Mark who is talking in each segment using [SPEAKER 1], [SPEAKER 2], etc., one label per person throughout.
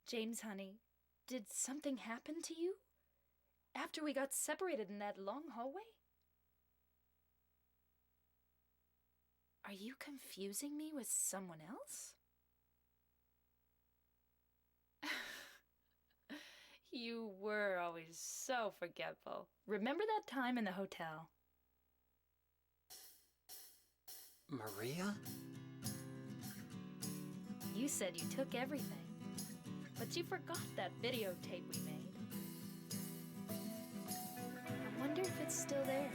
[SPEAKER 1] James, honey, did something happen to you? After we got separated in that long hallway? Are you confusing me with someone else? You were always so forgetful. Remember that time in the hotel?
[SPEAKER 2] Maria?
[SPEAKER 1] You said you took everything, but you forgot that videotape we made. I wonder if it's still there.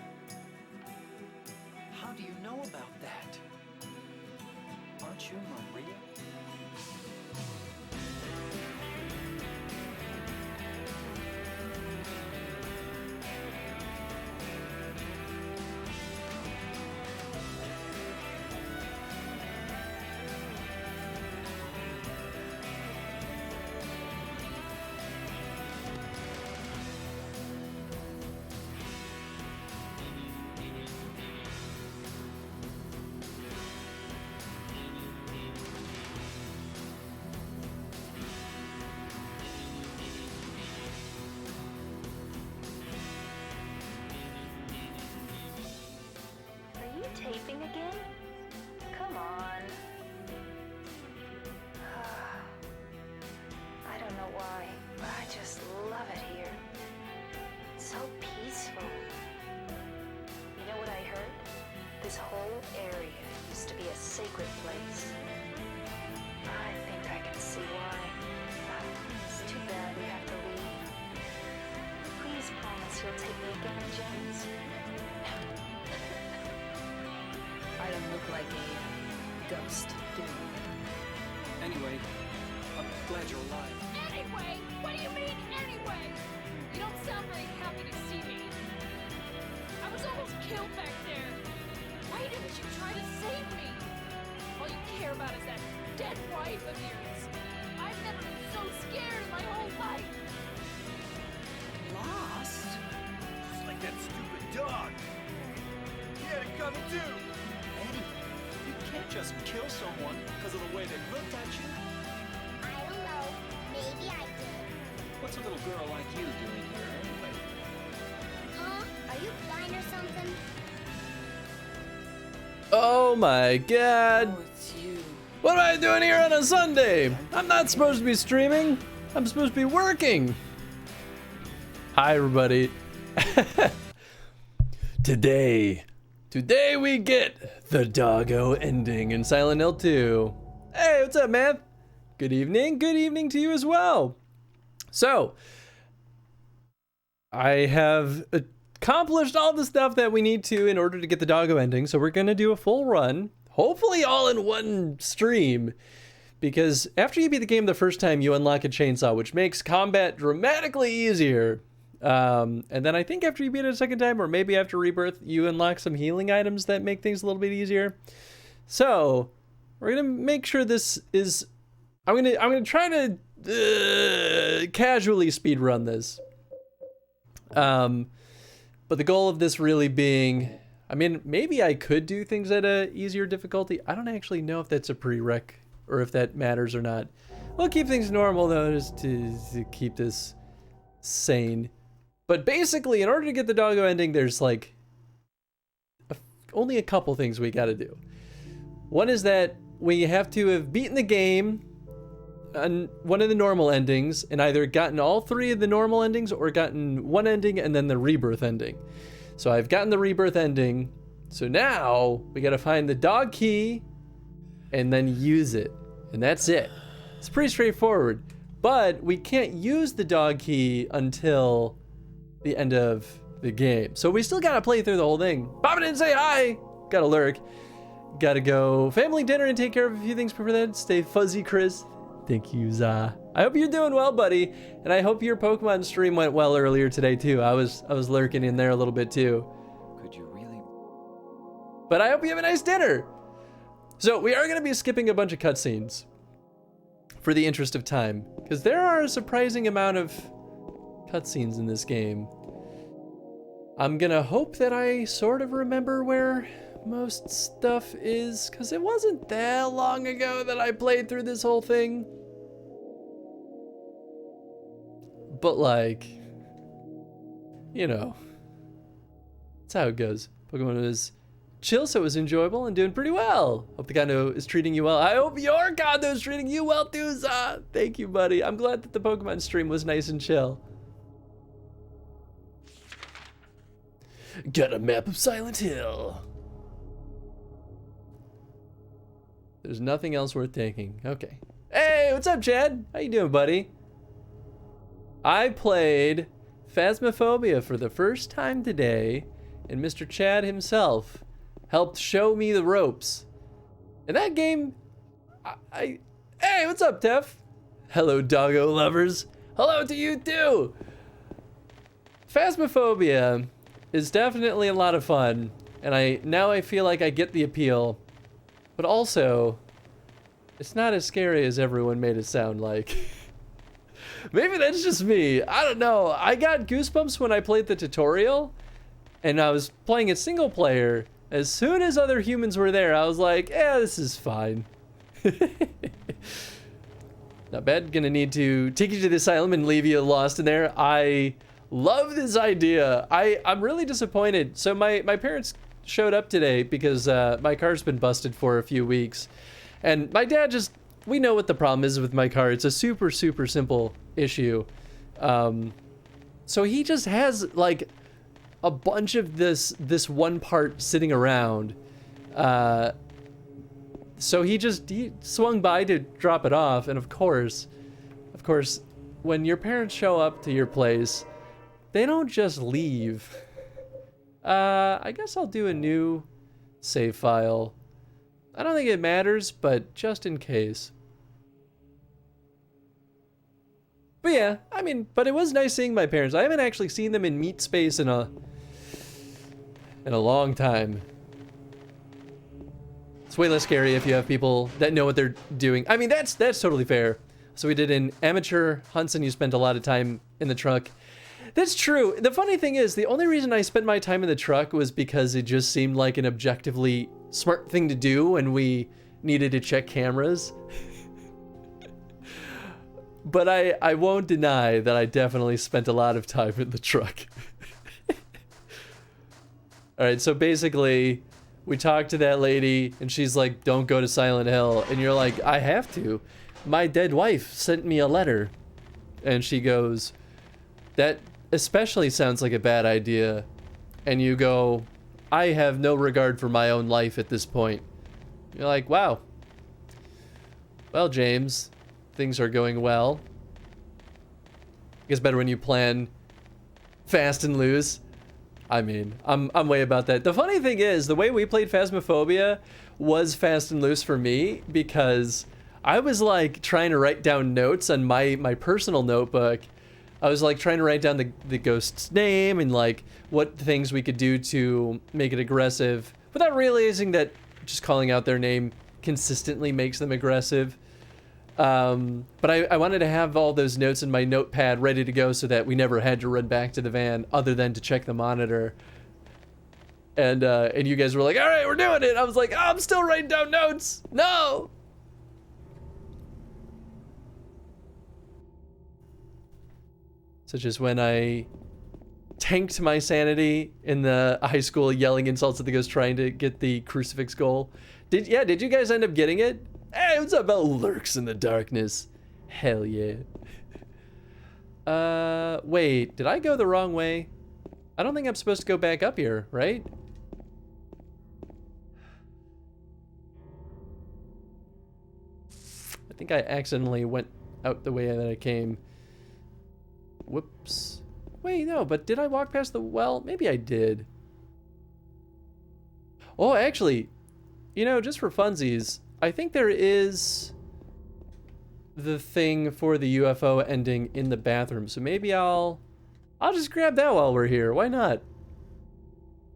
[SPEAKER 2] How do you know about that? Aren't you Maria?
[SPEAKER 1] Are you taping again? Come on. I don't know why, but I just love it here. It's so peaceful. You know what I heard? This whole area used to be a sacred place. I think I can see why. It's too bad we have to leave. Please promise you'll take me again, James. I don't look like a ghost, do I?
[SPEAKER 2] Anyway, I'm glad you're alive.
[SPEAKER 3] Anyway? What do you mean, anyway? You don't sound very happy to see me. I was almost killed back there. Why didn't you try to save me? All you care about is that dead wife of yours. I've never been so scared in my whole life.
[SPEAKER 2] Lost?
[SPEAKER 4] Just like that stupid dog. He had it coming too.
[SPEAKER 2] Eddie, you can't just kill someone because of the way they looked at you.
[SPEAKER 5] I don't know. Maybe I did.
[SPEAKER 2] What's a little girl like you doing here anyway?
[SPEAKER 5] Huh? Are you blind or something?
[SPEAKER 6] Oh my god.
[SPEAKER 2] Oh, it's you.
[SPEAKER 6] What am I doing here on a Sunday? I'm not supposed to be streaming. I'm supposed to be working. Hi, everybody. Today we get the Doggo ending in Silent Hill 2. Hey, what's up, man? Good evening. Good evening to you as well. So, I have accomplished all the stuff that we need to in order to get the Doggo ending. So we're going to do a full run, hopefully all in one stream. Because after you beat the game the first time, you unlock a chainsaw, which makes combat dramatically easier. And then I think after you beat it a second time, or maybe after Rebirth, you unlock some healing items that make things a little bit easier. So we're gonna make sure this is. I'm gonna try to casually speed run this. But the goal of this really being, I mean, maybe I could do things at a easier difficulty. I don't actually know if that's a prereq or if that matters or not. We'll keep things normal though, just to keep this sane. But basically, in order to get the Doggo ending, there's like only a couple things we gotta do. One is that we have to have beaten the game on one of the normal endings and either gotten all three of the normal endings or gotten one ending and then the Rebirth ending. So I've gotten the Rebirth ending. So now we gotta find the dog key and then use it. And that's it. It's pretty straightforward. But we can't use the dog key until the end of the game. So we still gotta play through the whole thing. Pop in and say hi! Gotta lurk. Gotta go family dinner and take care of a few things before that. Stay fuzzy, Chris. Thank you, Za. I hope you're doing well, buddy. And I hope your Pokemon stream went well earlier today too. I was lurking in there a little bit too.
[SPEAKER 2] Could you really?
[SPEAKER 6] But I hope you have a nice dinner. So we are gonna be skipping a bunch of cutscenes for the interest of time, because there are a surprising amount of cutscenes in this game. I'm gonna hope that I sort of remember where most stuff is, because it wasn't that long ago that I played through this whole thing. But like, you know, that's how it goes. Pokemon was chill, so it was enjoyable and doing pretty well. Hope the condo is treating you well. I hope your condo is treating you well too, Za. Thank you, buddy. I'm glad that the Pokemon stream was nice and chill. Got a map of Silent Hill. There's nothing else worth taking. Okay. Hey, what's up, Chad? How you doing, buddy? I played Phasmophobia for the first time today, and Mr. Chad himself helped show me the ropes. In that game, Hey, what's up, Tef? Hello, Doggo lovers. Hello to you too. Phasmophobia is definitely a lot of fun, and now I feel like I get the appeal, but also, it's not as scary as everyone made it sound like. Maybe that's just me. I don't know. I got goosebumps when I played the tutorial, and I was playing it single player. As soon as other humans were there, I was like, yeah, this is fine. Not bad. Gonna need to take you to the asylum and leave you lost in there. I love this idea. I'm really disappointed. So my parents showed up today because my car's been busted for a few weeks. And my dad we know what the problem is with my car. It's a super, super simple issue. So he just has like a bunch of this one part sitting around. So he swung by to drop it off. And of course, when your parents show up to your place, they don't just leave. I guess I'll do a new save file. I don't think it matters, but just in case. But yeah, I mean, but it was nice seeing my parents. I haven't actually seen them in meat space in a long time. It's way less scary if you have people that know what they're doing. I mean, that's totally fair. So we did an amateur hunts and you spent a lot of time in the truck. That's true. The funny thing is, the only reason I spent my time in the truck was because it just seemed like an objectively smart thing to do when we needed to check cameras. But I won't deny that I definitely spent a lot of time in the truck. All right, so basically, we talked to that lady, and she's like, don't go to Silent Hill. And you're like, I have to. My dead wife sent me a letter. And she goes, that especially sounds like a bad idea. And you go, I have no regard for my own life at this point. You're like, wow. Well, James, things are going well. It gets better when you plan fast and loose. I mean, I'm way about that. The funny thing is, the way we played Phasmophobia was fast and loose for me because I was like trying to write down notes on my personal notebook. I was like trying to write down the ghost's name and like what things we could do to make it aggressive without realizing that just calling out their name consistently makes them aggressive. But I wanted to have all those notes in my notepad ready to go so that we never had to run back to the van other than to check the monitor. And you guys were like, all right, we're doing it. I was like, oh, I'm still writing down notes. No. Such as when I tanked my sanity in the high school yelling insults at the ghost trying to get the crucifix goal. Did you guys end up getting it? Hey, what's up about lurks in the darkness? Hell yeah. Wait, did I go the wrong way? I don't think I'm supposed to go back up here, right? I think I accidentally went out the way that I came. Whoops. Wait, no, but did I walk past the well? Maybe I did. Oh, actually, you know, just for funsies, I think there is the thing for the UFO ending in the bathroom. So maybe I'll just grab that while we're here. Why not?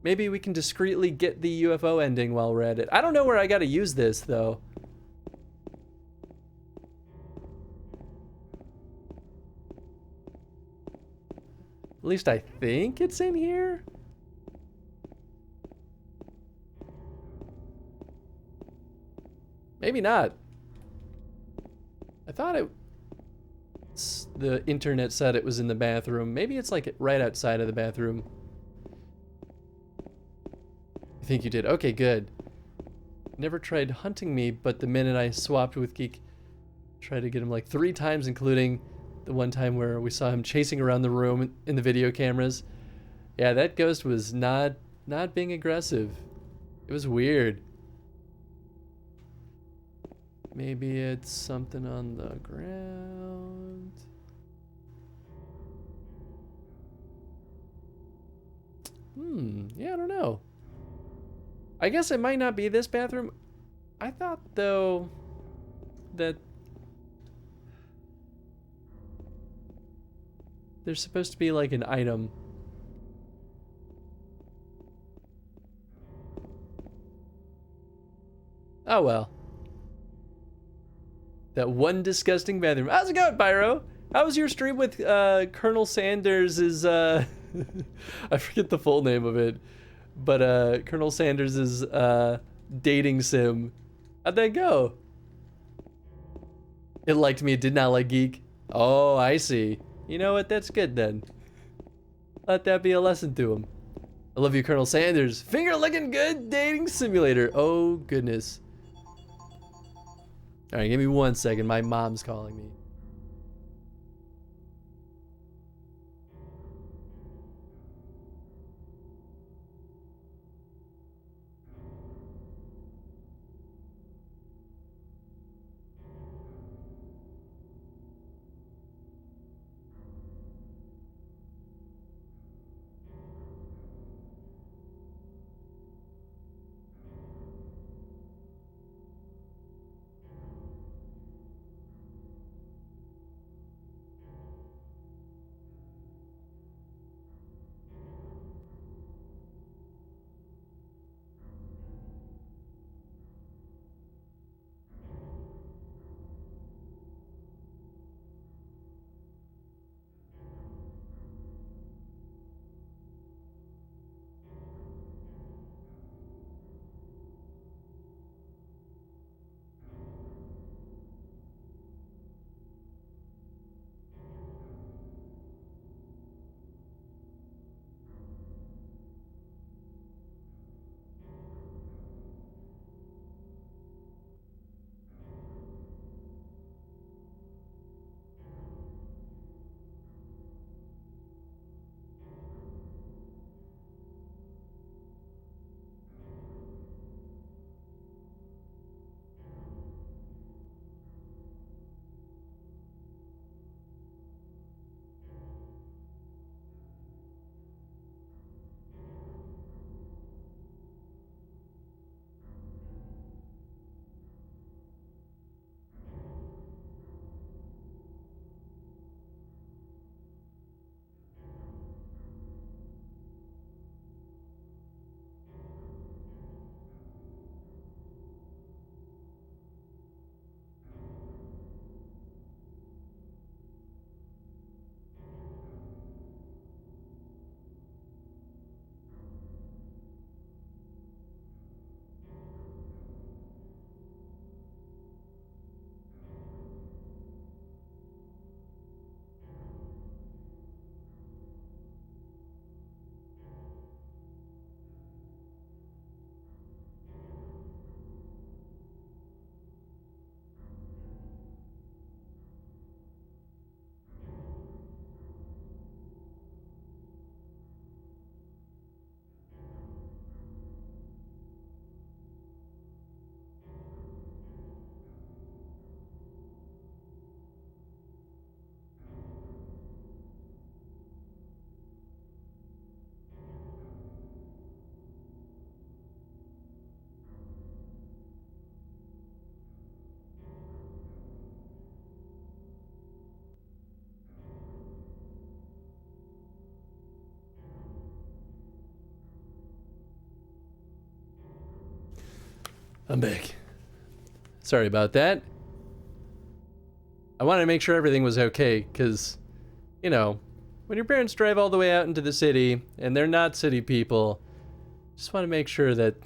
[SPEAKER 6] Maybe we can discreetly get the UFO ending while we're at it. I don't know where I got to use this, though. At least I think it's in here. Maybe not. I thought the internet said it was in the bathroom. Maybe it's like right outside of the bathroom. I think you did. Okay, good. Never tried hunting me, but the minute I swapped with Geek, tried to get him like 3 times, including the one time where we saw him chasing around the room in the video cameras. Yeah, that ghost was not being aggressive. It was weird. Maybe it's something on the ground. Yeah, I don't know. I guess it might not be this bathroom. I thought, though, that there's supposed to be like an item. Oh well. That one disgusting bathroom. How's it going, Pyro? How was your stream with Colonel Sanders' I forget the full name of it, but Colonel Sanders' dating sim. How'd that go? It liked me, it did not like Geek. Oh, I see. You know what? That's good then. Let that be a lesson to him. I love you, Colonel Sanders. Finger looking good dating simulator. Oh, goodness. All right, give me 1 second. My mom's calling me. I'm back. Sorry about that. I wanted to make sure everything was okay, because, you know, when your parents drive all the way out into the city, and they're not city people, just want to make sure that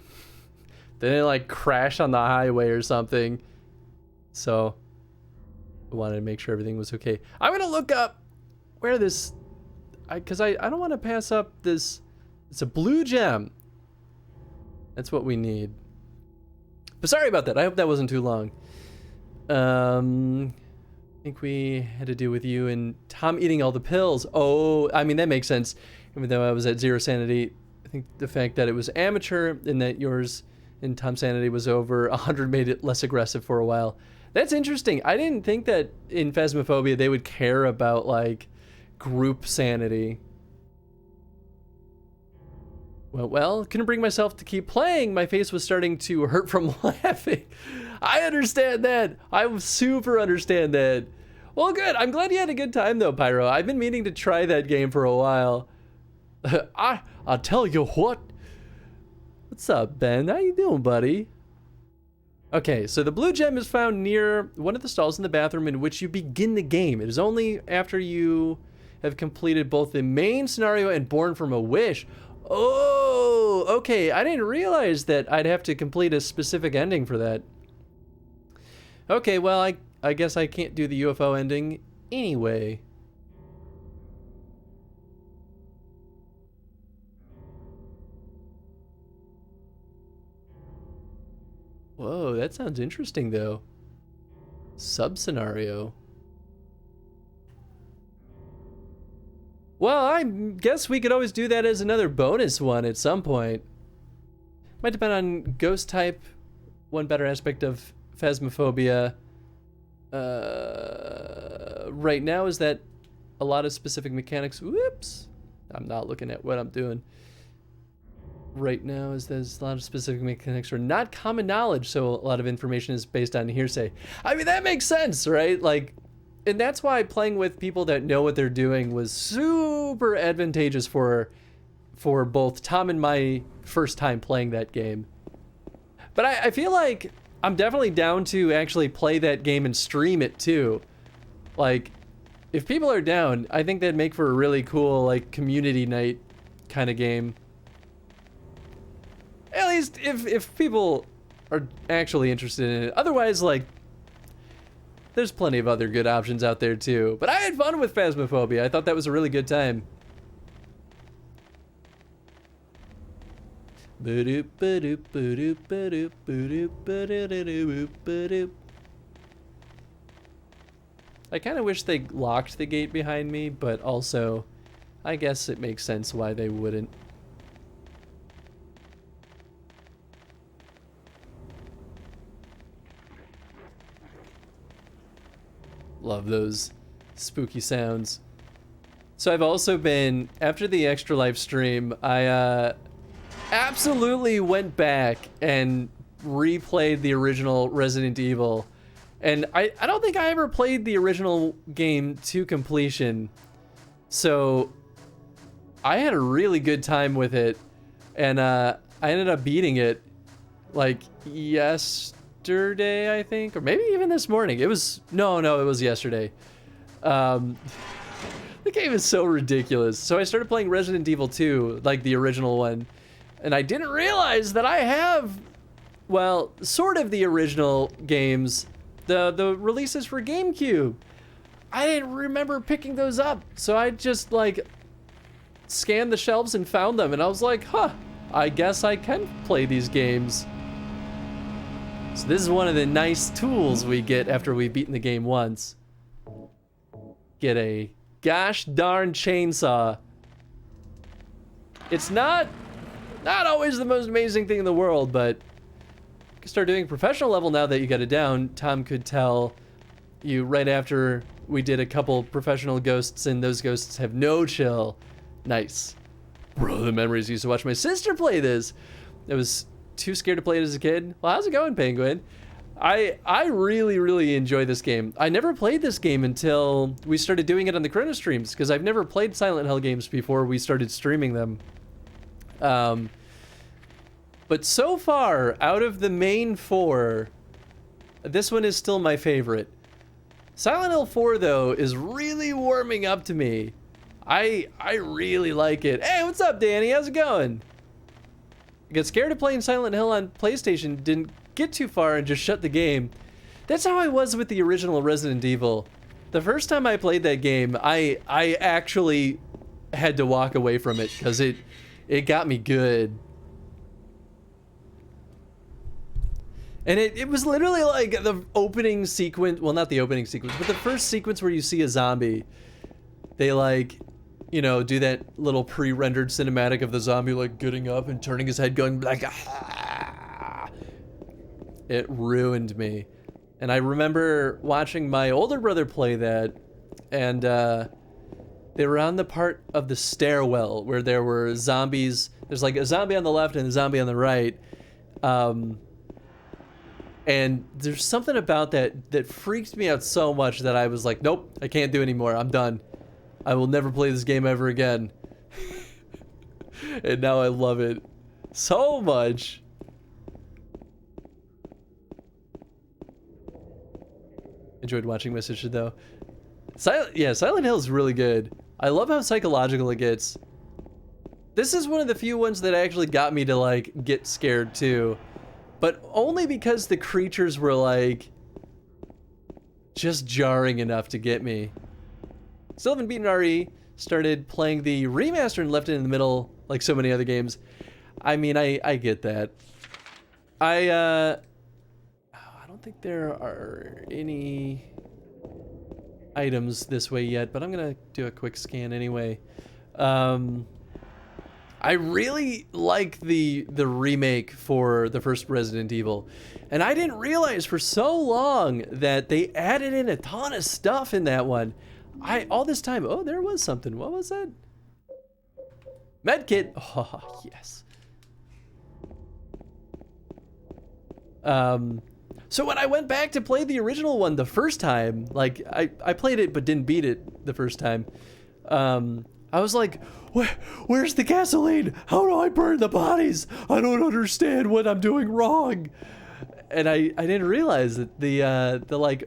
[SPEAKER 6] they didn't, like, crash on the highway or something. So, I wanted to make sure everything was okay. I'm gonna look up where this, because I don't want to pass up this. It's a blue gem. That's what we need. But sorry about that. I hope that wasn't too long. I think we had to do with you and Tom eating all the pills. Oh, I mean, that makes sense. Even though I was at 0 sanity, I think the fact that it was amateur and that yours and Tom's sanity was over 100 made it less aggressive for a while. That's interesting. I didn't think that in Phasmophobia they would care about, like, group sanity. Well, couldn't bring myself to keep playing. My face was starting to hurt from laughing. I understand that. I super understand that. Well, good. I'm glad you had a good time, though, Pyro. I've been meaning to try that game for a while. I'll tell you what. What's up, Ben? How you doing, buddy? Okay, so the blue gem is found near one of the stalls in the bathroom in which you begin the game. It is only after you have completed both the main scenario and Born from a Wish. Oh, okay. I didn't realize that I'd have to complete a specific ending for that. Okay, well, I guess I can't do the UFO ending anyway. Whoa, that sounds interesting, though. Sub-scenario. Well, I guess we could always do that as another bonus one at some point. Might depend on ghost type. One better aspect of Phasmophobia right now is that a lot of specific mechanics... Whoops! I'm not looking at what I'm doing. Right now is there's a lot of specific mechanics are not common knowledge, so a lot of information is based on hearsay. I mean, that makes sense, right? Like, and that's why playing with people that know what they're doing was super advantageous for both Tom and my first time playing that game. But I feel like I'm definitely down to actually play that game and stream it too. Like, if people are down, I think that'd make for a really cool, like, community night kind of game. At least if people are actually interested in it. Otherwise, like, there's plenty of other good options out there too. But I had fun with Phasmophobia. I thought that was a really good time. I kind of wish they locked the gate behind me, but also, I guess it makes sense why they wouldn't. Love those spooky sounds. So I've also been, after the Extra Life stream, I absolutely went back and replayed the original Resident Evil. And I don't think I ever played the original game to completion. So I had a really good time with it. And I ended up beating it like yesterday, I think, or maybe even this morning. It was it was yesterday. The game is so ridiculous. So I started playing Resident Evil 2, like the original one, and I didn't realize that I have, well, sort of the original games, the releases for GameCube. I didn't remember picking those up, so I just like scanned the shelves and found them, and I was like, huh, I guess I can play these games. So this is one of the nice tools we get after we've beaten the game once. Get a gosh darn chainsaw. It's not always the most amazing thing in the world, but you can start doing professional level now that you got it down. Tom could tell you right after we did a couple professional ghosts, and those ghosts have no chill. Nice. Bro, the memories used to watch my sister play this. I was too scared to play it as a kid. Well, how's it going, Penguin? I really, really enjoy this game. I never played this game until we started doing it on the Chrono streams, because I've never played Silent Hill games before we started streaming them. But so far, out of the main 4, this one is still my favorite. Silent Hill 4, though, is really warming up to me. I really like it. Hey, what's up, Danny? How's it going? I got scared of playing Silent Hill on PlayStation, didn't get too far and just shut the game. That's how I was with the original Resident Evil. The first time I played that game, I actually had to walk away from it because it got me good. And it was literally like the opening sequence, well, not the opening sequence, but the first sequence where you see a zombie. They like, you know, do that little pre-rendered cinematic of the zombie like getting up and turning his head going like, ah. It ruined me. And I remember watching my older brother play that, and they were on the part of the stairwell where there were zombies. There's like a zombie on the left and a zombie on the right. And there's something about that freaked me out so much that I was like, nope, I can't do anymore. I'm done. I will never play this game ever again. And now I love it so much. Enjoyed watching my sister though. Silent Hill is really good. I love how psychological it gets. This is one of the few ones that actually got me to like get scared too. But only because the creatures were like just jarring enough to get me. Still haven't beaten RE. Started playing the remaster and left it in the middle like so many other games. I mean, I get that. I don't think there are any items this way yet, but I'm gonna do a quick scan anyway. I really like the remake for the first Resident Evil, and I didn't realize for so long that they added in a ton of stuff in that one. All this time, oh, there was something. What was that? Medkit. Oh, yes. So when I went back to play the original one the first time, like I played it but didn't beat it the first time. I was like, where's the gasoline? How do I burn the bodies? I don't understand what I'm doing wrong. And I didn't realize that the like,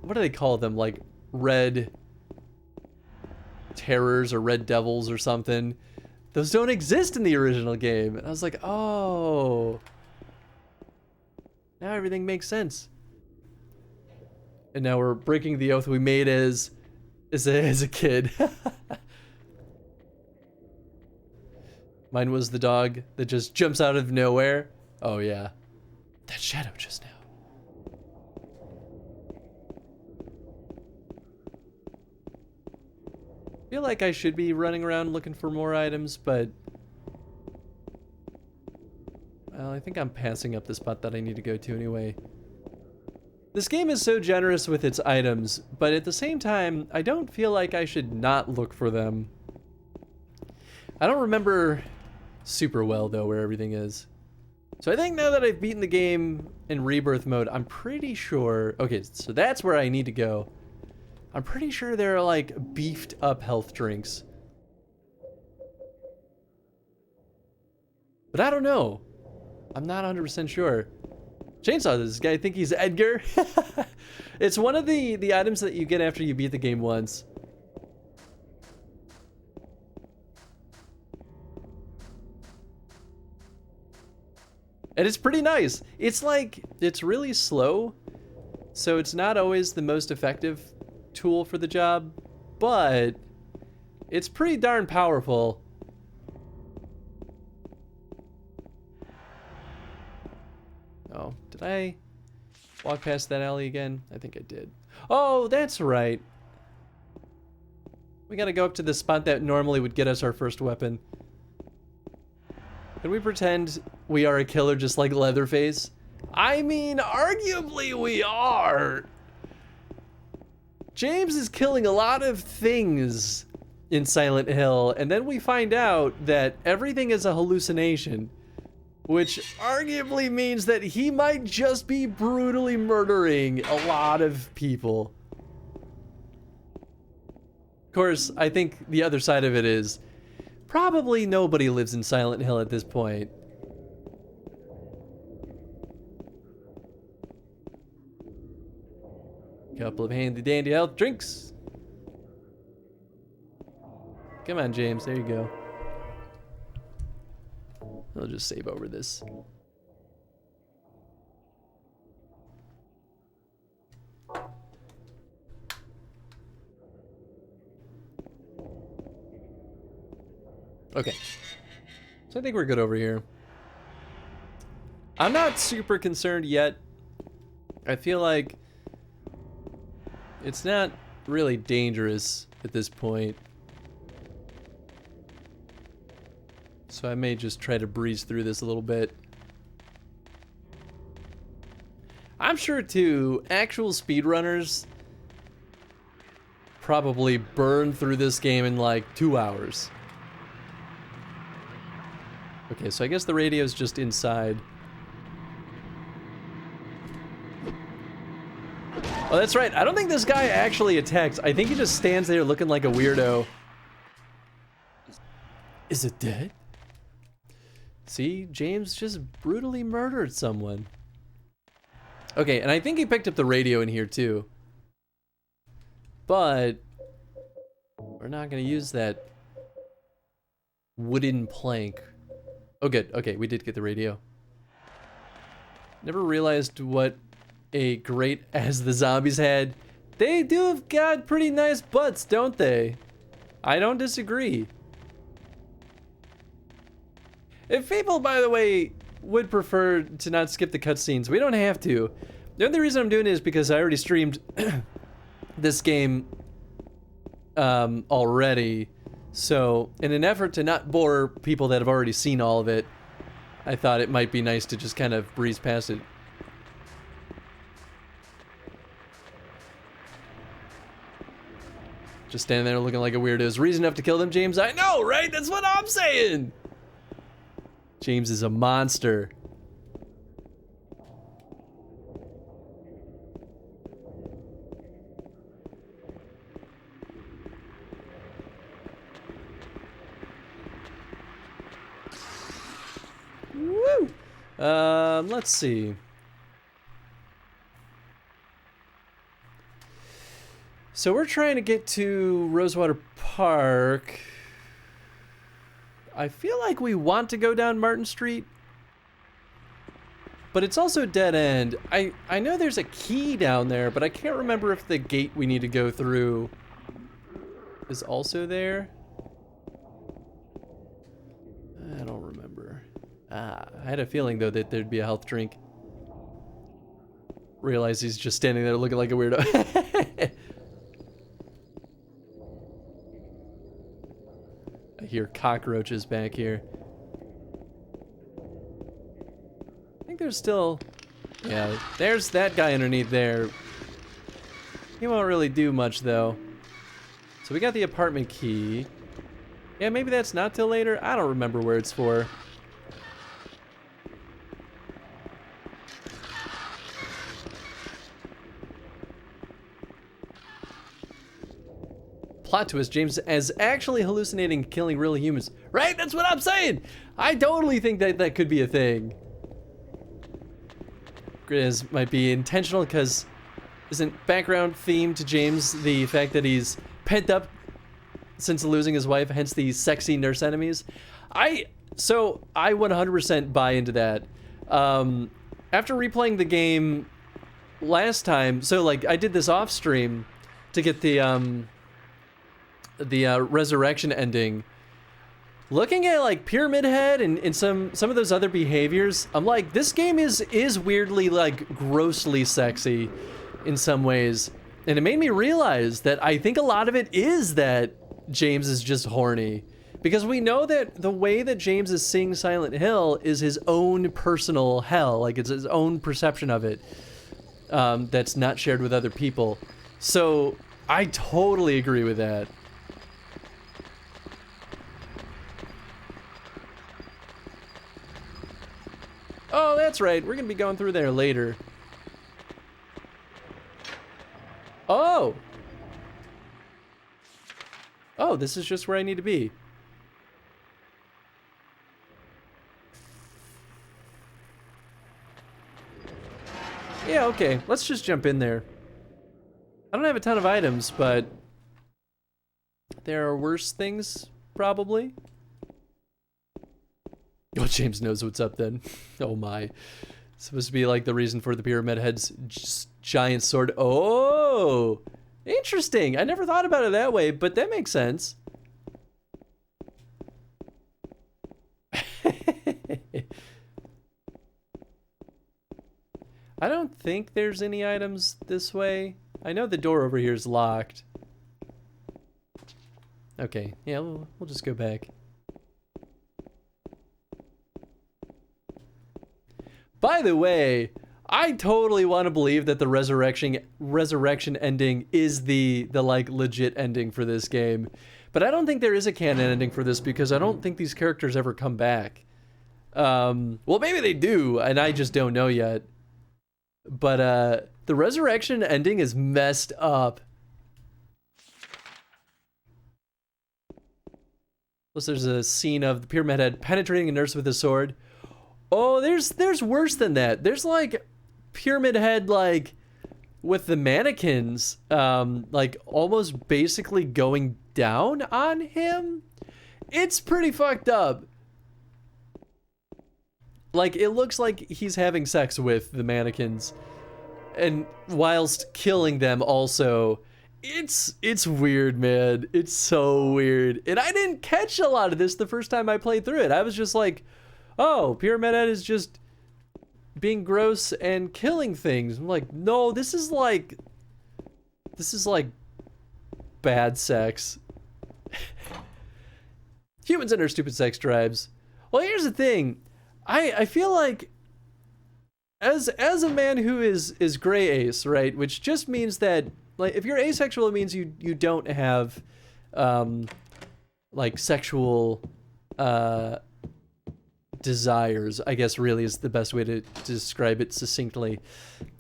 [SPEAKER 6] what do they call them? Like red terrors or red devils or something. Those don't exist in the original game. And I was like, oh. Now everything makes sense. And now we're breaking the oath we made as a kid. Mine was the dog that just jumps out of nowhere. Oh yeah. That shadow just now. I feel like I should be running around looking for more items, but well, I think I'm passing up the spot that I need to go to anyway. This game is so generous with its items, but at the same time, I don't feel like I should not look for them. I don't remember super well, though, where everything is. So I think now that I've beaten the game in rebirth mode, I'm pretty sure... Okay, so that's where I need to go. I'm pretty sure there are, like, beefed up health drinks. But I don't know. I'm not 100% sure. Chainsaw this guy, I think he's Edgar. It's one of the items that you get after you beat the game once. And it's pretty nice. It's like, it's really slow, so it's not always the most effective tool for the job, but it's pretty darn powerful. Oh, did I walk past that alley again? I think I did. Oh, that's right. We gotta go up to the spot that normally would get us our first weapon. Can we pretend we are a killer just like Leatherface? I mean, arguably we are. James is killing a lot of things in Silent Hill, and then we find out that everything is a hallucination, which arguably means that he might just be brutally murdering a lot of people. Of course, I think the other side of it is probably nobody lives in Silent Hill at this point. Couple of handy dandy health drinks. Come on, James, there you go. I'll just save over this. Okay. So I think we're good over here. I'm not super concerned yet. I feel like it's not really dangerous at this point. So I may just try to breeze through this a little bit. I'm sure too, actual speedrunners probably burn through this game in like 2 hours. Okay, so I guess the radio's just inside. Oh, that's right. I don't think this guy actually attacks. I think he just stands there looking like a weirdo. Is it dead? See, James just brutally murdered someone. Okay, and I think he picked up the radio in here too. But we're not gonna use that wooden plank. Oh good, okay, we did get the radio. Never realized what a great as the zombies had. They do have got pretty nice butts, don't they? I don't disagree. If people, by the way, would prefer to not skip the cutscenes, we don't have to. The only reason I'm doing it is because I already streamed this game already. So, in an effort to not bore people that have already seen all of it, I thought it might be nice to just kind of breeze past it. Just standing there looking like a weirdo is reason enough to kill them, James. I know, right? That's what I'm saying! James is a monster. Woo! Let's see. So we're trying to get to Rosewater Park. I feel like we want to go down Martin Street, but it's also a dead end. I know there's a key down there, but I can't remember if the gate we need to go through is also there. I don't remember. I had a feeling though that there'd be a health drink. Realize he's just standing there looking like a weirdo. I hear cockroaches back here. I think there's still... Yeah, there's that guy underneath there. He won't really do much, though. So we got the apartment key. Yeah, maybe that's not till later. I don't remember where it's for. Plot twist, James is actually hallucinating and killing real humans. Right? That's what I'm saying! I totally think that that could be a thing. Grizz might be intentional because isn't background theme to James the fact that he's pent up since losing his wife, hence the sexy nurse enemies? So I 100% buy into that. After replaying the game last time, so like I did this off stream to get the resurrection ending. Looking at like Pyramid Head and some of those other behaviors, I'm like, this game is weirdly like grossly sexy in some ways. And it made me realize that I think a lot of it is that James is just horny. Because we know that the way that James is seeing Silent Hill is his own personal hell. Like it's his own perception of it that's not shared with other people. So I totally agree with that. Oh, that's right. We're gonna be going through there later. Oh! Oh, this is just where I need to be. Yeah, okay. Let's just jump in there. I don't have a ton of items, but there are worse things, probably. Oh, James knows what's up then. Oh my. It's supposed to be like the reason for the Pyramid Head's giant sword. Oh! Interesting. I never thought about it that way, but that makes sense. I don't think there's any items this way. I know the door over here is locked. Okay, yeah, we'll just go back. By the way, I totally want to believe that the resurrection ending is the like legit ending for this game. But I don't think there is a canon ending for this because I don't think these characters ever come back. Well, maybe they do, and I just don't know yet. But the resurrection ending is messed up. Plus, there's a scene of the Pyramid Head penetrating a nurse with a sword. Oh, there's worse than that. There's like Pyramid Head like with the mannequins, like almost basically going down on him. It's pretty fucked up. Like, it looks like he's having sex with the mannequins, and whilst killing them also. It's weird, man. It's so weird. And I didn't catch a lot of this the first time I played through it. I was just like, oh, Pyramid Head is just being gross and killing things. I'm like, no, this is like bad sex. Humans and their stupid sex drives. Well, here's the thing. I feel like as a man who is gray ace, right? Which just means that, like, if you're asexual, it means you don't have like sexual desires, I guess really is the best way to describe it succinctly.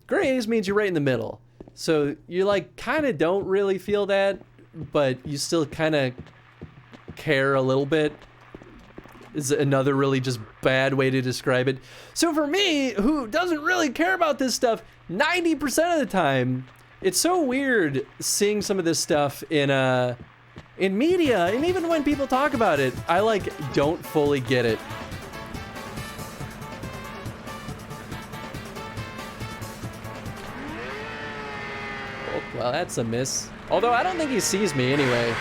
[SPEAKER 6] Gray ace means you're right in the middle. So you like kind of don't really feel that, but you still kind of care a little bit. Is another really just bad way to describe it. So for me, who doesn't really care about this stuff, 90% of the time, it's so weird seeing some of this stuff in media, and even when people talk about it, I like don't fully get it. Oh, well, that's a miss. Although I don't think he sees me anyway.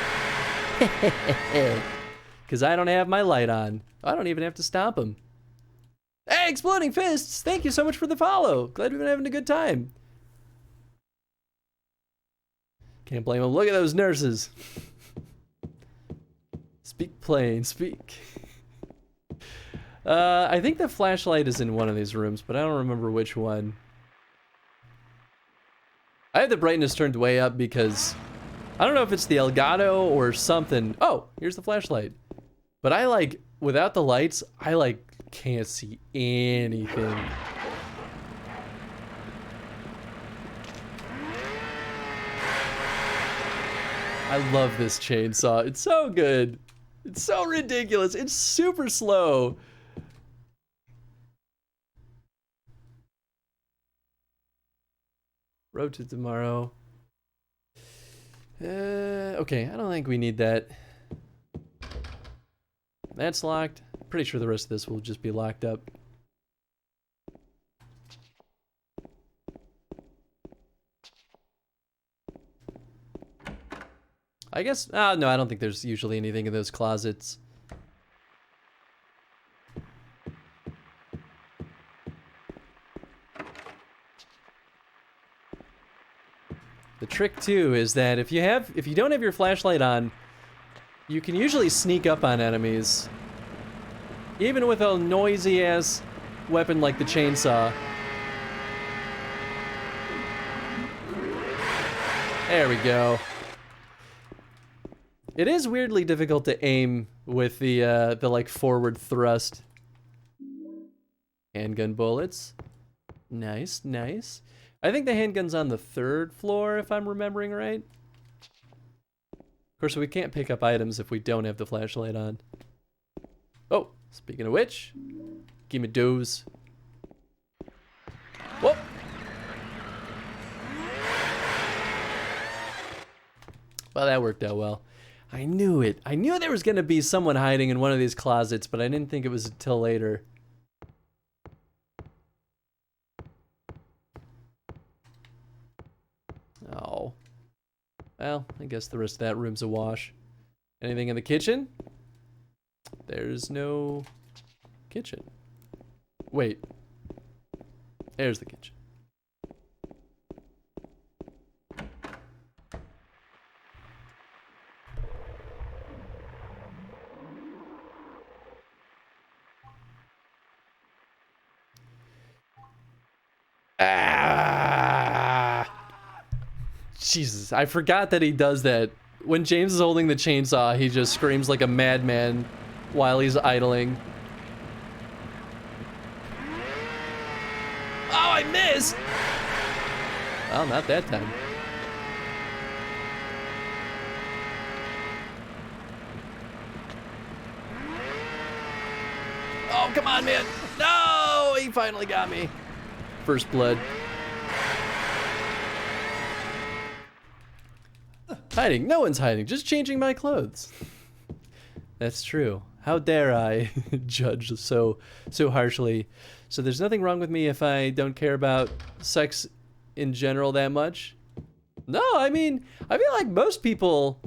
[SPEAKER 6] Because I don't have my light on. I don't even have to stomp him. Hey, Exploding Fists! Thank you so much for the follow. Glad we've been having a good time. Can't blame him. Look at those nurses. Speak plain, speak. I think the flashlight is in one of these rooms, but I don't remember which one. I have the brightness turned way up because I don't know if it's the Elgato or something. Oh, here's the flashlight. But I like, without the lights, I like can't see anything. I love this chainsaw. It's so good. It's so ridiculous. It's super slow. Road to tomorrow. Okay, I don't think we need that. That's locked. Pretty sure the rest of this will just be locked up. I guess, no, I don't think there's usually anything in those closets. The trick too is that if you don't have your flashlight on, you can usually sneak up on enemies. Even with a noisy ass weapon like the chainsaw. There we go. It is weirdly difficult to aim with the like forward thrust. Handgun bullets. Nice, nice. I think the handgun's on the 3rd floor if I'm remembering right. Of course, we can't pick up items if we don't have the flashlight on. Oh, speaking of which, give me those. Whoop! Well, that worked out well. I knew it. I knew there was going to be someone hiding in one of these closets, but I didn't think it was until later. Oh. Well, I guess the rest of that room's a wash. Anything in the kitchen? There's no kitchen. Wait. There's the kitchen. Jesus, I forgot that he does that. When James is holding the chainsaw, he just screams like a madman while he's idling. Oh, I missed! Well, not that time. Oh, come on, man. No, he finally got me. First blood. Hiding. No one's hiding. Just changing my clothes. That's true. How dare I judge so harshly. So there's nothing wrong with me if I don't care about sex in general that much? No, I mean, I feel like most people...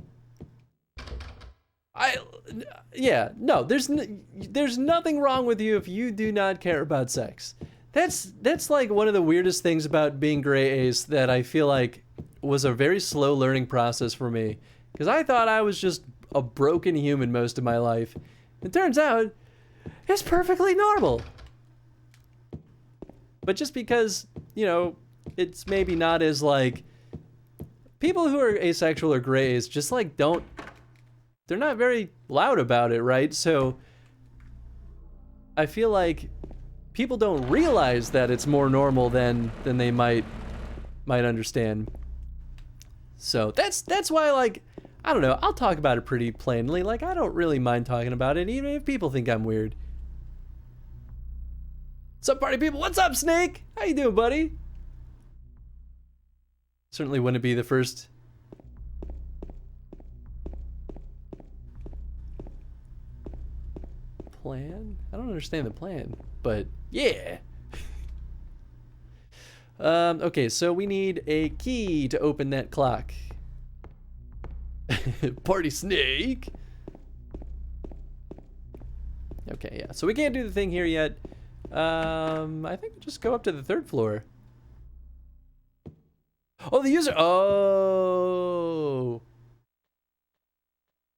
[SPEAKER 6] Yeah, no, there's nothing wrong with you if you do not care about sex. That's like one of the weirdest things about being gray ace that I feel like was a very slow learning process for me. Because I thought I was just a broken human most of my life. It turns out, it's perfectly normal. But just because, you know, it's maybe not as like... People who are asexual or gray ace just like don't... They're not very loud about it, right? So I feel like people don't realize that it's more normal than they might understand. So that's why, like, I don't know, I'll talk about it pretty plainly. Like, I don't really mind talking about it, even if people think I'm weird. What's up, party people? What's up, Snake? How you doing, buddy? Certainly wouldn't be the first... plan? I don't understand the plan, but yeah. Okay, so we need a key to open that clock. Party Snake. Okay, yeah. So we can't do the thing here yet. I think we'll just go up to the 3rd floor. Oh, the user. Oh.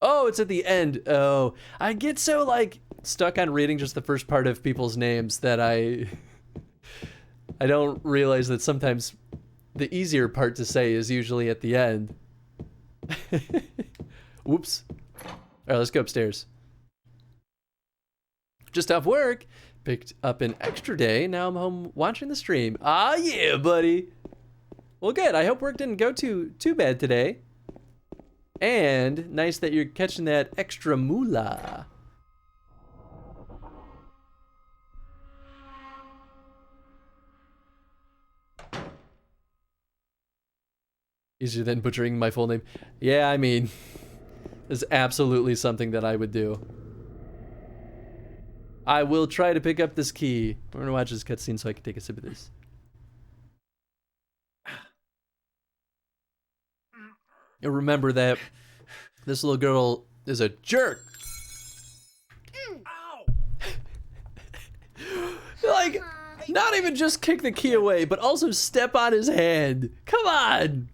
[SPEAKER 6] Oh, it's at the end. Oh, I get so like stuck on reading just the first part of people's names that I don't realize that sometimes the easier part to say is usually at the end. Whoops. All right, let's go upstairs. Just off work, picked up an extra day. Now I'm home watching the stream. Ah, yeah, buddy. Well, good. I hope work didn't go too bad today. And nice that you're catching that extra moolah. Easier than butchering my full name. Yeah, I mean, it's absolutely something that I would do. I will try to pick up this key. We're gonna watch this cutscene so I can take a sip of this. And remember that this little girl is a jerk.
[SPEAKER 4] Ow!
[SPEAKER 6] Like, not even just kick the key away, but also step on his hand. Come on.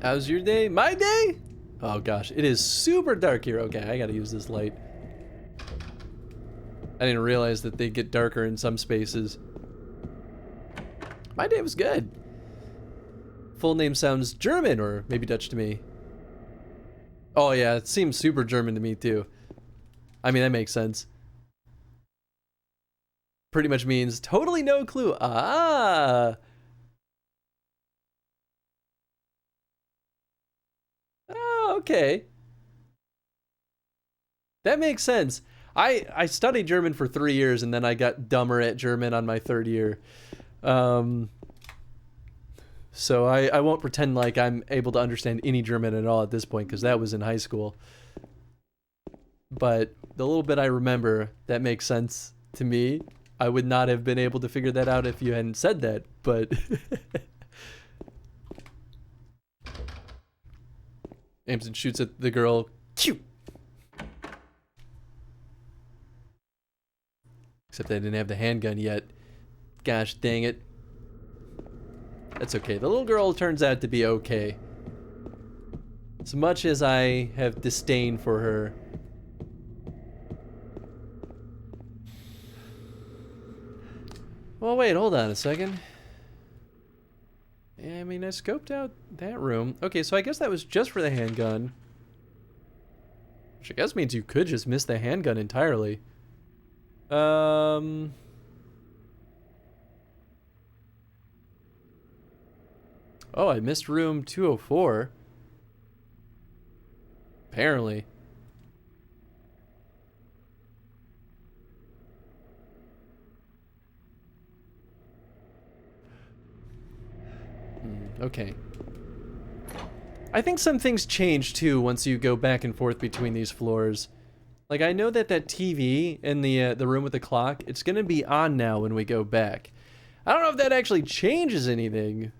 [SPEAKER 6] How's your day? My day? Oh gosh, it is super dark here. Okay, I gotta use this light. I didn't realize that they get darker in some spaces. My day was good. Full name sounds German or maybe Dutch to me. Oh yeah, it seems super German to me too. I mean, that makes sense. Pretty much means totally no clue. Ah. Oh, okay. That makes sense. I studied German for 3 years and then I got dumber at German on my 3rd year. So I won't pretend like I'm able to understand any German at all at this point because that was in high school. But the little bit I remember, that makes sense to me. I would not have been able to figure that out if you hadn't said that, but... Aims and shoots at the girl. Cute! Except I didn't have the handgun yet. Gosh dang it. That's okay. The little girl turns out to be okay. As much as I have disdain for her. Well, wait, hold on a second. Yeah, I mean, I scoped out that room. Okay, so I guess that was just for the handgun. Which I guess means you could just miss the handgun entirely. Oh, I missed room 204. Apparently. Okay. I think some things change too once you go back and forth between these floors. Like, I know that that TV in the room with the clock, it's gonna be on now when we go back. I don't know if that actually changes anything.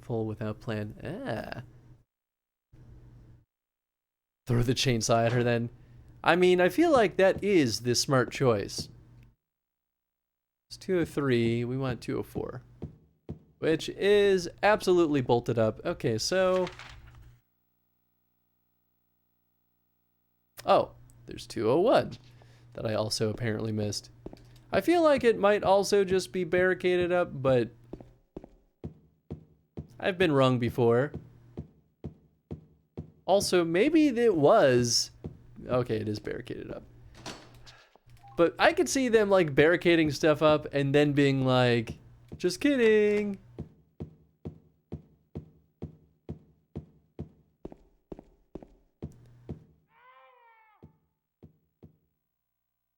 [SPEAKER 6] Full without plan. Ah. Throw the chainsaw at her then. I mean, I feel like that is the smart choice. It's 203, we want 204. Which is absolutely bolted up. Okay, so... Oh, there's 201 that I also apparently missed. I feel like it might also just be barricaded up, but... I've been wrong before. Also, maybe it was... Okay, it is barricaded up. But I could see them, like, barricading stuff up and then being like, just kidding.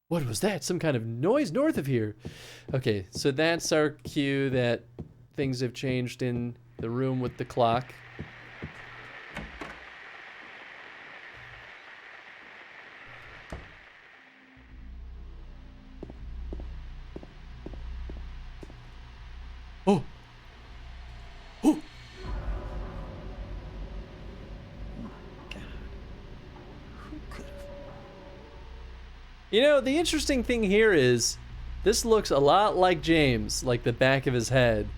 [SPEAKER 6] What was that? Some kind of noise north of here. Okay, so that's our cue that things have changed in the room with the clock. Oh. Oh. You know, the interesting thing here is this looks a lot like James, like the back of his head.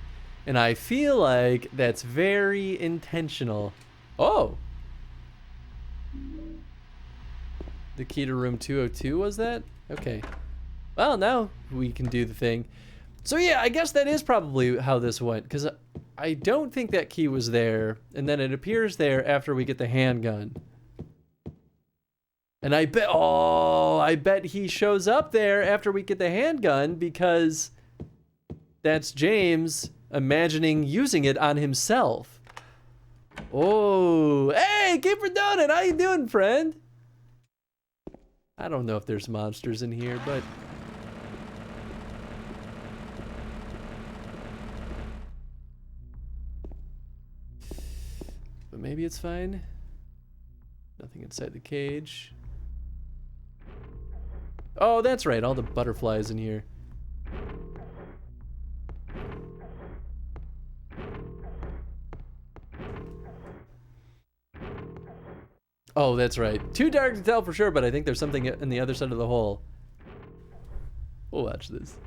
[SPEAKER 6] And I feel like that's very intentional. Oh. The key to room 202 was that? Okay. Well, now we can do the thing. So yeah, I guess that is probably how this went, because I don't think that key was there, and then it appears there after we get the handgun. And I bet he shows up there after we get the handgun, because that's James imagining using it on himself. Oh, hey, Keeper Donut, how you doing, friend? I don't know if there's monsters in here, but... But maybe it's fine. Nothing inside the cage. Oh, that's right, all the butterflies in here. Oh, that's right. Too dark to tell for sure, but I think there's something in the other side of the hole. We'll watch this.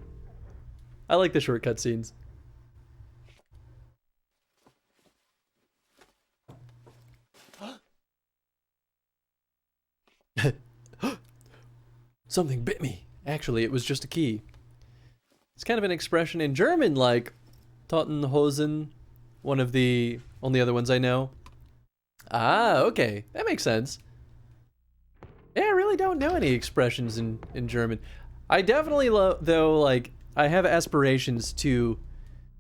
[SPEAKER 6] I like the shortcut scenes. Something bit me. Actually, it was just a key. It's kind of an expression in German like Tottenhosen, one of the only other ones I know. Ah, okay. That makes sense. Yeah, I really don't know any expressions in German. I definitely, though, like, I have aspirations to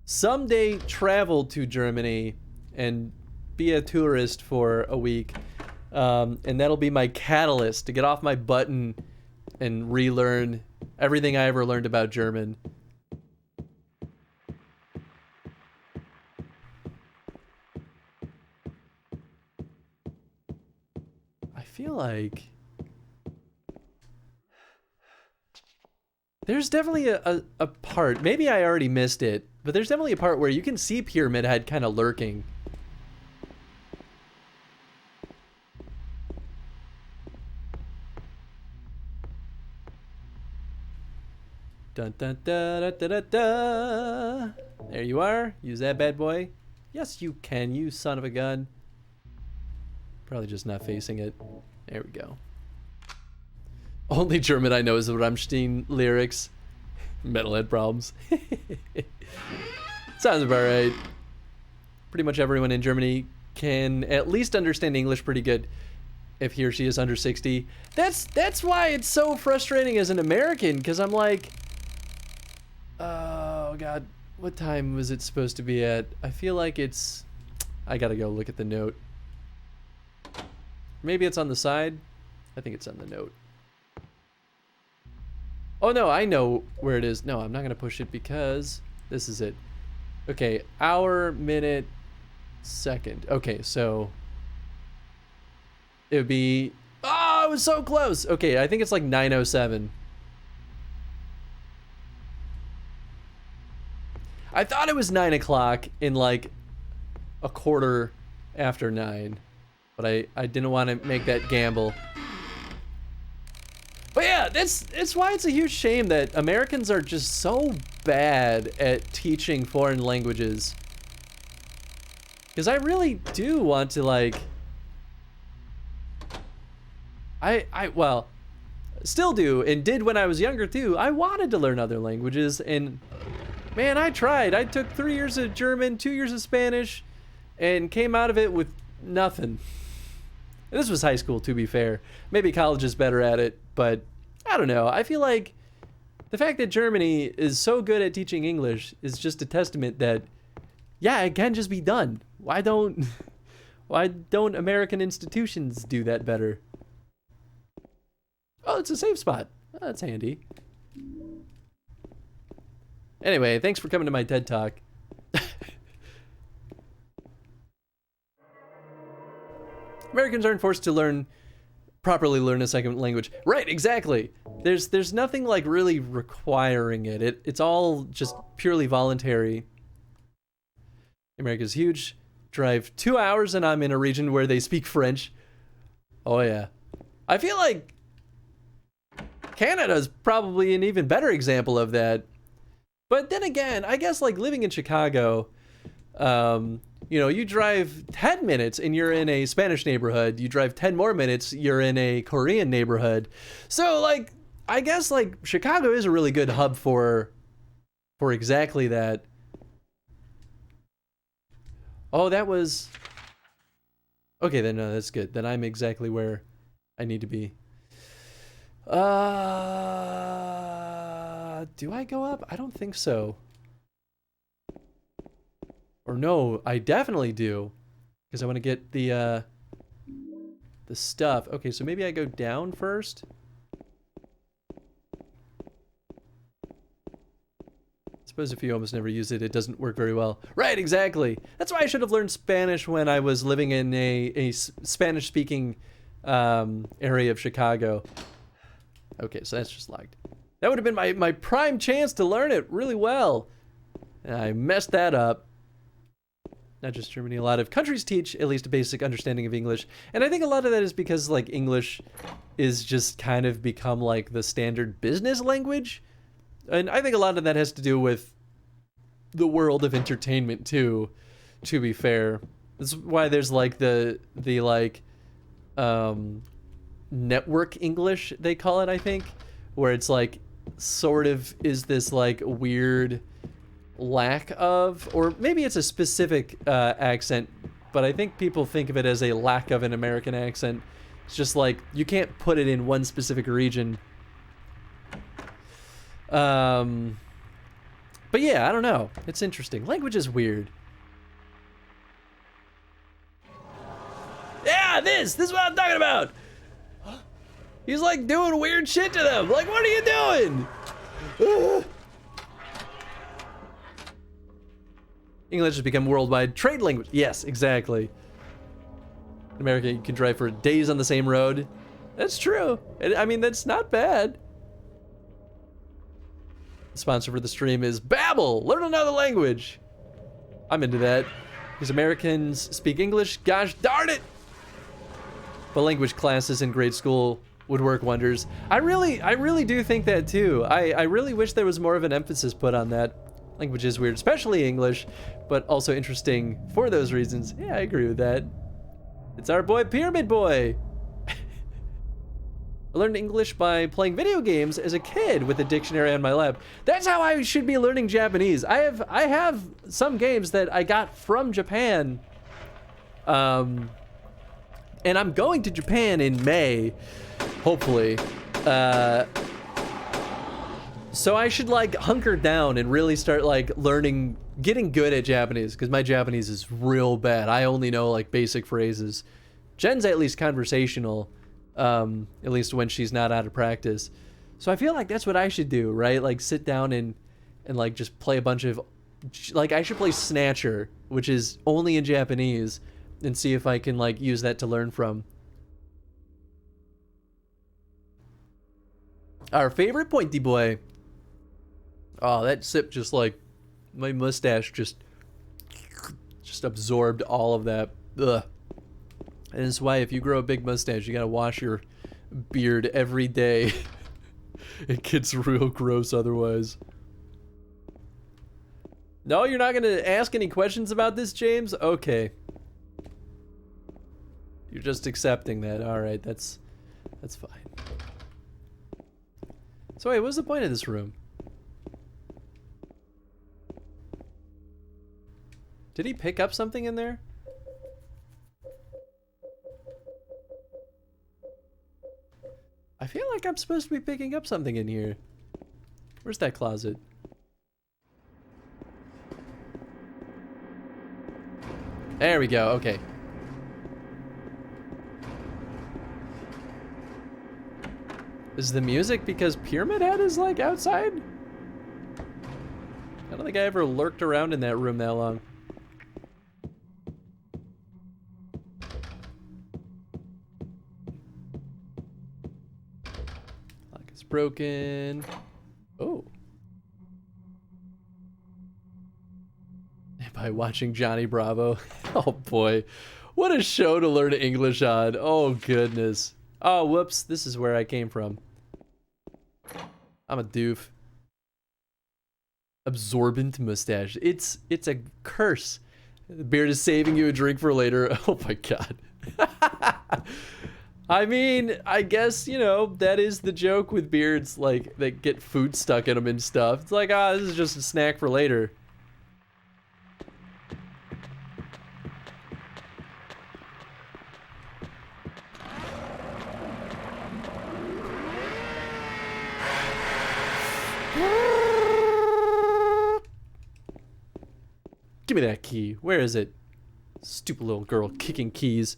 [SPEAKER 6] someday travel to Germany and be a tourist for a week. And that'll be my catalyst to get off my butt and relearn everything I ever learned about German. I feel like there's definitely a part, maybe I already missed it, but there's definitely a part where you can see Pyramid Head kind of lurking. Dun dun da da da da da. There you are. Use that bad boy. Yes, you can, you son of a gun. Probably just not facing it. There we go. Only German I know is the Rammstein lyrics. Metalhead problems. Sounds about right. Pretty much everyone in Germany can at least understand English pretty good if he or she is under 60. That's why it's so frustrating as an American, because I'm like, oh god, what time was it supposed to be at? I feel like it's, I gotta go look at the note. Maybe it's on the side. I think it's on the note. Oh no, I know where it is. No, I'm not gonna push it because this is it. Okay, hour, minute, second. Okay, so it would be, oh, it was so close. Okay, I think it's like 9:07. I thought it was 9 o'clock in like a quarter after 9, but I didn't want to make that gamble. But yeah, that's why it's a huge shame that Americans are just so bad at teaching foreign languages. Because I really do want to, like, well, still do, and did when I was younger too. I wanted to learn other languages, and man, I tried. I took 3 years of German, 2 years of Spanish, and came out of it with nothing. This was high school, to be fair. Maybe college is better at it, but I don't know. I feel like the fact that Germany is so good at teaching English is just a testament that, yeah, it can just be done. Why don't American institutions do that better? Oh, it's a safe spot. Oh, that's handy. Anyway, thanks for coming to my TED Talk. Americans aren't forced to properly learn a second language. Right, exactly. There's nothing like really requiring it. It's all just purely voluntary. America's huge. Drive 2 hours and I'm in a region where they speak French. Oh yeah. I feel like Canada's probably an even better example of that. But then again, I guess like living in Chicago, you know, you drive 10 minutes and you're in a Spanish neighborhood. You drive 10 more minutes, you're in a Korean neighborhood. So like, I guess like Chicago is a really good hub for exactly that. Oh, that was, okay, then no, that's good. Then I'm exactly where I need to be. Do I go up? I don't think so. Or no, I definitely do. Because I want to get the stuff. Okay, so maybe I go down first. I suppose if you almost never use it, it doesn't work very well. Right, exactly. That's why I should have learned Spanish when I was living in a Spanish-speaking area of Chicago. Okay, so that's just locked. That would have been my prime chance to learn it really well. And I messed that up. Not just Germany, a lot of countries teach at least a basic understanding of English. And I think a lot of that is because like English is just kind of become like the standard business language. And I think a lot of that has to do with the world of entertainment too, to be fair. That's why there's like the like network English, they call it, I think, where it's like sort of is this like weird lack of, or maybe it's a specific accent, but I think people think of it as a lack of an American accent. It's just like you can't put it in one specific region. But yeah, I don't know. It's interesting. Language is weird. Yeah, this is what I'm talking about. He's like doing weird shit to them. Like, what are you doing? English has become worldwide trade language. Yes, exactly. In America, you can drive for days on the same road. That's true. I mean, that's not bad. The sponsor for the stream is Babbel. Learn another language. I'm into that. Because Americans speak English. Gosh darn it. But language classes in grade school would work wonders. I really do think that too. I really wish there was more of an emphasis put on that. Language is weird, especially English, but also interesting for those reasons. Yeah, I agree with that. It's our boy, Pyramid Boy. I learned English by playing video games as a kid with a dictionary on my lap. That's how I should be learning Japanese. I have some games that I got from Japan. And I'm going to Japan in May, hopefully. So I should like hunker down and really start like learning, getting good at Japanese, because my Japanese is real bad. I only know like basic phrases. Jen's at least conversational, at least when she's not out of practice. So I feel like that's what I should do, right? Like sit down and like just play a bunch of, like I should play Snatcher, which is only in Japanese, and see if I can like use that to learn from. Our favorite pointy boy. Oh, that sip just like, my mustache just absorbed all of that. Ugh. And that's why if you grow a big mustache, you gotta wash your beard every day. It gets real gross otherwise. No, you're not gonna ask any questions about this, James? Okay. You're just accepting that. Alright, that's fine. So wait, what's the point of this room? Did he pick up something in there? I feel like I'm supposed to be picking up something in here. Where's that closet? There we go, okay. Is the music because Pyramid Head is like outside? I don't think I ever lurked around in that room that long. Lock is broken. Oh. By watching Johnny Bravo. Oh boy. What a show to learn English on. Oh goodness. Oh, whoops. This is where I came from. I'm a doof. Absorbent mustache. It's a curse. The beard is saving you a drink for later. Oh my god. I mean, I guess, you know, that is the joke with beards, like, that get food stuck in them and stuff. It's like, ah, this is just a snack for later. Give me that key. Where is it? Stupid little girl kicking keys.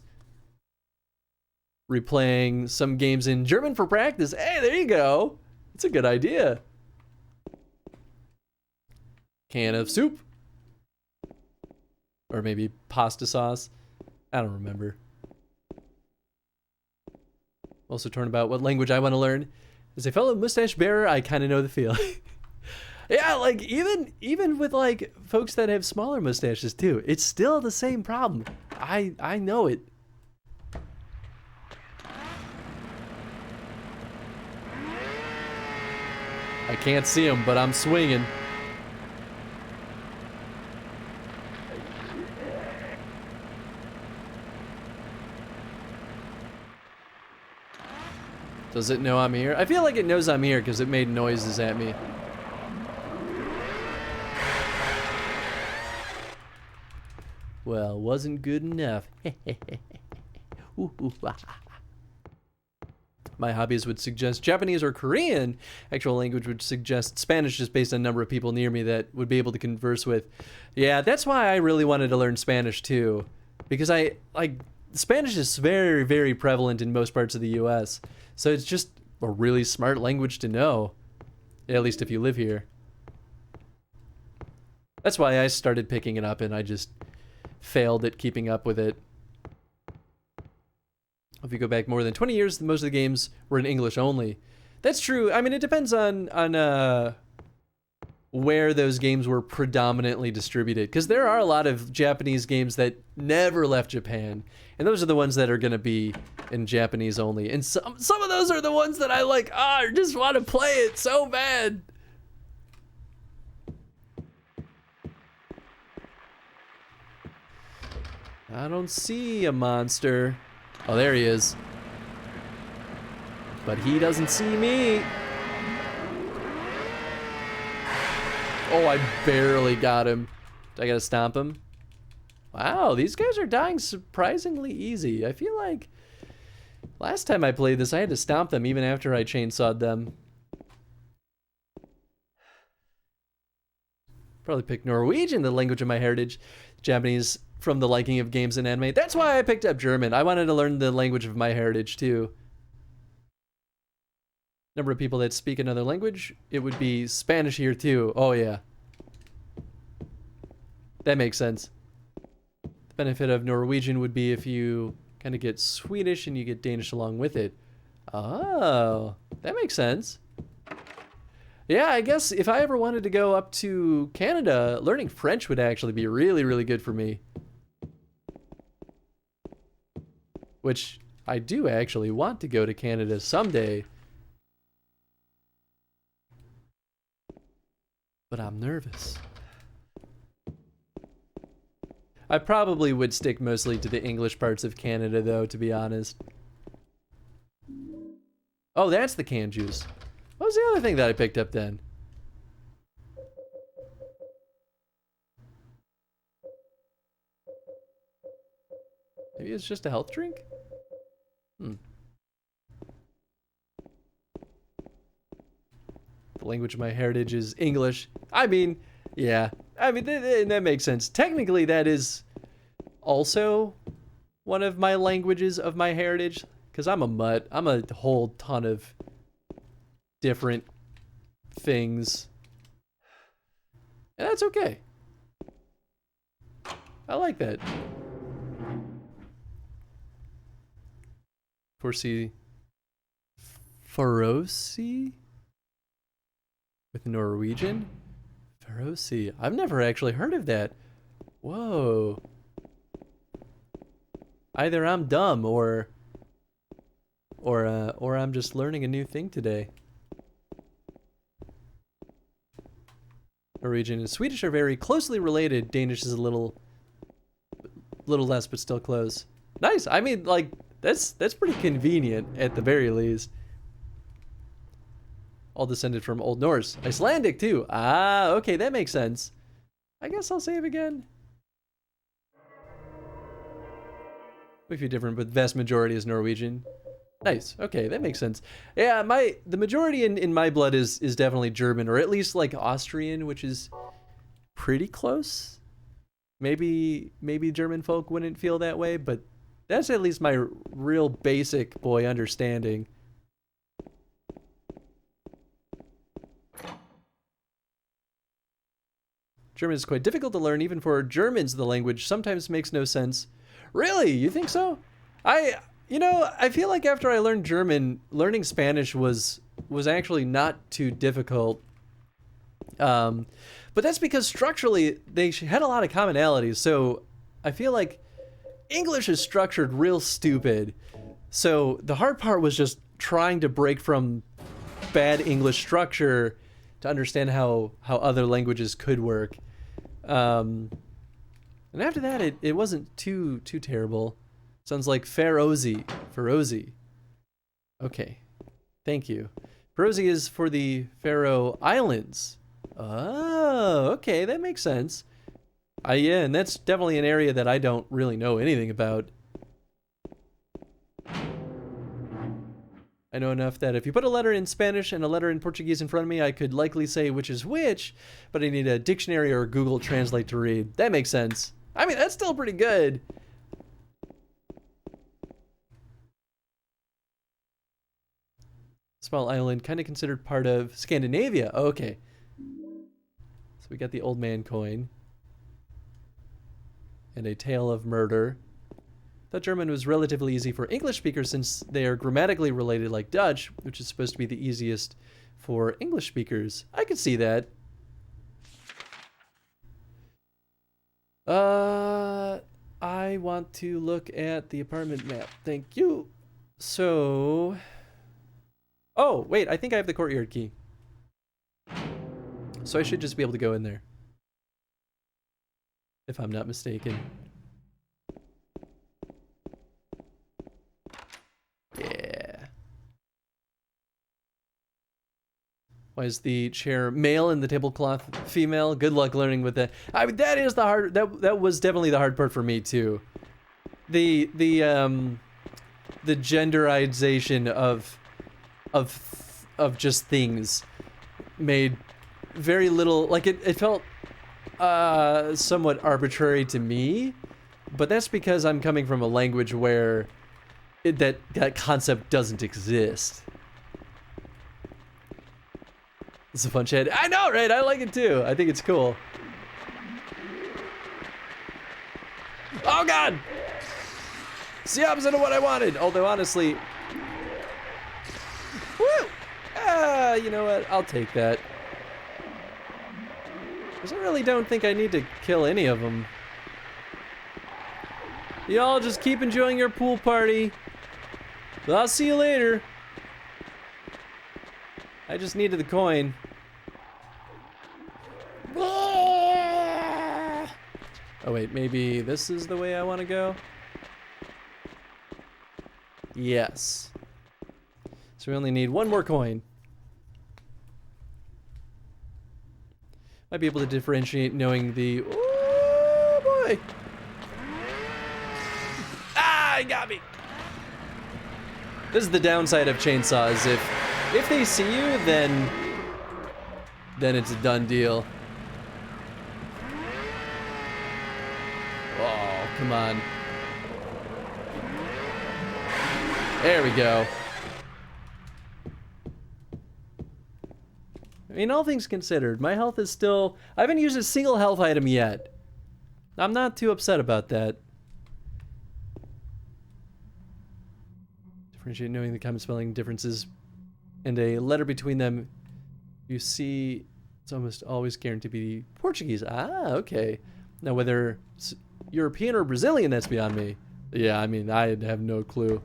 [SPEAKER 6] Replaying some games in German for practice. Hey, there you go. It's a good idea. Can of soup. Or maybe pasta sauce. I don't remember. Also torn about what language I want to learn. As a fellow mustache bearer, I kind of know the feel. Yeah, like even with like folks that have smaller mustaches too, it's still the same problem. I know it. I can't see him, but I'm swinging. Does it know I'm here? I feel like it knows I'm here because it made noises at me. Well, wasn't good enough. My hobbies would suggest Japanese or Korean. Actual language would suggest Spanish, just based on number of people near me that would be able to converse with. Yeah, that's why I really wanted to learn Spanish too. Because Spanish is very, very prevalent in most parts of the US. So it's just a really smart language to know. At least if you live here. That's why I started picking it up and I just failed at keeping up with it. If you go back more than 20 years, most of the games were in English only. That's true. I mean, it depends on where those games were predominantly distributed. Because there are a lot of Japanese games that never left Japan. And those are the ones that are going to be in Japanese only. And some of those are the ones that I like, I just want to play it so bad. I don't see a monster. Oh, there he is. But he doesn't see me. Oh, I barely got him. I gotta stomp him. Wow, these guys are dying surprisingly easy. I feel like last time I played this, I had to stomp them even after I chainsawed them. Probably pick Norwegian, the language of my heritage. Japanese from the liking of games and anime. That's why I picked up German. I wanted to learn the language of my heritage too. Number of people that speak another language, it would be Spanish here too. Oh yeah. That makes sense. The benefit of Norwegian would be if you kind of get Swedish and you get Danish along with it. Oh, that makes sense. Yeah, I guess if I ever wanted to go up to Canada, learning French would actually be really, really good for me. Which I do actually want to go to Canada someday. But I'm nervous. I probably would stick mostly to the English parts of Canada though, to be honest. Oh, that's the canned juice. What was the other thing that I picked up then? Maybe it's just a health drink? The language of my heritage is English. I mean, yeah. I mean, that makes sense. Technically, that is also one of my languages of my heritage. Because I'm a mutt. I'm a whole ton of different things. And that's okay. I like that. Foresee Faroese with Norwegian? Faroese. I've never actually heard of that. Whoa. Either I'm dumb or I'm just learning a new thing today. Norwegian and Swedish are very closely related. Danish is a little less, but still close. Nice. I mean, like, that's pretty convenient at the very least. All descended from Old Norse. Icelandic too. Ah, okay, that makes sense. I guess I'll save again. A few different, but vast majority is Norwegian. Nice. Okay, that makes sense. Yeah, the majority in my blood is definitely German, or at least like Austrian, which is pretty close. Maybe German folk wouldn't feel that way, but that's at least my real basic boy understanding. German is quite difficult to learn, even for Germans. The language sometimes makes no sense. Really? You think so? You know, I feel like after I learned German, learning Spanish was actually not too difficult. But that's because structurally they had a lot of commonalities. So I feel like English is structured real stupid. So the hard part was just trying to break from bad English structure to understand how other languages could work. And after that, it wasn't too terrible. Sounds like Faroese. Okay, thank you. Faroese is for the Faroe Islands. Oh, okay, that makes sense. Yeah, and that's definitely an area that I don't really know anything about. I know enough that if you put a letter in Spanish and a letter in Portuguese in front of me, I could likely say which is which, but I need a dictionary or Google Translate to read. That makes sense. I mean, that's still pretty good. Small island, kind of considered part of Scandinavia. Okay. So we got the old man coin. And a tale of murder. Thought German was relatively easy for English speakers since they are grammatically related like Dutch, which is supposed to be the easiest for English speakers. I could see that. I want to look at the apartment map. Thank you. So... Oh, wait, I think I have the courtyard key. So I should just be able to go in there. If I'm not mistaken. Yeah. Why is the chair male and the tablecloth female? Good luck learning with that. I mean, that is the hard. That was definitely the hard part for me too. The genderization of just things made very little. Like it felt somewhat arbitrary to me, but that's because I'm coming from a language where that concept doesn't exist. It's a fun chat. I know, right? I like it too. I think it's cool. Oh god! It's the opposite of what I wanted. Although honestly, woo! You know what? I'll take that. Because I really don't think I need to kill any of them. Y'all just keep enjoying your pool party. I'll see you later. I just needed the coin. Oh wait, maybe this is the way I want to go? Yes. So we only need one more coin. Might be able to differentiate knowing the... Oh boy! Ah, he got me! This is the downside of chainsaws. If they see you, then it's a done deal. Oh, come on. There we go. I mean, all things considered, my health is still... I haven't used a single health item yet. I'm not too upset about that. Differentiate knowing the common spelling differences and a letter between them. You see, it's almost always guaranteed to be Portuguese. Ah, okay. Now, whether it's European or Brazilian, that's beyond me. Yeah, I mean, I have no clue.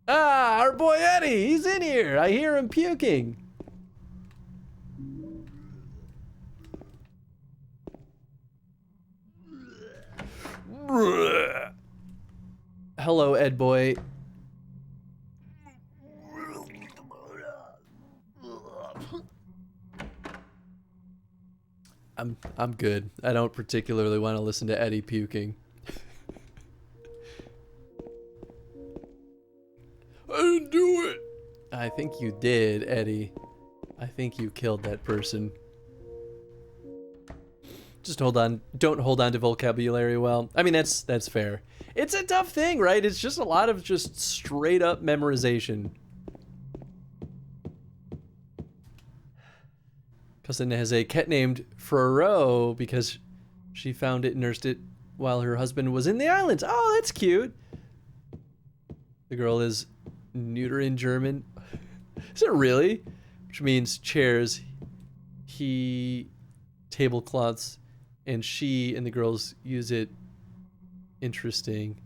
[SPEAKER 6] Ah, our boy Eddie, he's in here. I hear him puking. Hello, Ed boy. I'm good. I don't particularly want to listen to Eddie puking. I didn't do it. I think you did, Eddie. I think you killed that person. Just hold on. Don't hold on to vocabulary well. I mean, that's fair. It's a tough thing, right? It's just a lot of just straight up memorization. Cousin has a cat named Fro because she found it and nursed it while her husband was in the islands. Oh, that's cute. The girl is neuter in German. Is it really? Which means chairs, he, tablecloths, and she and the girls use it. Interesting.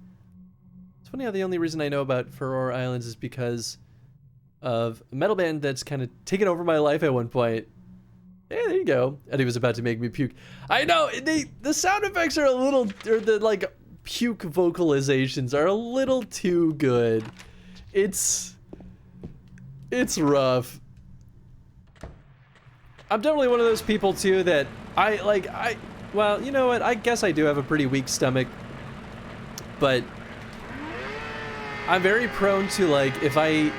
[SPEAKER 6] It's funny how the only reason I know about Faroe Islands is because of a metal band that's kind of taken over my life at one point. Yeah, there you go. Eddie was about to make me puke. I know, the sound effects are a little, or the like puke vocalizations are a little too good. It's rough. I'm definitely one of those people too that well, you know what? I guess I do have a pretty weak stomach, but I'm very prone to like, if I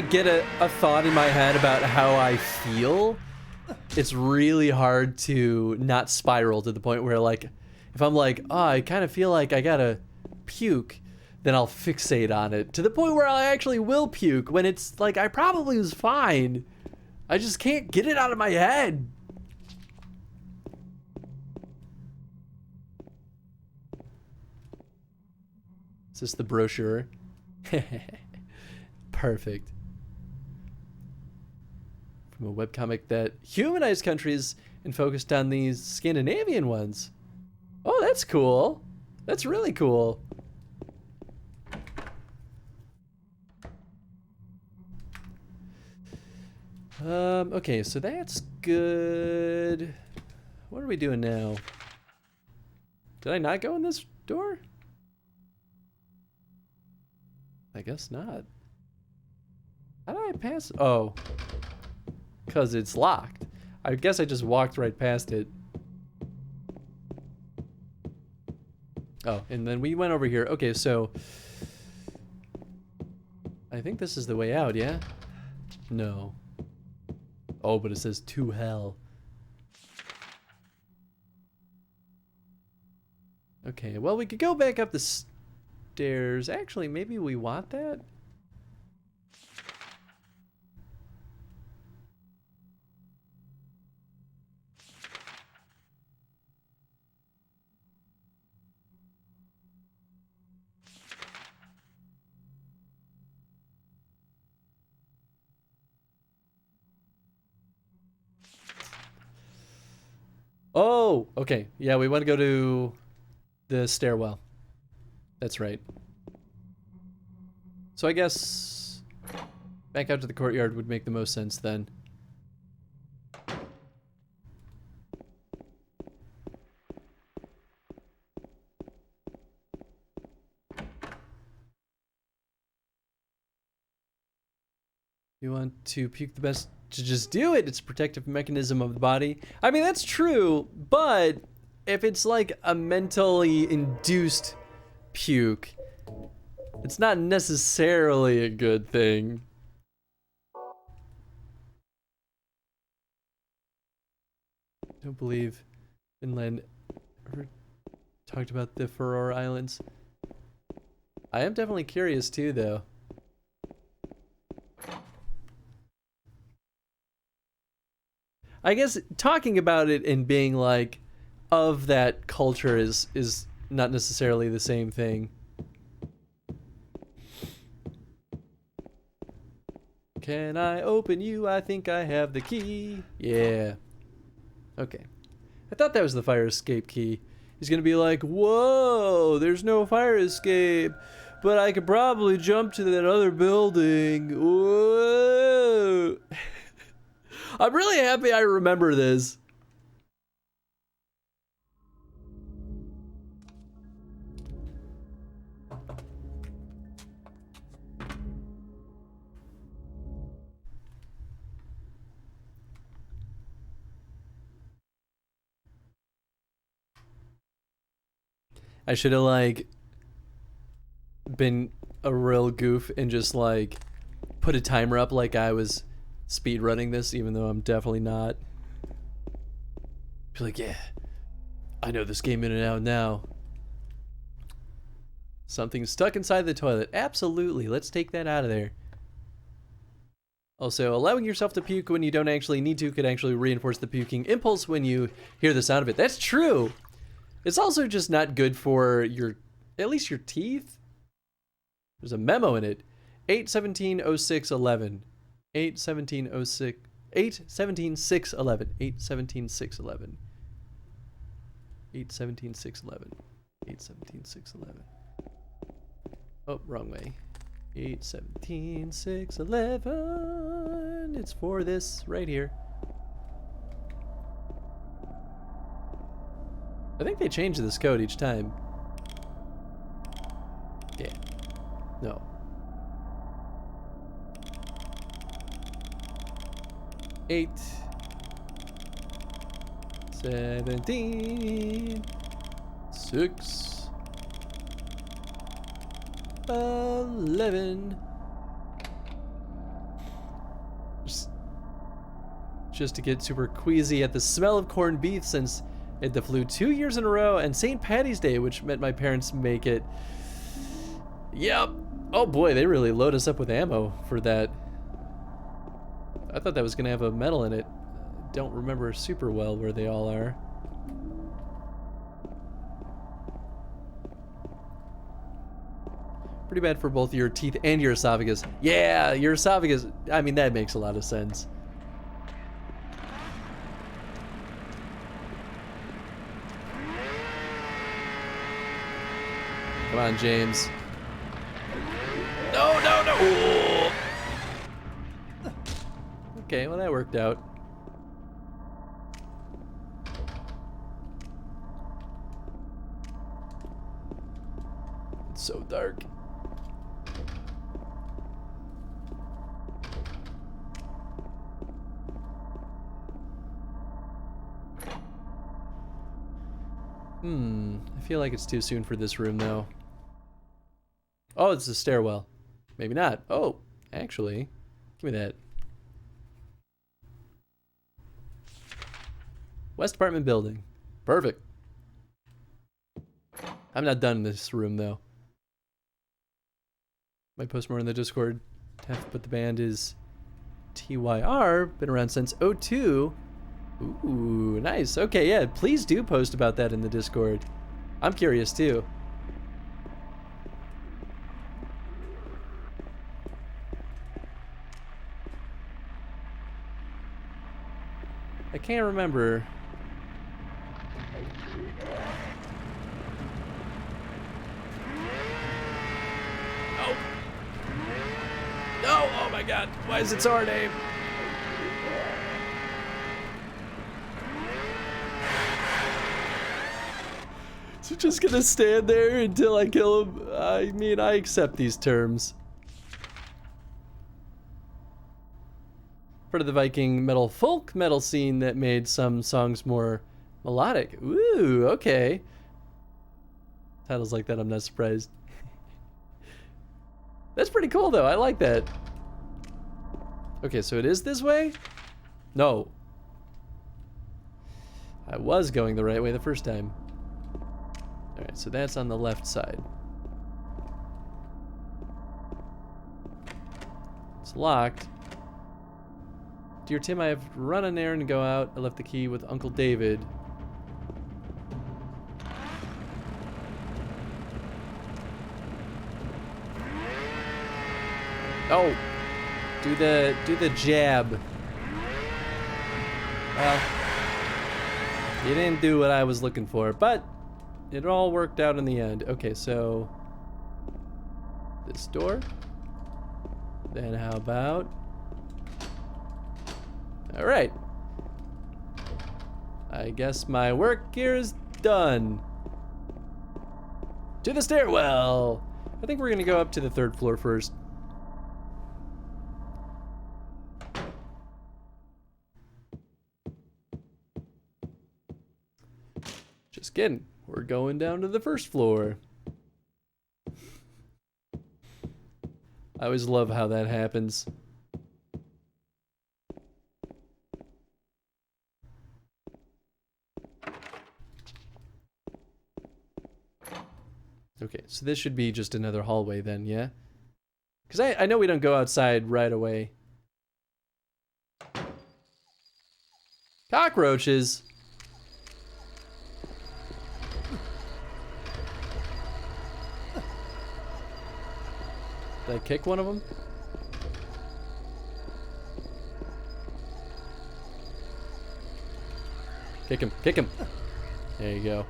[SPEAKER 6] get a thought in my head about how I feel, it's really hard to not spiral to the point where like, if I'm like, oh, I kind of feel like I gotta puke, then I'll fixate on it to the point where I actually will puke when it's like, I probably was fine. I just can't get it out of my head. Is this the brochure? Perfect. From a webcomic that humanized countries and focused on these Scandinavian ones. Oh, that's cool. That's really cool. Okay, so that's good. What are we doing now? Did I not go in this door? I guess not. How did I pass? Oh. Because it's locked. I guess I just walked right past it. Oh, and then we went over here. Okay, so... I think this is the way out, yeah? No. Oh, but it says to hell. Okay, well, we could go back up the stairs. Actually, maybe we want that? Oh, okay. Yeah, we want to go to the stairwell. That's right. So I guess back out to the courtyard would make the most sense then. You want to puke the best to just do it. It's a protective mechanism of the body. I mean, that's true, but if it's like a mentally induced puke, it's not necessarily a good thing. Don't believe Finland ever talked about the Faroe Islands. I am definitely curious too, though. I guess talking about it and being like of that culture is not necessarily the same thing. Can I open you? I think I have the key. Yeah. Okay. I thought that was the fire escape key. He's gonna be like, whoa, there's no fire escape, but I could probably jump to that other building. Whoa. I'm really happy I remember this. I should have like been a real goof and just like put a timer up like I was speed running this, even though I'm definitely not. Be like, yeah, I know this game in and out now. Something stuck inside the toilet. Absolutely, let's take that out of there. Also, allowing yourself to puke when you don't actually need to could actually reinforce the puking impulse when you hear the sound of it. That's true. It's also just not good for your, at least your teeth. There's a memo in it. 8/17/06/11. 8/17/06. 8/17/6/11. 8/17/6/11. 8/17/6/11. 8/17/6/11. Oh, wrong way. 8/17/6/11. It's for this right here. I think they change this code each time. Yeah. No. 8/17/6/11. Just to get super queasy at the smell of corned beef since it the flu 2 years in a row, and St. Patty's Day, which meant my parents make it. Yep. Oh boy, they really load us up with ammo for that. I thought that was gonna have a medal in it. Don't remember super well where they all are. Pretty bad for both your teeth and your esophagus. Yeah, your esophagus, I mean, that makes a lot of sense. Come on, James. No, no, no! Ooh. Okay, well that worked out. It's so dark. I feel like it's too soon for this room, though. Oh, it's a stairwell. Maybe not. Oh, actually, give me that. West Apartment Building. Perfect. I'm not done in this room, though. Might post more in the Discord. But the band is TYR. Been around since '02. Ooh, nice. Okay, yeah, please do post about that in the Discord. I'm curious, too. I can't remember. Oh. No! Oh my god. Why is it so hard to aim? Is he just gonna stand there until I kill him? I mean, I accept these terms. Part of the Viking metal folk metal scene that made some songs more melodic. Ooh, okay. Titles like that, I'm not surprised. That's pretty cool, though. I like that. Okay, so it is this way? No. I was going the right way the first time. Alright, so that's on the left side. It's locked. Dear Tim, I have run an errand and go out. I left the key with Uncle David. Oh, do the jab. Well, you didn't do what I was looking for, but it all worked out in the end. Okay, so this door. Then how about? All right. I guess my work here is done. To the stairwell. I think we're gonna go up to the 3rd floor first. Just kidding. We're going down to the 1st floor. I always love how that happens. Okay, so this should be just another hallway then, yeah? Because I know we don't go outside right away. Cockroaches! Did I kick one of them? Kick him, kick him! There you go.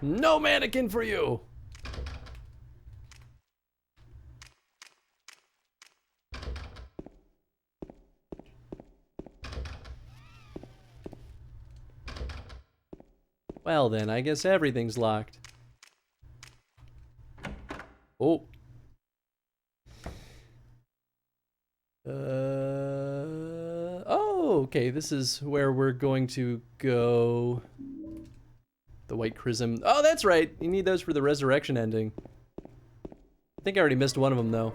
[SPEAKER 6] No mannequin for you! Well then, I guess everything's locked. Oh. Oh, okay, this is where we're going to go. The white chrism. Oh, that's right. You need those for the resurrection ending. I think I already missed one of them, though.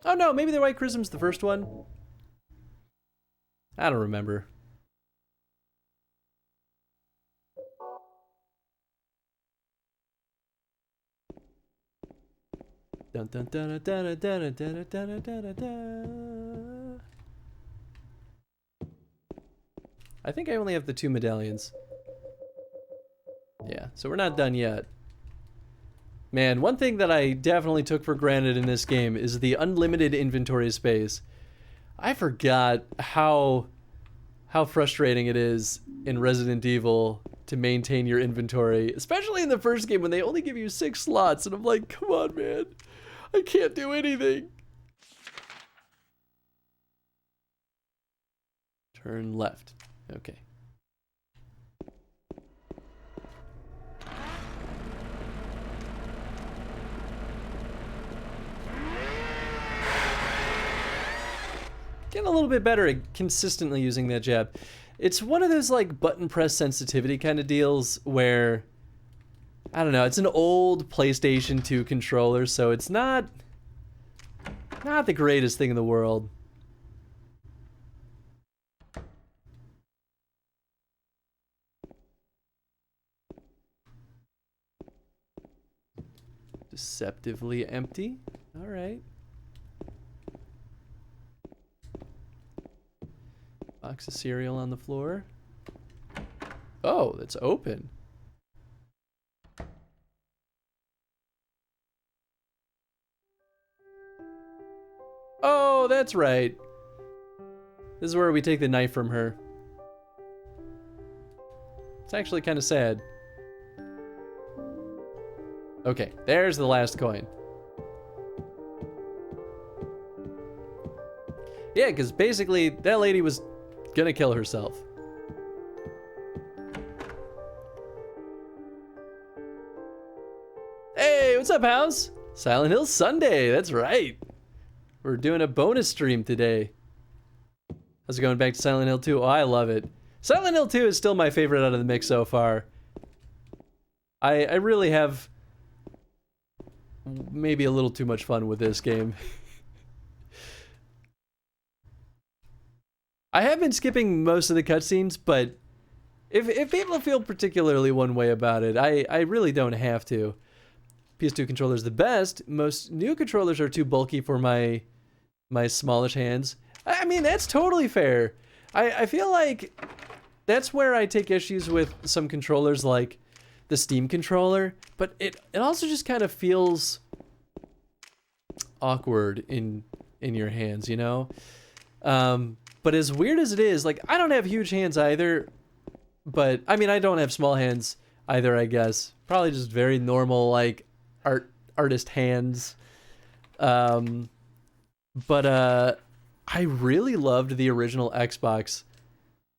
[SPEAKER 6] Oh, no. Maybe the white chrism's the first one. I don't remember. Dun dun dun dun dun dun dun dun dun dun. I think I only have the 2 medallions. Yeah, so we're not done yet. Man, one thing that I definitely took for granted in this game is the unlimited inventory space. I forgot how frustrating it is in Resident Evil to maintain your inventory, especially in the first game when they only give you 6 slots, and I'm like, come on, man. I can't do anything. Turn left. Okay. getting a little bit better at consistently using that jab. It's one of those like button press sensitivity kind of deals where, I don't know, it's an old PlayStation 2 controller, so it's not the greatest thing in the world. Deceptively empty. All right. Box of cereal on the floor. Oh, that's open. Oh, that's right. This is where we take the knife from her. It's actually kind of sad. Okay, there's the last coin. Yeah, because basically that lady was gonna kill herself. Hey, what's up, house? Silent Hill Sunday, that's right. We're doing a bonus stream today. How's it going? Back to Silent Hill 2? Oh, I love it. Silent Hill 2 is still my favorite out of the mix so far. I really have maybe a little too much fun with this game. I have been skipping most of the cutscenes, but if people feel particularly one way about it, I really don't have to. PS2 controller's the best. Most new controllers are too bulky for my smallish hands. I mean, that's totally fair. I feel like that's where I take issues with some controllers like the Steam controller, but it also just kind of feels awkward in your hands, you know? But as weird as it is, like, I don't have huge hands either, but I mean, I don't have small hands either, I guess. Probably just very normal, like, artist hands. But I really loved the original Xbox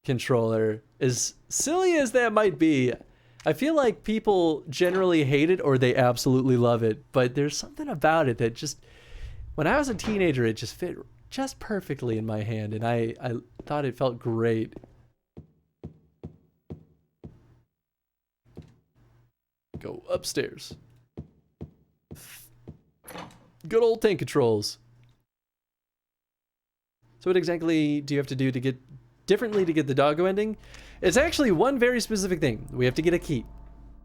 [SPEAKER 6] controller. As silly as that might be, I feel like people generally hate it or they absolutely love it, but there's something about it that just, when I was a teenager, it just fit just perfectly in my hand, and I thought it felt great. Go upstairs. Good old tank controls. So what exactly do you have to do to get differently to get the Doggo ending? It's actually one very specific thing. We have to get a key.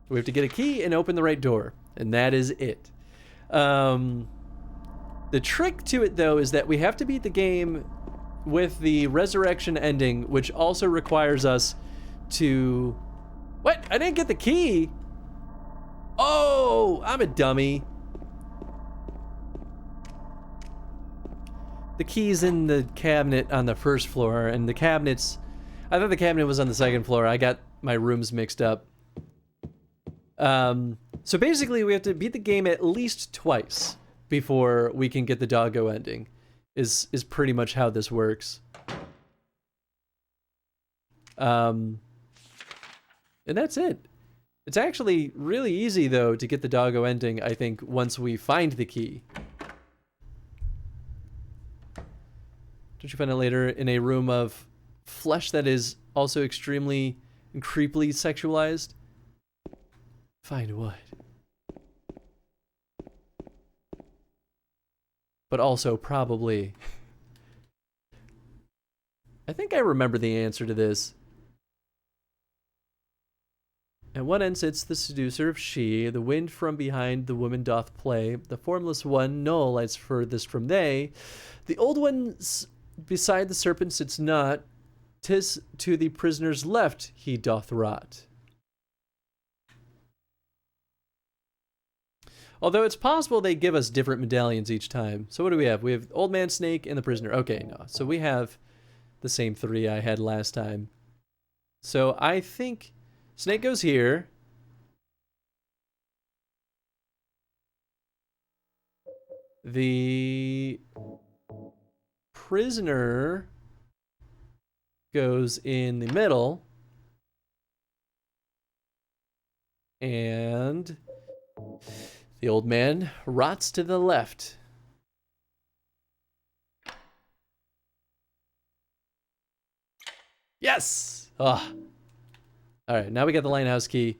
[SPEAKER 6] We have to get a key and open the right door, and that is it. The trick to it, though, is that we have to beat the game with the resurrection ending, which also requires us to... What? I didn't get the key! Oh, I'm a dummy. The key's in the cabinet on the first floor, and the cabinet's... I thought the cabinet was on the second floor. I got my rooms mixed up. So basically, we have to beat the game at least twice before we can get the Doggo ending, is pretty much how this works. And that's it. It's actually really easy, though, to get the Doggo ending, I think, once we find the key. Don't you find it later in a room of flesh that is also extremely and creepily sexualized? Find what? But also probably... I think I remember the answer to this. At one end sits the seducer of she, the wind from behind the woman doth play, the formless one, no lights furthest from they. The old one's beside the serpent sits not, 'tis to the prisoner's left he doth rot. Although it's possible they give us different medallions each time. So what do we have? We have Old Man Snake and the prisoner. Okay, no. So we have the same three I had last time. So I think Snake goes here. The prisoner goes in the middle. And the old man rots to the left. Yes! Ugh. Alright, now we got the lighthouse key.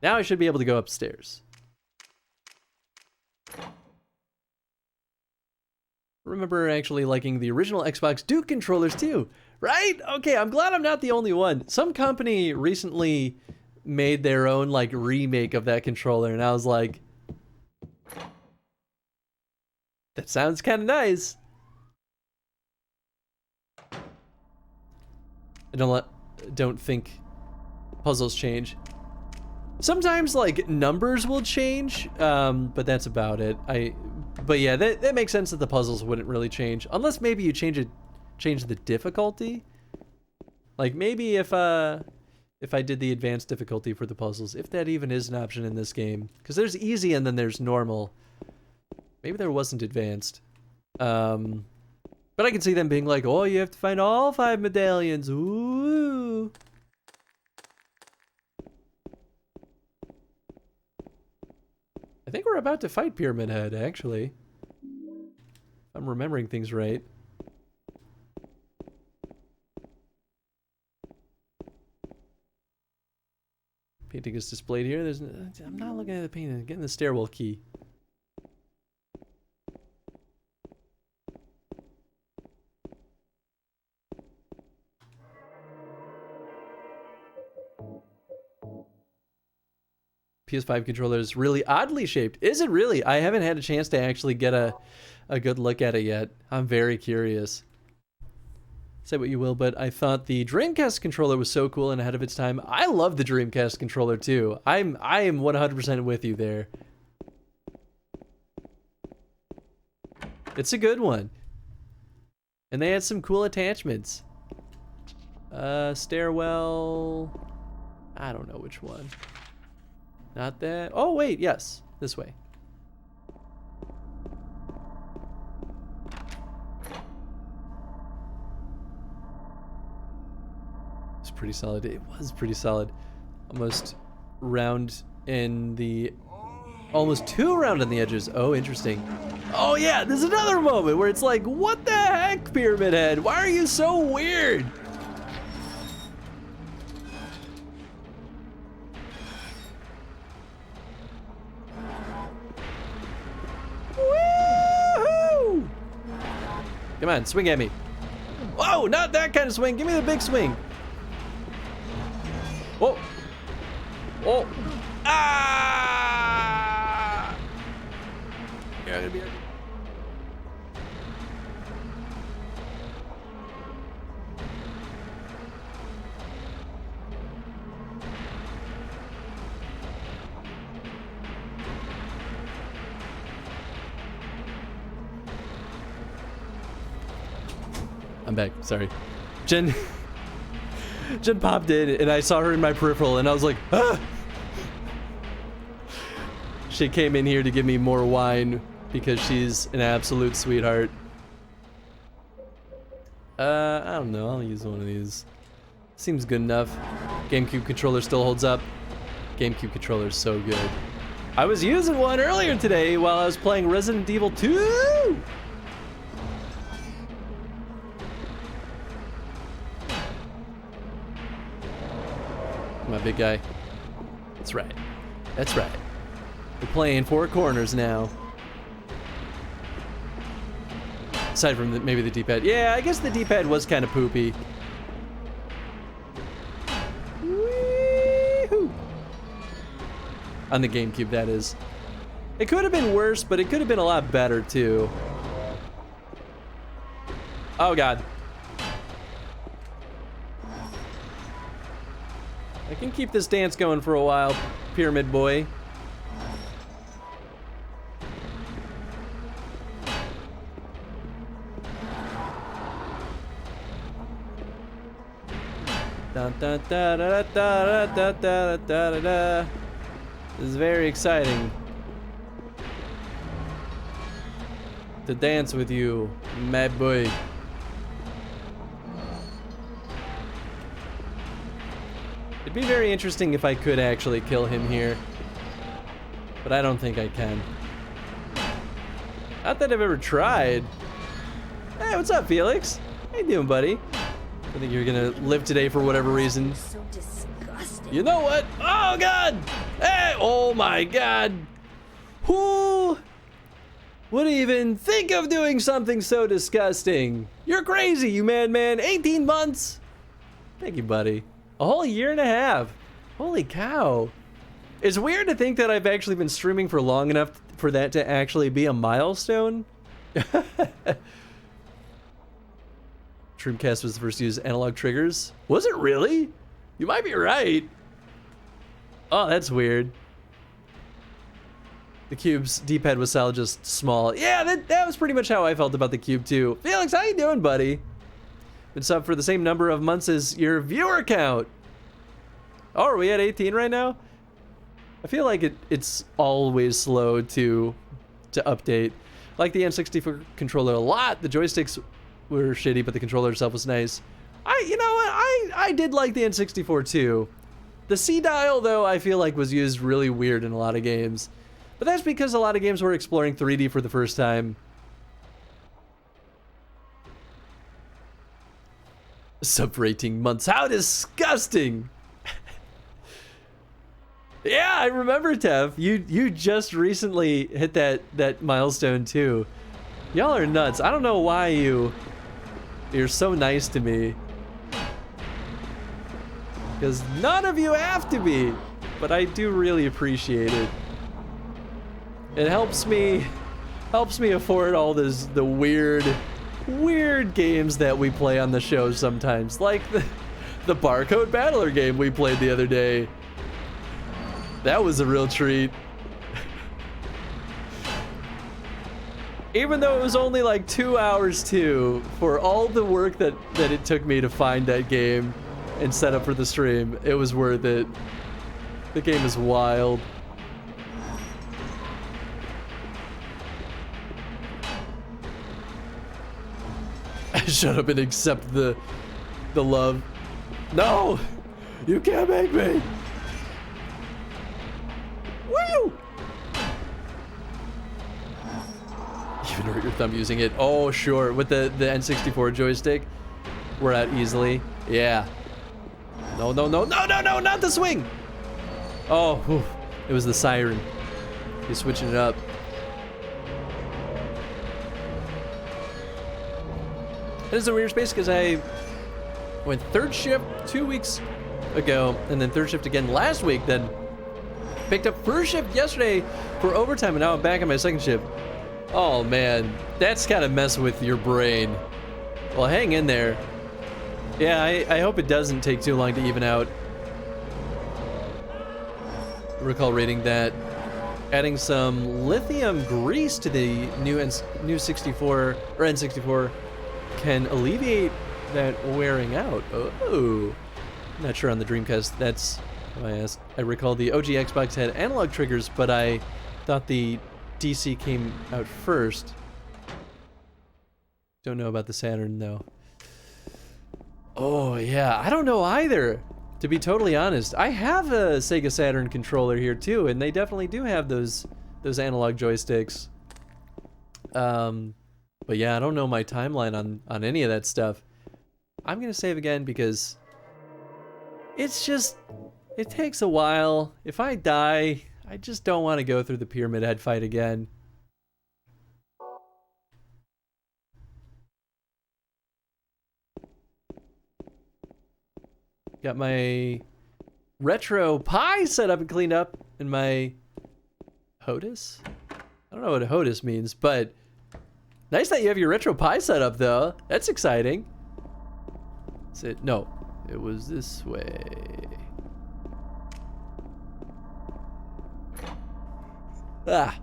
[SPEAKER 6] Now I should be able to go upstairs. Remember actually liking the original Xbox Duke controllers too, right? Okay, I'm glad I'm not the only one. Some company recently made their own like remake of that controller, and I was like, that sounds kind of nice. I don't think puzzles change. Sometimes like numbers will change, but that's about it. But yeah, that makes sense that the puzzles wouldn't really change, unless maybe you change the difficulty. Like maybe if I did the advanced difficulty for the puzzles, if that even is an option in this game, because there's easy and then there's normal. Maybe there wasn't advanced. But I can see them being like, oh, you have to find all 5 medallions. Ooh. I think we're about to fight Pyramid Head, actually. If I'm remembering things right. Painting is displayed here. I'm not looking at the painting. I'm getting the stairwell key. PS5 controller is really oddly shaped. Is it really? I haven't had a chance to actually get a good look at it yet. I'm very curious. Say what you will, but I thought the Dreamcast controller was so cool and ahead of its time. I love the Dreamcast controller too. I am 100% with you there. It's a good one. And they had some cool attachments. Stairwell. I don't know which one. Not that. Oh, wait, yes. This way. It's pretty solid. It was pretty solid. Almost round in the... Almost too round on the edges. Oh, interesting. Oh, yeah, there's another moment where it's like, what the heck, Pyramid Head? Why are you so weird? Come on, swing at me. Whoa, not that kind of swing. Give me the big swing. Whoa. Oh. Ah! Yeah, it'll be okay. I'm back, sorry. Jen popped in and I saw her in my peripheral and I was like, ah! She came in here to give me more wine because she's an absolute sweetheart. I don't know, I'll use one of these. Seems good enough. GameCube controller still holds up. GameCube controller is so good. I was using one earlier today while I was playing Resident Evil 2! My big guy. That's right. That's right. We're playing 4 corners now. Aside from maybe the D-pad. Yeah, I guess the D-pad was kind of poopy. Wee-hoo. On the GameCube, that is. It could have been worse, but it could have been a lot better, too. Oh, God. I can keep this dance going for a while, Pyramid Boy. Dun, dun, da, da, da, da, da, da, da, da. This is very exciting to dance with you, my boy. It'd be very interesting if I could actually kill him here, but I don't think I can. Not that I've ever tried. Hey, what's up, Felix? How you doing, buddy? I think you're gonna live today for whatever reason.
[SPEAKER 5] So disgusting.
[SPEAKER 6] You know what? Oh God! Hey! Oh my God! Who would even think of doing something so disgusting? You're crazy, you madman! 18 months. Thank you, buddy. A whole year and a half. Holy cow! It's weird to think that I've actually been streaming for long enough for that to actually be a milestone. Dreamcast was the first to use analog triggers. Was it really? You might be right. Oh, that's weird. The Cube's D-pad was solid, just small. Yeah, that was pretty much how I felt about the Cube too. Felix, how you doing, buddy? Been sub for the same number of months as your viewer count. Oh, are we at 18 right now? I feel like it's always slow to update. I like the N64 controller a lot. The joysticks were shitty, but the controller itself was nice. You know what? I did like the N64 too. The C dial though, I feel like was used really weird in a lot of games. But that's because a lot of games were exploring 3D for the first time. Sub for 18 months. How disgusting! Yeah, I remember, Tev. You just recently hit that milestone too. Y'all are nuts. I don't know why you're so nice to me. Because none of you have to be. But I do really appreciate it. It helps me afford all the weird games that we play on the show sometimes. Like the Barcode Battler game we played the other day. That was a real treat. Even though it was only like 2 hours too, for all the work that it took me to find that game and set up for the stream, it was worth it. The game is wild. Shut up and accept the love. No! You can't make me! Woo! Even hurt your thumb using it. Oh, sure. With the N64 joystick. We're out easily. Yeah. No, no, no, no, no, no, not the swing! Oh, whew. It was the siren. He's switching it up. It is a weird space because I went third shift 2 weeks ago and then third shift again last week, then picked up first shift yesterday for overtime, and now I'm back on my second shift. Oh man, that's gotta mess with your brain. Well, hang in there. Yeah, I hope it doesn't take too long to even out. I recall reading that adding some lithium grease to the new 64 or N64 can alleviate that wearing out. Oh, not sure on the Dreamcast. That's why I asked. I recall the OG Xbox had analog triggers, but I thought the DC came out first. Don't know about the Saturn though. Oh yeah, I don't know either. To be totally honest, I have a Sega Saturn controller here too, and they definitely do have those analog joysticks. But yeah, I don't know my timeline on any of that stuff. I'm gonna save again because it's just, it takes a while. If I die, I just don't want to go through the Pyramid Head fight again. Got my retro Pi set up and cleaned up, and my HOTAS? I don't know what a HOTAS means, but nice that you have your retro Pi set up though. That's exciting. No, it was this way. Ah.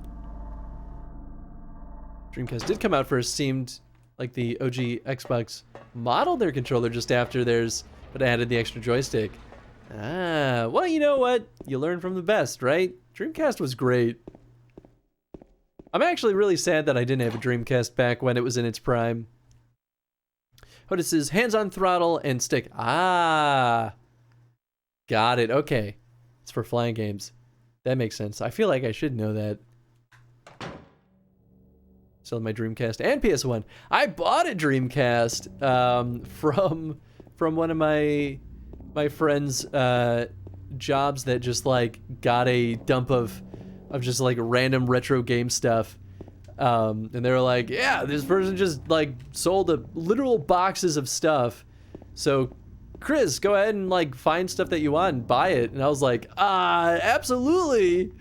[SPEAKER 6] Dreamcast did come out first. Seemed like the OG Xbox modeled their controller just after theirs, but added the extra joystick. Ah, well, you know what? You learn from the best, right? Dreamcast was great. I'm actually really sad that I didn't have a Dreamcast back when it was in its prime. Otis is hands-on throttle and stick. Ah, got it. Okay, it's for flying games. That makes sense. I feel like I should know that. Still my Dreamcast and PS1. I bought a Dreamcast from from one of my friends' jobs that just like got a dump of just like random retro game stuff. And they were like, yeah, this person just like sold literal boxes of stuff. So Chris, go ahead and like find stuff that you want and buy it. And I was like, absolutely.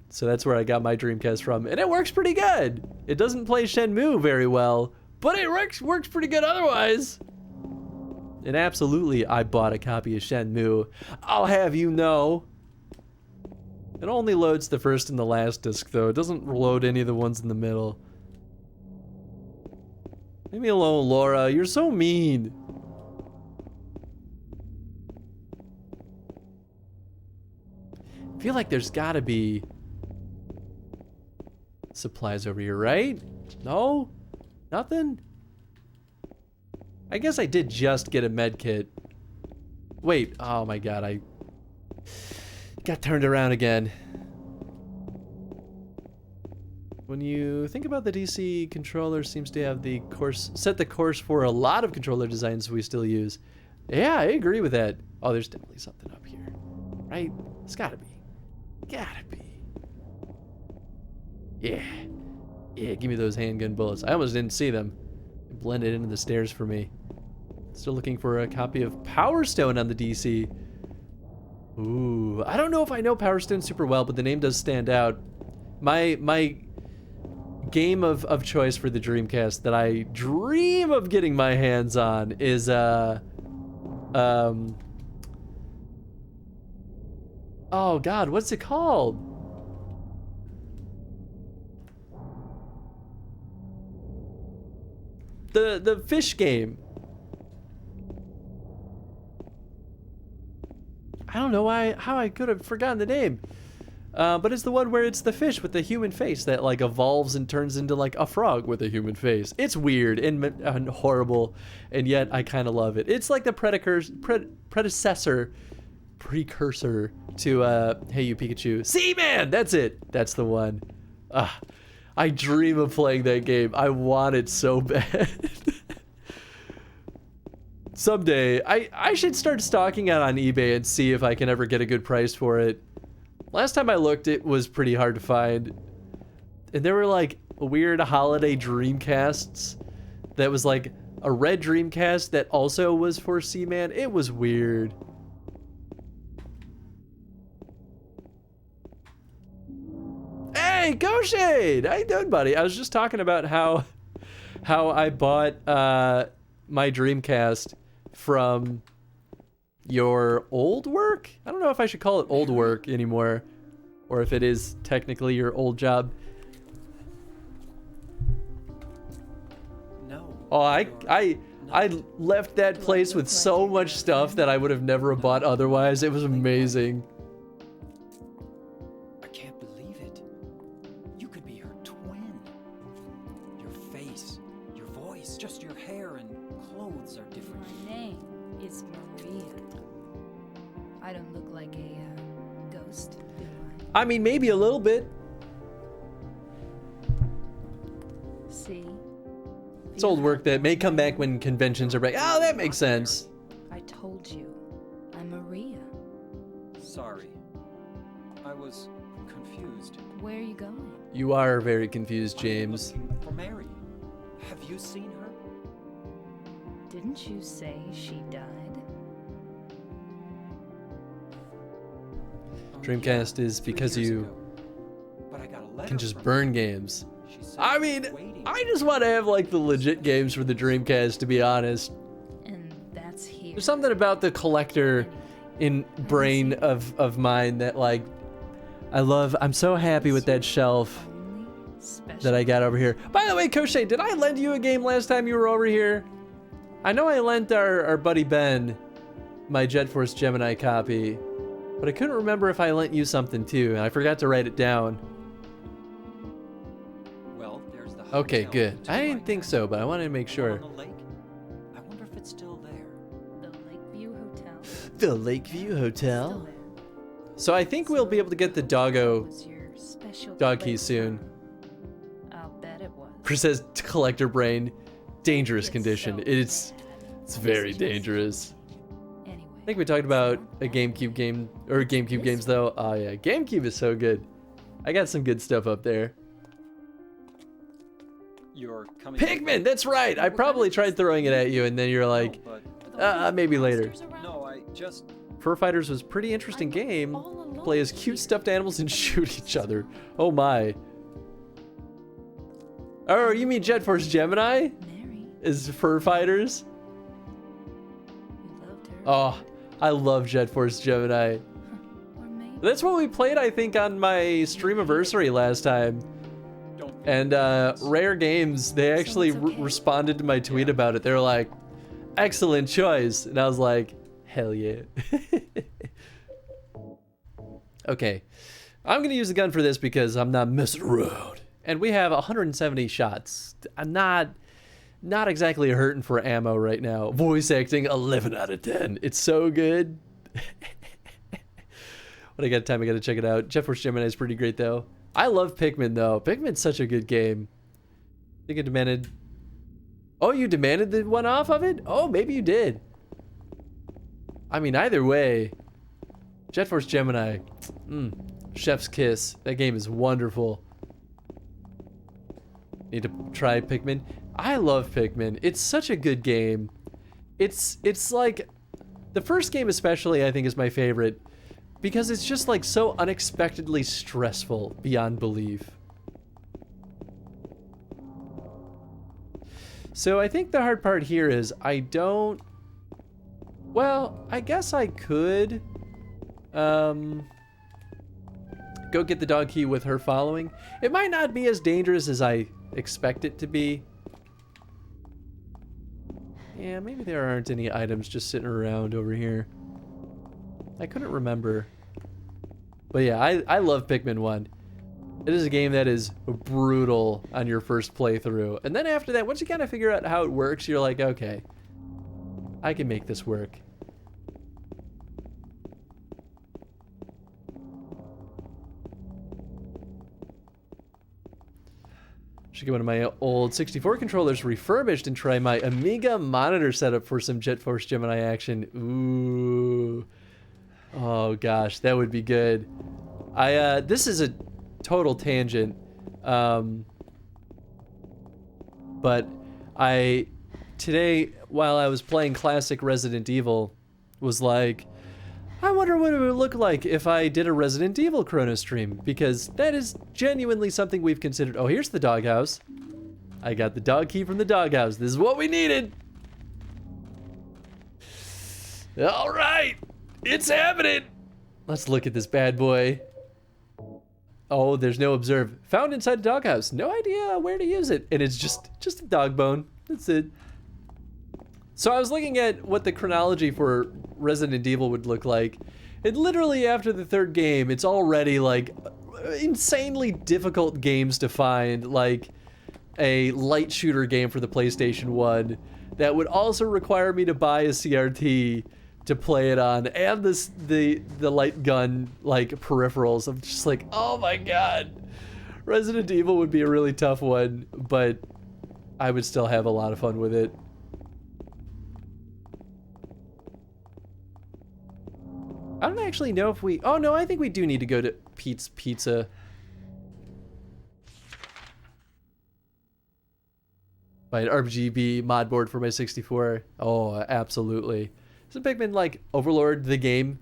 [SPEAKER 6] So that's where I got my Dreamcast from. And it works pretty good. It doesn't play Shenmue very well, but it works pretty good otherwise. And absolutely, I bought a copy of Shenmue. I'll have you know. It only loads the first and the last disc, though. It doesn't load any of the ones in the middle. Leave me alone, Laura. You're so mean. I feel like there's gotta be supplies over here, right? No? Nothing? I guess I did just get a med kit. Wait, oh my god, I got turned around again. When you think about the DC controller, seems to have the course set the course for a lot of controller designs we still use. Yeah, I agree with that. Oh, there's definitely something up here, right? It's gotta be. Gotta be. Yeah. Yeah, give me those handgun bullets. I almost didn't see them. They blended into the stairs for me. Still looking for a copy of Power Stone on the DC. Ooh, I don't know if I know Power Stone super well, but the name does stand out. My game of choice for the Dreamcast that I dream of getting my hands on is oh god, what's it called? The fish game. I don't know how I could have forgotten the name. But it's the one where it's the fish with the human face that like evolves and turns into like a frog with a human face. It's weird and horrible, and yet I kind of love it. It's like the precursor to Hey You Pikachu. Seaman! That's it. That's the one. I dream of playing that game. I want it so bad. Someday, I should start stalking out on eBay and see if I can ever get a good price for it. Last time I looked, it was pretty hard to find. And there were like weird holiday Dreamcasts that was like a red Dreamcast that also was for Seaman. It was weird. Hey, Goshade! How you doing, buddy? I was just talking about how I bought my Dreamcast from your old work? I don't know if I should call it old work anymore, or if it is technically your old job.
[SPEAKER 2] No.
[SPEAKER 6] Oh, I left that place with so much stuff that I would have never bought otherwise. It was amazing.
[SPEAKER 2] I can't believe it. You could be her twin. Your face, your voice, just your hair and clothes are different.
[SPEAKER 3] My name is Maria. I don't look like a ghost, do I?
[SPEAKER 6] I mean, maybe a little bit.
[SPEAKER 3] See?
[SPEAKER 6] It's old work that may come back when conventions are back. Oh, that makes sense.
[SPEAKER 3] I told you. I'm Maria.
[SPEAKER 2] Sorry. I was confused.
[SPEAKER 3] Where are you going?
[SPEAKER 6] You are very confused,
[SPEAKER 2] I'm
[SPEAKER 6] James.
[SPEAKER 2] looking for Mary. Have you seen her?
[SPEAKER 3] Didn't you say she died?
[SPEAKER 6] Dreamcast is
[SPEAKER 2] 3
[SPEAKER 6] because
[SPEAKER 2] years
[SPEAKER 6] you
[SPEAKER 2] ago. But I got a letter
[SPEAKER 6] can just
[SPEAKER 2] from
[SPEAKER 6] burn
[SPEAKER 2] her.
[SPEAKER 6] games.
[SPEAKER 2] She said
[SPEAKER 6] I
[SPEAKER 2] she
[SPEAKER 6] mean,
[SPEAKER 2] was waiting.
[SPEAKER 6] I just want to have like the legit games for the Dreamcast, to be honest.
[SPEAKER 3] And that's here.
[SPEAKER 6] There's something about the collector in brain of mine that like I love. I'm so happy with that shelf
[SPEAKER 3] Only special.
[SPEAKER 6] that I got over here. By the way, Koshe, did I lend you a game last time you were over here? I know I lent our buddy Ben my Jet Force Gemini copy, but I couldn't remember if I lent you something too, and I forgot to write it down.
[SPEAKER 2] Well, there's the
[SPEAKER 6] Okay,
[SPEAKER 2] hotel
[SPEAKER 6] good.
[SPEAKER 2] to
[SPEAKER 6] I
[SPEAKER 2] the
[SPEAKER 6] didn't
[SPEAKER 2] right
[SPEAKER 6] think
[SPEAKER 2] now.
[SPEAKER 6] so, but I wanted to make
[SPEAKER 2] One
[SPEAKER 6] sure.
[SPEAKER 2] on the lake. I wonder if it's still there.
[SPEAKER 3] The Lakeview Hotel.
[SPEAKER 6] The Lakeview
[SPEAKER 3] Still
[SPEAKER 6] Hotel.
[SPEAKER 3] there.
[SPEAKER 6] So I think we'll be able to get the Doggo
[SPEAKER 3] Was your special
[SPEAKER 6] dog key
[SPEAKER 3] place
[SPEAKER 6] soon.
[SPEAKER 3] I'll bet it was.
[SPEAKER 6] Chris says collector brain, dangerous
[SPEAKER 3] It's
[SPEAKER 6] condition.
[SPEAKER 3] so
[SPEAKER 6] It's
[SPEAKER 3] bad.
[SPEAKER 6] It's very dangerous.
[SPEAKER 3] Anyway.
[SPEAKER 6] I think we talked about a GameCube game, or GameCube games though. Oh yeah, GameCube is so good. I got some good stuff up there.
[SPEAKER 2] You're coming.
[SPEAKER 6] Pikmin, that's right. I probably tried throwing it at you, and then you're like,
[SPEAKER 2] No, but
[SPEAKER 6] maybe later.
[SPEAKER 2] no, I just.
[SPEAKER 6] Fur Fighters was a pretty interesting game. Play as cute stuffed animals and shoot each other. Oh my. Oh, you mean Jet Force Gemini?
[SPEAKER 3] Mary,
[SPEAKER 6] Is Fur Fighters?
[SPEAKER 3] you loved her.
[SPEAKER 6] Oh, I love Jet Force Gemini.
[SPEAKER 3] Or maybe
[SPEAKER 6] That's what we played, I think, on my Streamiversary last time.
[SPEAKER 2] Don't.
[SPEAKER 6] And Rare Games, they actually
[SPEAKER 3] it's okay.
[SPEAKER 6] responded to my tweet about it. They were like, excellent choice. And I was like, hell yeah. Okay. I'm going to use the gun for this because I'm not messing around. And we have 170 shots. I'm not exactly hurting for ammo right now. Voice acting, 11 out of 10. It's so good. When I got time, I got to check it out. Jet Force Gemini is pretty great, though. I love Pikmin, though. Pikmin's such a good game. I think I demanded... Oh, you demanded the one off of it? Oh, maybe you did. I mean, either way. Jet Force Gemini. Chef's kiss. That game is wonderful. Need to try Pikmin. I love Pikmin. It's such a good game. It's like... The first game especially, I think, is my favorite. Because it's just like so unexpectedly stressful beyond belief. So I think the hard part here is I don't... Well, I guess I could go get the dog key with her following. It might not be as dangerous as I expect it to be. Yeah, maybe there aren't any items just sitting around over here. I couldn't remember. But yeah, I love Pikmin 1. It is a game that is brutal on your first playthrough. And then after that, once you kind of figure out how it works, you're like, okay, I can make this work. Should get one of my old 64 controllers refurbished and try my Amiga monitor setup for some Jet Force Gemini action. Ooh. Oh gosh, that would be good. This is a total tangent. But today, while I was playing classic Resident Evil, was like, I wonder what it would look like if I did a Resident Evil Chrono stream, because that is genuinely something we've considered. Oh, here's the doghouse. I got the dog key from the doghouse. This is what we needed. All right, it's happening. Let's look at this bad boy. Oh, there's no observe. Found inside the doghouse. No idea where to use it. And it's just a dog bone. That's it. So I was looking at what the chronology for Resident Evil would look like. And literally after the third game, it's already like insanely difficult games to find. Like a light shooter game for the PlayStation 1 that would also require me to buy a CRT to play it on, and the light gun like peripherals. I'm just like, oh my god, Resident Evil would be a really tough one, but I would still have a lot of fun with it. I don't actually know if we... Oh no, I think we do need to go to Pete's Pizza. Buy an RGB mod board for my 64. Oh, absolutely. Isn't Pikmin like Overlord the game?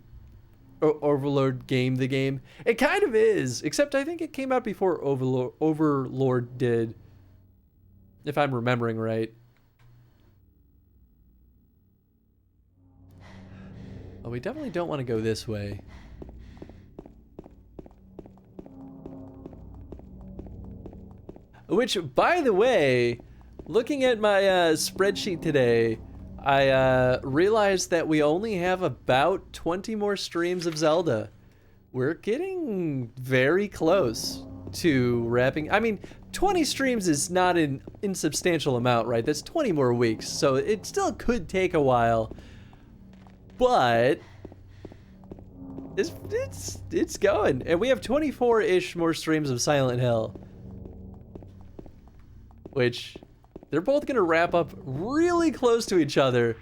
[SPEAKER 6] Or Overlord game the game? It kind of is, except I think it came out before Overlord did. If I'm remembering right. Oh, we definitely don't want to go this way. Which, by the way, looking at my spreadsheet today, I realized that we only have about 20 more streams of Zelda. We're getting very close to wrapping. I mean, 20 streams is not an insubstantial amount, right? That's 20 more weeks, so it still could take a while. But it's going, and we have 24-ish more streams of Silent Hill, which they're both gonna wrap up really close to each other.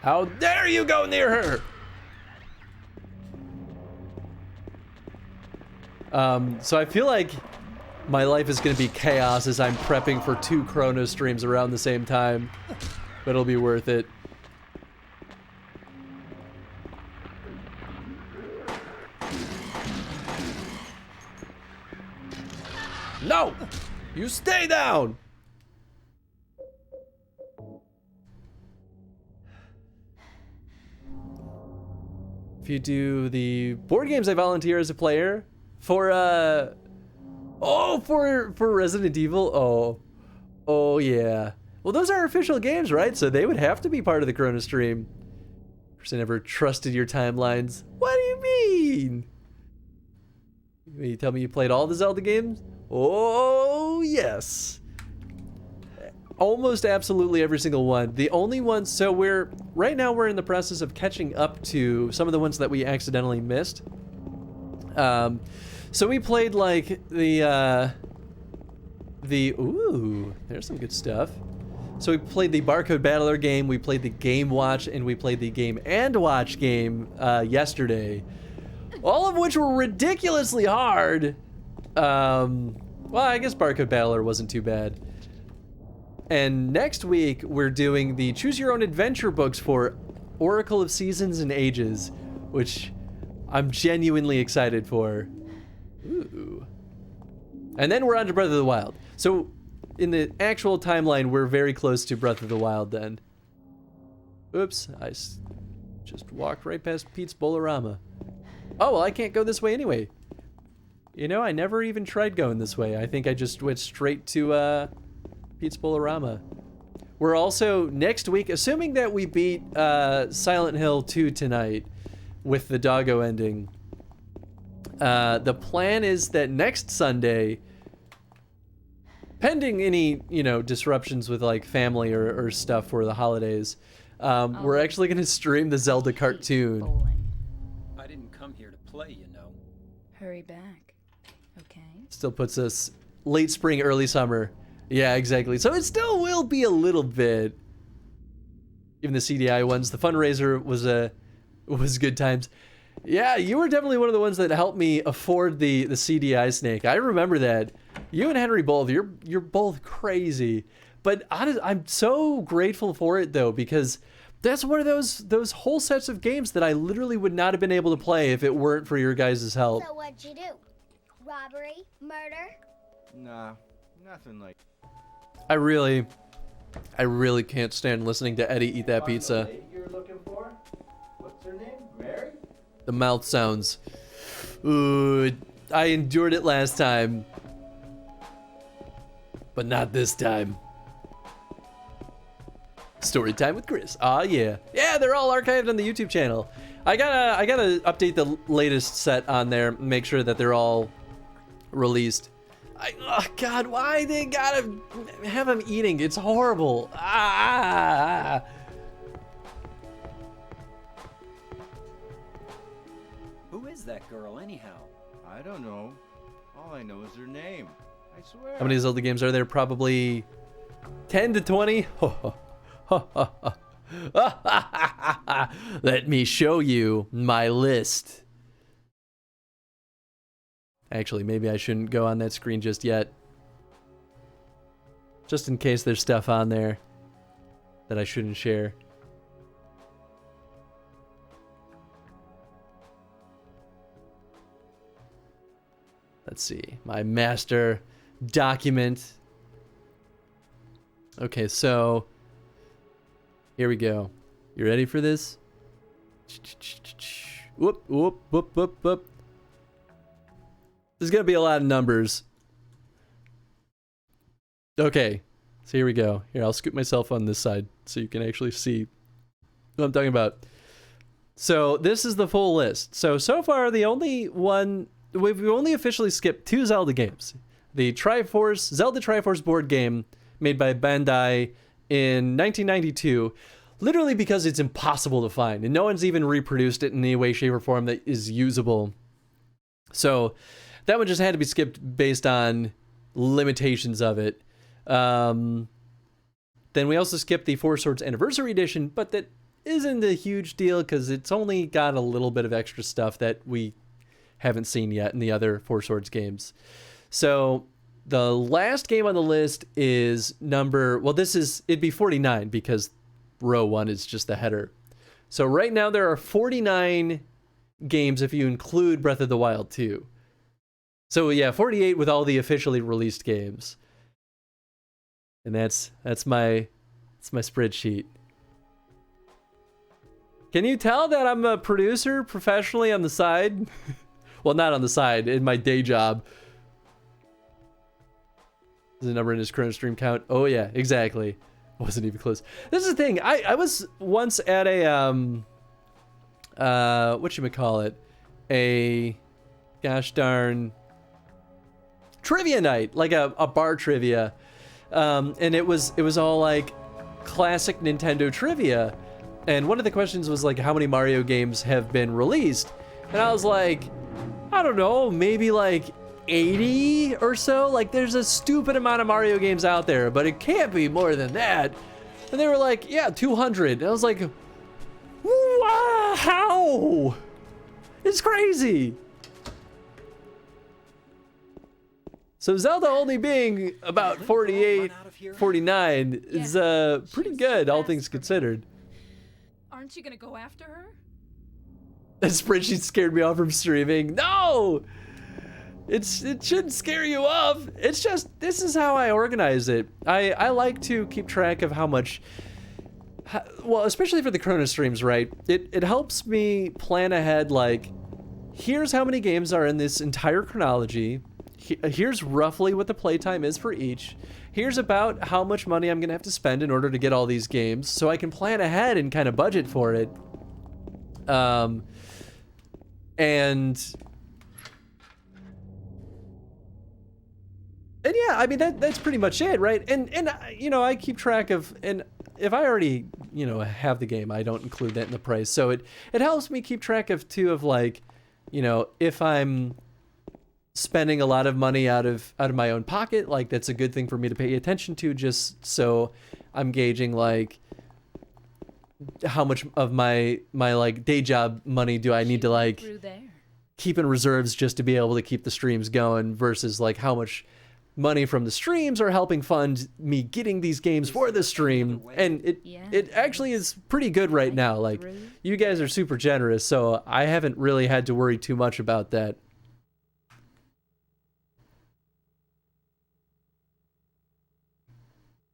[SPEAKER 6] How dare you go near her? So I feel like my life is going to be chaos as I'm prepping for 2 Chrono streams around the same time. But it'll be worth it. No! You stay down! If you do the board games, I volunteer as a player. For Resident Evil. Oh yeah. Well, those are official games, right? So they would have to be part of the Chrono stream. Of course, I never trusted your timelines. What do you mean? You tell me you played all the Zelda games? Oh yes. Almost absolutely every single one. The only ones, so right now we're in the process of catching up to some of the ones that we accidentally missed. So we played like ooh, there's some good stuff. So we played the Barcode Battler game, we played the Game Watch, and we played the Game and Watch game yesterday. All of which were ridiculously hard. Well, I guess Barcode Battler wasn't too bad. And next week, we're doing the Choose Your Own Adventure books for Oracle of Seasons and Ages, which I'm genuinely excited for. Ooh. And then we're on to Breath of the Wild. So, in the actual timeline, we're very close to Breath of the Wild then. Oops, I just walked right past Pete's Bolorama. Oh, well, I can't go this way anyway. You know, I never even tried going this way. I think I just went straight to, Pete's Bolorama. We're also, next week, assuming that we beat Silent Hill 2 tonight with the Doggo ending, the plan is that next Sunday, pending any, disruptions with like family or stuff for the holidays, we're actually going to stream the Zelda cartoon.
[SPEAKER 3] Bowling.
[SPEAKER 2] I didn't come here to play, you know.
[SPEAKER 3] Hurry back. Okay.
[SPEAKER 6] Still puts us late spring, early summer. Yeah, exactly. So it still will be a little bit. Even the CDI ones, the fundraiser was good times. Yeah, you were definitely one of the ones that helped me afford the CDI snake. I remember that. You and Henry both, you're both crazy. But I'm so grateful for it though, because that's one of those whole sets of games that I literally would not have been able to play if it weren't for your guys' help.
[SPEAKER 5] So what'd you do? Robbery? Murder?
[SPEAKER 4] Nah, nothing like.
[SPEAKER 6] I really can't stand listening to Eddie eat that pizza.
[SPEAKER 4] You're looking for? What's her name? Mary?
[SPEAKER 6] The mouth sounds. Ooh, I endured it last time. But not this time. Story time with Chris. Ah, yeah. Yeah, they're all archived on the YouTube channel. I gotta update the latest set on there, make sure that they're all released. Oh God, why they gotta have him eating? It's horrible. Ah.
[SPEAKER 2] Who is that girl, anyhow?
[SPEAKER 4] I don't know. All I know is her name. I swear.
[SPEAKER 6] How many Zelda games are there? Probably 10 to 20. Let me show you my list. Actually, maybe I shouldn't go on that screen just yet. Just in case there's stuff on there that I shouldn't share. Let's see. My master document. Okay, so here we go. You ready for this? Whoop, whoop, whoop, whoop, whoop. There's gonna be a lot of numbers. Okay, so here we go. Here, I'll scoop myself on this side so you can actually see what I'm talking about. So this is the full list. So far, the only one, we've only officially skipped 2 Zelda games. The Zelda Triforce board game made by Bandai in 1992, literally because it's impossible to find, and no one's even reproduced it in any way, shape, or form that is usable. So that one just had to be skipped based on limitations of it. Then we also skipped the Four Swords Anniversary Edition, but that isn't a huge deal because it's only got a little bit of extra stuff that we haven't seen yet in the other Four Swords games. So the last game on the list is it'd be 49 because row 1 is just the header. So right now there are 49 games if you include Breath of the Wild 2. So yeah, 48 with all the officially released games. And that's my spreadsheet. Can you tell that I'm a producer professionally on the side? Well, not on the side, in my day job. Is the number in his Chrono Stream count? Oh yeah, exactly. Wasn't even close. This is the thing. I was once at a whatchamacallit? A gosh darn trivia night, like a bar trivia. And it was all like classic Nintendo trivia. And one of the questions was like, how many Mario games have been released? And I was like, I don't know, maybe like 80 or so. Like there's a stupid amount of Mario games out there, but it can't be more than that. And they were like, yeah, 200. And I was like, wow, it's crazy. So Zelda only being about 48, 49 is pretty good, all things considered.
[SPEAKER 3] Aren't you gonna go after her?
[SPEAKER 6] That spreadsheet scared me off from streaming. No! It shouldn't scare you off. It's just, this is how I organize it. I like to keep track of how much, well, especially for the Chrono streams, right? It helps me plan ahead, like, here's how many games are in this entire chronology. Here's roughly what the playtime is for each. Here's about how much money I'm gonna have to spend in order to get all these games, so I can plan ahead and kind of budget for it. And yeah, I mean that's pretty much it, right? And you know, I keep track of, and if I already, you know, have the game, I don't include that in the price. So it helps me keep track of too, of like, you know, if I'm spending a lot of money out of my own pocket, like that's a good thing for me to pay attention to, just so I'm gauging like how much of my like day job money do I need to like keep in reserves just to be able to keep the streams going, versus like how much money from the streams are helping fund me getting these games for the stream. And it actually is pretty good right now. Like you guys are super generous, so I haven't really had to worry too much about that.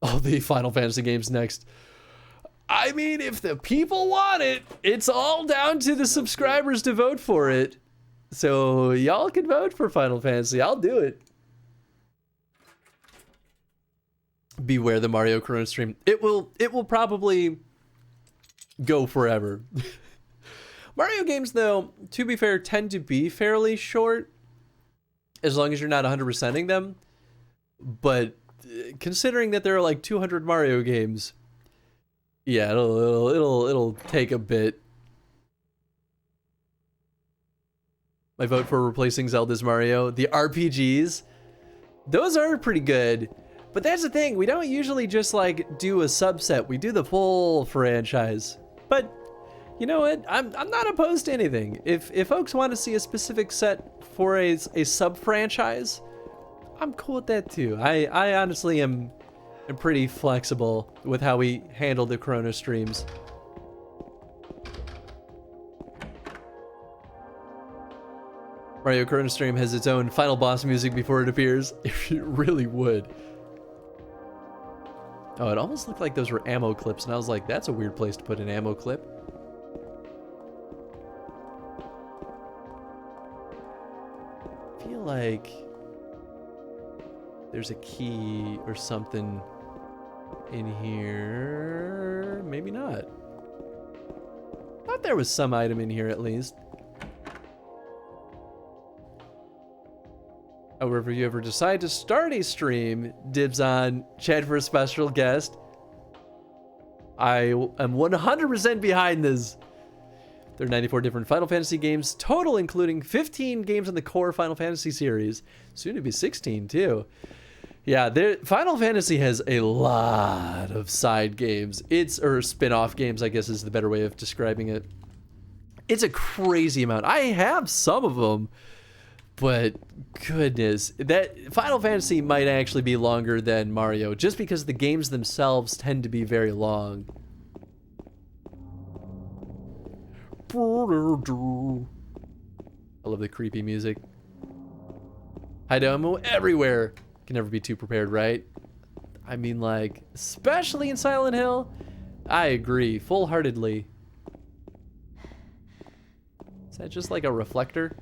[SPEAKER 6] All the Final Fantasy games next. I mean, if the people want it, it's all down to the subscribers to vote for it. So y'all can vote for Final Fantasy. I'll do it. Beware the Mario Chrono stream. It will probably go forever. Mario games, though, to be fair, tend to be fairly short, as long as you're not 100%ing them. But considering that there are like 200 Mario games, yeah, it'll take a bit. My vote for replacing Zelda's Mario. The RPGs, those are pretty good. But that's the thing, we don't usually just like do a subset, we do the full franchise. But you know what, I'm not opposed to anything. If folks want to see a specific set for a sub-franchise, I'm cool with that too. I honestly am pretty flexible with how we handle the Chrono streams. Mario Chrono stream has its own final boss music before it appears. It really would. Oh, it almost looked like those were ammo clips, and I was like, that's a weird place to put an ammo clip. I feel like there's a key or something in here. Maybe not. Thought there was some item in here at least. However, if you ever decide to start a stream, dibs on Chad for a special guest. I am 100% behind this. There are 94 different Final Fantasy games total, including 15 games in the core Final Fantasy series. Soon to be 16 too. Yeah, Final Fantasy has a lot of side games. Or spin-off games, I guess is the better way of describing it. It's a crazy amount. I have some of them, but goodness, that Final Fantasy might actually be longer than Mario, just because the games themselves tend to be very long. I love the creepy music. Hidomu everywhere. Can never be too prepared, right? I mean, like, especially in Silent Hill. I agree, full-heartedly. Is that just like a reflector?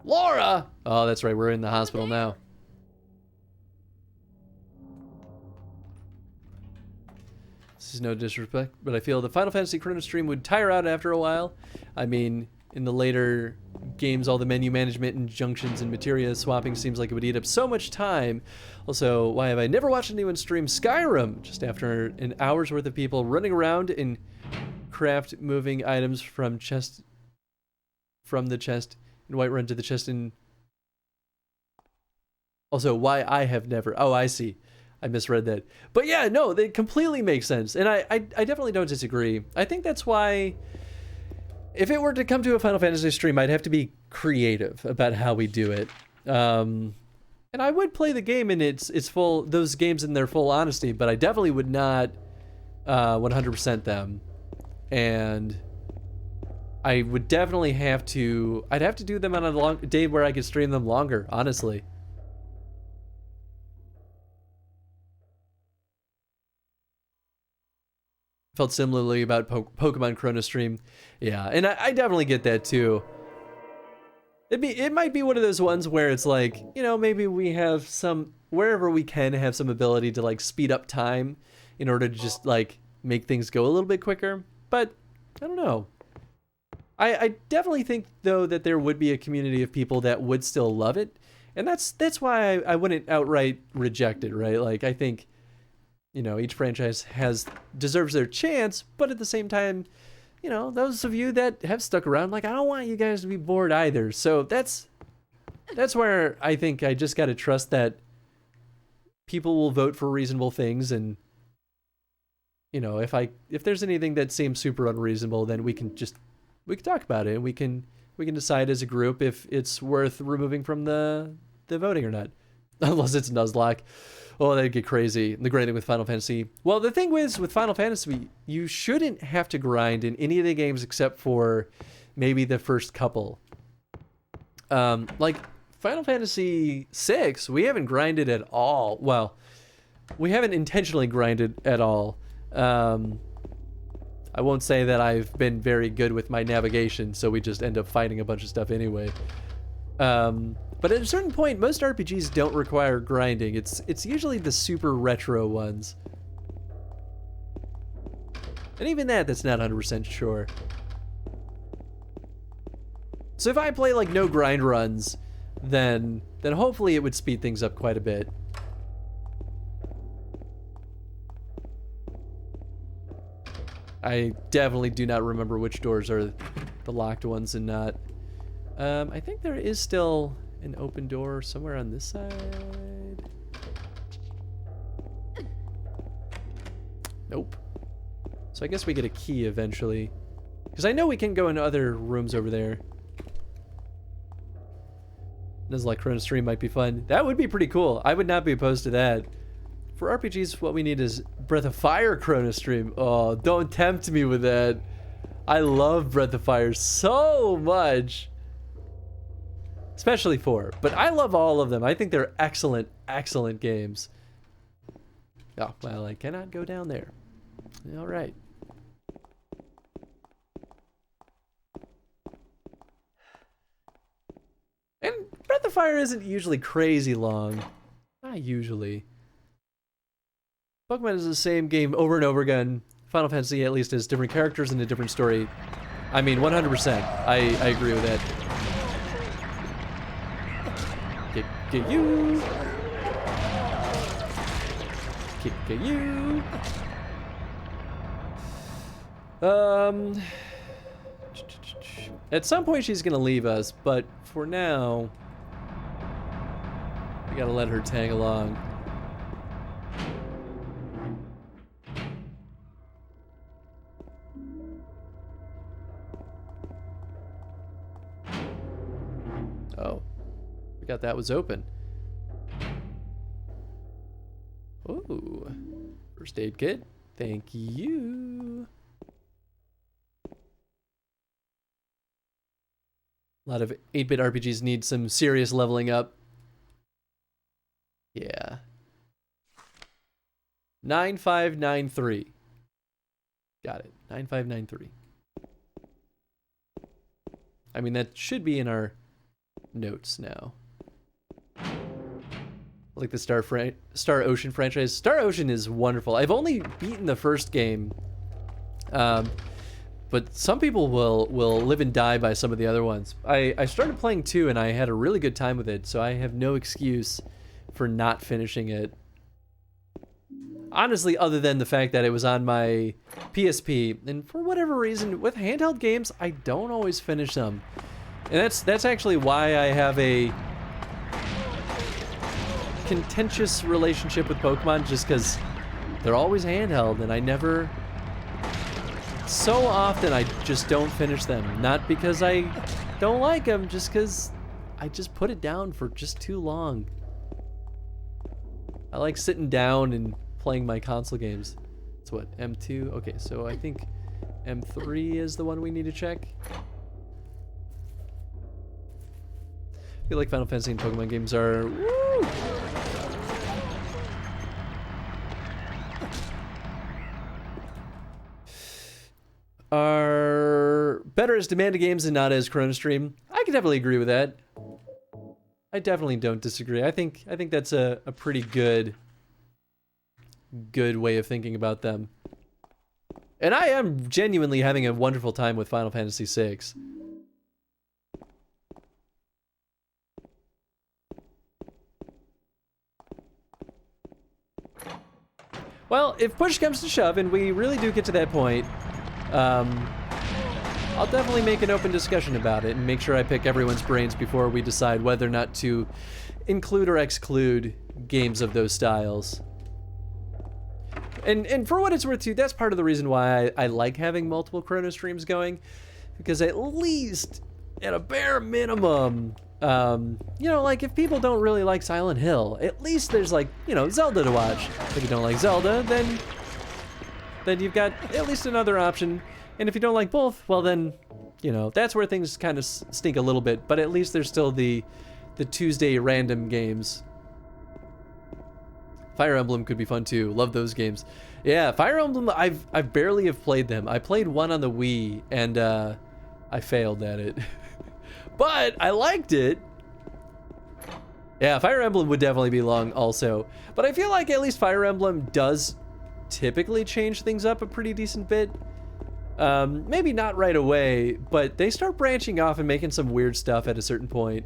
[SPEAKER 6] Laura! Oh, that's right, we're in the hospital now. This is no disrespect, but I feel the Final Fantasy Chrono stream would tire out after a while. I mean, in the later games, all the menu management and junctions and materia swapping seems like it would eat up so much time. Also, why have I never watched anyone stream Skyrim? Just after an hour's worth of people running around and craft moving items from the chest in Whiterun to the chest in... Also, why I have never... Oh, I see. I misread that. But yeah, no, they completely make sense. And I definitely don't disagree. I think that's why... If it were to come to a Final Fantasy stream, I'd have to be creative about how we do it. And I would play the game in its full... Those games in their full honesty, but I definitely would not 100% them. And... I would definitely have to... I'd have to do them on a long day where I could stream them longer, honestly. Felt similarly about Pokemon Chrono Stream. Yeah, and I definitely get that too. It might be one of those ones where it's like, you know, maybe we have some... Wherever we can have some ability to like speed up time in order to just like make things go a little bit quicker. But, I don't know. I definitely think, though, that there would be a community of people that would still love it. And that's why I wouldn't outright reject it, right? Like, I think, you know, each franchise deserves their chance, but at the same time, you know, those of you that have stuck around, like, I don't want you guys to be bored either. So that's where I think I just got to trust that people will vote for reasonable things. And, you know, if there's anything that seems super unreasonable, then we can talk about it, and we can decide as a group if it's worth removing from the voting or not. Unless it's Nuzlocke. Oh, that'd get crazy. The great thing with Final Fantasy. Well, the thing with Final Fantasy, you shouldn't have to grind in any of the games except for maybe the first couple. Like Final Fantasy VI, we haven't grinded at all. Well, we haven't intentionally grinded at all. I won't say that I've been very good with my navigation, so we just end up fighting a bunch of stuff anyway. But at a certain point, most RPGs don't require grinding. It's usually the super retro ones. And even that's not 100% sure. So if I play like no grind runs, then hopefully it would speed things up quite a bit. I definitely do not remember which doors are the locked ones and not. I think there is still an open door somewhere on this side. Nope. So I guess we get a key eventually. Because I know we can go into other rooms over there. Nuzlocke Chrono Stream might be fun. That would be pretty cool. I would not be opposed to that. For RPGs, what we need is Breath of Fire Chrono Stream. Oh, don't tempt me with that. I love Breath of Fire so much. Especially 4. But I love all of them. I think they're excellent, excellent games. Oh, well, I cannot go down there. All right. And Breath of Fire isn't usually crazy long. Not usually. Pokemon is the same game over and over again. Final Fantasy at least has different characters and a different story. I mean, 100%. I agree with that. Get you. Get you. At some point she's gonna leave us, but for now, we gotta let her tag along. Oh, forgot that was open. Ooh, first aid kit. Thank you. A lot of 8-bit RPGs need some serious leveling up. Yeah. 9593. Got it. 9593. I mean, that should be in our notes now. Like the Star Ocean franchise. Star Ocean is wonderful. I've only beaten the first game. But some people will live and die by some of the other ones. I started playing 2 and I had a really good time with it, so I have no excuse for not finishing it. Honestly, other than the fact that it was on my PSP, and for whatever reason, with handheld games, I don't always finish them. And that's actually why I have a contentious relationship with Pokemon, just because they're always handheld and I never... So often I just don't finish them. Not because I don't like them, just because I just put it down for just too long. I like sitting down and playing my console games. It's what, M2? Okay, so I think M3 is the one we need to check. I feel like Final Fantasy and Pokemon games are... Woo! Are better as demanding games and not as Chrono Stream. I can definitely agree with that. I definitely don't disagree. I think that's a pretty good way of thinking about them. And I am genuinely having a wonderful time with Final Fantasy VI. Well, if push comes to shove and we really do get to that point, I'll definitely make an open discussion about it and make sure I pick everyone's brains before we decide whether or not to include or exclude games of those styles. And for what it's worth too, that's part of the reason why I like having multiple Chrono streams going, because at least, at a bare minimum, you know, like if people don't really like Silent Hill, at least there's like, you know, Zelda to watch. If you don't like Zelda, then you've got at least another option. And if you don't like both, well then, you know, that's where things kind of stink a little bit. But at least there's still the Tuesday random games. Fire Emblem could be fun too. Love those games. Yeah, Fire Emblem, I've barely have played them. I played one on the Wii and I failed at it. But I liked it. Yeah, Fire Emblem would definitely be long also. But I feel like at least Fire Emblem does typically change things up a pretty decent bit. Maybe not right away, but they start branching off and making some weird stuff at a certain point.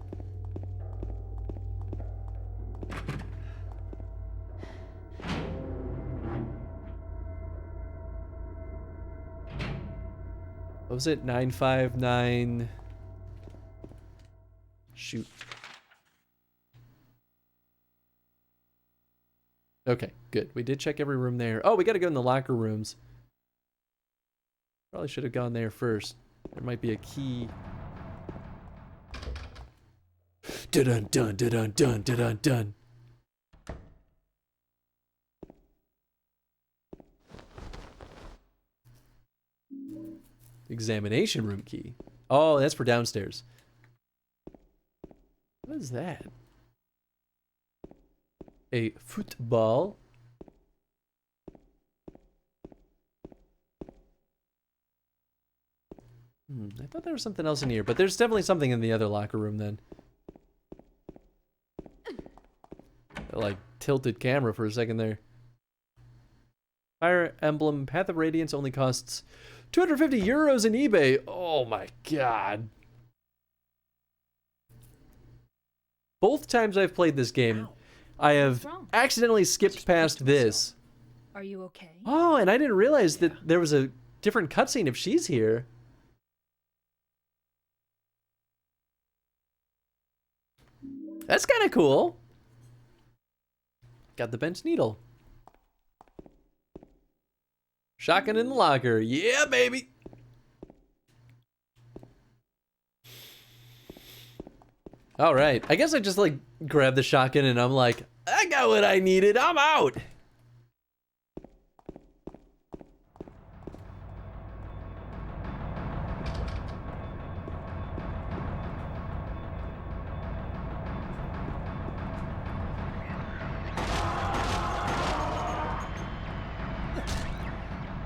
[SPEAKER 6] What was it? 959. Shoot. Okay, good. We did check every room there. Oh, we gotta go in the locker rooms. Probably should have gone there first. There might be a key. Dun dun dun dun dun dun dun. Examination room key. Oh, that's for downstairs. What is that? A football. I thought there was something else in here, but there's definitely something in the other locker room then. Like tilted camera for a second there. Fire Emblem Path of Radiance only costs 250 euros in eBay. Oh my god. Both times I've played this game, I have accidentally skipped past this.
[SPEAKER 3] Are you okay?
[SPEAKER 6] Oh, and I didn't realize that there was a different cutscene if she's here. That's kind of cool. Got the bent needle. Shotgun in the locker. Yeah, baby. All right. I guess I just like grab the shotgun and I'm like, I got what I needed. I'm out.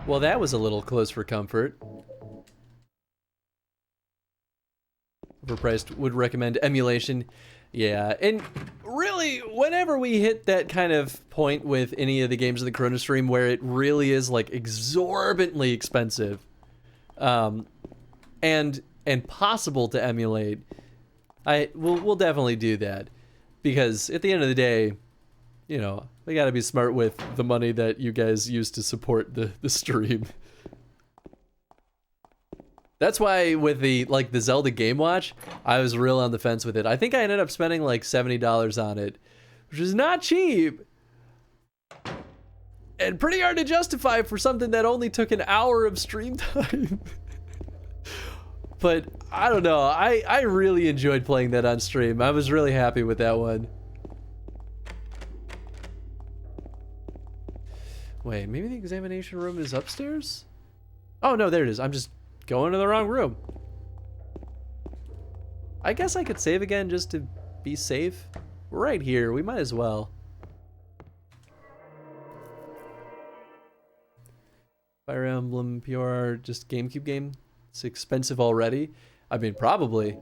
[SPEAKER 6] Well, that was a little close for comfort. Overpriced, would recommend emulation. Yeah, and really, whenever we hit that kind of point with any of the games of the Chrono Stream where it really is like exorbitantly expensive, and possible to emulate, we'll definitely do that, because at the end of the day, you know, we gotta be smart with the money that you guys use to support the stream. That's why with the Zelda Game Watch, I was real on the fence with it. I think I ended up spending like $70 on it, which is not cheap. And pretty hard to justify for something that only took an hour of stream time. But I don't know, I really enjoyed playing that on stream. I was really happy with that one. Wait, maybe the examination room is upstairs? Oh no, there it is. I'm just going to the wrong room. I guess I could save again just to be safe. We're right here, we might as well. Fire Emblem PR, just GameCube game? It's expensive already? I mean, probably.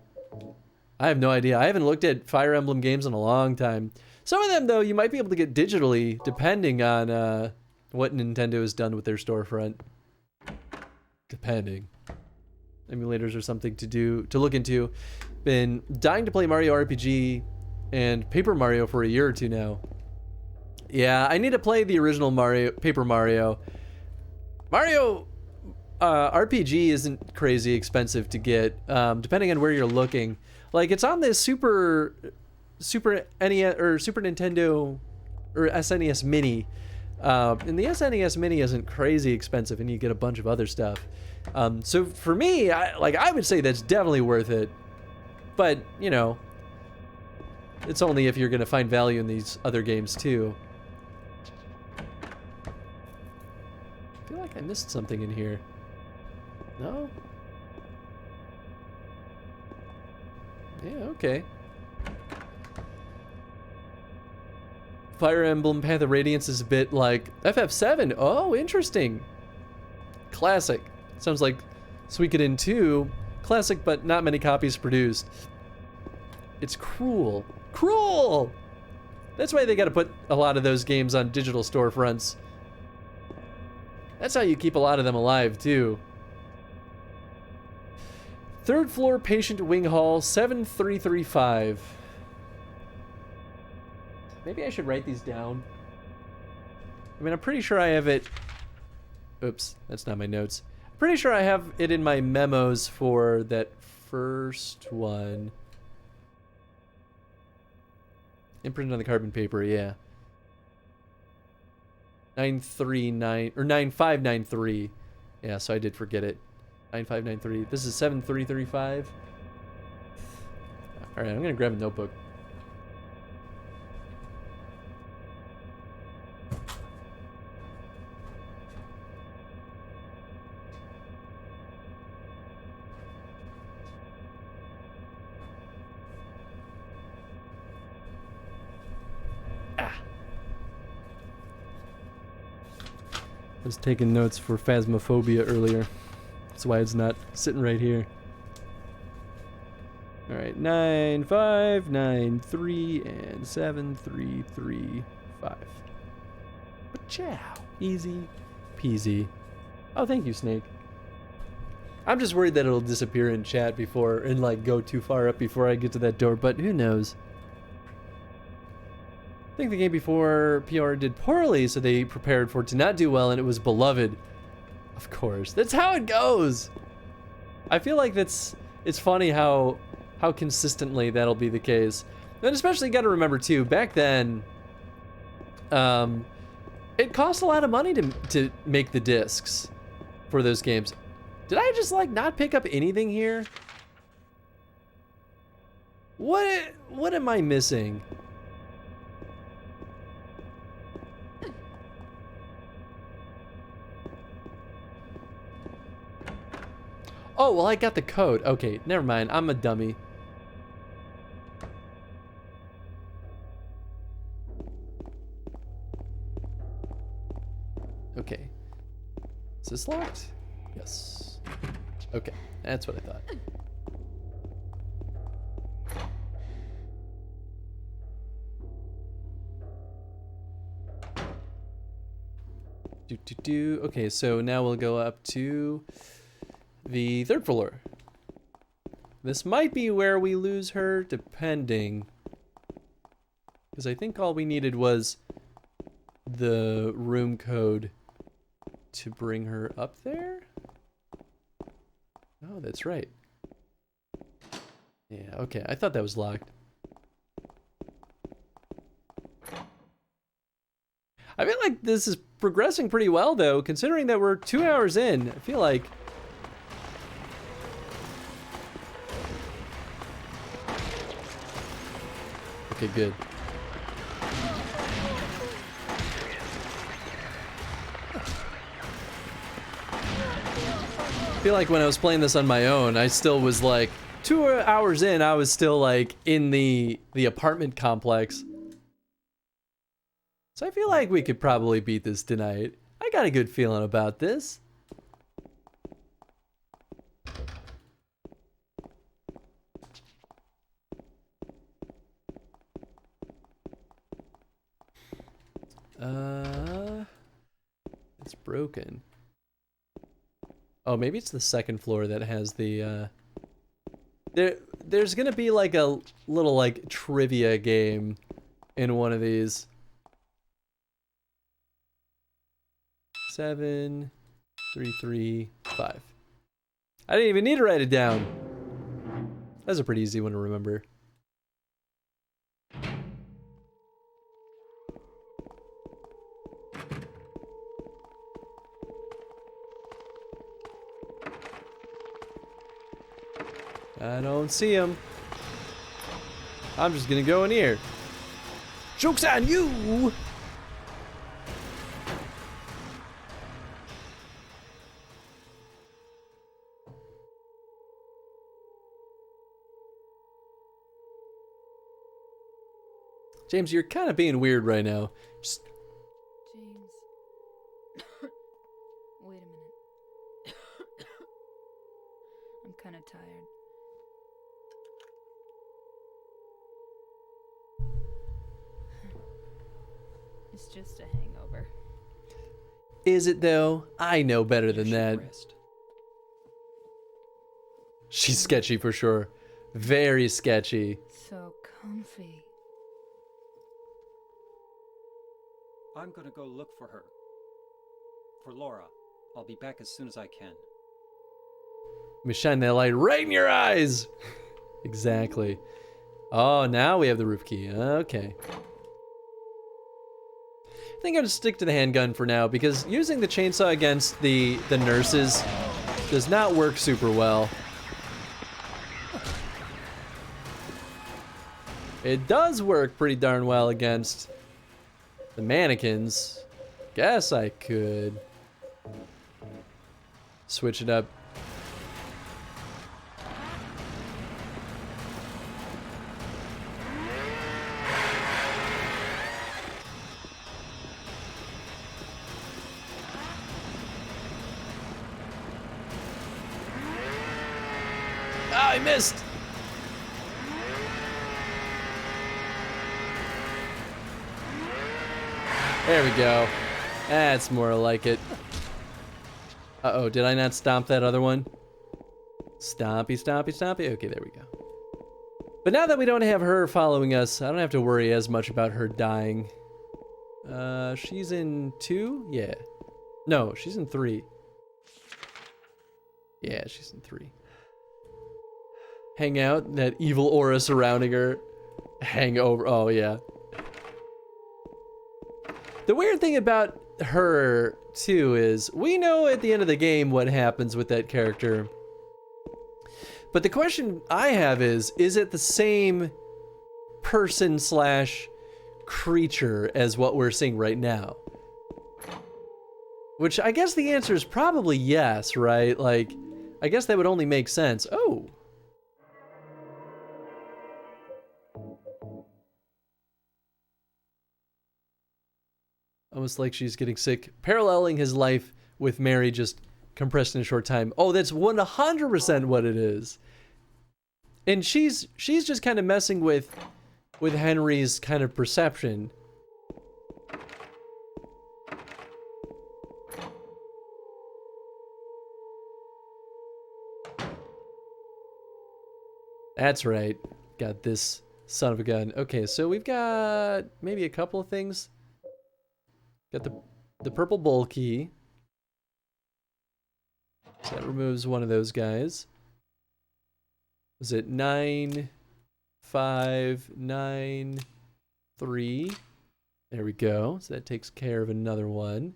[SPEAKER 6] I have no idea. I haven't looked at Fire Emblem games in a long time. Some of them, though, you might be able to get digitally, depending on what Nintendo has done with their storefront. Depending. Emulators are something to look into. Been dying to play Mario RPG and Paper Mario for a year or two now. Yeah, I need to play the original Paper Mario. Mario RPG isn't crazy expensive to get, depending on where you're looking. Like, it's on this Super NES or Super Nintendo or SNES Mini. And the SNES Mini isn't crazy expensive, and you get a bunch of other stuff. So for me, I would say that's definitely worth it. But, you know, it's only if you're going to find value in these other games too. I feel like I missed something in here. No? Yeah, okay. Fire Emblem Path of Radiance is a bit like FF7. Oh, interesting. Classic. Suicoden like Suikoden 2. Classic, but not many copies produced. It's cruel. Cruel! That's why they gotta put a lot of those games on digital storefronts. That's how you keep a lot of them alive, too. Third floor patient wing hall, 7335. Maybe I should write these down. I mean, I'm pretty sure I have it. Oops, that's not my notes. Pretty sure I have it in my memos for that first one. Imprinted on the carbon paper, yeah. 939 or 9593. Yeah, so I did forget it. 9593. This is 7335. All right, I'm gonna grab a notebook. I was taking notes for Phasmophobia earlier. That's why it's not sitting right here. Alright, 9593 and 7335. Ciao. Easy peasy. Oh, thank you, Snake. I'm just worried that it'll disappear in chat before, and like go too far up before I get to that door, but who knows? I think the game before PR did poorly, so they prepared for it to not do well, and it was beloved. Of course, that's how it goes. I feel like it's funny how consistently that'll be the case. And especially got to remember too, back then, it cost a lot of money to make the discs for those games. Did I just like not pick up anything here? What am I missing? Oh, well, I got the code. Okay, never mind. I'm a dummy. Okay. Is this locked? Yes. Okay, that's what I thought. Okay, so now we'll go up to the 3rd floor. This might be where we lose her, depending. Because I think all we needed was the room code to bring her up there? Oh, that's right. Yeah, okay, I thought that was locked. I feel like this is progressing pretty well, though, considering that we're 2 hours in. I feel like... Okay, good. I feel like when I was playing this on my own, I still was like 2 hours in, I was still like in the apartment complex. So I feel like we could probably beat this tonight. I got a good feeling about this. It's broken. Oh, maybe it's the 2nd floor that has the, there's gonna be like a little like trivia game in one of these. 7, 3, 3, 5. I didn't even need to write it down. That's a pretty easy one to remember. I don't see him. I'm just gonna go in here. Joke's on you! James, you're kind of being weird right now. Just...
[SPEAKER 3] James. Wait a minute. I'm kind of tired. It's just a hangover.
[SPEAKER 6] Is it though? I know better than that.
[SPEAKER 2] Rest.
[SPEAKER 6] She's sketchy for sure. Very sketchy.
[SPEAKER 3] So comfy.
[SPEAKER 2] I'm gonna go look for her. For Laura. I'll be back as soon as I can.
[SPEAKER 6] Let me shine that light right in your eyes. Exactly. Oh, now we have the roof key. Okay. I think I'm gonna stick to the handgun for now because using the chainsaw against the nurses does not work super well. It does work pretty darn well against the mannequins. Guess I could switch it up. Ah, I missed. There we go. That's more like it. Uh-oh, did I not stomp that other one? Stompy, stompy, stompy. Okay, there we go. But now that we don't have her following us, I don't have to worry as much about her dying. She's in 2? Yeah. No, she's in 3. Yeah, she's in 3. Hang out, that evil aura surrounding her. Hangover. Oh, yeah. The weird thing about her, too, is we know at the end of the game what happens with that character. But the question I have is it the same person slash creature as what we're seeing right now? Which I guess the answer is probably yes, right? Like, I guess that would only make sense. Oh. Almost like she's getting sick. Paralleling his life with Mary just compressed in a short time. Oh, that's 100% what it is. And she's just kind of messing with Henry's kind of perception. That's right. Got this son of a gun. Okay, so we've got maybe a couple of things. Got the purple bowl key. So that removes one of those guys. Was it 9, 5, 9, 3? There we go. So that takes care of another one.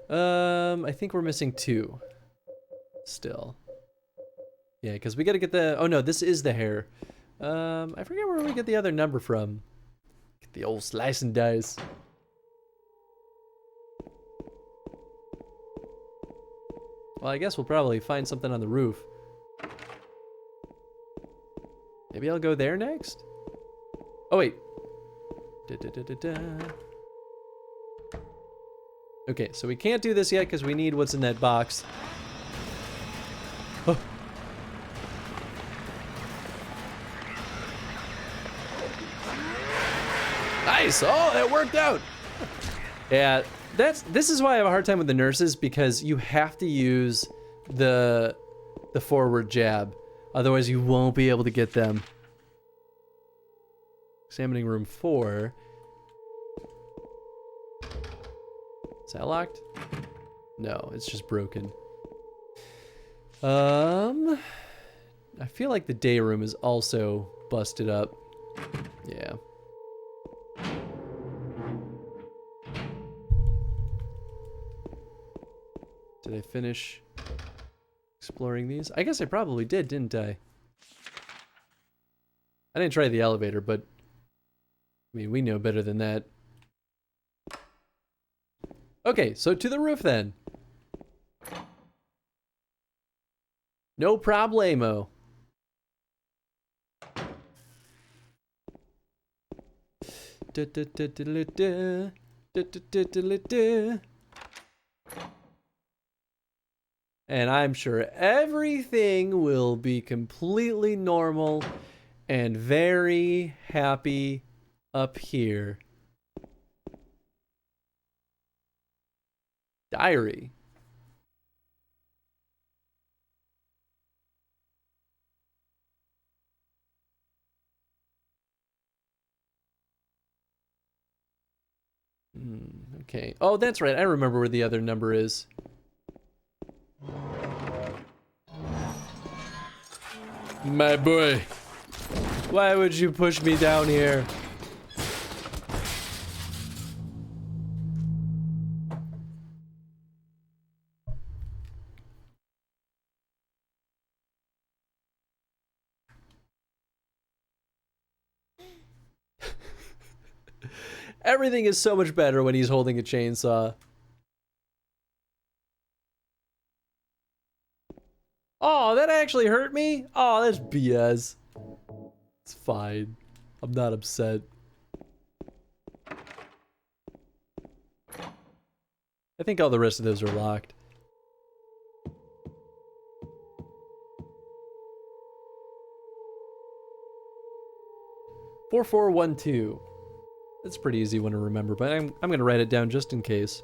[SPEAKER 6] I think we're missing 2. Still. Yeah, because we gotta get the... Oh no, this is the hair. I forget where we get the other number from. Get the old slice and dice. Well, I guess we'll probably find something on the roof. Maybe I'll go there next? Oh, wait. Okay, so we can't do this yet because we need what's in that box. Oh. Nice! Oh, that worked out! Yeah, this is why I have a hard time with the nurses, because you have to use the forward jab. Otherwise, you won't be able to get them. Examining room 4. Is that locked? No, it's just broken. I feel like the day room is also busted up. Yeah. Did I finish exploring these? I guess I probably did, didn't I? I didn't try the elevator, but I mean, we know better than that. Okay, so to the roof then. No problemo. And I'm sure everything will be completely normal and very happy up here. Diary. Okay. Oh, that's right. I remember where the other number is. My boy. Why would you push me down here? Everything is so much better when he's holding a chainsaw. Oh, that actually hurt me? Oh, that's BS. It's fine. I'm not upset. I think all the rest of those are locked. "4412. That's a pretty easy one to remember, but I'm gonna write it down just in case.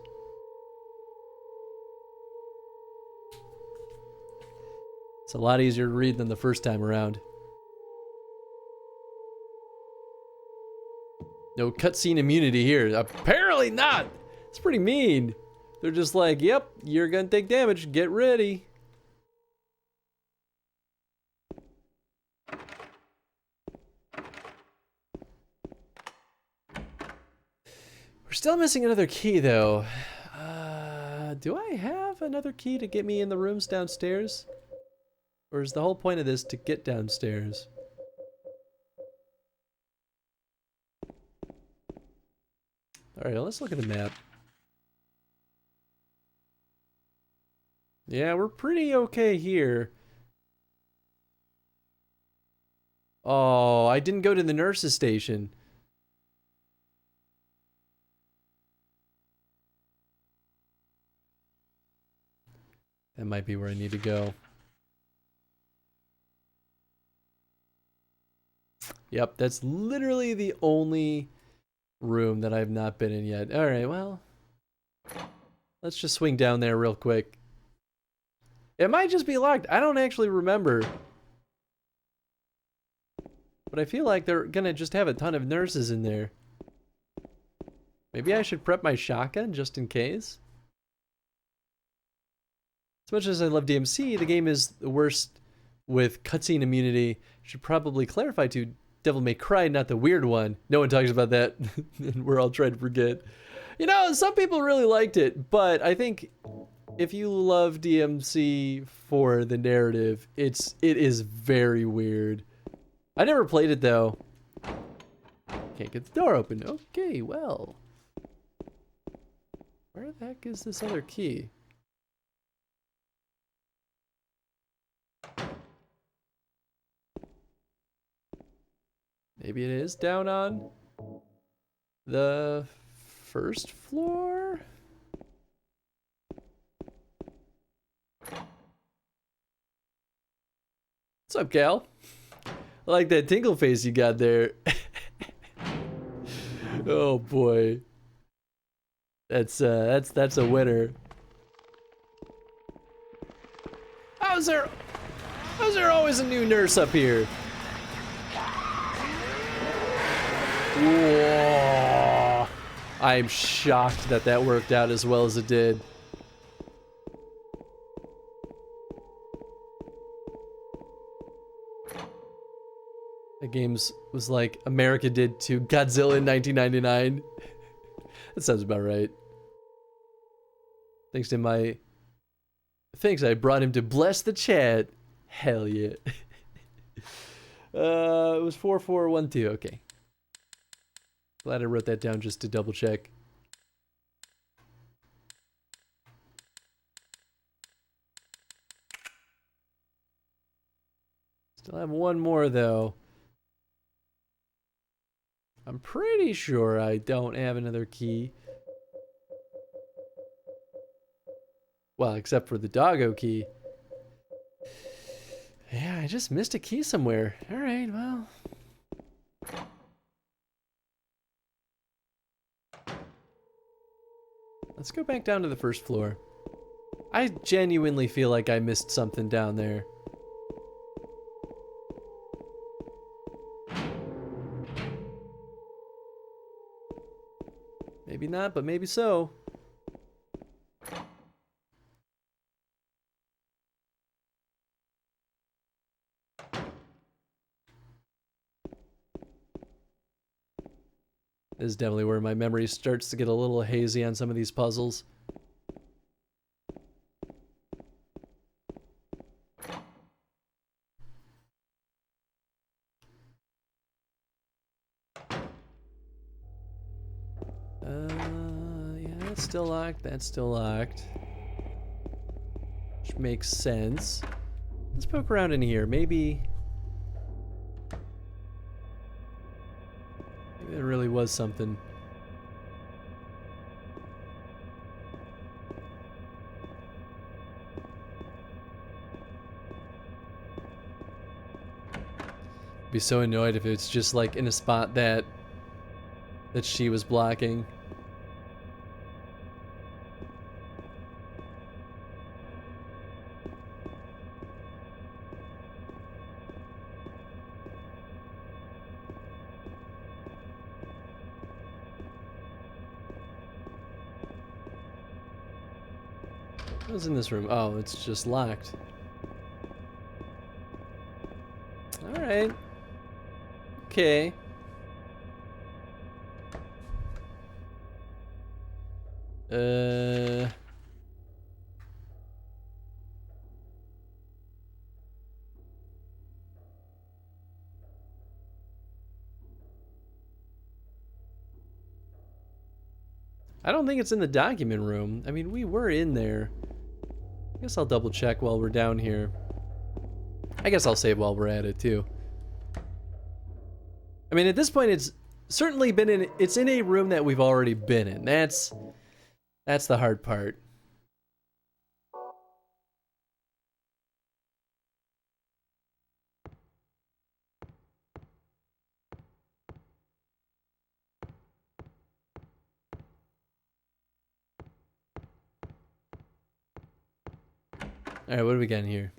[SPEAKER 6] It's a lot easier to read than the first time around. No cutscene immunity here. Apparently not! It's pretty mean. They're just like, yep, you're gonna take damage. Get ready. We're still missing another key, though. Do I have another key to get me in the rooms downstairs? Or is the whole point of this to get downstairs? Alright, let's look at the map. Yeah, we're pretty okay here. Oh, I didn't go to the nurse's station. That might be where I need to go. Yep, that's literally the only room that I've not been in yet. Alright, well. Let's just swing down there real quick. It might just be locked. I don't actually remember. But I feel like they're gonna just have a ton of nurses in there. Maybe I should prep my shotgun just in case. As much as I love DMC, the game is the worst with cutscene immunity. Should probably clarify to Devil May Cry, not the weird one. No one talks about that, and we're all trying to forget. You know, some people really liked it, but I think if you love DMC for the narrative, it is very weird. I never played it though. Can't get the door open. Okay, well. Where the heck is this other key? Maybe it is down on the first floor? What's up, Cal? I like that tingle face you got there. Oh boy. That's a winner. How's there always a new nurse up here? Whoa. I'm shocked that that worked out as well as it did. The games was like America did to Godzilla in 1999. That sounds about right. Thanks, I brought him to bless the chat. Hell yeah. It was 4412. Okay. Glad I wrote that down just to double check. Still have one more though. I'm pretty sure I don't have another key. Well, except for the Doggo key. Yeah, I just missed a key somewhere. Alright, well. Let's go back down to the first floor. I genuinely feel like I missed something down there. Maybe not, but maybe so. This is definitely where my memory starts to get a little hazy on some of these puzzles. Yeah, that's still locked. That's still locked. Which makes sense. Let's poke around in here. Maybe there really was something. Be so annoyed if it's just like in a spot that she was blocking. What's in this room? Oh, it's just locked. Alright. Okay. Uh... I don't think it's in the document room. I mean, we were in there. I guess I'll double check while we're down here. I guess I'll save while we're at it too. I mean, at this point, it's certainly been in. It's in a room that we've already been in. That's the hard part. All right, what do we got in here?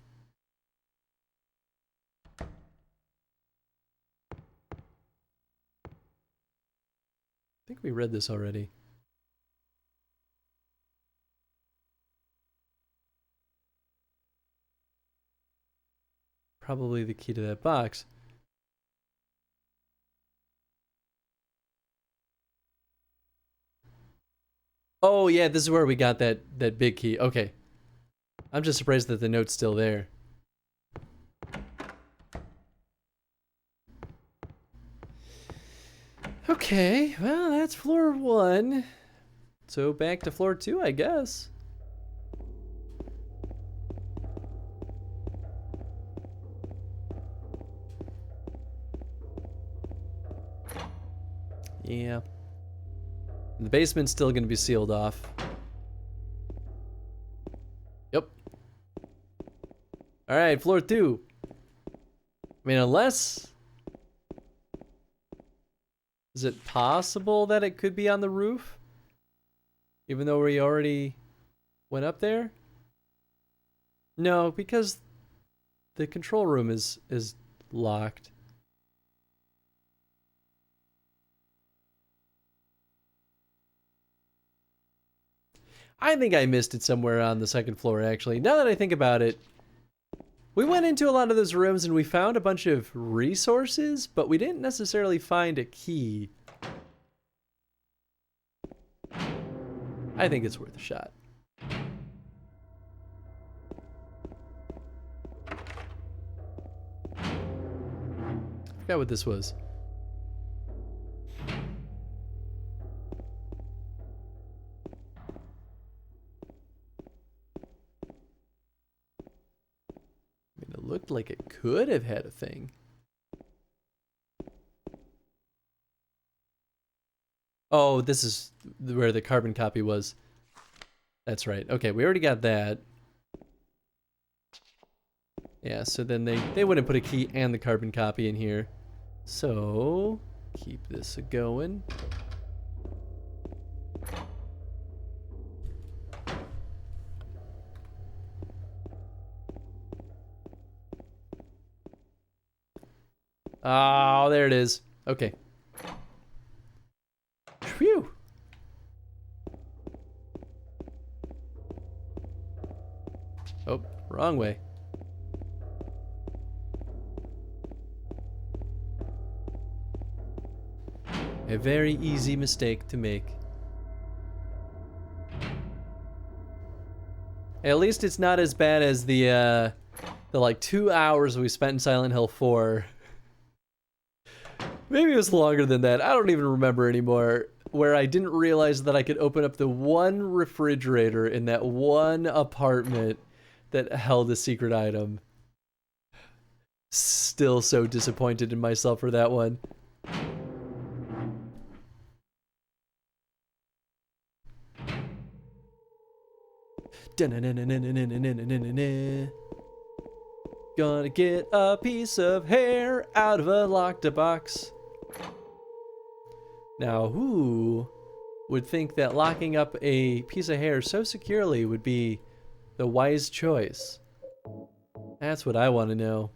[SPEAKER 6] I think we read this already. Probably the key to that box. Oh yeah, this is where we got that big key. Okay. I'm just surprised that the note's still there. Okay, well, that's floor 1. So back to floor 2, I guess. Yeah. The basement's still going to be sealed off. Yep. Alright, floor 2. I mean, unless... Is it possible that it could be on the roof? Even though we already went up there? No, because the control room is locked. I think I missed it somewhere on the second floor, actually. Now that I think about it, we went into a lot of those rooms and we found a bunch of resources, but we didn't necessarily find a key. I think it's worth a shot. I forgot what this was. It looked like it could have had a thing. Oh, this is where the carbon copy was. That's right. Okay, we already got that. Yeah, so then they wouldn't put a key and the carbon copy in here. So, keep this going. Oh, there it is. Okay. Phew. Oh, wrong way. A very easy mistake to make. At least it's not as bad as the like 2 hours we spent in Silent Hill 4. Maybe it was longer than that. I don't even remember anymore. Where I didn't realize that I could open up the one refrigerator in that one apartment that held a secret item. Still so disappointed in myself for that one. Gonna get a piece of hair out of a locked box. Now, who would think that locking up a piece of hair so securely would be the wise choice? That's what I want to know.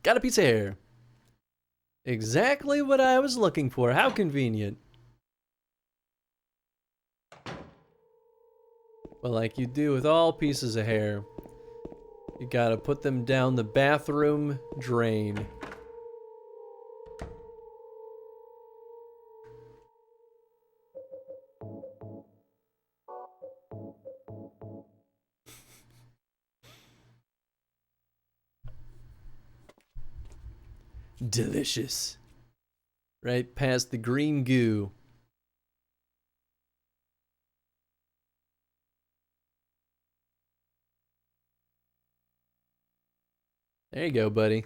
[SPEAKER 6] Got a piece of hair. Exactly what I was looking for. How convenient. Well, like you do with all pieces of hair, you gotta put them down the bathroom drain. Delicious. Right past the green goo. There you go, buddy.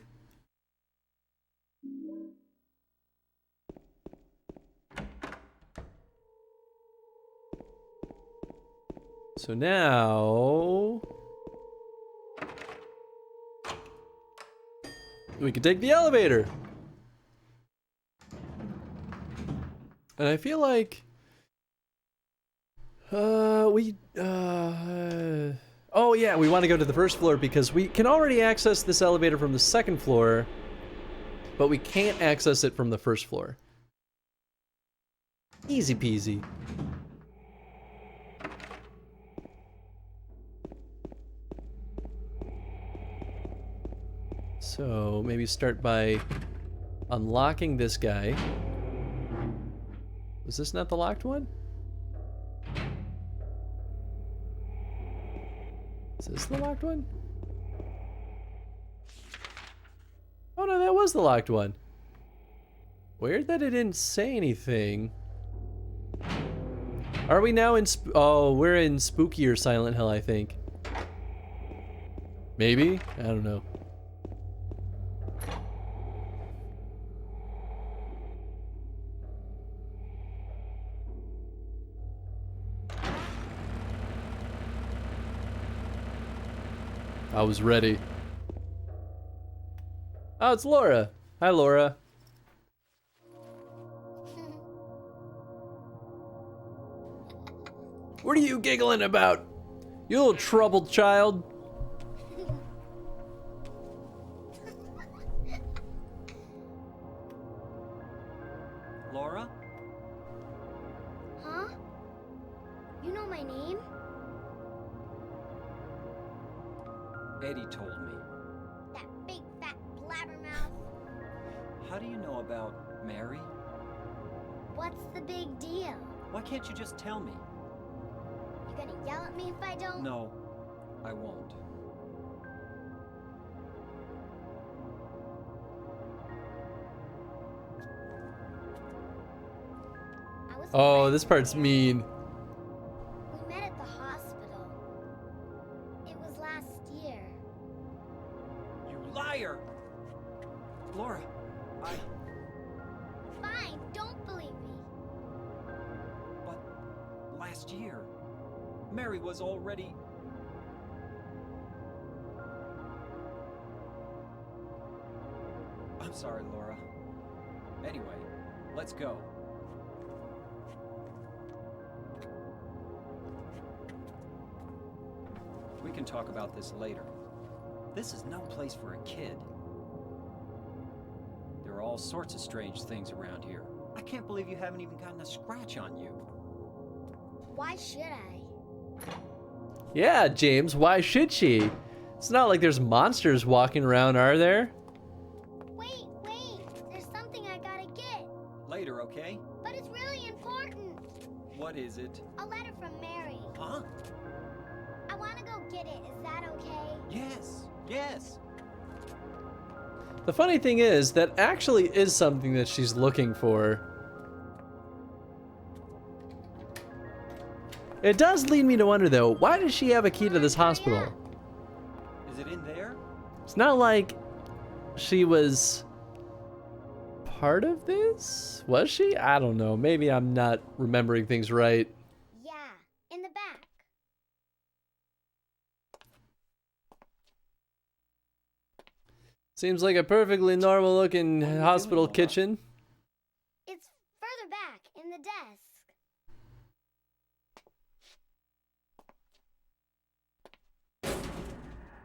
[SPEAKER 6] So now we can take the elevator. And I feel like oh yeah, we want to go to the first floor because we can already access this elevator from the second floor, but we can't access it from the first floor. Easy peasy. So maybe start by unlocking this guy. Was this not the locked one? Is this the locked one? Oh no, that was the locked one. Weird that it didn't say anything. Are we now in oh, we're in Spooky or Silent Hill, I think. Maybe? I don't know. I was ready. Oh, it's Laura. Hi, Laura. What are you giggling about? You little troubled child.
[SPEAKER 2] Laura?
[SPEAKER 5] Huh? You know my name?
[SPEAKER 2] Eddie told me.
[SPEAKER 5] That big fat blabbermouth.
[SPEAKER 2] How do you know about Mary?
[SPEAKER 5] What's the big deal?
[SPEAKER 2] Why can't you just tell me?
[SPEAKER 5] You gonna yell at me if I don't?
[SPEAKER 2] No, I won't.
[SPEAKER 5] I was
[SPEAKER 6] Oh,
[SPEAKER 5] friends
[SPEAKER 6] this part's
[SPEAKER 5] with
[SPEAKER 6] mean.
[SPEAKER 5] We met at the hospital. It was last year.
[SPEAKER 2] You liar! Laura,
[SPEAKER 5] Fine, don't believe me.
[SPEAKER 2] but last year, Mary was already... I'm sorry, Laura. Anyway, let's go. We can talk about this later. This is no place for a kid. There are all sorts of strange things around here. I can't believe you haven't even gotten a scratch on you.
[SPEAKER 5] Why should I?
[SPEAKER 6] Yeah, James, why should she? It's not like there's monsters walking around, are there?
[SPEAKER 5] Wait, there's something I gotta get.
[SPEAKER 2] Later, okay?
[SPEAKER 5] But it's really important.
[SPEAKER 2] What is it?
[SPEAKER 5] A letter from Mary.
[SPEAKER 2] Huh?
[SPEAKER 5] I wanna go get it. Is that okay?
[SPEAKER 2] Yes.
[SPEAKER 6] The funny thing is, that actually is something that she's looking for. It does lead me to wonder, though, why does she have a key to this hospital?
[SPEAKER 2] Is it in there?
[SPEAKER 6] It's not like she was part of this? Was she? I don't know. Maybe I'm not remembering things right.
[SPEAKER 5] Yeah, in the back.
[SPEAKER 6] Seems like a perfectly normal looking
[SPEAKER 2] What are you
[SPEAKER 6] hospital
[SPEAKER 2] doing, Laura?
[SPEAKER 6] kitchen.
[SPEAKER 5] It's further back in the desk.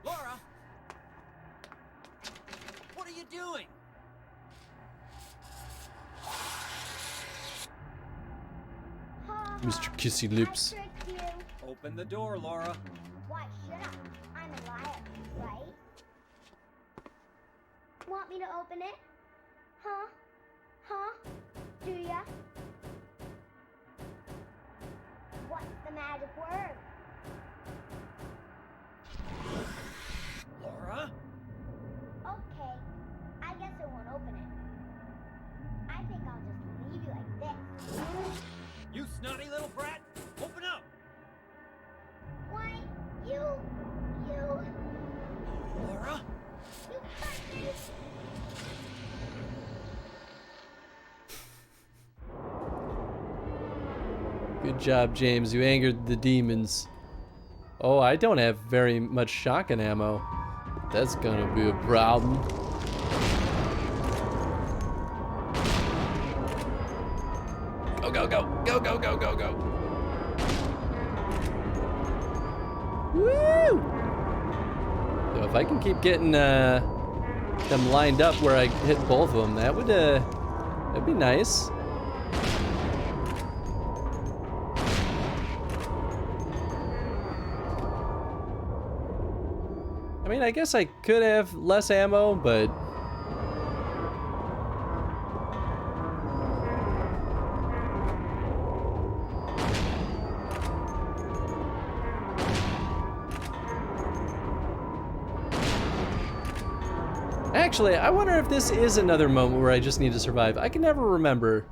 [SPEAKER 2] Laura! What are you doing?
[SPEAKER 5] Ha,
[SPEAKER 6] Mr. Kissy Lips.
[SPEAKER 5] I tricked you.
[SPEAKER 2] Oh, Open the door, Laura.
[SPEAKER 5] Why should I? I'm a liar, right? Want me to open it? Huh? Huh? Do ya? What's the magic word?
[SPEAKER 2] Laura?
[SPEAKER 5] Okay, I guess I won't open it. I think I'll just leave you like this.
[SPEAKER 2] You snotty little brat! Open up!
[SPEAKER 5] Why, you...
[SPEAKER 2] Laura?
[SPEAKER 5] You cut me!
[SPEAKER 6] Good job, James. You angered the demons. Oh, I don't have very much shotgun ammo. That's gonna be a problem. Go, go, go. Go, go, go, go, go. Woo! So if I can keep getting them lined up where I hit both of them, that'd be nice. I mean, I guess I could have less ammo, but... Actually, I wonder if this is another moment where I just need to survive. I can never remember.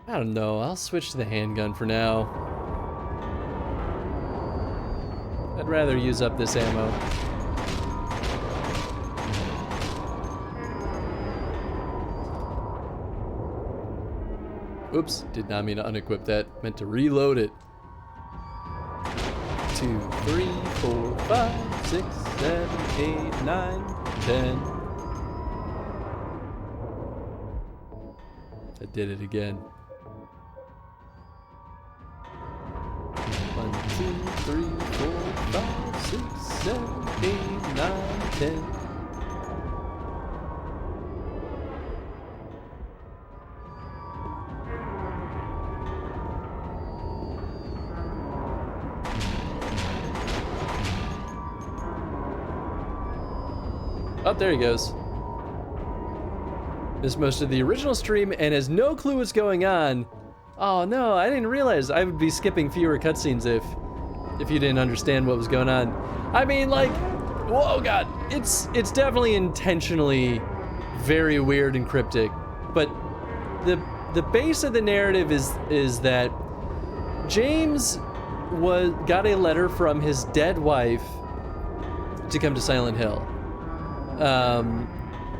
[SPEAKER 6] I don't know, I'll switch to the handgun for now. I'd rather use up this ammo. Oops, did not mean to unequip that. Meant to reload it. 2, 3, 4, 5, 6, 7, 8, 9, 10. I did it again. 1, 2, 3, 4, 5, 6, 7, 8, 9, 10. Oh, there he goes. Missed most of the original stream and has no clue what's going on. Oh no, I didn't realize I would be skipping fewer cutscenes if you didn't understand what was going on. I mean, like, whoa, God, it's definitely intentionally very weird and cryptic, but the base of the narrative is that James got a letter from his dead wife to come to Silent Hill.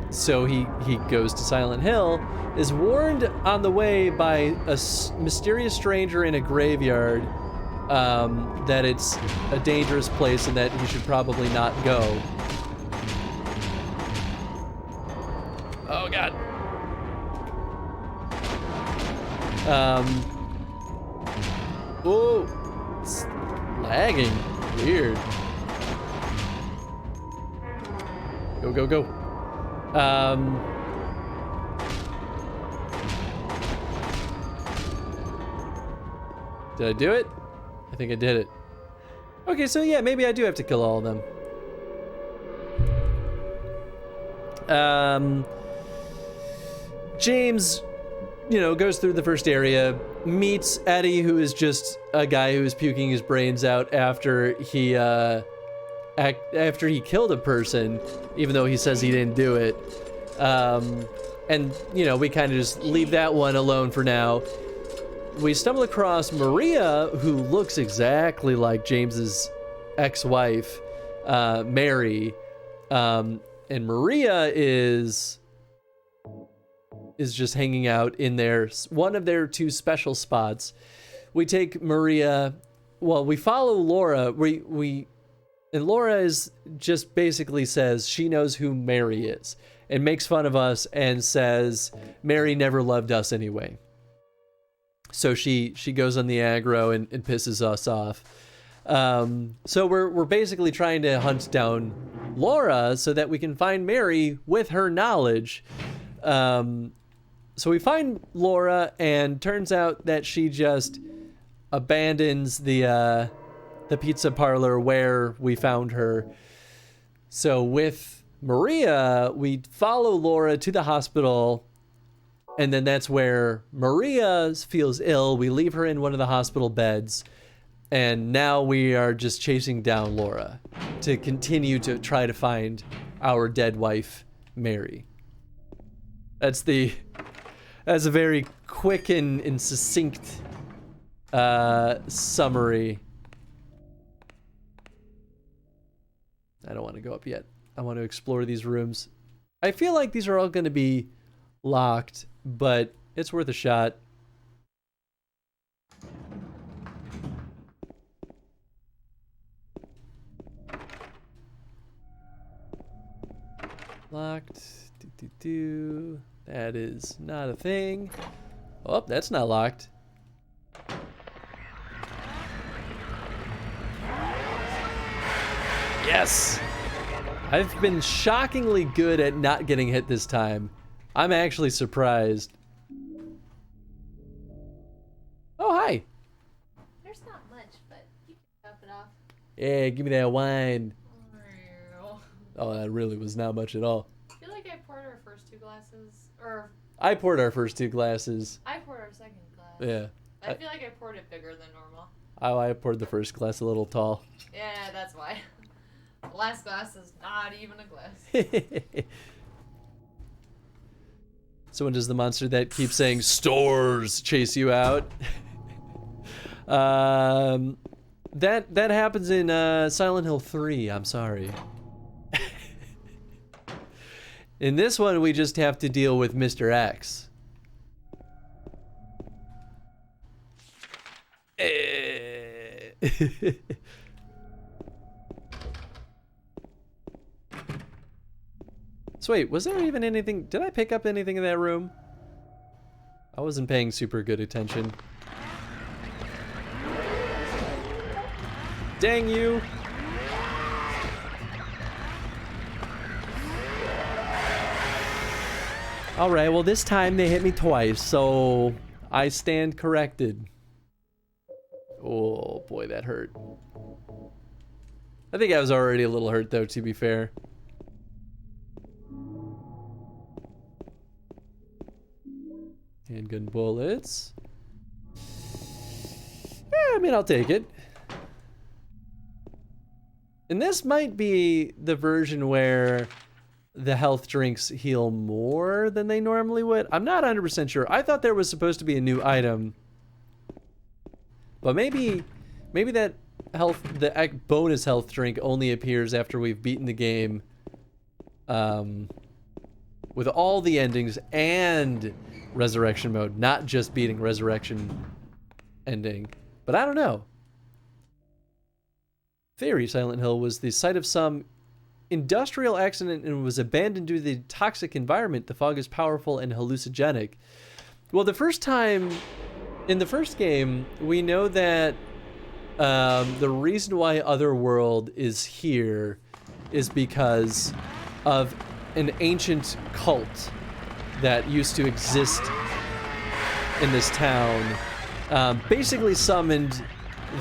[SPEAKER 6] So he goes to Silent Hill, is warned on the way by a mysterious stranger in a graveyard that it's a dangerous place and that he should probably not go. Oh God. Whoa, it's lagging, weird. Go, go, go. Did I do it? I think I did it. Okay, so yeah, maybe I do have to kill all of them. James, goes through the first area, meets Eddie, who is just a guy who is puking his brains out after he killed a person, even though he says he didn't do it. And we kind of just leave that one alone for now. We stumble across Maria, who looks exactly like James's ex-wife, Mary. And Maria is just hanging out in one of their two special spots. We take Maria, we follow Laura. And Laura just basically says she knows who Mary is and makes fun of us and says Mary never loved us anyway. So she goes on the aggro and pisses us off. So we're basically trying to hunt down Laura so that we can find Mary with her knowledge. So we find Laura, and turns out that she just abandons the pizza parlor where we found her. So with Maria, we follow Laura to the hospital, and then that's where Maria feels ill. We leave her in one of the hospital beds, and now we are just chasing down Laura to continue to try to find our dead wife, Mary. That's a very quick and succinct summary. I don't want to go up yet. I want to explore these rooms. I feel like these are all going to be locked, but it's worth a shot. Locked. That is not a thing. Oh, that's not locked. Yes! I've been shockingly good at not getting hit this time. I'm actually surprised. Oh, hi!
[SPEAKER 3] There's not much, but you can top it off.
[SPEAKER 6] Yeah, give me that wine. Oh, that really was not much at all.
[SPEAKER 3] I feel like I poured our first two glasses, or
[SPEAKER 6] I poured our first two glasses.
[SPEAKER 3] I poured our second glass.
[SPEAKER 6] Yeah.
[SPEAKER 3] I feel like I poured it bigger than normal.
[SPEAKER 6] Oh, I poured the first glass a little tall.
[SPEAKER 3] Yeah, that's why. The last glass is not even a glass.
[SPEAKER 6] So when does the monster that keeps saying stores chase you out? That happens in Silent Hill 3, I'm sorry. In this one, we just have to deal with Mr. X. So wait, was there even anything? Did I pick up anything in that room? I wasn't paying super good attention. Dang you! Alright, well this time they hit me twice, so I stand corrected. Oh boy, that hurt. I think I was already a little hurt though, to be fair. Handgun bullets. Yeah, I mean, I'll take it. And this might be the version where the health drinks heal more than they normally would. I'm not 100% sure. I thought there was supposed to be a new item. But maybe that the bonus health drink only appears after we've beaten the game with all the endings and resurrection mode, not just beating resurrection ending. But I don't know. Theory, Silent Hill was the site of some industrial accident and was abandoned due to the toxic environment. The fog is powerful and hallucinogenic. Well, the first time in the first game, we know that the reason why Otherworld is here is because of an ancient cult that used to exist in this town. Basically summoned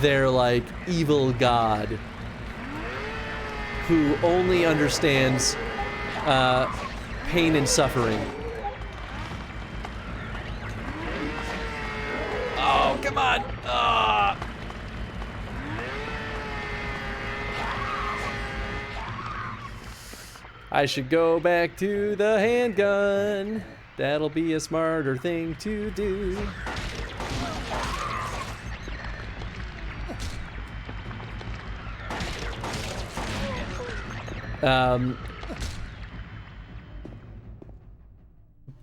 [SPEAKER 6] their, like, evil god who only understands pain and suffering. Oh, come on! I should go back to the handgun. That'll be a smarter thing to do.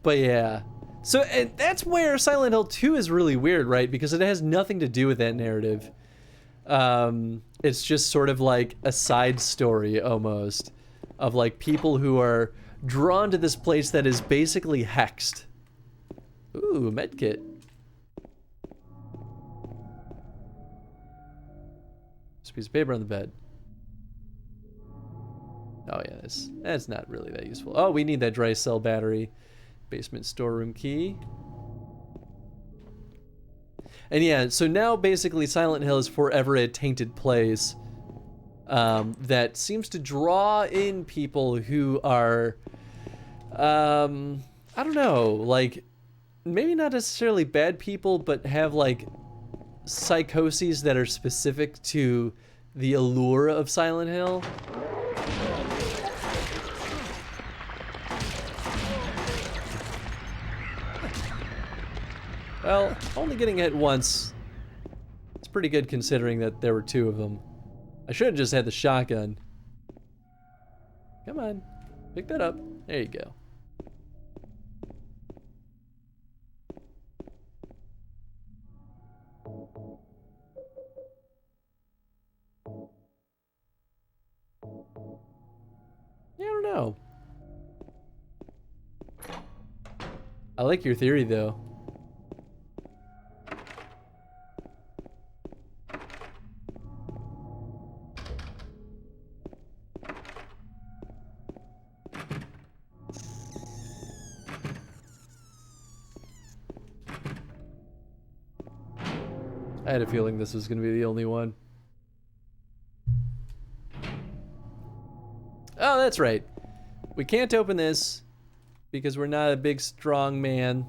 [SPEAKER 6] But yeah. So, and that's where Silent Hill 2 is really weird, right? Because it has nothing to do with that narrative. It's just sort of like a side story, almost, of like people who are drawn to this place that is basically hexed. Ooh, medkit. Just a piece of paper on the bed. Oh yeah, that's not really that useful. Oh, we need that dry cell battery. Basement storeroom key. And yeah, so now basically Silent Hill is forever a tainted place that seems to draw in people who are, I don't know, like, maybe not necessarily bad people, but have like psychoses that are specific to the allure of Silent Hill. Well, only getting hit once, it's pretty good considering that there were two of them. I should have just had the shotgun. Come on, pick that up. There you go. Yeah, I don't know. I like your theory though. I had a feeling this was going to be the only one. Oh, that's right. We can't open this because we're not a big, strong man.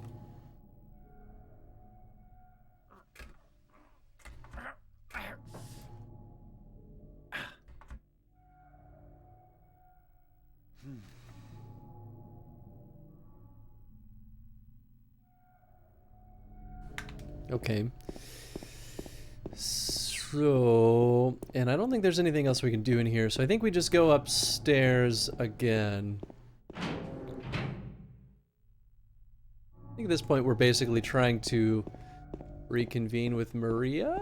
[SPEAKER 6] Okay. So, and I don't think there's anything else we can do in here, so I think we just go upstairs again. I think at this point we're basically trying to reconvene with Maria.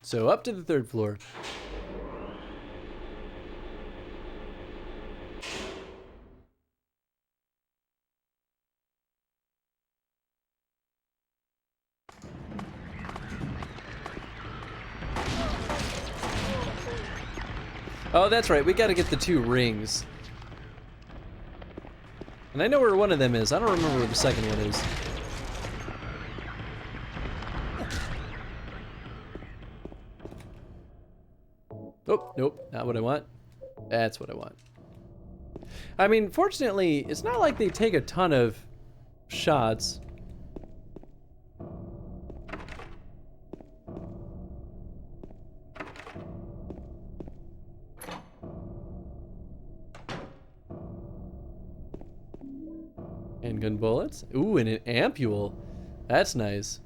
[SPEAKER 6] So up to the 3rd floor. Oh, that's right. We gotta get the 2 rings. And I know where one of them is. I don't remember where the second one is. Oh, nope. Not what I want. That's what I want. I mean, fortunately, it's not like they take a ton of shots. Handgun bullets. Ooh, and an ampule. That's nice.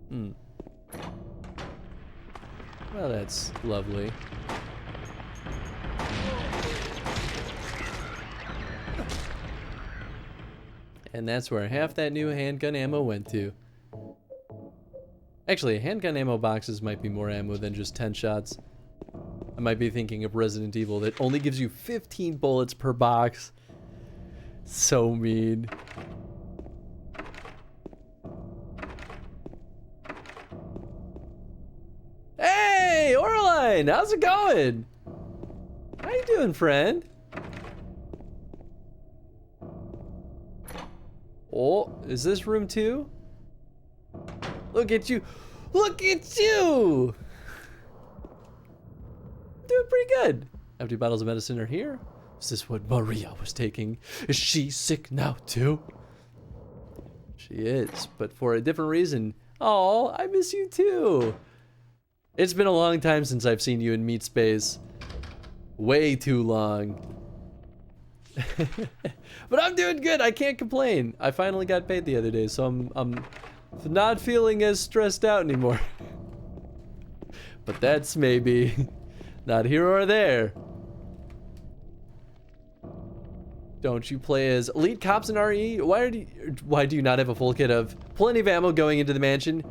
[SPEAKER 6] Hmm. Well, that's lovely. And that's where half that new handgun ammo went to. Actually, handgun ammo boxes might be more ammo than just 10 shots. I might be thinking of Resident Evil that only gives you 15 bullets per box. So mean. Hey, Oraline, how's it going? How you doing, friend? Oh, is this room 2? Look at you. Look at you! Doing pretty good. Empty bottles of medicine are here. Is this what Maria was taking? Is she sick now too? She is, but for a different reason. Oh, I miss you too. It's been a long time since I've seen you in meat space. Way too long. But I'm doing good. I can't complain. I finally got paid the other day, so I'm not feeling as stressed out anymore. But that's maybe not here or there. Don't you play as elite cops in RE? Why do you not have a full kit of plenty of ammo going into the mansion?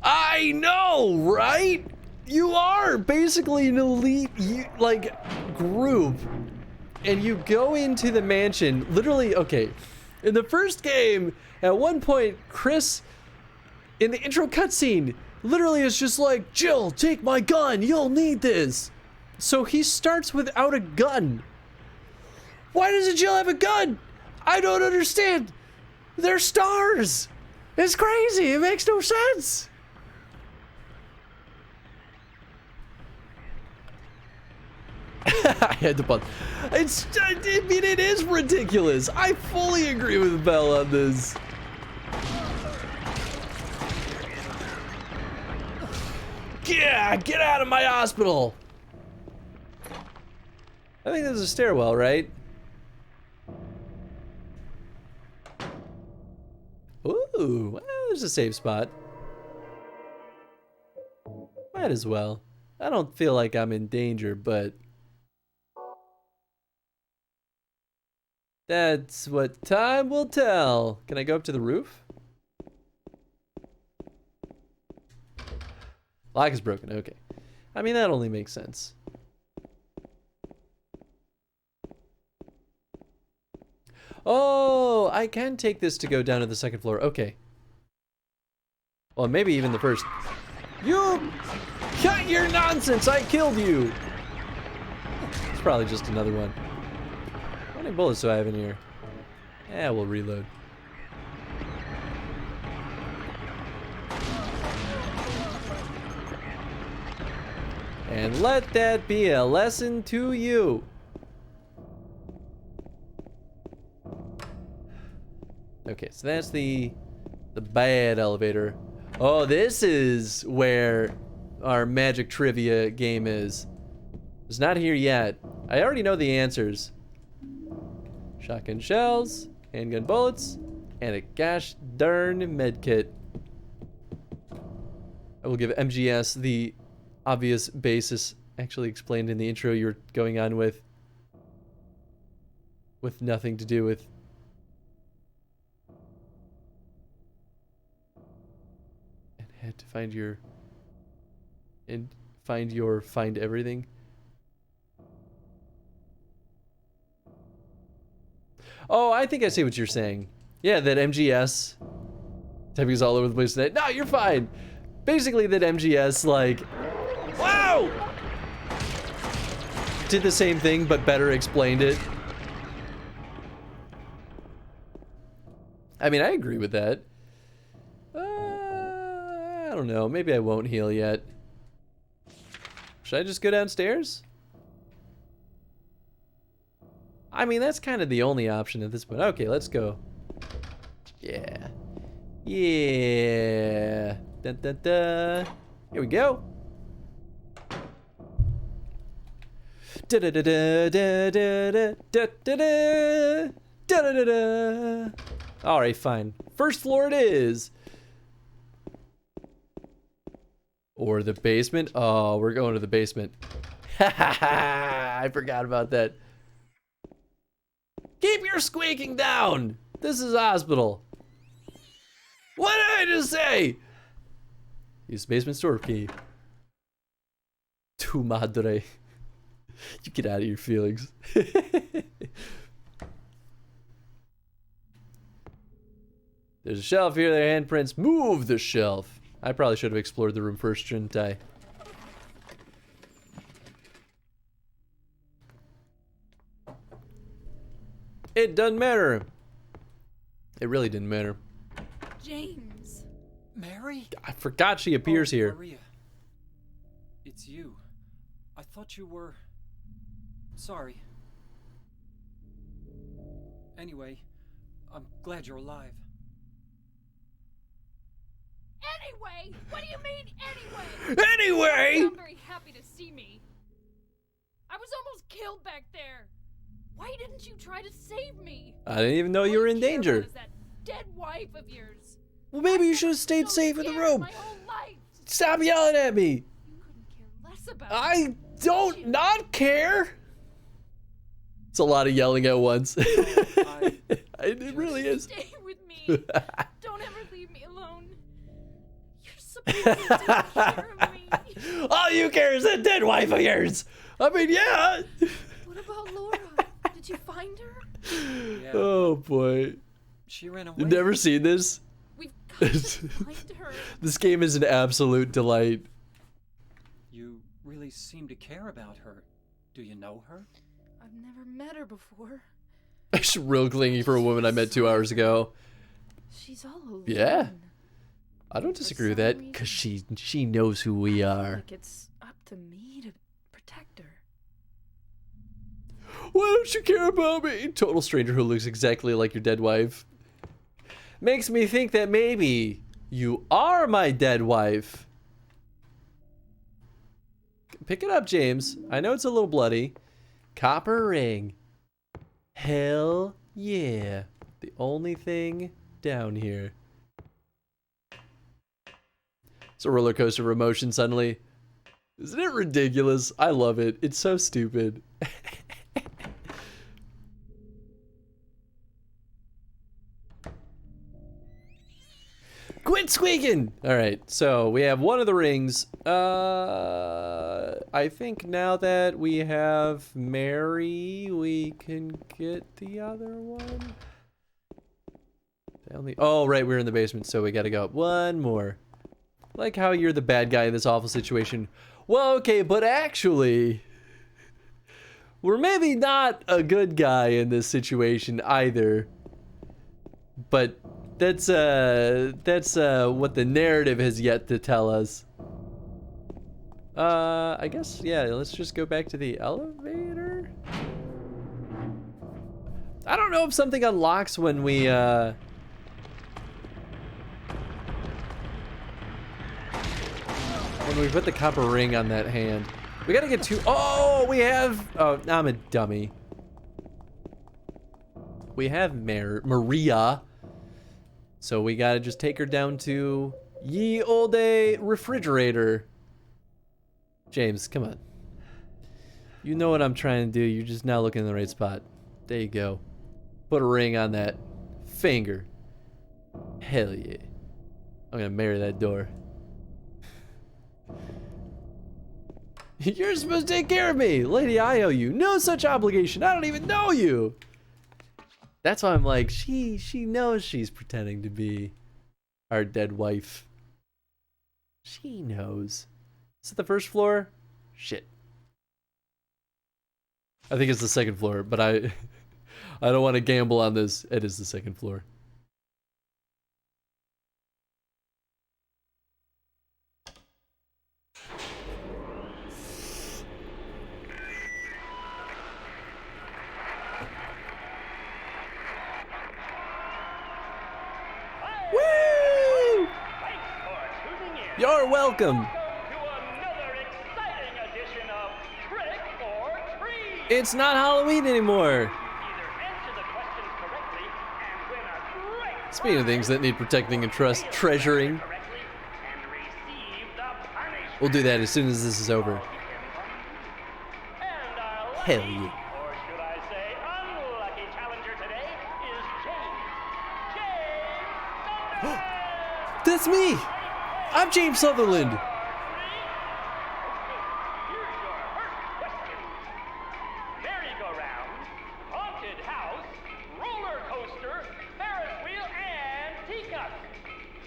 [SPEAKER 6] I know, right? You are basically an elite group, and you go into the mansion. Literally, okay. In the first game, at one point, Chris, in the intro cutscene, Literally, it's just like, Jill, take my gun. You'll need this. So he starts without a gun. Why doesn't Jill have a gun? I don't understand. They're stars. It's crazy. It makes no sense. I had to pause. I mean, it is ridiculous. I fully agree with Belle on this. Yeah, get out of my hospital. I think there's a stairwell, right? Ooh, well, there's a safe spot. Might as well. I don't feel like I'm in danger, but that's what time will tell. Can I go up to the roof? Lock is broken, okay. I mean, that only makes sense. Oh, I can take this to go down to the second floor, okay. Well, maybe even the first. You cut your nonsense, I killed you. It's probably just another one. How many bullets do I have in here? Yeah, we'll reload. And let that be a lesson to you. Okay, so that's the bad elevator. Oh, this is where our magic trivia game is. It's not here yet. I already know the answers. Shotgun shells, handgun bullets, and a gosh darn medkit. I will give MGS the obvious basis actually explained in the intro you're going on with nothing to do with and had to find your find everything. Oh, I think I see what you're saying. Yeah, that MGS typing is all over the place today. No, you're fine. Basically that MGS like wow! Did the same thing, but better explained it. I mean, I agree with that. I don't know. Maybe I won't heal yet. Should I just go downstairs? I mean, that's kind of the only option at this point. Okay, let's go. Yeah. Yeah. Dun, dun, dun. Here we go. Alright, fine. First floor it is. Or the basement. Oh, we're going to the basement. I forgot about that. Keep your squeaking down. This is a hospital. What did I just say? Use the basement store key. Tu madre. You get out of your feelings. There's a shelf here, there are handprints. Move the shelf. I probably should have explored the room first, shouldn't I? It doesn't matter. It really didn't matter.
[SPEAKER 3] James.
[SPEAKER 2] Mary?
[SPEAKER 6] I forgot she appears here.
[SPEAKER 2] Maria. It's you. I thought you were... Sorry. Anyway, I'm glad you're alive.
[SPEAKER 3] Anyway? What do you mean, anyway?
[SPEAKER 6] Anyway!
[SPEAKER 3] You sound very happy to see me. I was almost killed back there. Why didn't you try to save me?
[SPEAKER 6] I didn't even know you were in danger.
[SPEAKER 3] All you care about is that dead wife of yours.
[SPEAKER 6] Well, maybe you should have
[SPEAKER 3] I've
[SPEAKER 6] stayed
[SPEAKER 3] been
[SPEAKER 6] safe in the
[SPEAKER 3] scared
[SPEAKER 6] room.
[SPEAKER 3] my whole life.
[SPEAKER 6] Stop yelling at me.
[SPEAKER 3] You couldn't care less about me.
[SPEAKER 6] I don't not care. It's a lot of yelling at once. It really is.
[SPEAKER 3] Stay with me. Don't ever leave me alone. You're supposed to take care of me.
[SPEAKER 6] All you care is that dead wife of yours. I mean, yeah.
[SPEAKER 3] What about Laura? Did you find her?
[SPEAKER 2] Yeah.
[SPEAKER 6] Oh boy.
[SPEAKER 2] She ran away.
[SPEAKER 6] You've never seen this?
[SPEAKER 3] We've Find her.
[SPEAKER 6] This game is an absolute delight.
[SPEAKER 2] You really seem to care about her. Do you know her?
[SPEAKER 3] I've never met her before.
[SPEAKER 6] She's real clingy for a woman I met 2 hours ago.
[SPEAKER 3] She's all alone.
[SPEAKER 6] Yeah. I don't disagree with that, because she knows who we
[SPEAKER 3] I feel
[SPEAKER 6] are.
[SPEAKER 3] like it's up to me to protect her.
[SPEAKER 6] Why don't you care about me? Total stranger who looks exactly like your dead wife. Makes me think that maybe you are my dead wife. Pick it up, James. I know it's a little bloody. Copper ring. Hell yeah. The only thing down here. It's a roller coaster of emotion suddenly. Isn't it ridiculous? I love it. It's so stupid. Quit squeaking! Alright, so we have one of the rings. I think now that we have Mary, we can get the other one. Oh, right, we're in the basement, so we gotta go up one more. Like how you're the bad guy in this awful situation. Well, okay, but actually, we're maybe not a good guy in this situation either. But that's what the narrative has yet to tell us. I guess, yeah, let's just go back to the elevator. I don't know if something unlocks when we, put the copper ring on that hand. We gotta get to, oh, we have, oh, I'm a dummy. We have Maria. So we gotta just take her down to ye olde refrigerator. James, come on. You know what I'm trying to do. You're just not looking in the right spot. There you go. Put a ring on that finger. Hell yeah. I'm gonna marry that door. You're supposed to take care of me. Lady, I owe you no such obligation. I don't even know you. That's why I'm like, she knows she's pretending to be our dead wife. She knows. Is it the first floor? Shit. I think it's the second floor, but I don't want to gamble on this. It is the second floor. Woo! You're welcome. It's not Halloween anymore. Speaking of things that need protecting and treasuring, we'll do that as soon as this is over. Hell yeah.
[SPEAKER 7] Or should I say, unlucky challenger today is James.
[SPEAKER 6] That's me. I'm James Sutherland.
[SPEAKER 7] Here's your first question. Merry-go-round, haunted house, roller coaster, Ferris wheel, and teacup.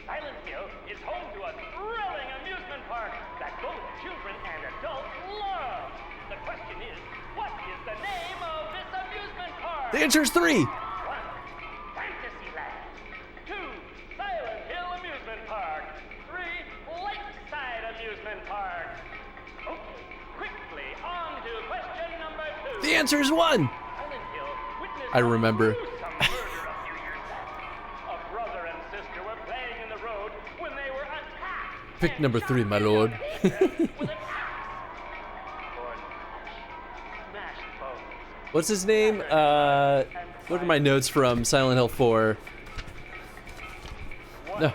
[SPEAKER 7] Silent Hill is home to a thrilling amusement park that both children and adults love. The question is, what is the name of this amusement park?
[SPEAKER 6] The answer is 3.
[SPEAKER 7] 1. Fantasyland. 2. Silent Hill Amusement Park. 3. Lakeside Amusement Park. Okay, quickly on to question number 2.
[SPEAKER 6] The answer is 1.
[SPEAKER 7] Silent Hill witnessed
[SPEAKER 6] I remember.
[SPEAKER 7] a gruesome murder a few years back. A brother and sister were playing in the road when they were attacked.
[SPEAKER 6] Pick
[SPEAKER 7] and
[SPEAKER 6] number 3,
[SPEAKER 7] shot
[SPEAKER 6] my
[SPEAKER 7] in the
[SPEAKER 6] lord.
[SPEAKER 7] face with an axe. Or smashed bones.
[SPEAKER 6] What's his name? What are my notes from Silent Hill 4?
[SPEAKER 7] What
[SPEAKER 6] No.
[SPEAKER 7] a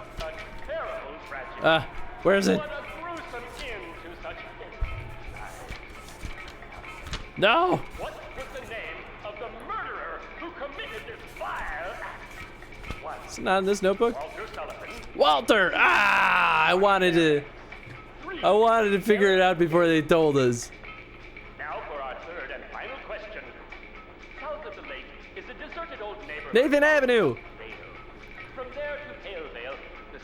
[SPEAKER 7] terrible tragedy.
[SPEAKER 6] Where is it?
[SPEAKER 7] What a gruesome end to such
[SPEAKER 6] No!
[SPEAKER 7] What was the name of the murderer who committed this vile act? 1.
[SPEAKER 6] It's not in this notebook.
[SPEAKER 7] Walter Sullivan.
[SPEAKER 6] Walter! I wanted to
[SPEAKER 7] 3.
[SPEAKER 6] figure it out before they told us.
[SPEAKER 7] Now for our third and final question. South of the lake is a deserted old neighborhood.
[SPEAKER 6] Nathan Avenue!
[SPEAKER 7] Vale. From there to Palevale, the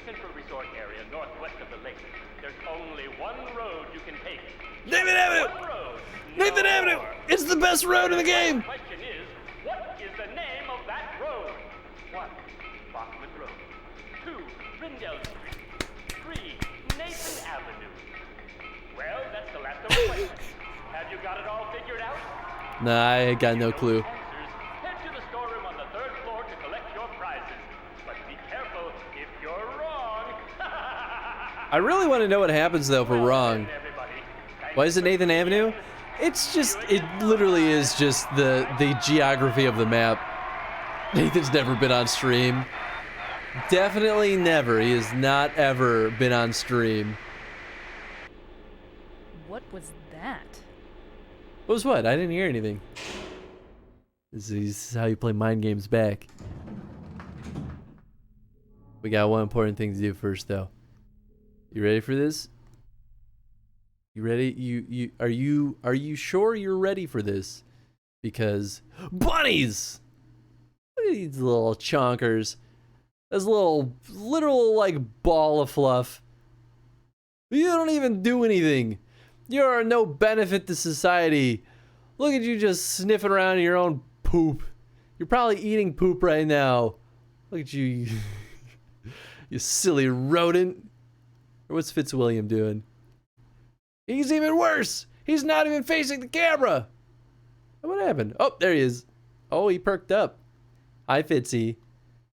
[SPEAKER 6] Nathan Avenue! It's the best road in the game!
[SPEAKER 7] Question is, what is the name of that road? 1. Bachman Road. 2. Rindell Street. 3. Nathan Avenue. Well, that's the last of the questions. Have you got it all figured out?
[SPEAKER 6] Nah, I got no clue.
[SPEAKER 7] Answers, head to the storeroom on the 3rd floor to collect your prizes. But be careful if you're wrong.
[SPEAKER 6] I really want to know what happens though if we're wrong.
[SPEAKER 7] Everybody,
[SPEAKER 6] Why is it Nathan Avenue? It's just, it literally is just the geography of the map. Nathan's never been on stream. Definitely never. He has not ever been on stream.
[SPEAKER 3] What was that?
[SPEAKER 6] What was what? I didn't hear anything. This is how you play mind games back. We got one important thing to do first though. You ready for this? You ready? Are you sure you're ready for this? Because bunnies! Look at these little chonkers. This little literal like ball of fluff. You don't even do anything. You are no benefit to society. Look at you just sniffing around in your own poop. You're probably eating poop right now. Look at you, you silly rodent. Or what's Fitzwilliam doing? He's even worse. He's not even facing the camera. What happened? Oh, there he is. Oh, he perked up. Hi, Fitzy.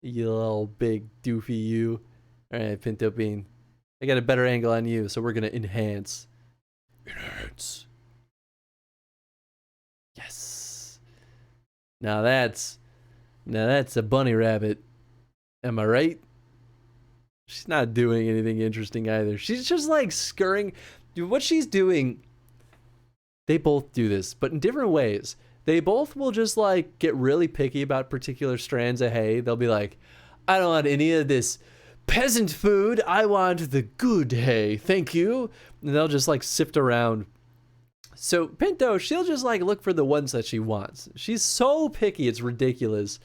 [SPEAKER 6] You little big doofy you. All right, Pinto Bean. I got a better angle on you, so we're gonna enhance. Enhance. Yes. Now that's a bunny rabbit. Am I right? She's not doing anything interesting either. She's just like scurrying. Dude, what she's doing, they both do this, but in different ways. They both will just like get really picky about particular strands of hay. They'll be like, I don't want any of this peasant food. I want the good hay. Thank you. And they'll just like sift around. So Pinto, she'll just like look for the ones that she wants. She's so picky, it's ridiculous.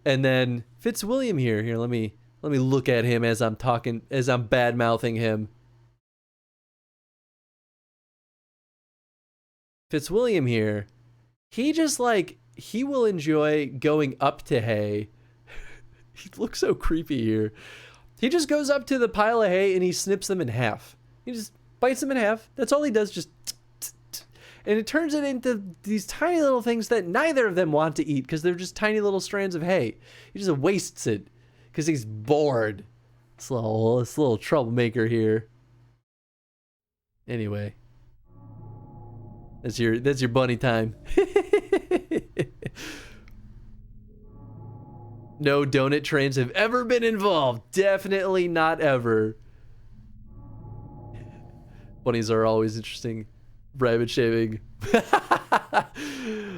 [SPEAKER 6] And then Fitzwilliam here, let me look at him as I'm talking, as I'm bad mouthing him. Fitzwilliam here, he just like, he will enjoy going up to hay. He looks so creepy here. He just goes up to the pile of hay and he snips them in half. He just bites them in half. That's all he does, just and it turns it into these tiny little things that neither of them want to eat because they're just tiny little strands of hay. He just wastes it because he's bored. This little troublemaker here. Anyway, that's your bunny time. No donut trains have ever been involved. Definitely not ever. Bunnies are always interesting. Rabbit shaming.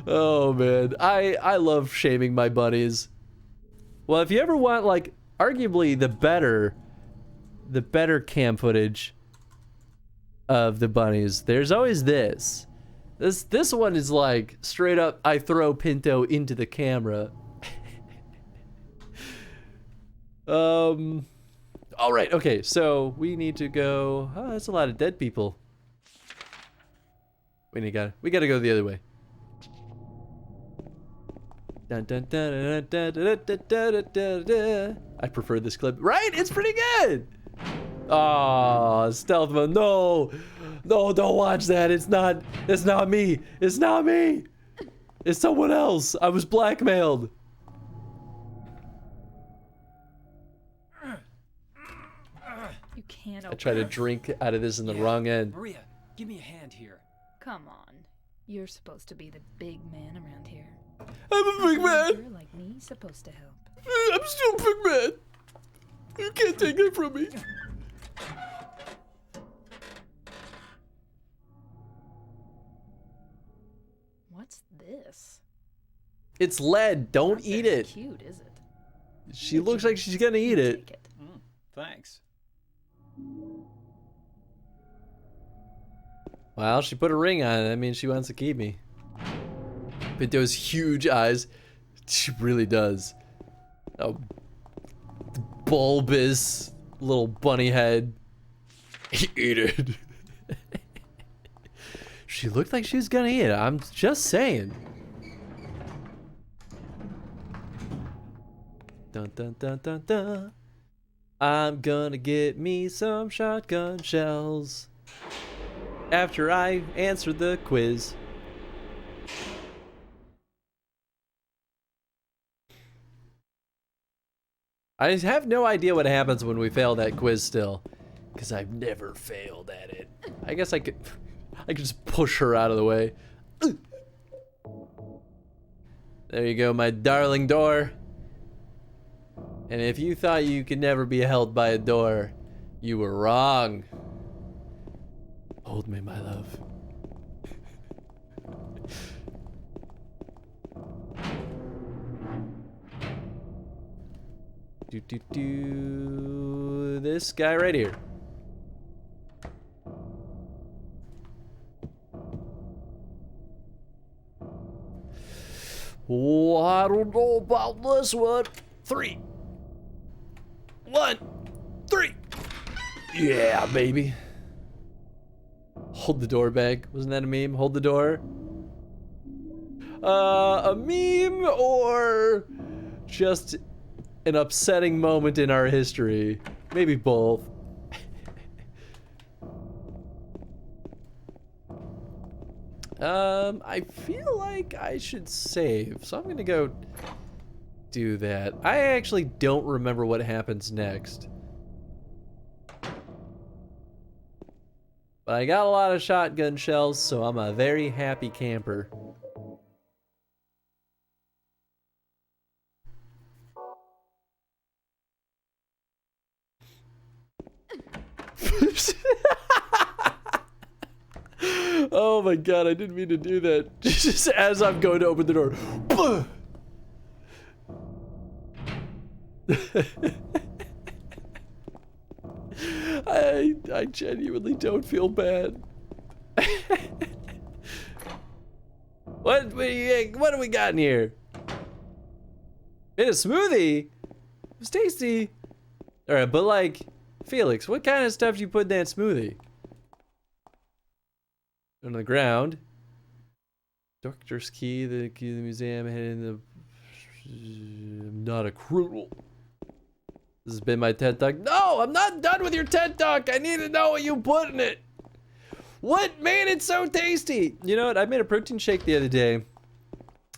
[SPEAKER 6] Oh man, I love shaming my bunnies. Well, if you ever want like arguably the better cam footage of the bunnies, there's always this. This one is like straight up I throw Pinto into the camera. All right, okay, so we need to go. Oh, that's a lot of dead people. We gotta go the other way. Dun, dun, dun, dun, dun, dun, dun, dun, dun, dun. I prefer this clip, right? It's pretty good. Oh, stealth mode. No, don't watch that. It's not me. It's not me. It's someone else. I was blackmailed.
[SPEAKER 3] You can't open
[SPEAKER 6] I tried to drink out of this in the wrong end.
[SPEAKER 2] Maria, give me a hand here.
[SPEAKER 3] Come on. You're supposed to be the big man around here.
[SPEAKER 6] I'm a big man.
[SPEAKER 3] You're like me, supposed to help.
[SPEAKER 6] I'm still a big man. You can't take that from me.
[SPEAKER 3] What's this?
[SPEAKER 6] It's lead. Don't
[SPEAKER 3] Not
[SPEAKER 6] eat
[SPEAKER 3] very
[SPEAKER 6] it.
[SPEAKER 3] Cute, is it?
[SPEAKER 6] She looks like she's gonna eat it.
[SPEAKER 3] Take it.
[SPEAKER 2] Thanks.
[SPEAKER 6] Well, she put a ring on it. That means she wants to keep me. But those huge eyes, she really does. A bulbous little bunny head. Eat it. She looked like she was gonna eat it. I'm just saying. Dun dun dun dun dun. I'm gonna get me some shotgun shells after I answer the quiz. I have no idea what happens when we fail that quiz still, because I've never failed at it. I guess I could just push her out of the way. There you go, my darling door. And if you thought you could never be held by a door, you were wrong. Hold me, my love. This guy right here. Oh, I don't know about this one. 3, 1, 3. Yeah, baby. Hold the door back. Wasn't that a meme? Hold the door. A meme or just an upsetting moment in our history? Maybe both. I feel like I should save, so I'm gonna go do that. I actually don't remember what happens next. But I got a lot of shotgun shells, so I'm a very happy camper. Oh my god, I didn't mean to do that. Just as I'm going to open the door. I genuinely don't feel bad. What do we got in here? In a smoothie? It was tasty. Alright, but like, Felix, what kind of stuff do you put in that smoothie? On the ground. Doctor's key, the key to the museum, heading the... I'm not a criminal. This has been my TED Talk. No, I'm not done with your TED Talk. I need to know what you put in it. What made it so tasty? You know what? I made a protein shake the other day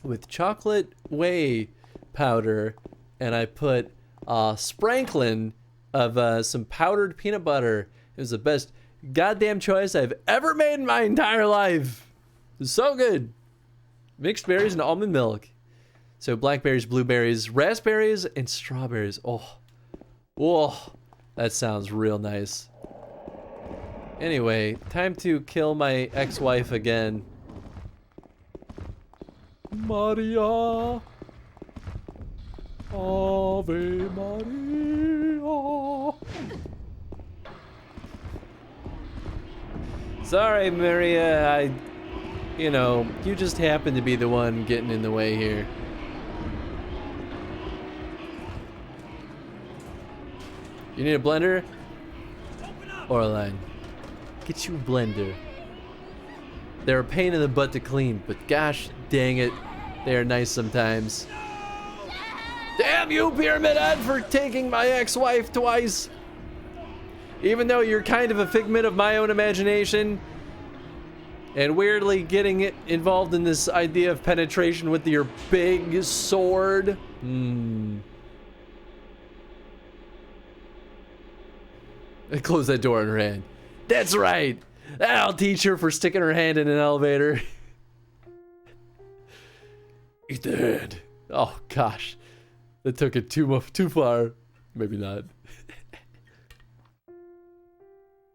[SPEAKER 6] with chocolate whey powder, and I put a sprinkling of some powdered peanut butter. It was the best goddamn choice I've ever made in my entire life. It was so good. Mixed berries and almond milk. So blackberries, blueberries, raspberries, and strawberries. Oh, whoa, that sounds real nice. Anyway, time to kill my ex-wife again. Maria. Ave Maria. Sorry, Maria, you know, you just happen to be the one getting in the way here. You need a blender? Or a line? Get you a blender. They're a pain in the butt to clean, but gosh dang it, they are nice sometimes. Damn you, Pyramid Head, for taking my ex-wife twice. Even though you're kind of a figment of my own imagination, and weirdly getting it involved in this idea of penetration with your big sword. I close that door on her hand. That's right. That'll teach her for sticking her hand in an elevator. Eat the hand. Oh gosh, that took it too far. Maybe not.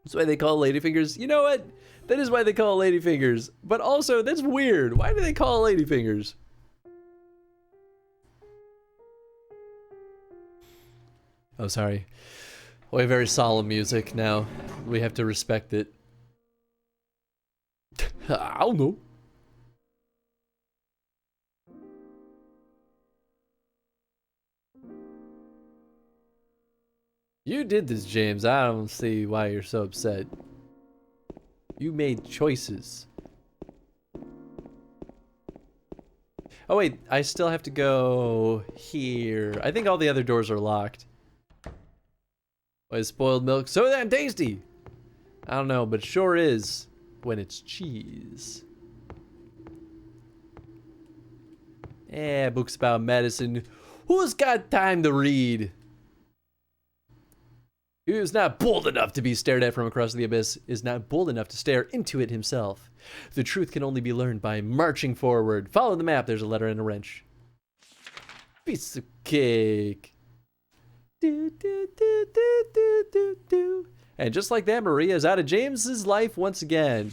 [SPEAKER 6] That's why they call it ladyfingers. You know what? That is why they call it ladyfingers. But also, that's weird. Why do they call it ladyfingers? Oh, sorry. We have very solemn music now. We have to respect it. I don't know. You did this, James. I don't see why you're so upset. You made choices. Oh wait, I still have to go here. I think all the other doors are locked. Why is spoiled milk so damn tasty? I don't know, but it sure is when it's cheese. Yeah, books about medicine. Who's got time to read? Who is not bold enough to be stared at from across the abyss is not bold enough to stare into it himself. The truth can only be learned by marching forward. Follow the map. There's a letter and a wrench. Piece of cake. Do, do, do, do, do, do, do. And just like that, Maria is out of James's life once again.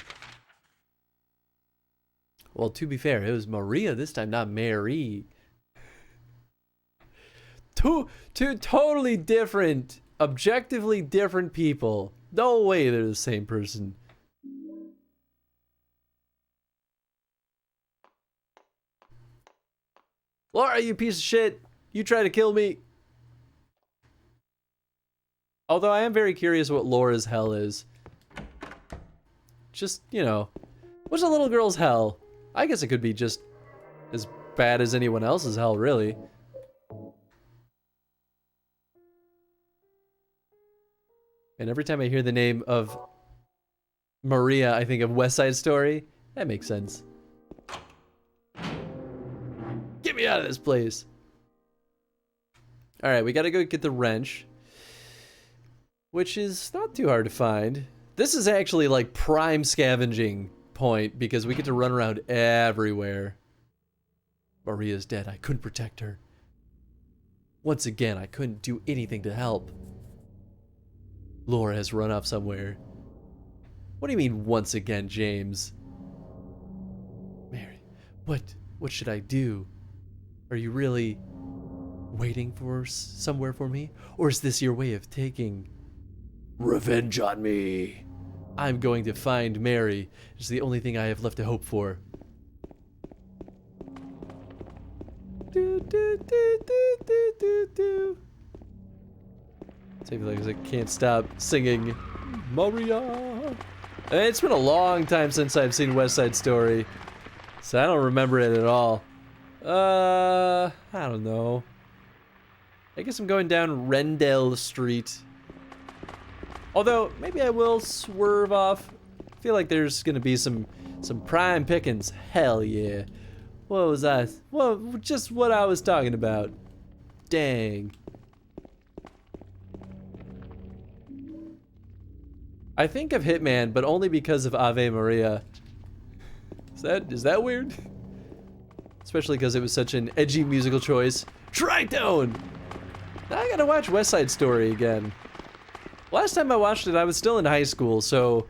[SPEAKER 6] Well, to be fair, it was Maria this time, not Mary. Two totally different, objectively different people. No way they're the same person. Laura, you piece of shit. You try to kill me. Although I am very curious what Laura's hell is. Just, you know, what's a little girl's hell? I guess it could be just as bad as anyone else's hell, really. And every time I hear the name of Maria, I think of West Side Story. That makes sense. Get me out of this place. All right, we gotta go get the wrench, which is not too hard to find. This is actually like prime scavenging point because we get to run around everywhere. Maria's dead. I couldn't protect her. Once again, I couldn't do anything to help. Laura has run off somewhere. What do you mean once again, James? Mary, what should I do? Are you really waiting for somewhere for me? Or is this your way of taking revenge on me? I'm going to find Mary. It's the only thing I have left to hope for. Do, do, do, do, do, do, do. Take like I can't stop singing Maria. It's been a long time since I've seen West Side Story, so I don't remember it at all. I don't know. I guess I'm going down Rendell Street. Although, maybe I will swerve off. I feel like there's gonna be some prime pickings. Hell yeah. What was that? Well, just what I was talking about. Dang. I think of Hitman, but only because of Ave Maria. Is that weird? Especially because it was such an edgy musical choice. Tritone! Now I gotta watch West Side Story again. Last time I watched it, I was still in high school, so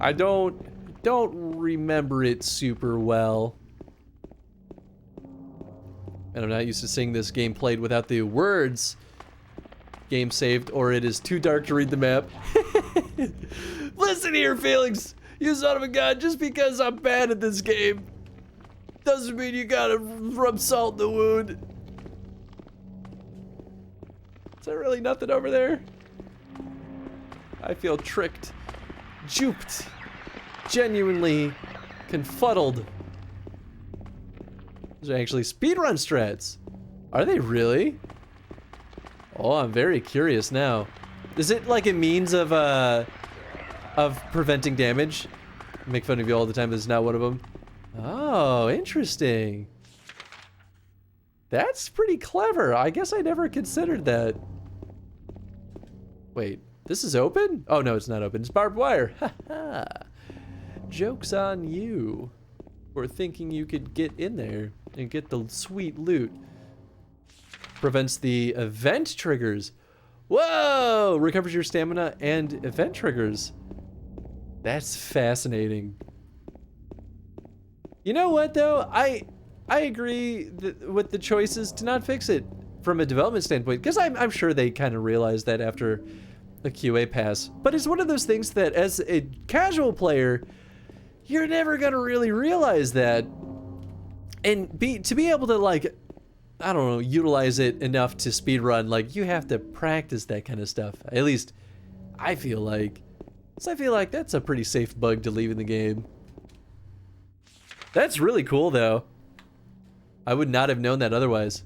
[SPEAKER 6] I don't remember it super well. And I'm not used to seeing this game played without the words. Game saved, or it is too dark to read the map. Listen here, Felix, you son of a gun, just because I'm bad at this game doesn't mean you gotta rub salt in the wound. Is there really nothing over there? I feel tricked, duped, genuinely confuddled. These are actually speedrun strats. Are they really? Oh, I'm very curious now. Is it like a means of preventing damage? I make fun of you all the time, this is not one of them. Oh, interesting. That's pretty clever. I guess I never considered that. Wait, this is open? Oh no, it's not open. It's barbed wire. Haha. Joke's on you for thinking you could get in there and get the sweet loot. Prevents the event triggers. Whoa! Recovers your stamina and event triggers. That's fascinating. You know what though? I agree with the choices to not fix it from a development standpoint, because I'm sure they kind of realized that after the QA pass. But it's one of those things that as a casual player, you're never gonna really realize that. And to be able to, like, I don't know, utilize it enough to speedrun, like, you have to practice that kind of stuff. At least I feel like. So I feel like that's a pretty safe bug to leave in the game. That's really cool though. I would not have known that otherwise.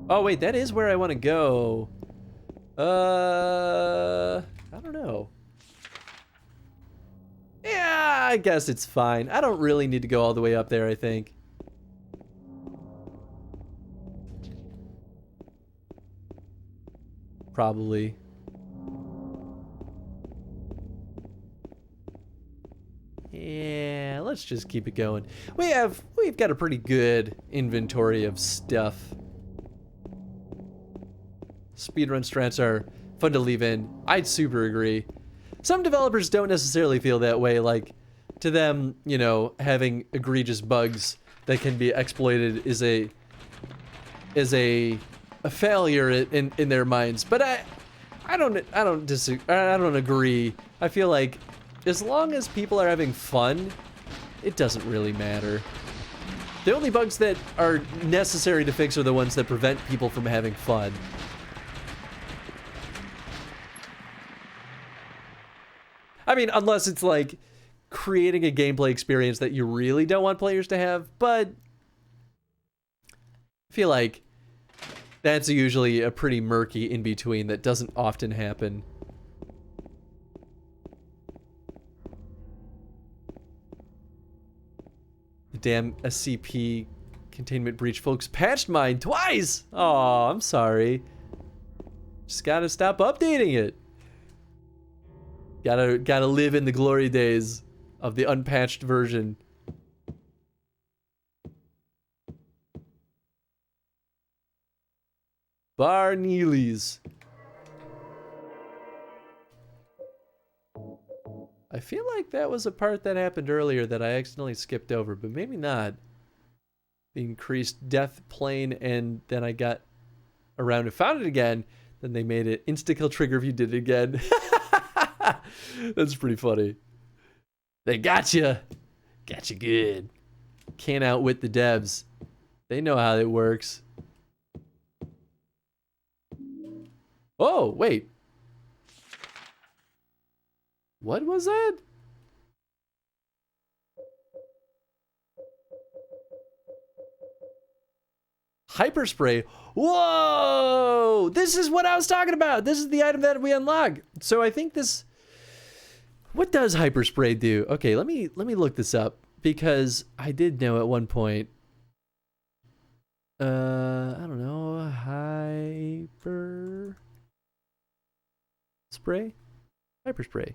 [SPEAKER 6] Oh wait, that is where I want to go. I don't know. Yeah, I guess it's fine. I don't really need to go all the way up there, I think. Probably. Yeah, let's just keep it going. We've got a pretty good inventory of stuff. Speedrun strats are fun to leave in. I'd super agree. Some developers don't necessarily feel that way. Like, to them, you know, having egregious bugs that can be exploited is a failure in their minds. But I don't disagree. I don't agree. I feel like as long as people are having fun, it doesn't really matter. The only bugs that are necessary to fix are the ones that prevent people from having fun. I mean, unless it's like creating a gameplay experience that you really don't want players to have, but I feel like that's usually a pretty murky in-between that doesn't often happen. The damn SCP containment breach folks patched mine twice! Oh, I'm sorry. Just gotta stop updating it. Gotta live in the glory days of the unpatched version. Bar Neely's. I feel like that was a part that happened earlier that I accidentally skipped over, but maybe not. The increased death plane, and then I got around and found it again. Then they made it insta-kill trigger if you did it again. That's pretty funny. They got you. Got you good. Can't outwit the devs. They know how it works. Oh, wait. What was that? Hyperspray. Whoa! This is what I was talking about. This is the item that we unlock. So I think this... What does hyperspray do? Okay, let me look this up because I did know at one point. I don't know. Hyper spray? Hyperspray.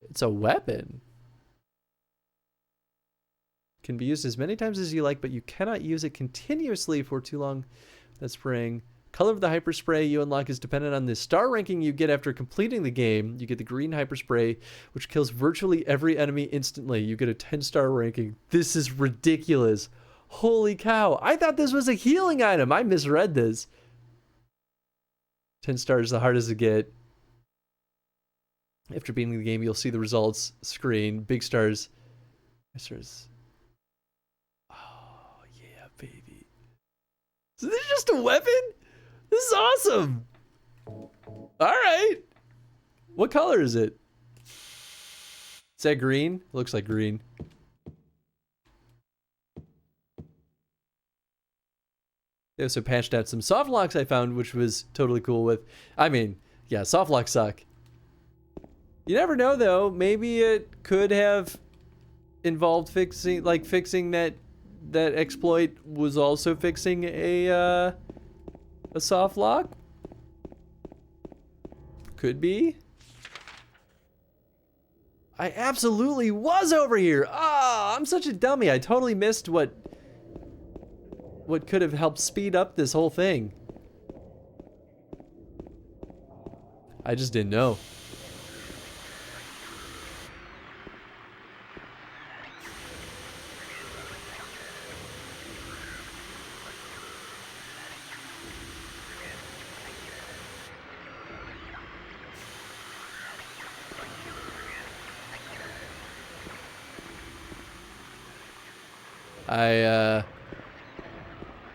[SPEAKER 6] It's a weapon. Can be used as many times as you like, but you cannot use it continuously for too long. That's spraying. Color of the hyperspray you unlock is dependent on the star ranking you get after completing the game. You get the green hyperspray, which kills virtually every enemy instantly. You get a 10-star ranking. This is ridiculous. Holy cow. I thought this was a healing item. I misread this. 10 stars, the hardest to get. After beating the game, you'll see the results screen. Big stars. Stars. Oh, yeah, baby. So this is just a weapon? This is awesome. All right. What color is it? Is that green? Looks like green. They also patched out some soft locks I found, which was totally cool with. I mean, yeah, soft locks suck. You never know though. Maybe it could have involved fixing that exploit was also fixing a soft lock. Could be. I absolutely was over here. Ah, I'm such a dummy. I totally missed what could have helped speed up this whole thing. I just didn't know.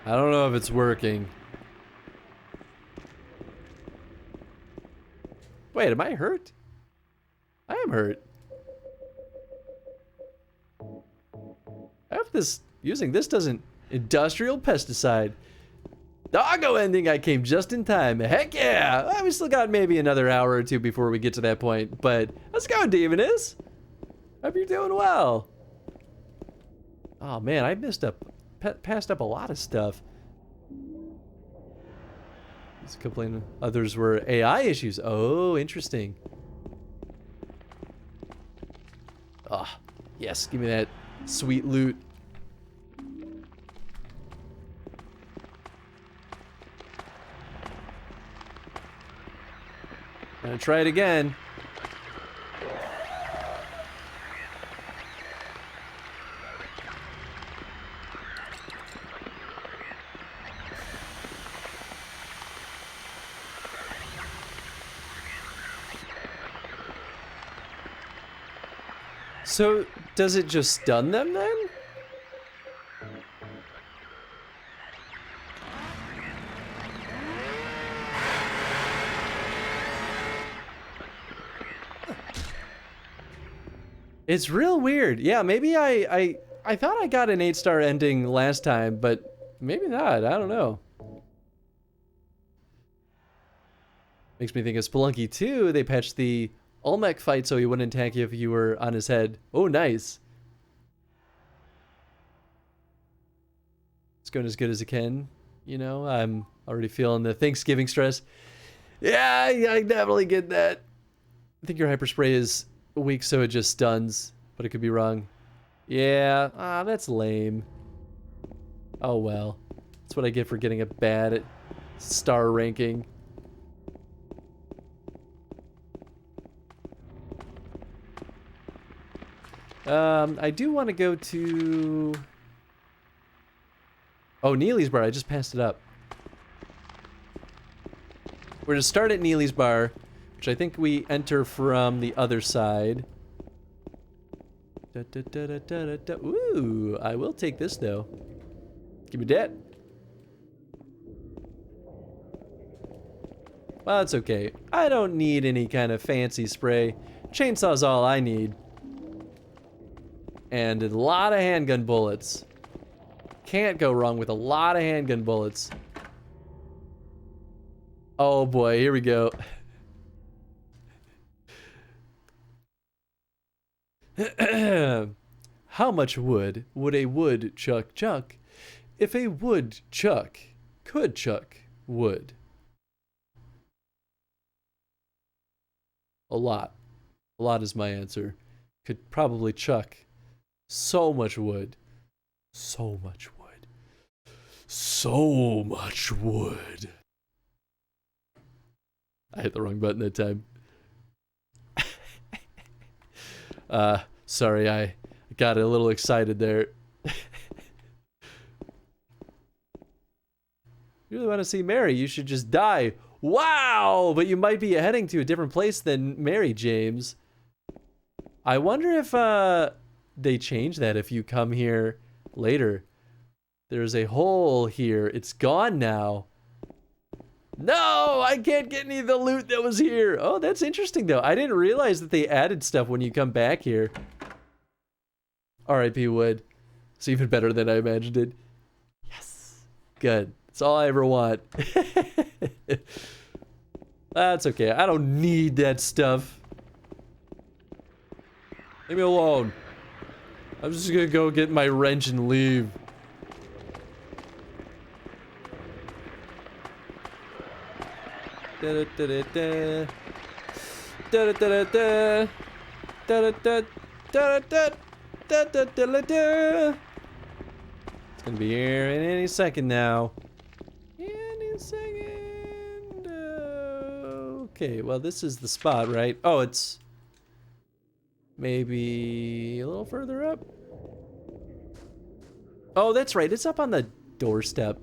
[SPEAKER 6] I don't know if it's working. Wait, am I hurt? I am hurt. this, using this doesn't, industrial pesticide. Doggo ending, I came just in time. Heck yeah! Well, we still got maybe another hour or two before we get to that point, but let's go, Demoness. Hope you're doing well. Oh man, I passed up a lot of stuff. Let's complain. Others were AI issues. Oh, interesting. Ah, yes, give me that sweet loot. Gonna try it again. So, does it just stun them then? It's real weird. Yeah, maybe I thought I got an 8-star ending last time, but maybe not. I don't know. Makes me think of Spelunky 2. They patched the Olmec fight so he wouldn't attack you if you were on his head. Oh, nice. It's going as good as it can. You know, I'm already feeling the Thanksgiving stress. Yeah, I definitely get that. I think your hyper spray is weak, so it just stuns, but it could be wrong. Yeah, that's lame. Oh well. That's what I get for getting a bad star ranking. I do want to go to... Oh, Neely's Bar. I just passed it up. We're to start at Neely's Bar, which I think we enter from the other side. Ooh, I will take this though. Give me that. Well, it's okay. I don't need any kind of fancy spray. Chainsaw's all I need. And a lot of handgun bullets. Can't go wrong with a lot of handgun bullets. Oh boy, here we go. How much wood would a woodchuck chuck if a woodchuck could chuck wood? A lot. A lot is my answer. Could probably chuck so much wood. So much wood. So much wood. I hit the wrong button that time. Sorry, I got a little excited there. You really want to see Mary? You should just die. Wow! But you might be heading to a different place than Mary, James. I wonder if they change that if you come here later. There's a hole here. It's gone now. No, I can't get any of the loot that was here. Oh, that's interesting though. I didn't realize that they added stuff when you come back here. R.I.P. Wood. It's even better than I imagined it. Yes. Good. That's all I ever want. That's okay. I don't need that stuff. Leave me alone. I'm just gonna go get my wrench and leave. Da da da da da da da da da da da da da da da da. It's gonna be here in any second now. Any second. Okay, well this is the spot, right? Oh, it's maybe a little further up. Oh, that's right. It's up on the doorstep.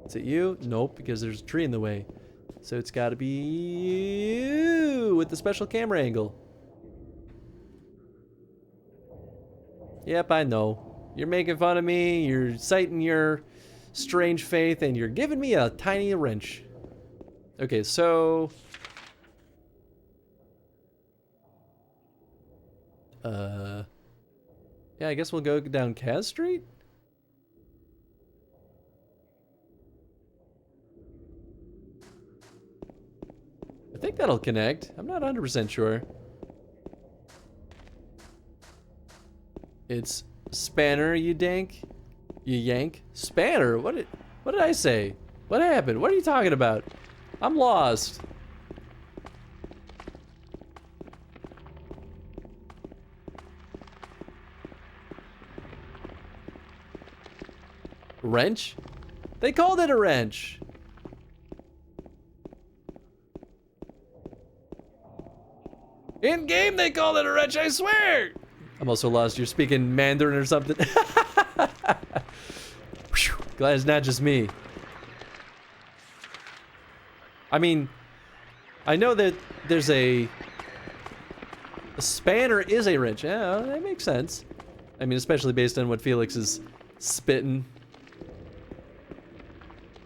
[SPEAKER 6] Is it you? Nope, because there's a tree in the way. So it's got to be you with the special camera angle. Yep, I know. You're making fun of me. You're citing your strange faith, and you're giving me a tiny wrench. Okay, so... Yeah, I guess we'll go down Kaz Street? I think that'll connect. I'm not 100% sure. It's Spanner, you dank? You yank? Spanner? What did I say? What happened? What are you talking about? I'm lost. Wrench? They called it a wrench. In game, they called it a wrench, I swear! I'm also lost. You're speaking Mandarin or something. Whew, glad it's not just me. I mean, I know that there's a spanner is a wrench. Yeah, that makes sense. I mean, especially based on what Felix is spitting.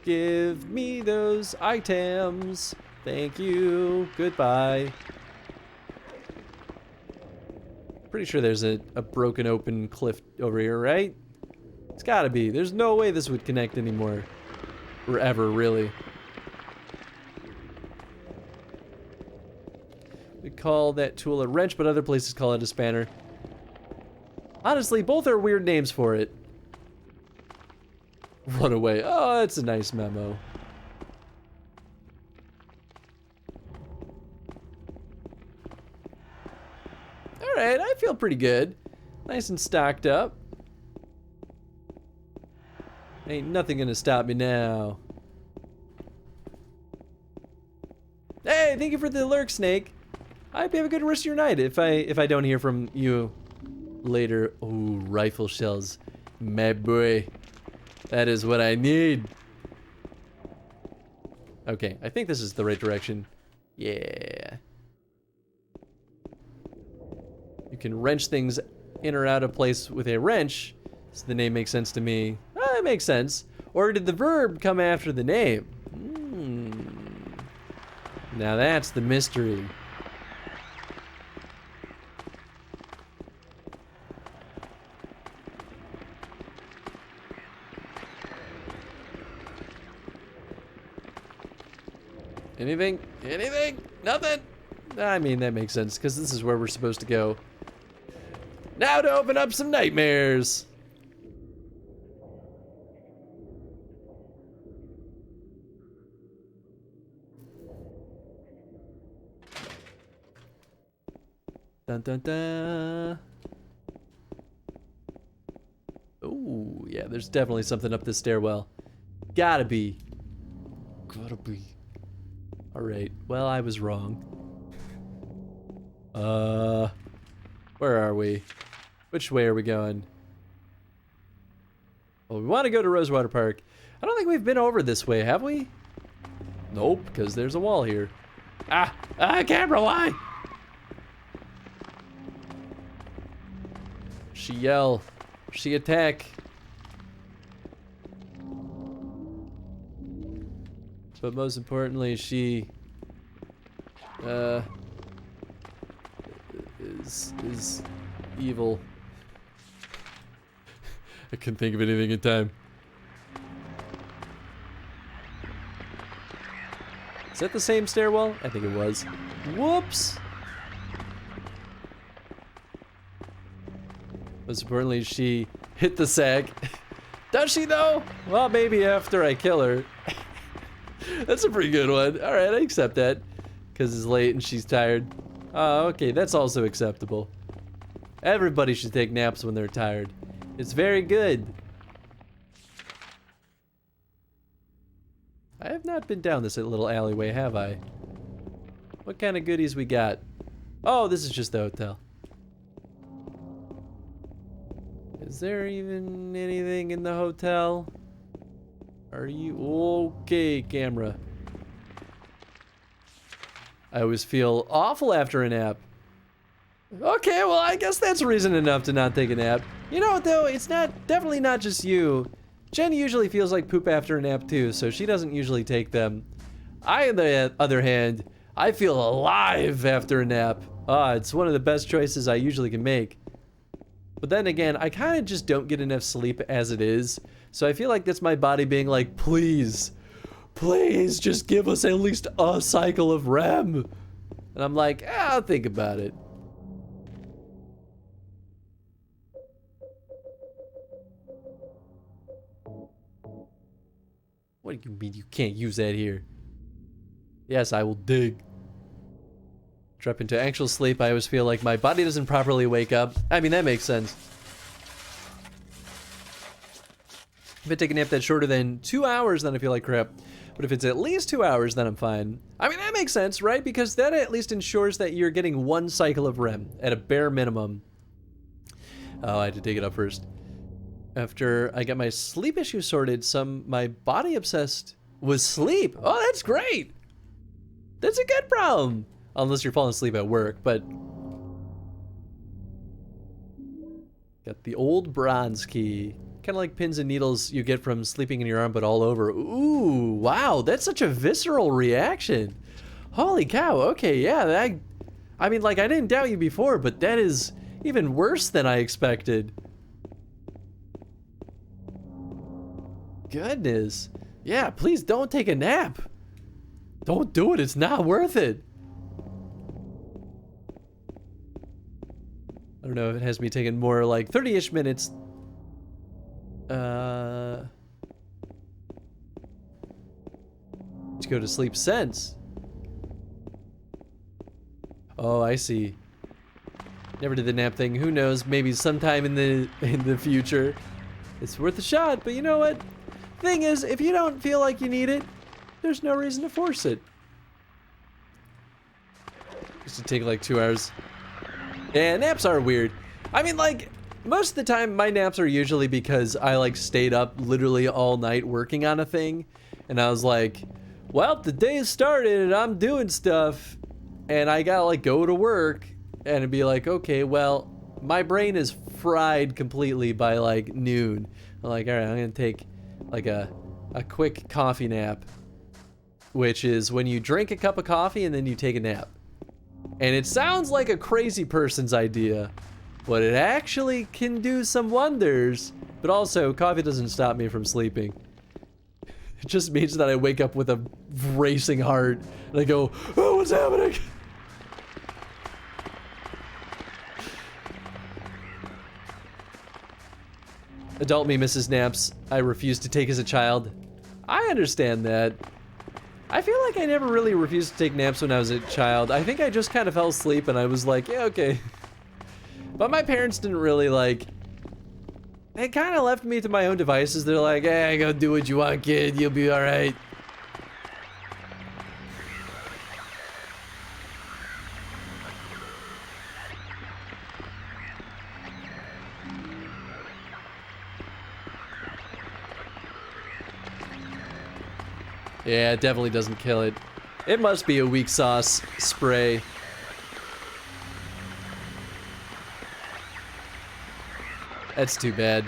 [SPEAKER 6] Give me those items. Thank you. Goodbye. Pretty sure there's a broken open cliff over here, right? It's gotta be. There's no way this would connect anymore. Or ever, really. We call that tool a wrench, but other places call it a spanner. Honestly, both are weird names for it. Run away. Oh, that's a nice memo. Alright, I feel pretty good. Nice and stocked up. Ain't nothing gonna stop me now. Hey, thank you for the lurk, Snake. I hope you have a good rest of your night if I don't hear from you later. Ooh, rifle shells. My boy. That is what I need. Okay, I think this is the right direction. Yeah. You can wrench things in or out of place with a wrench, so the name makes sense to me. Ah, it makes sense. Or did the verb come after the name? Now that's the mystery. Anything? Anything? Nothing? I mean, that makes sense, because this is where we're supposed to go. Now to open up some nightmares! Dun dun dun! Ooh, yeah, there's definitely something up this stairwell. Gotta be. Gotta be. Alright, well, I was wrong. Where are we? Which way are we going? Well, we want to go to Rosewater Park. I don't think we've been over this way, have we? Nope, because there's a wall here. Camera, why? She yell. She attack. But most importantly, she is evil. I couldn't think of anything in time. Is that the same stairwell? I think it was. Whoops! Most importantly, she hit the sack. Does she though? Well, maybe after I kill her. That's a pretty good one. Alright, I accept that. Because it's late and she's tired. Oh, okay, that's also acceptable. Everybody should take naps when they're tired. It's very good. I have not been down this little alleyway, have I? What kind of goodies we got? Oh, this is just the hotel. Is there even anything in the hotel? Are you okay, camera? I always feel awful after a nap. Okay, well, I guess that's reason enough to not take a nap. You know what, though? It's definitely not just you. Jen usually feels like poop after a nap, too, so she doesn't usually take them. I, on the other hand, I feel alive after a nap. Ah, it's one of the best choices I usually can make. But then again, I kind of just don't get enough sleep as it is. So I feel like that's my body being like, please, please just give us at least a cycle of REM. And I'm like, I'll think about it. What do you mean you can't use that here? Yes, I will dig. Drop into actual sleep, I always feel like my body doesn't properly wake up. I mean, that makes sense. If I take a nap that's shorter than 2 hours, then I feel like crap. But if it's at least 2 hours, then I'm fine. I mean, that makes sense, right? Because that at least ensures that you're getting 1 cycle of REM at a bare minimum. Oh, I had to dig it up first. After I got my sleep issue sorted, my body obsessed with sleep. Oh, that's great. That's a good problem. Unless you're falling asleep at work, but... Got the old bronze key. Kind of like pins and needles you get from sleeping in your arm, but all over. Ooh, wow, that's such a visceral reaction. Holy cow, okay, yeah, I mean, like, I didn't doubt you before, but that is even worse than I expected. Goodness. Yeah, please don't take a nap. Don't do it, it's not worth it. I don't know if it has me taking more like 30-ish minutes. To go to sleep since. Oh, I see. Never did the nap thing. Who knows? Maybe sometime in the future. It's worth a shot, but you know what? Thing is, if you don't feel like you need it, there's no reason to force it. Used to take like 2 hours. Yeah, naps are weird. I mean, like, most of the time my naps are usually because I like stayed up literally all night working on a thing. And I was like, well, the day started and I'm doing stuff. And I gotta like go to work. And it'd be like, okay, well, my brain is fried completely by like noon. I'm like, all right, I'm gonna take like a quick coffee nap. Which is when you drink a cup of coffee and then you take a nap. And it sounds like a crazy person's idea, but it actually can do some wonders. But also, coffee doesn't stop me from sleeping. It just means that I wake up with a racing heart, and I go, oh, what's happening? Adult me misses naps I refused to take as a child. I understand that. I feel like I never really refused to take naps when I was a child. I think I just kind of fell asleep and I was like, yeah, okay. But my parents didn't really like... They kind of left me to my own devices. They're like, hey, go do what you want, kid. You'll be alright. Yeah, it definitely doesn't kill it. It must be a weak sauce spray. That's too bad.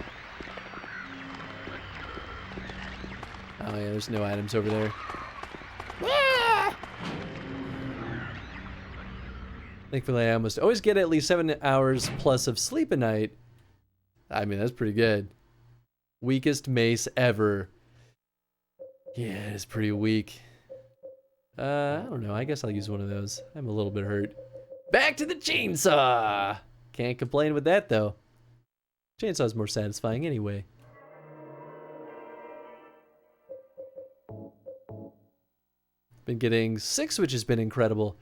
[SPEAKER 6] Oh yeah, there's no items over there. Thankfully, I almost always get at least 7 hours plus of sleep a night. I mean, that's pretty good. Weakest mace ever. Yeah, it's pretty weak. I don't know. I guess I'll use one of those. I'm a little bit hurt. Back to the chainsaw! Can't complain with that, though. Chainsaw's more satisfying anyway. Been getting 6, which has been incredible.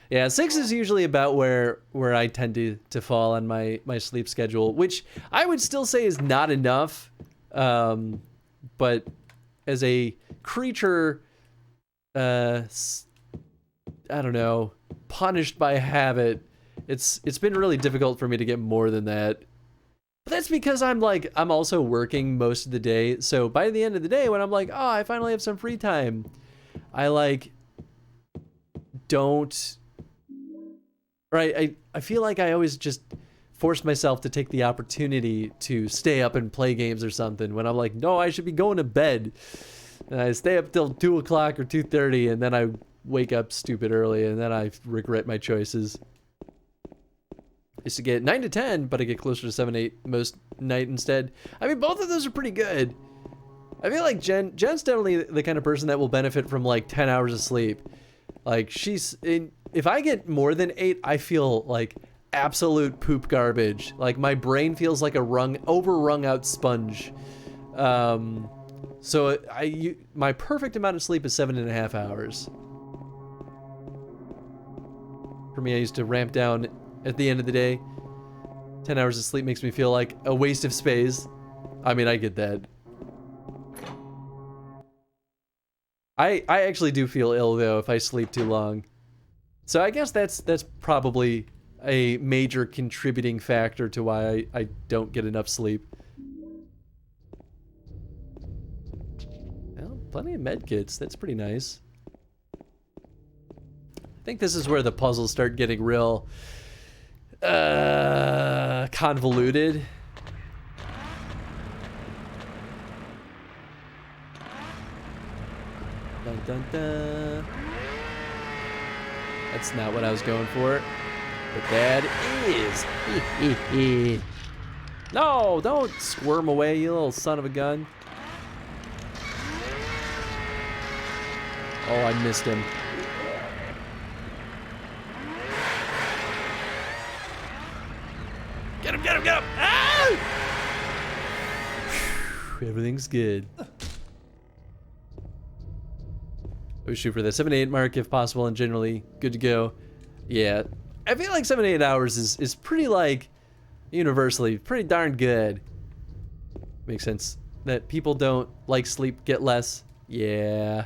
[SPEAKER 6] Yeah, 6 is usually about where I tend to fall on my sleep schedule, which I would still say is not enough. But as a creature, I don't know, punished by habit, it's been really difficult for me to get more than that. But that's because I'm also working most of the day. So by the end of the day, when I'm like, oh, I finally have some free time, I don't. Right, I feel like I always just force myself to take the opportunity to stay up and play games or something when I'm like, no, I should be going to bed. And I stay up till 2 o'clock or 2:30, and then I wake up stupid early, and then I regret my choices. is to get 9 to 10, but I get closer to 7, 8 most night instead. I mean, both of those are pretty good. I feel like Jen's definitely the kind of person that will benefit from like 10 hours of sleep. Like if I get more than 8, I feel like absolute poop garbage. Like my brain feels like a over-wrung out sponge. So my perfect amount of sleep is 7.5 hours. For me, I used to ramp down at the end of the day. 10 hours of sleep makes me feel like a waste of space. I mean, I get that. I actually do feel ill though if I sleep too long. So I guess that's probably a major contributing factor to why I don't get enough sleep. Well, plenty of med kits. That's pretty nice. I think this is where the puzzles start getting real convoluted. Dun, dun, dun. That's not what I was going for, but that is. No, don't squirm away, you little son of a gun. Oh, I missed him. Get him, get him, get him! Ah! Everything's good. We shoot for the 7 to 8 mark if possible, and generally good to go. Yeah, I feel like 7 to 8 hours is pretty, like, universally pretty darn good. Makes sense that people don't like sleep, get less. Yeah.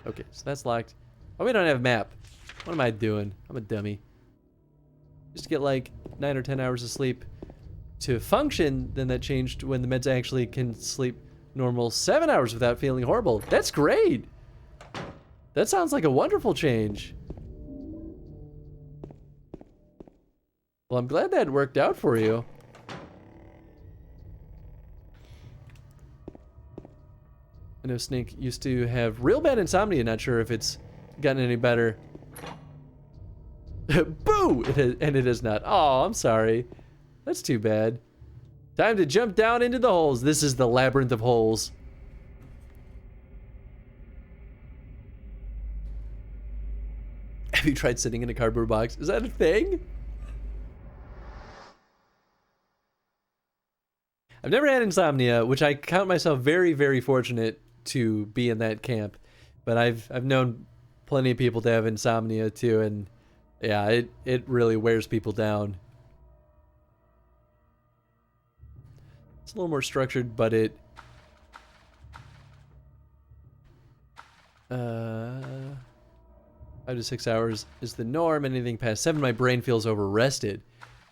[SPEAKER 6] Okay, so that's locked. Oh, we don't have a map. What am I doing? I'm a dummy. Just to get like 9 or 10 hours of sleep to function, then that changed when the meds actually can sleep normal 7 hours without feeling horrible. That's great. That sounds like a wonderful change. Well, I'm glad that worked out for you. I know Snake used to have real bad insomnia. Not sure if it's gotten any better. Boo! And it is not. Oh, I'm sorry. That's too bad. Time to jump down into the holes. This is the labyrinth of holes. Have you tried sitting in a cardboard box? Is that a thing? I've never had insomnia, which I count myself very, very fortunate to be in that camp. But I've known plenty of people to have insomnia too, and yeah, it really wears people down. It's a little more structured, but 5 to 6 hours is the norm. Anything past 7, my brain feels over-rested.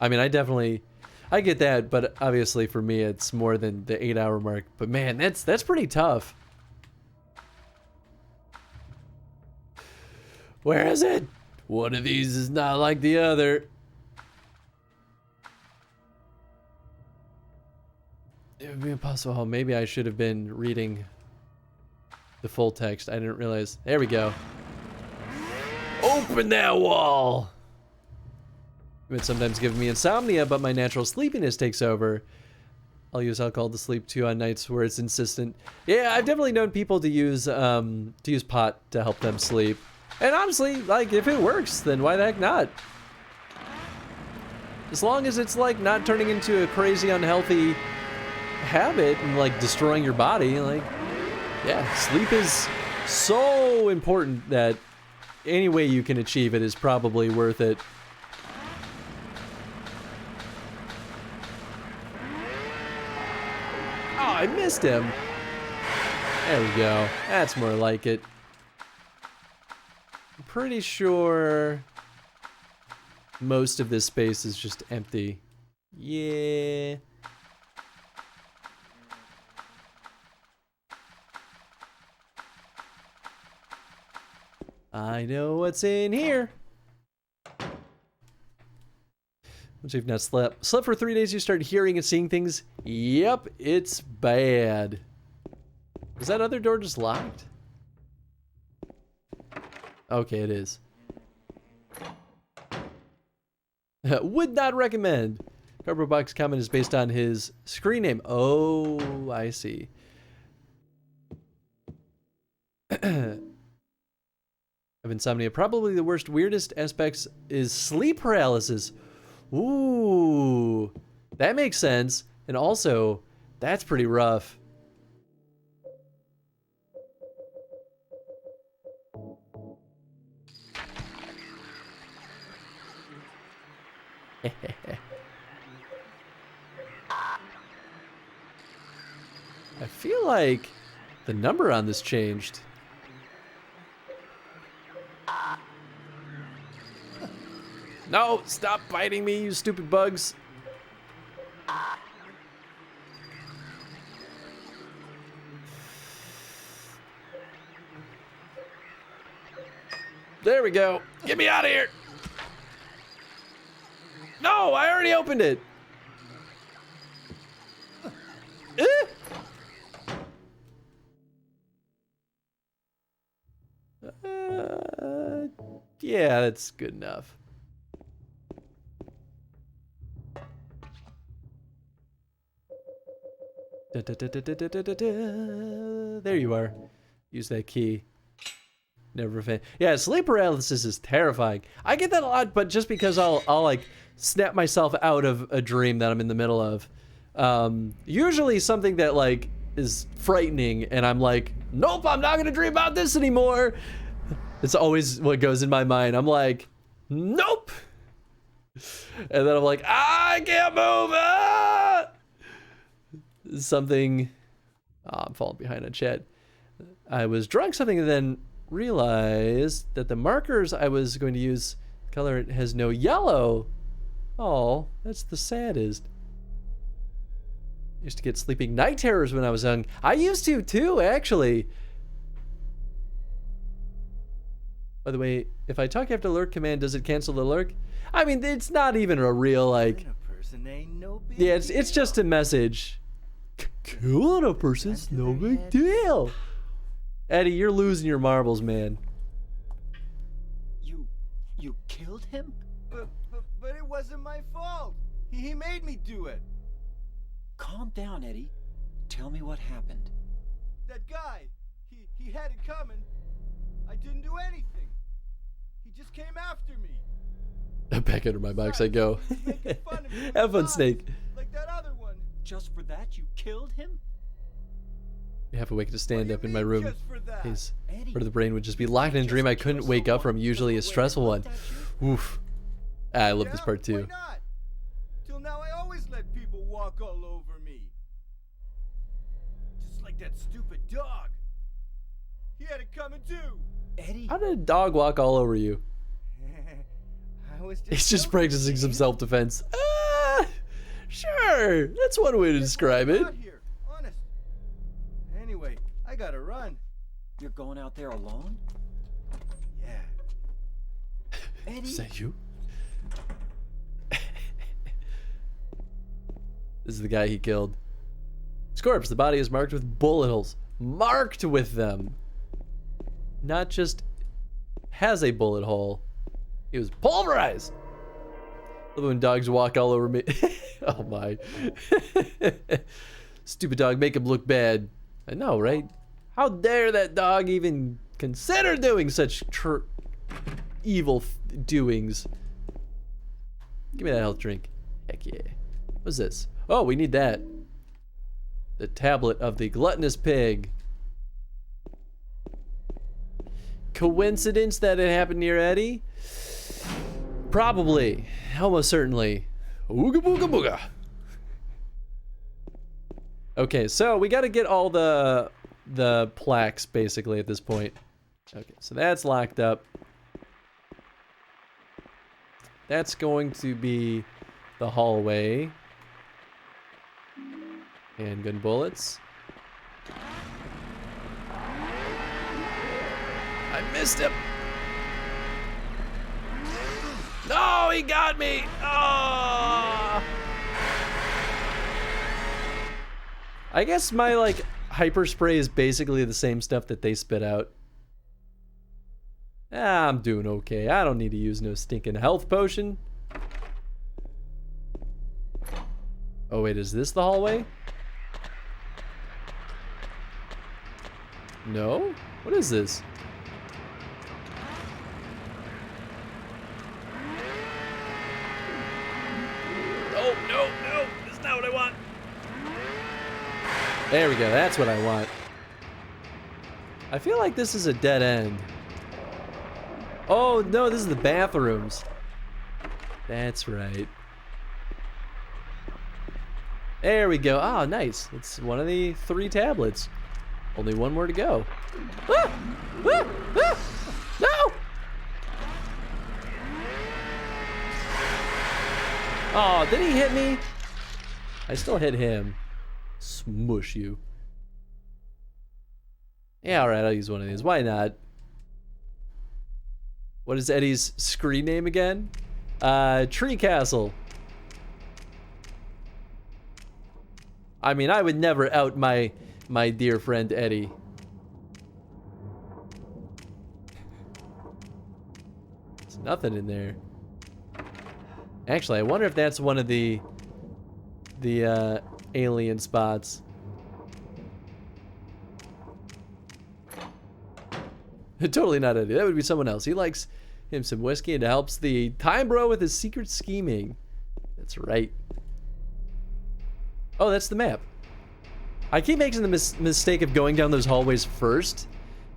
[SPEAKER 6] I mean, I get that, but obviously for me, it's more than the 8-hour mark. But man, that's pretty tough. Where is it? One of these is not like the other. It would be impossible. Oh, maybe I should have been reading the full text. I didn't realize. There we go. Open that wall! It would sometimes give me insomnia, but my natural sleepiness takes over. I'll use alcohol to sleep too on nights where it's insistent. Yeah, I've definitely known people to use pot to help them sleep. And honestly, like, if it works, then why the heck not? As long as it's like not turning into a crazy unhealthy habit and like destroying your body, like, yeah, sleep is so important that any way you can achieve it is probably worth it. Oh, I missed him. There we go. That's more like it. I'm pretty sure most of this space is just empty. Yeah. I know what's in here. Once you've not slept for 3 days, you start hearing and seeing things. Yep, it's bad. Is that other door just locked? Okay, it is. Would not recommend. Cardboard box comment is based on his screen name. Oh, I see. Of insomnia. Probably the worst, weirdest aspects is sleep paralysis. Ooh, that makes sense. And also, that's pretty rough. I feel like the number on this changed. No, stop biting me, you stupid bugs. There we go. Get me out of here. No, I already opened it. Eh? Yeah, that's good enough. There you are. Use that key. Never a fan. Yeah, sleep paralysis is terrifying. I get that a lot, but just because I'll like snap myself out of a dream that I'm in the middle of. Usually something that like is frightening, and I'm like, nope, I'm not gonna dream about this anymore. It's always what goes in my mind. I'm like, nope. And then I'm like, I can't move. Ah! Something. Oh, I'm falling behind on chat. I was drawing something and then realized that the markers I was going to use color has no yellow. Oh, that's the saddest. I used to get sleeping night terrors when I was young. I used to too, actually. By the way, if I talk after the lurk command, does it cancel the lurk? I mean, it's not even a real like. Yeah, it's just a message. Killing a person's no big deal. Eddie, you're losing your marbles, man.
[SPEAKER 2] You killed him?
[SPEAKER 4] But it wasn't my fault. He made me do it.
[SPEAKER 2] Calm down, Eddie. Tell me what happened.
[SPEAKER 4] That guy, he had it coming. I didn't do anything. He just came after me.
[SPEAKER 6] Back under my box I go. Have fun, Snake.
[SPEAKER 4] Like that other one.
[SPEAKER 2] Just for that, you killed him?
[SPEAKER 6] You have to wake to stand up in my room. His
[SPEAKER 2] Eddie,
[SPEAKER 6] part of the brain would just be locked in a dream I couldn't wake up from, usually a stressful one. Oof. I love this part too.
[SPEAKER 4] Why not? Till now I always let people walk all over me. Just like that stupid dog. He had it coming too.
[SPEAKER 2] Eddie?
[SPEAKER 6] How did a dog walk all over you?
[SPEAKER 4] I was
[SPEAKER 6] He's just practicing some self-defense. Ah, sure. That's one way to describe it.
[SPEAKER 4] Here, honest. Anyway, I gotta run.
[SPEAKER 2] You're going out there alone?
[SPEAKER 4] Yeah.
[SPEAKER 2] Eddie?
[SPEAKER 6] Is that you? This is the guy he killed. His corpse, the body is marked with bullet holes. Marked with them. Not just has a bullet hole. He was pulverized. Love when dogs walk all over me. Oh my. Stupid dog, make him look bad. I know, right? How dare that dog even consider doing such evil doings? Give me that health drink. Heck yeah. What's this? Oh, we need that. The tablet of the gluttonous pig. Coincidence that it happened near Eddie? Probably. Almost certainly. Ooga booga booga. Okay, so we got to get all the plaques basically at this point. Okay, so that's locked up. That's going to be the hallway. Handgun bullets. I missed him. No, he got me. Oh. I guess my like hyper spray is basically the same stuff that they spit out. I'm doing okay. I don't need to use no stinking health potion. Oh wait, is this the hallway? No? What is this? Oh, no, no, that's not what I want. There we go, that's what I want. I feel like this is a dead end. Oh, no, this is the bathrooms. That's right. There we go. Oh, nice. It's one of the 3 tablets. Only one more to go. Ah! Ah! Ah! No! Oh, did he hit me? I still hit him. Smush you. Yeah, alright, I'll use one of these. Why not? What is Eddie's screen name again? Tree Castle. I mean, I would never out my dear friend Eddie. There's nothing in there. Actually, I wonder if that's one of the alien spots. Totally not Eddie. That would be someone else. He likes him some whiskey and helps the time bro with his secret scheming. That's right. Oh, that's the map. I keep making the mistake of going down those hallways first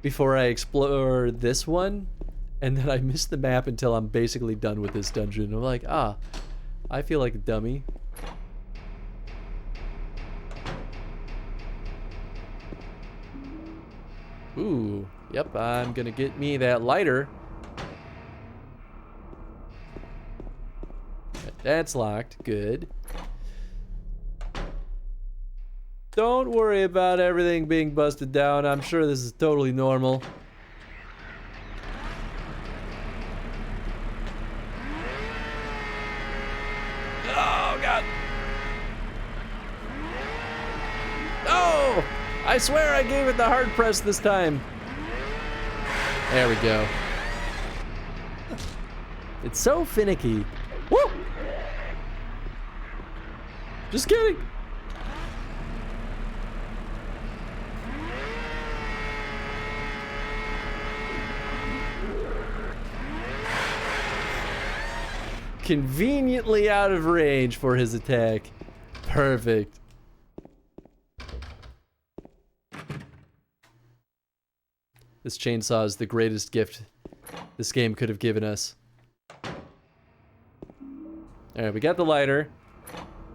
[SPEAKER 6] before I explore this one, and then I miss the map until I'm basically done with this dungeon. I'm like, ah, I feel like a dummy. Ooh, yep, I'm gonna get me that lighter. That's locked, good. Don't worry about everything being busted down. I'm sure this is totally normal. Oh, God. Oh! I swear I gave it the hard press this time. There we go. It's so finicky. Woo! Just kidding. Conveniently out of range for his attack. Perfect. This chainsaw is the greatest gift this game could have given us. Alright, we got the lighter.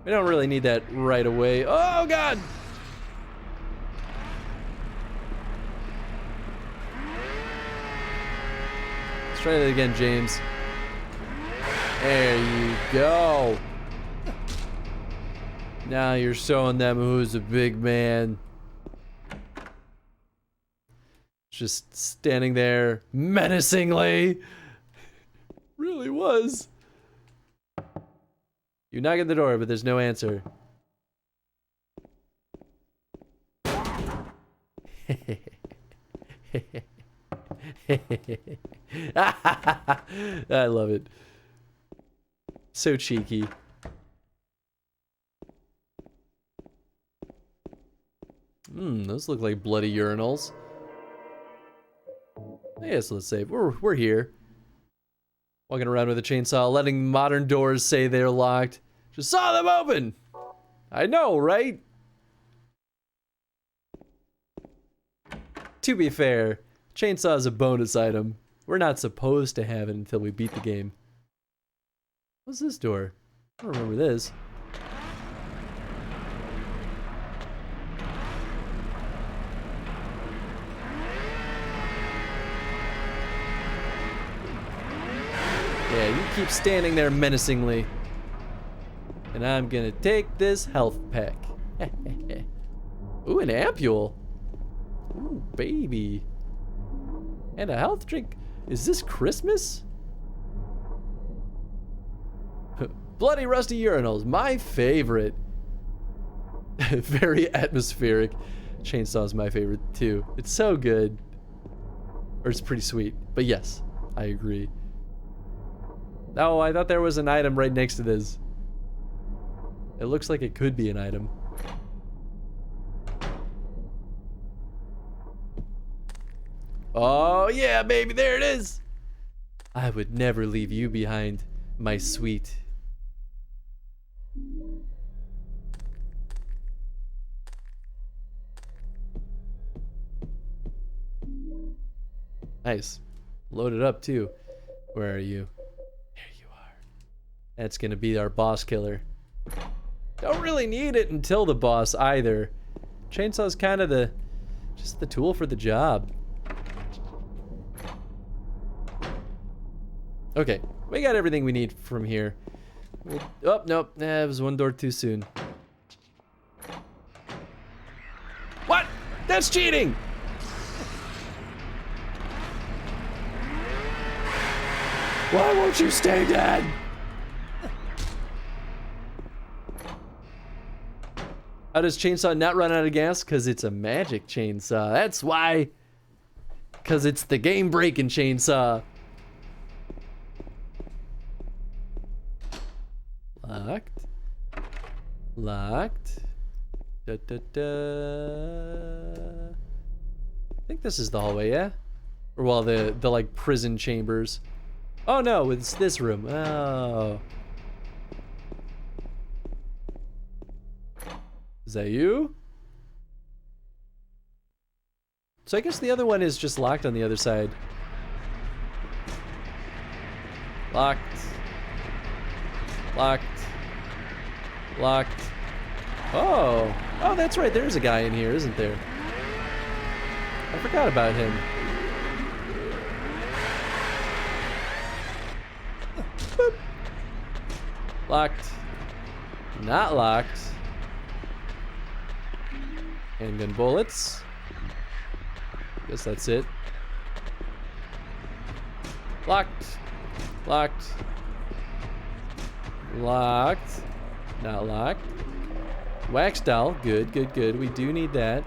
[SPEAKER 6] We don't really need that right away. Oh, God! Let's try that again, James. There you go. Now you're showing them who's a big man. Just standing there menacingly. Really was. You knock at the door, but there's no answer. I love it. So cheeky. Those look like bloody urinals. Yes, let's save. We're here. Walking around with a chainsaw, letting modern doors say they're locked. Just saw them open! I know, right? To be fair, chainsaw is a bonus item. We're not supposed to have it until we beat the game. What's this door? I don't remember this. Yeah, you keep standing there menacingly. And I'm gonna take this health pack. Ooh, an ampule. Ooh, baby. And a health drink. Is this Christmas? Bloody rusty urinals, my favorite. Very atmospheric. Chainsaw's my favorite too. It's so good. Or it's pretty sweet. But yes, I agree. Oh, I thought there was an item right next to this. It looks like it could be an item. Oh, yeah, baby, there it is. I would never leave you behind, my sweet. Nice. Loaded up, too. Where are you? There you are. That's gonna be our boss killer. Don't really need it until the boss, either. Chainsaw's kind of just the tool for the job. Okay, we got everything we need from here. Oh, nope, it was one door too soon. What? That's cheating! Why won't you stay dead? How does Chainsaw not run out of gas? Because it's a magic chainsaw. That's why. Because it's the game-breaking chainsaw. Locked. Locked. Da, da, da. I think this is the hallway, yeah? Or well, the like prison chambers. Oh no, it's this room. Oh. Is that you? So I guess the other one is just locked on the other side. Locked. Locked. Locked. Oh. Oh, that's right. There's a guy in here, isn't there? I forgot about him. Boop. Locked. Not locked. Handgun bullets. Guess that's it. Locked. Locked. Locked. Not locked. Wax doll. Good, good, good. We do need that.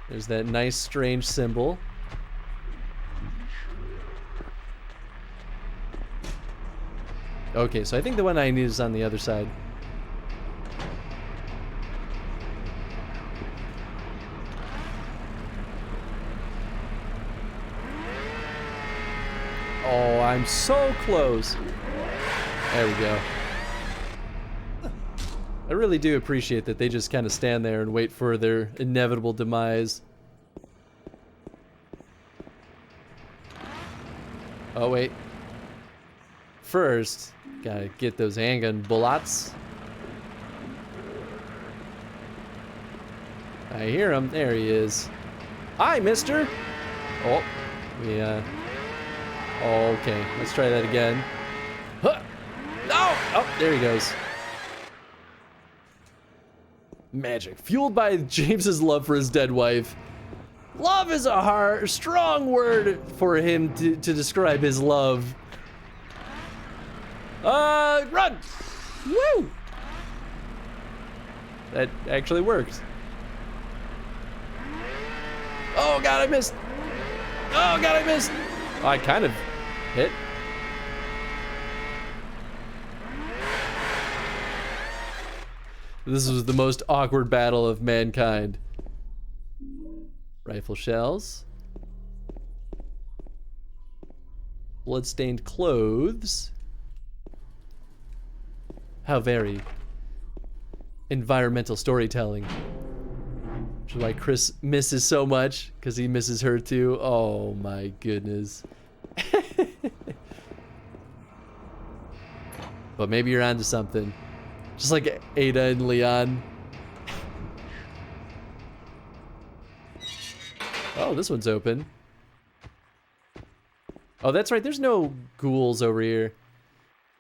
[SPEAKER 6] There's that nice, strange symbol. Okay, so I think the one I need is on the other side. Oh, I'm so close. There we go. I really do appreciate that they just kind of stand there and wait for their inevitable demise. Oh, wait. First, gotta get those handgun bullets. I hear him. There he is. Hi, mister! Oh, we, okay, let's try that again. Huh. No! Oh, there he goes. Magic. Fueled by James's love for his dead wife. Love is a hard, strong word for him to describe his love. Run! Woo! That actually worked. Oh god, I missed! Oh god, I missed! Oh, I kind of hit. This was the most awkward battle of mankind. Rifle shells. Bloodstained clothes. How very environmental storytelling. Which is why Chris misses so much, because he misses her too. Oh my goodness. But maybe you're onto something. Just like Ada and Leon. Oh, this one's open. Oh, that's right. There's no ghouls over here.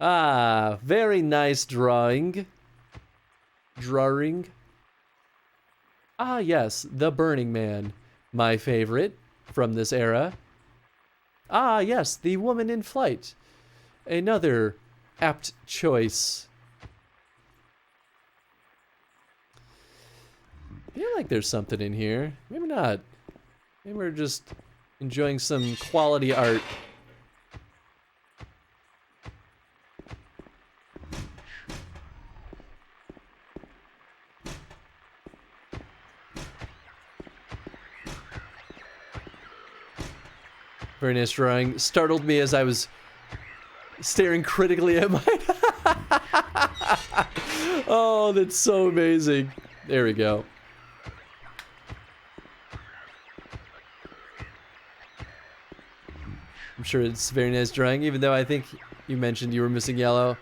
[SPEAKER 6] Ah, very nice drawing. Drawing. Ah, yes, the Burning Man. My favorite from this era. Ah, yes, the Woman in Flight. Another apt choice. I feel like there's something in here. Maybe not. Maybe we're just enjoying some quality art. Very nice drawing. Startled me as I was staring critically at mine. Oh, that's so amazing. There we go. I'm sure it's very nice drawing, even though I think you mentioned you were missing yellow.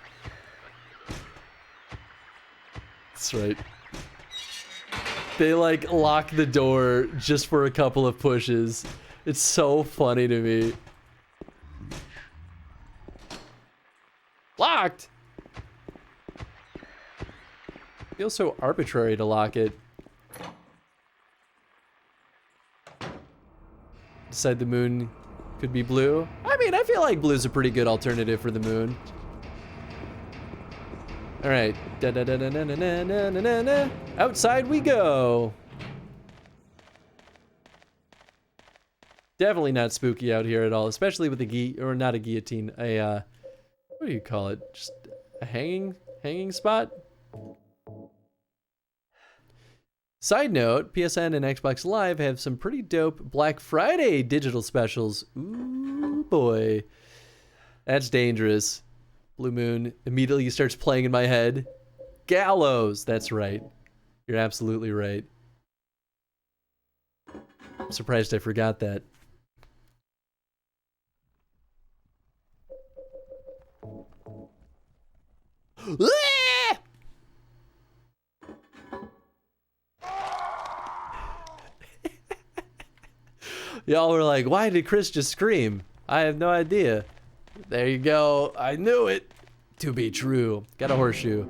[SPEAKER 6] That's right. They like lock the door just for a couple of pushes. It's so funny to me. Locked! Feels so arbitrary to lock it. Decide the moon could be blue. I mean, I feel like blue's a pretty good alternative for the moon. All right. Outside we go. Definitely not spooky out here at all, especially with a or not a guillotine, a what do you call it? Just a hanging spot? Side note, PSN and Xbox Live have some pretty dope Black Friday digital specials. Ooh, boy. That's dangerous. Blue Moon immediately starts playing in my head. Gallows! That's right. You're absolutely right. I'm surprised I forgot that. Y'all were like, why did Chris just scream? I have no idea. There you go. I knew it to be true. Got a horseshoe.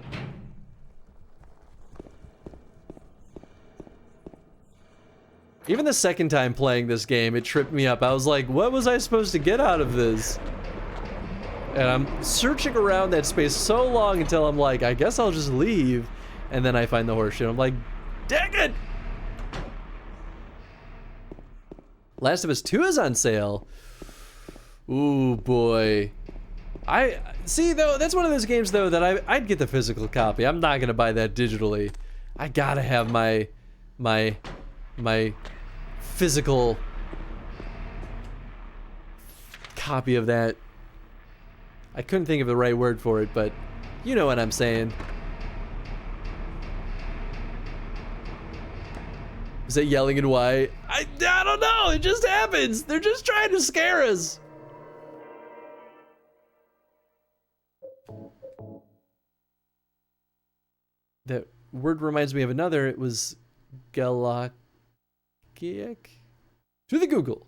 [SPEAKER 6] Even the second time playing this game, it tripped me up. I was like, what was I supposed to get out of this? And I'm searching around that space so long until I'm like, I guess I'll just leave. And then I find the horseshoe. I'm like, dang it! Last of Us 2 is on sale. Ooh, boy. I see, though, that's one of those games, though, that I'd get the physical copy. I'm not gonna buy that digitally. I gotta have my physical copy of that. I couldn't think of the right word for it, but you know what I'm saying. Is that yelling and why? I don't know, it just happens. They're just trying to scare us. That word reminds me of another. It was Galakiak? To the Google.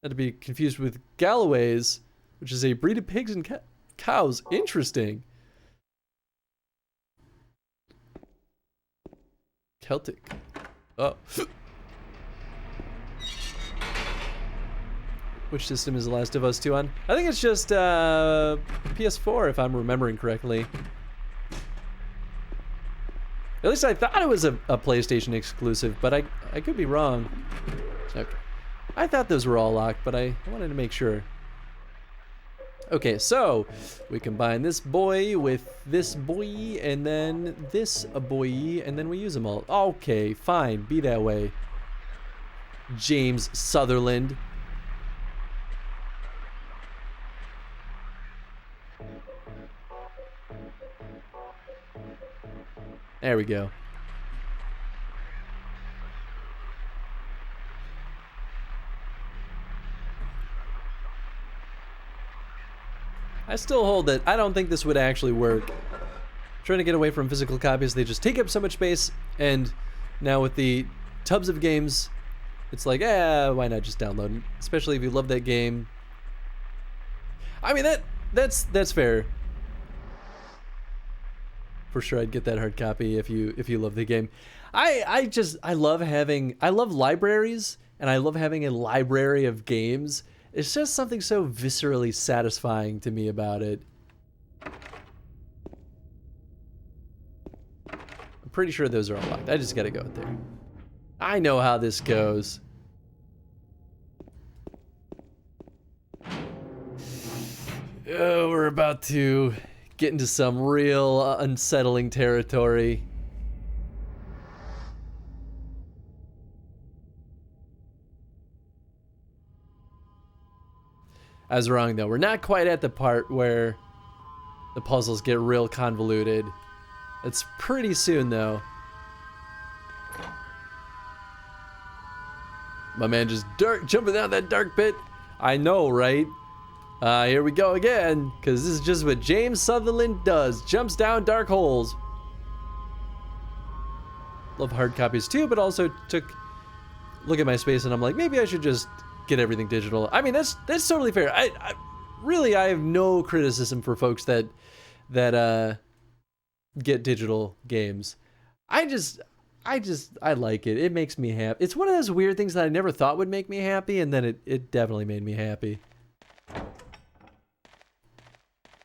[SPEAKER 6] Not to be confused with Galloways, which is a breed of pigs and cows. Interesting. Celtic. Oh. Which system is The Last of Us 2 on? I think it's just PS4, if I'm remembering correctly. At least I thought it was a PlayStation exclusive, but I could be wrong. Okay. I thought those were all locked, but I wanted to make sure. Okay, so we combine this boy with this boy, and then this boy, and then we use them all. Okay, fine, be that way. James Sutherland. There we go. I still hold that I don't think this would actually work. Trying to get away from physical copies, they just take up so much space, and now with the tubs of games, it's like, why not just download them? Especially if you love that game. I mean, that's fair. For sure, I'd get that hard copy if you love the game. I love libraries, and I love having a library of games. It's just something so viscerally satisfying to me about it. I'm pretty sure those are all locked. I just gotta go out there. I know how this goes. Oh, we're about to get into some real unsettling territory. I was wrong though. We're not quite at the part where the puzzles get real convoluted. It's pretty soon though. My man just jumping down that dark pit. I know, right? Here we go again, because this is just what James Sutherland does. Jumps down dark holes. Love hard copies too, but also look at my space and I'm like, maybe I should just get everything digital. I mean, that's totally fair. I have no criticism for folks that get digital games. I like it. It makes me happy. It's one of those weird things that I never thought would make me happy, and then it definitely made me happy.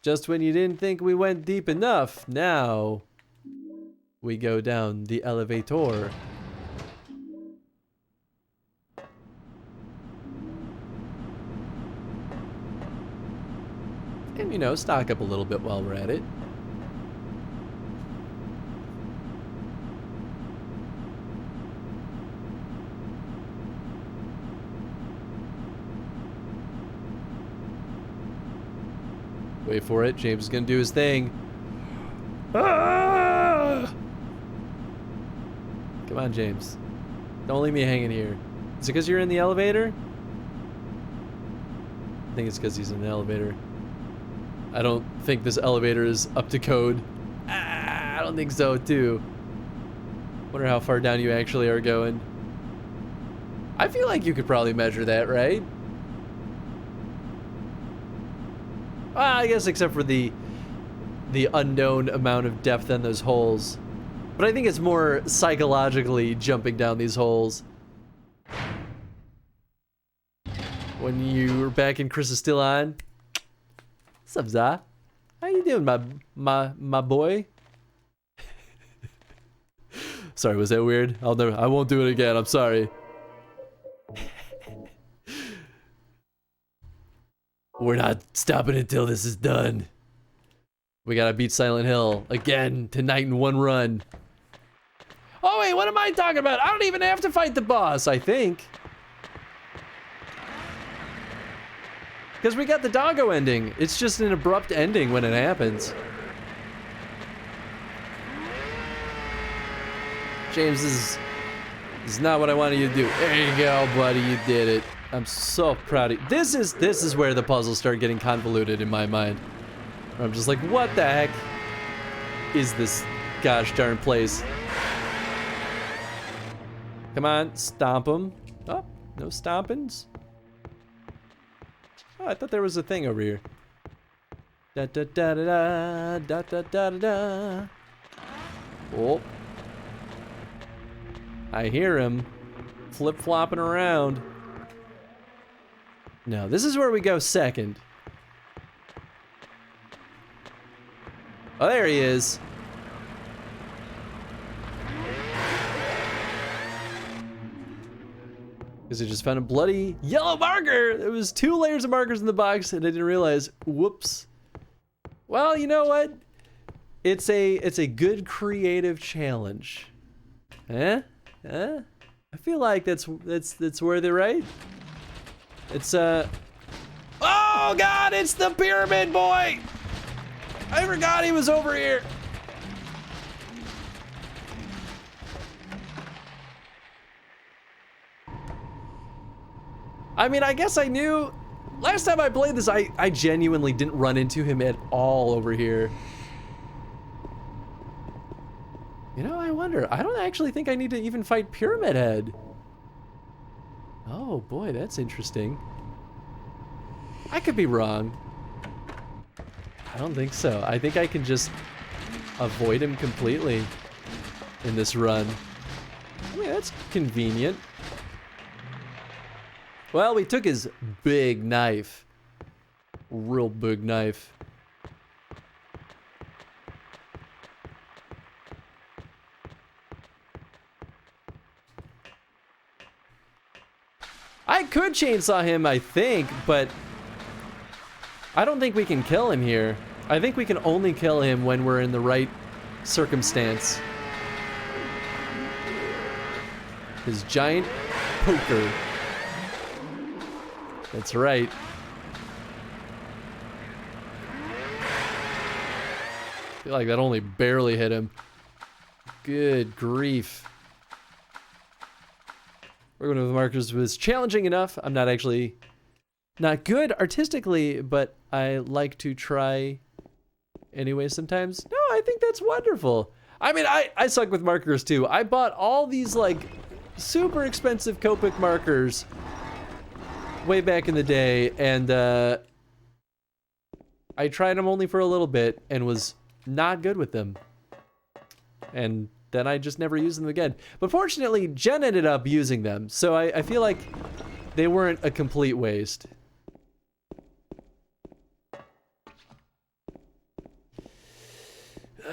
[SPEAKER 6] Just when you didn't think we went deep enough, now we go down the elevator. And, you know, stock up a little bit while we're at it. Wait for it. James is gonna do his thing. Ah! Come on, James. Don't leave me hanging here. Is it because you're in the elevator? I think it's because he's in the elevator. I don't think this elevator is up to code. I don't think so, too. Wonder how far down you actually are going. I feel like you could probably measure that, right? I guess except for the unknown amount of depth in those holes. But I think it's more psychologically jumping down these holes. When you're back and Chris is still on. What's up, Za? How you doing, my boy? Sorry, was that weird? I won't do it again, I'm sorry. We're not stopping until this is done. We gotta beat Silent Hill again tonight in one run. Oh wait, what am I talking about? I don't even have to fight the boss, I think. Because we got the Doggo ending. It's just an abrupt ending when it happens. James, this is not what I wanted you to do. There you go, buddy, you did it. I'm so proud of you. This is where the puzzles start getting convoluted in my mind. I'm just like, what the heck is this gosh darn place? Come on, stomp them. Oh, no stompings. Oh, I thought there was a thing over here. Da da da da da da da da da. Oh. I hear him flip-flopping around. No, this is where we go second. Oh, there he is. Because I just found a bloody yellow marker. There was 2 layers of markers in the box and I didn't realize. Whoops. Well, you know what? It's a good creative challenge. Huh? Huh? I feel like that's worth it, right? It's oh god, it's the pyramid boy! I forgot he was over here. I mean, I guess I knew. Last time I played this, I genuinely didn't run into him at all over here. You know, I wonder. I don't actually think I need to even fight Pyramid Head. Oh boy, that's interesting. I could be wrong. I don't think so. I think I can just avoid him completely in this run. I mean, that's convenient. Well, we took his big knife. Real big knife. I could chainsaw him, I think, but I don't think we can kill him here. I think we can only kill him when we're in the right circumstance. His giant poker. That's right. I feel like that only barely hit him. Good grief. Working with markers was challenging enough. I'm not actually not good artistically, but I like to try anyway sometimes. No, I think that's wonderful. I mean, I suck with markers too. I bought all these like super expensive Copic markers way back in the day, and I tried them only for a little bit and was not good with them. And then I just never used them again. But fortunately, Jen ended up using them, so I feel like they weren't a complete waste.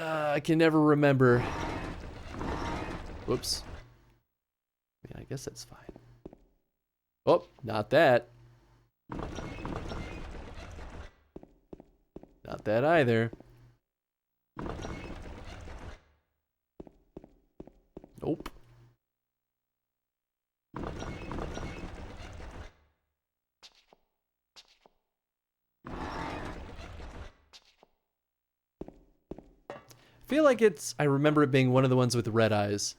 [SPEAKER 6] I can never remember. Whoops. Yeah, I guess that's fine. Oh, not that. Not that either. Nope. I feel like I remember it being one of the ones with red eyes.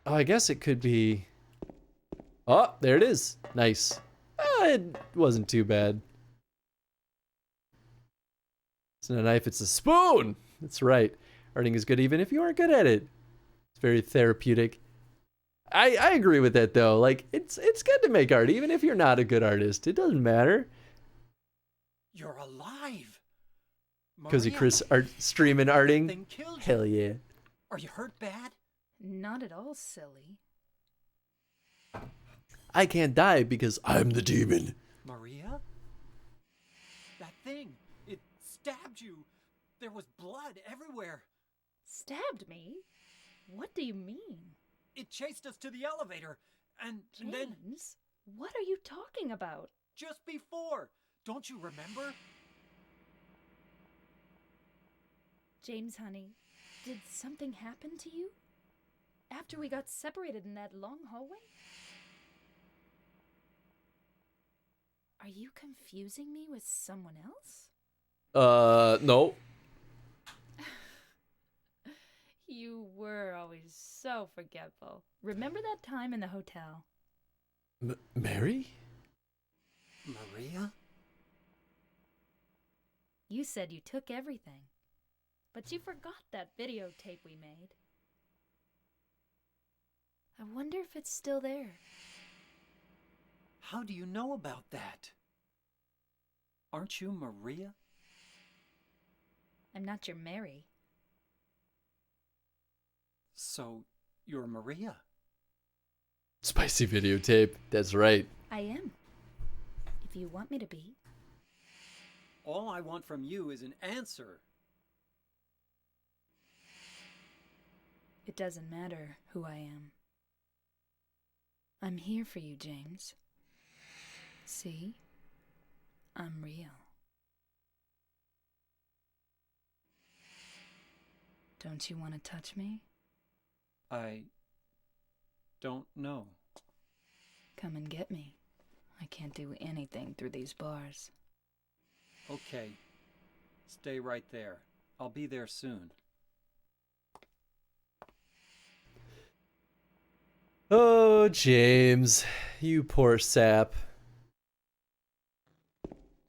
[SPEAKER 6] Oh, I guess it could be... Oh, there it is. Nice. It wasn't too bad. It's not a knife, it's a spoon! That's right. Arting is good even if you aren't good at it. It's very therapeutic. I agree with that though. Like, it's good to make art even if you're not a good artist. It doesn't matter.
[SPEAKER 2] You're alive.
[SPEAKER 6] Cozy
[SPEAKER 2] Maria,
[SPEAKER 6] Chris streaming
[SPEAKER 2] thing
[SPEAKER 6] arting.
[SPEAKER 2] killed you.
[SPEAKER 6] Hell yeah.
[SPEAKER 2] Are you hurt bad?
[SPEAKER 3] Not at all, silly.
[SPEAKER 6] I can't die because I'm the demon.
[SPEAKER 2] Maria? That thing, it stabbed you. There was blood everywhere.
[SPEAKER 3] Stabbed me? What do you mean?
[SPEAKER 2] It chased us to the elevator, and then
[SPEAKER 3] James, what are you talking about?
[SPEAKER 2] just before. Don't you remember?
[SPEAKER 3] James, honey, did something happen to you? After we got separated in that long hallway? Are you confusing me with someone else?
[SPEAKER 6] No.
[SPEAKER 3] You were always so forgetful. Remember that time in the hotel?
[SPEAKER 6] Mary?
[SPEAKER 2] Maria?
[SPEAKER 3] You said you took everything, but you forgot that videotape we made. I wonder if it's still there.
[SPEAKER 2] How do you know about that? Aren't you Maria?
[SPEAKER 3] I'm not your Mary.
[SPEAKER 2] So, you're Maria?
[SPEAKER 6] Spicy videotape. That's right.
[SPEAKER 3] I am. If you want me to be.
[SPEAKER 2] All I want from you is an answer.
[SPEAKER 3] It doesn't matter who I am. I'm here for you, James. See? I'm real. Don't you want to touch me?
[SPEAKER 2] I don't know.
[SPEAKER 3] Come and get me. I can't do anything through these bars.
[SPEAKER 2] Okay. Stay right there. I'll be there soon.
[SPEAKER 6] Oh, James. You poor sap.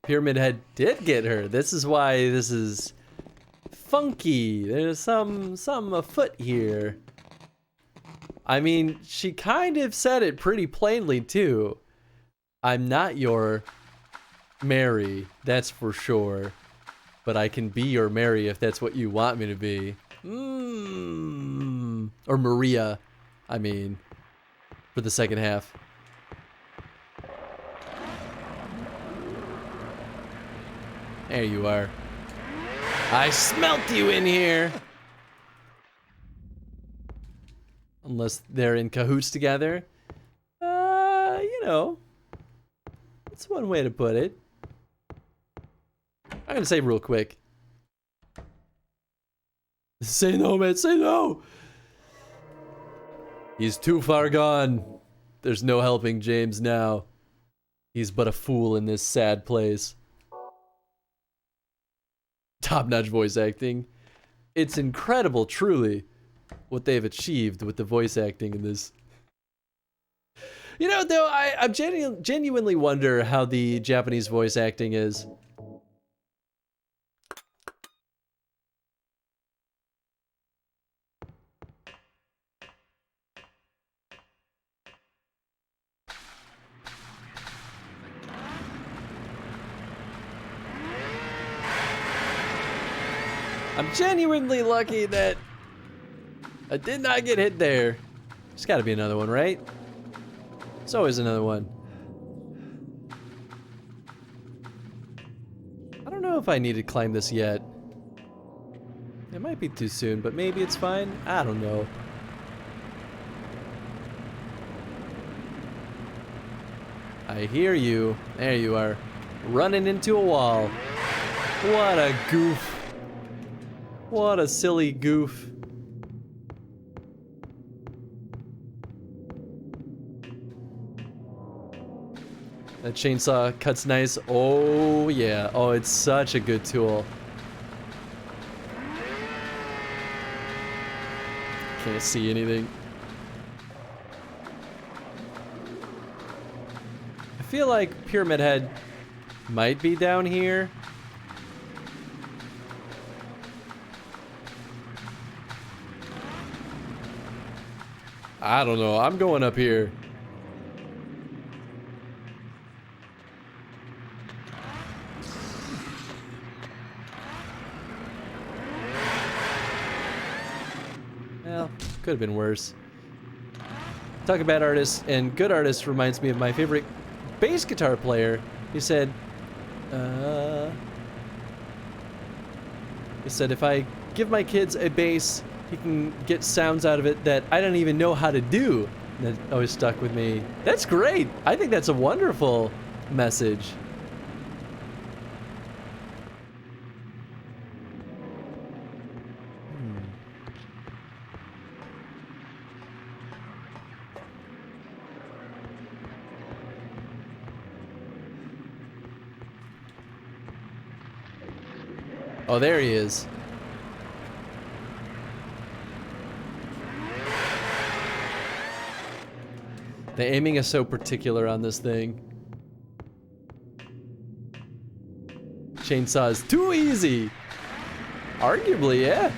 [SPEAKER 6] Pyramid Head did get her. This is why this is funky. There's some afoot here. I mean, she kind of said it pretty plainly, too. I'm not your Mary, that's for sure. But I can be your Mary if that's what you want me to be. Or Maria, I mean, for the second half. There you are. I smelt you in here! Unless they're in cahoots together. You know. That's one way to put it. I'm gonna say real quick. Say no, man, say no! He's too far gone. There's no helping James now. He's but a fool in this sad place. top-notch voice acting. It's incredible, truly, what they've achieved with the voice acting in this. You know, though, I genuinely wonder how the Japanese voice acting is. I'm genuinely lucky that I did not get hit there. There's gotta be another one, right? There's always another one. I don't know if I need to climb this yet. It might be too soon, but maybe it's fine. I don't know. I hear you. There you are. Running into a wall. What a goof. What a silly goof. That chainsaw cuts nice. Oh yeah. Oh, it's such a good tool. Can't see anything. I feel like Pyramid Head might be down here. I don't know. I'm going up here. Well, could have been worse. Talk about artists, and good artist reminds me of my favorite bass guitar player. He said, if I give my kids a bass, he can get sounds out of it that I don't even know how to do. That always stuck with me. That's great. I think that's a wonderful message. Oh, there he is. The aiming is so particular on this thing. Chainsaw is too easy. Arguably, yeah.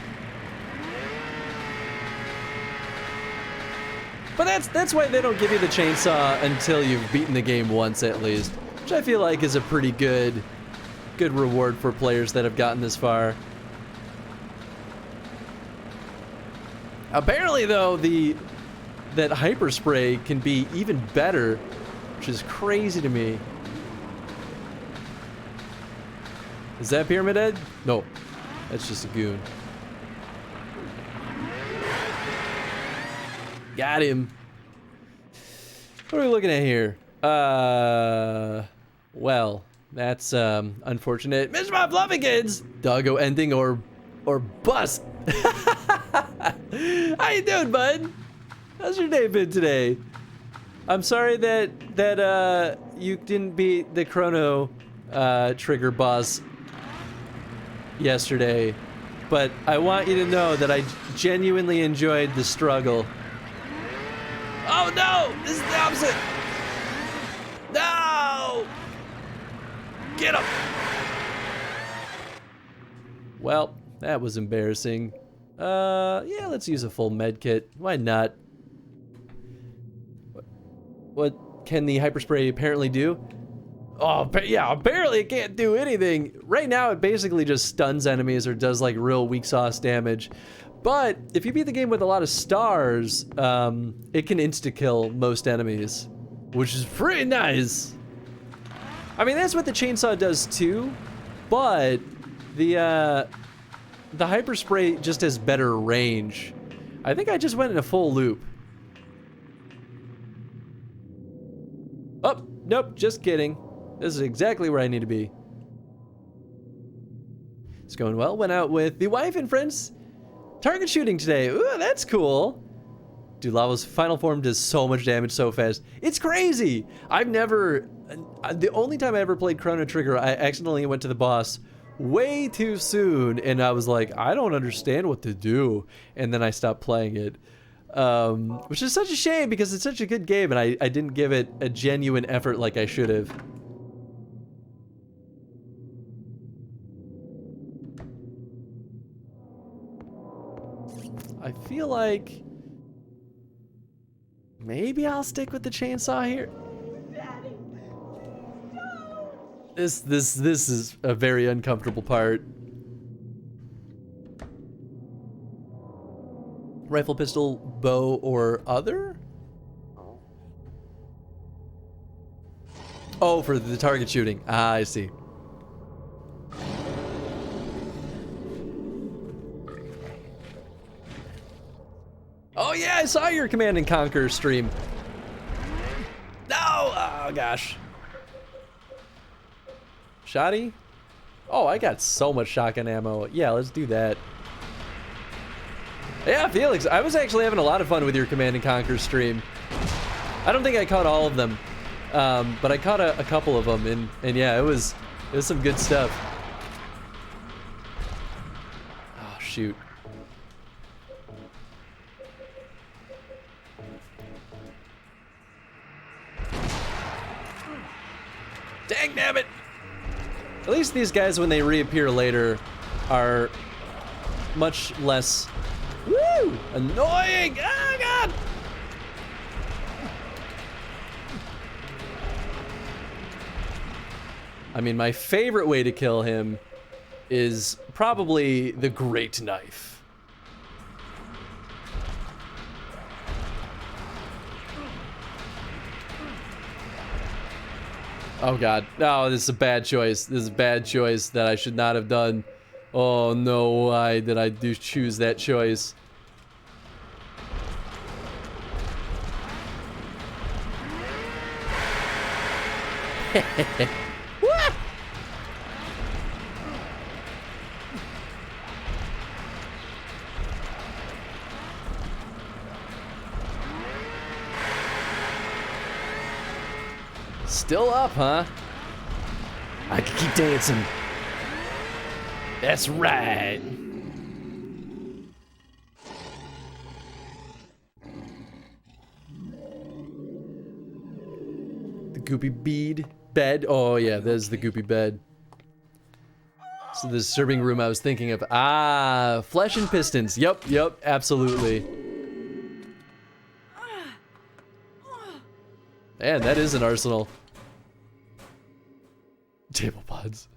[SPEAKER 6] But that's why they don't give you the chainsaw until you've beaten the game once at least, which I feel like is a pretty good reward for players that have gotten this far. Apparently, though, that hyper spray can be even better, which is crazy to me. Is that Pyramid Head? No, that's just a goon. Got him. What are we looking at here? Well, that's unfortunate. Mr. My Fluffy Kids! Doggo ending or bust. How you doing, bud? How's your day been today? I'm sorry that you didn't beat the Chrono Trigger boss yesterday, but I want you to know that I genuinely enjoyed the struggle. Oh no! This is the opposite! No! Get him! Well, that was embarrassing. Yeah, let's use a full med kit. Why not? What can the hyperspray apparently do? Oh, yeah, apparently it can't do anything. Right now, it basically just stuns enemies or does like real weak sauce damage. But if you beat the game with a lot of stars, it can insta-kill most enemies, which is pretty nice. I mean, that's what the chainsaw does too, but the hyperspray just has better range. I think I just went in a full loop. Oh, nope, just kidding. This is exactly where I need to be. It's going well. Went out with the wife and friends. Target shooting today. Ooh, that's cool. Dude, Lava's final form does so much damage so fast. It's crazy. I've never... The only time I ever played Chrono Trigger, I accidentally went to the boss way too soon, and I was like, I don't understand what to do, and then I stopped playing it. Which is such a shame because it's such a good game, and I didn't give it a genuine effort like I should have. I feel like maybe I'll stick with the chainsaw here. This is a very uncomfortable part. Rifle, pistol, bow, or other? Oh, for the target shooting. Ah, I see. Oh yeah, I saw your Command and Conquer stream. No! Oh gosh. Shotty? Oh, I got so much shotgun ammo. Yeah, let's do that. Yeah, Felix, I was actually having a lot of fun with your Command and Conquer stream. I don't think I caught all of them, but I caught a couple of them, and yeah, it was some good stuff. Oh shoot. Dang nabbit! At least these guys, when they reappear later, are much less annoying. Oh god! I mean, my favorite way to kill him is probably the Great Knife. Oh god. No, this is a bad choice. This is a bad choice that I should not have done. Oh no, why did I choose that choice? What? Still up, huh? I can keep dancing. That's right. The goopy bead bed. Oh yeah, there's the goopy bed. So the disturbing room I was thinking of. Ah, flesh and pistons. Yep, absolutely. Man, that is an arsenal. Table pods.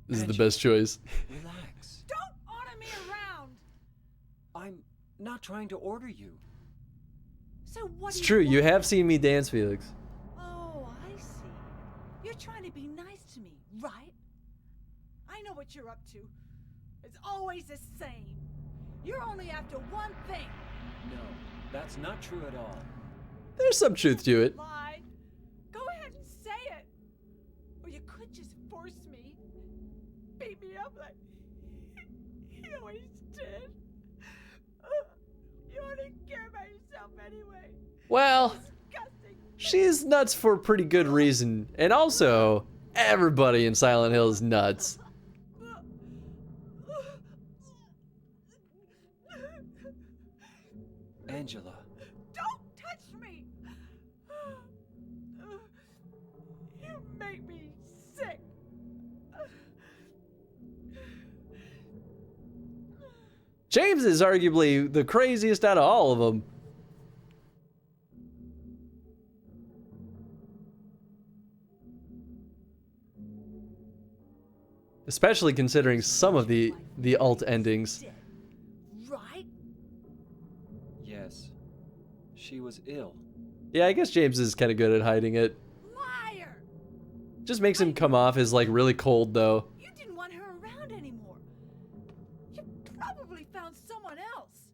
[SPEAKER 6] This is the best choice.
[SPEAKER 2] Relax.
[SPEAKER 3] Don't order me around!
[SPEAKER 2] I'm not trying to order you.
[SPEAKER 3] So what
[SPEAKER 6] It's
[SPEAKER 3] do
[SPEAKER 6] true, you
[SPEAKER 3] want?
[SPEAKER 6] have seen me dance, Felix.
[SPEAKER 3] Oh, I see. You're trying to be nice to me, right? I know what you're up to. It's always the same. You're only after one thing.
[SPEAKER 2] No, that's not true at all.
[SPEAKER 6] There's some truth to it.
[SPEAKER 3] Lie. Go ahead and say it. Or you could just force me. Beat me up like you always did. You only care about yourself anyway.
[SPEAKER 6] Well,
[SPEAKER 3] Disgusting.
[SPEAKER 6] she's nuts for a pretty good reason. And also, everybody in Silent Hill is nuts.
[SPEAKER 2] Angela.
[SPEAKER 3] Don't touch me! You make me sick.
[SPEAKER 6] James is arguably the craziest out of all of them. Especially considering some of the alt endings.
[SPEAKER 3] Right?
[SPEAKER 2] Yes. She was ill.
[SPEAKER 6] Yeah, I guess James is kind of good at hiding it.
[SPEAKER 3] Liar!
[SPEAKER 6] Just makes him come off as like really cold though.
[SPEAKER 3] You didn't want her around anymore. You probably found someone else.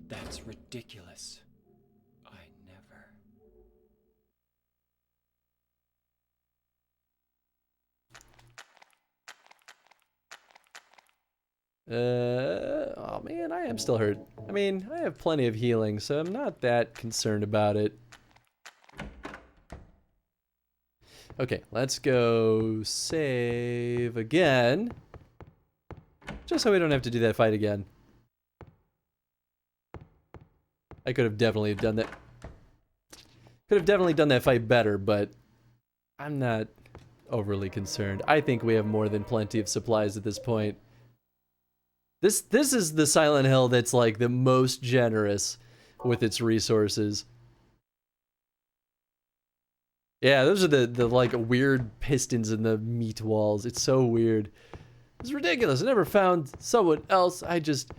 [SPEAKER 2] That's ridiculous. I never.
[SPEAKER 6] Oh man, I am still hurt. I mean, I have plenty of healing, so I'm not that concerned about it. Okay, let's go save again. Just so we don't have to do that fight again. I could have definitely done that. Could have definitely done that fight better, but I'm not overly concerned. I think we have more than plenty of supplies at this point. This is the Silent Hill that's like the most generous with its resources. Yeah, those are the like weird pistons in the meat walls. It's so weird. It's ridiculous. I never found someone else. I just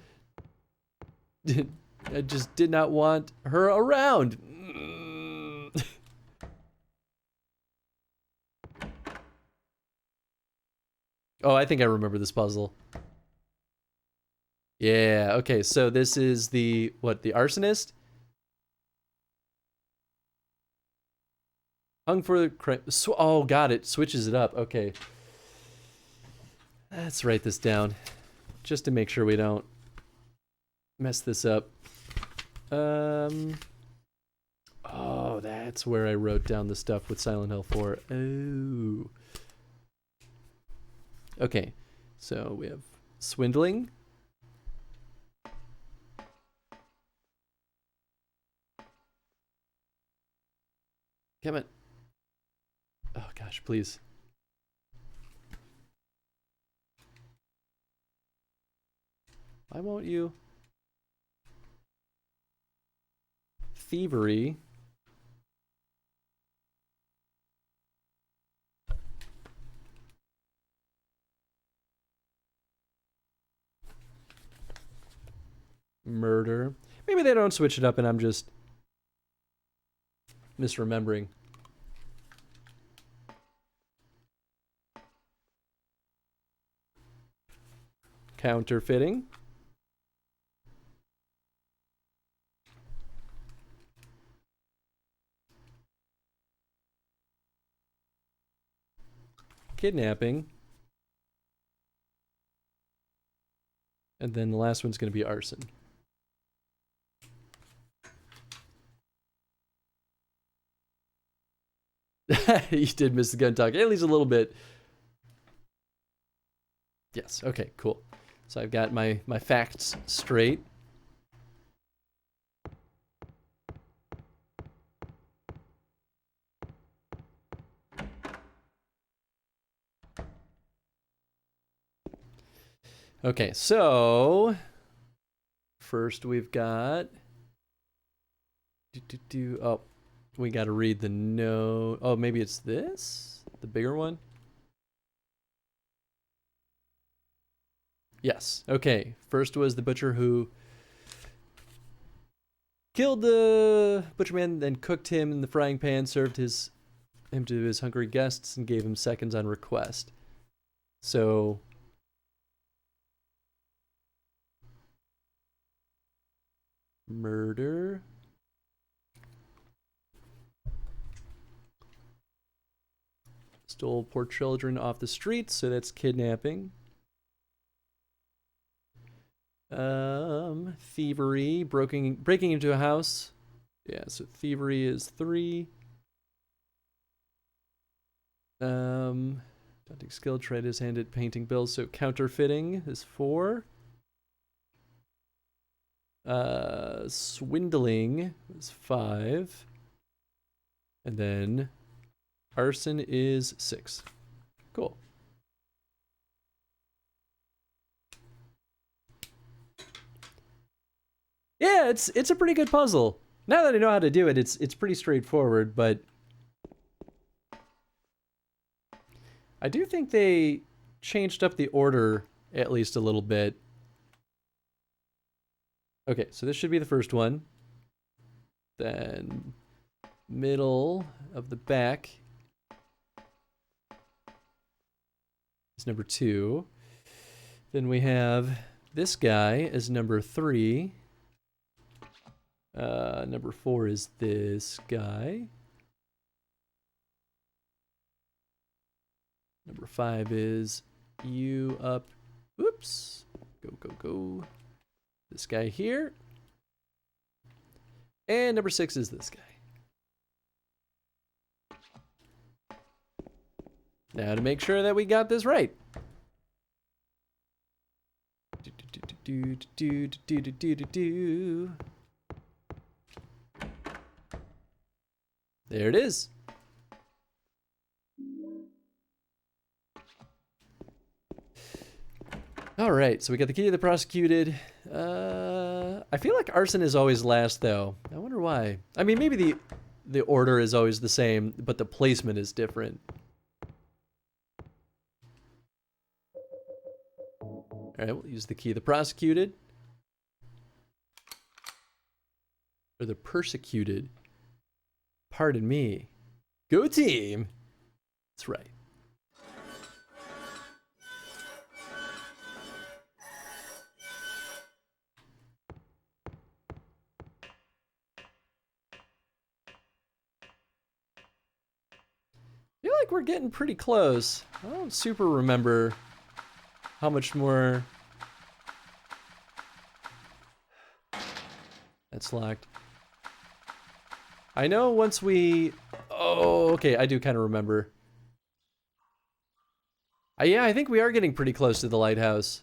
[SPEAKER 6] did not want her around. Oh, I think I remember this puzzle. Yeah, okay, so this is the, what, the arsonist? Hung for the crime. Oh, got it. Switches it up. Okay. Let's write this down. Just to make sure we don't mess this up. Oh, that's where I wrote down the stuff with Silent Hill 4. Oh. Okay. So we have swindling. Come on. Oh gosh, please. Why won't you? Thievery. Murder. Maybe they don't switch it up and I'm just misremembering. Counterfeiting. Kidnapping. And then the last one's going to be arson. You did miss the gun talk, at least a little bit. Yes, okay, cool. So I've got my facts straight. Okay, so first we've got oh, we got to read the note. Oh, maybe it's this? The bigger one? Yes. Okay. First was the butcher who killed the butcherman, then cooked him in the frying pan, served him to his hungry guests, and gave him seconds on request. So murder. Stole poor children off the streets, so that's kidnapping. Thievery, breaking into a house. Yeah, so thievery is 3. Hunting skill, tried his hand at painting bills, so counterfeiting is 4. Swindling is 5. And then arson is 6. Cool. Yeah, it's a pretty good puzzle. Now that I know how to do it, it's pretty straightforward, but I do think they changed up the order at least a little bit. Okay, so this should be the first one. Then middle of the back is number 2. Then we have this guy as number 3. Number 4 is this guy. Number 5 is you up. Oops. Go. This guy here. And number 6 is this guy. Now to make sure that we got this right. There it is. All right, so we got the key to the prosecuted. I feel like arson is always last, though. I wonder why. I mean, maybe the order is always the same, but the placement is different. All right, we'll use the key to the prosecuted. Or the persecuted. Pardon me. Go team! That's right. I feel like we're getting pretty close. I don't super remember how much more. That's locked. I know once we... Oh, okay, I do kind of remember. Yeah, I think we are getting pretty close to the lighthouse.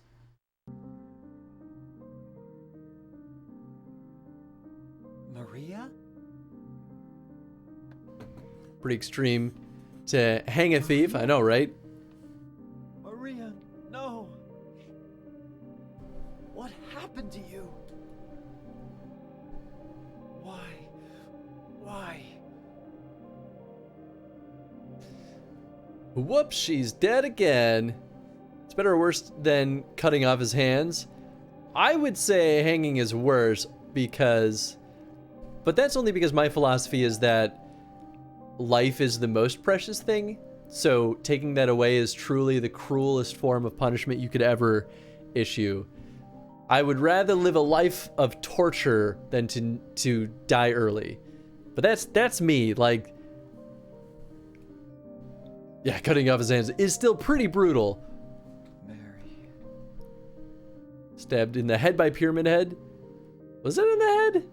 [SPEAKER 2] Maria?
[SPEAKER 6] Pretty extreme to hang a thief, I know, right?
[SPEAKER 2] Maria, no. What happened to you? Why?
[SPEAKER 6] Whoops, she's dead again. It's better or worse than cutting off his hands. I would say hanging is worse because... But that's only because my philosophy is that life is the most precious thing. So taking that away is truly the cruelest form of punishment you could ever issue. I would rather live a life of torture than to die early. But that's me. Like, yeah, cutting off his hands is still pretty brutal.
[SPEAKER 2] Mary.
[SPEAKER 6] Stabbed in the head by Pyramid Head. Was it in the head?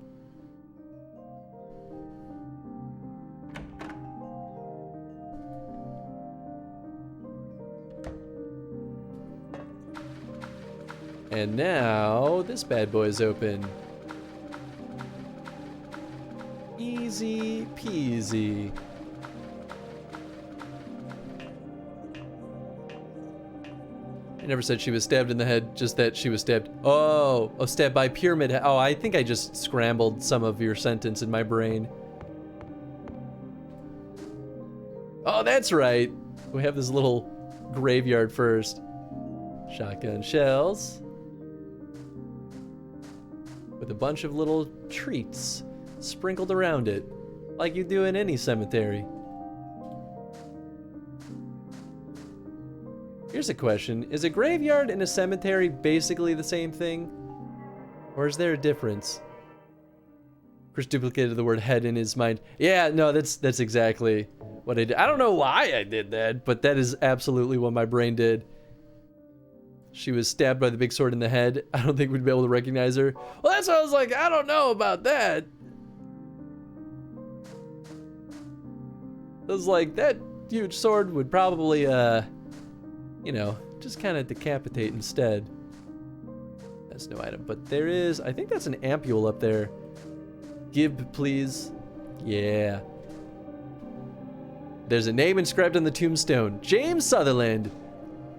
[SPEAKER 6] And now this bad boy is open. Easy peasy. I never said she was stabbed in the head, just that she was stabbed. Oh, stabbed by Pyramid Head. Oh, I think I just scrambled some of your sentence in my brain. Oh, that's right. We have this little graveyard first. Shotgun shells. With a bunch of little treats sprinkled around it, like you do in any cemetery. Here's a question. Is a graveyard and a cemetery basically the same thing? Or is there a difference? Chris duplicated the word head in his mind. Yeah, no, that's exactly what I did. I don't know why I did that, but that is absolutely what my brain did. She was stabbed by the big sword in the head. I don't think we'd be able to recognize her. Well, that's what I was like, I don't know about that. I was like, that huge sword would probably, you know, just kind of decapitate instead. That's no item, but there is, I think that's an ampule up there. Gib, please. Yeah. There's a name inscribed on the tombstone. James Sutherland.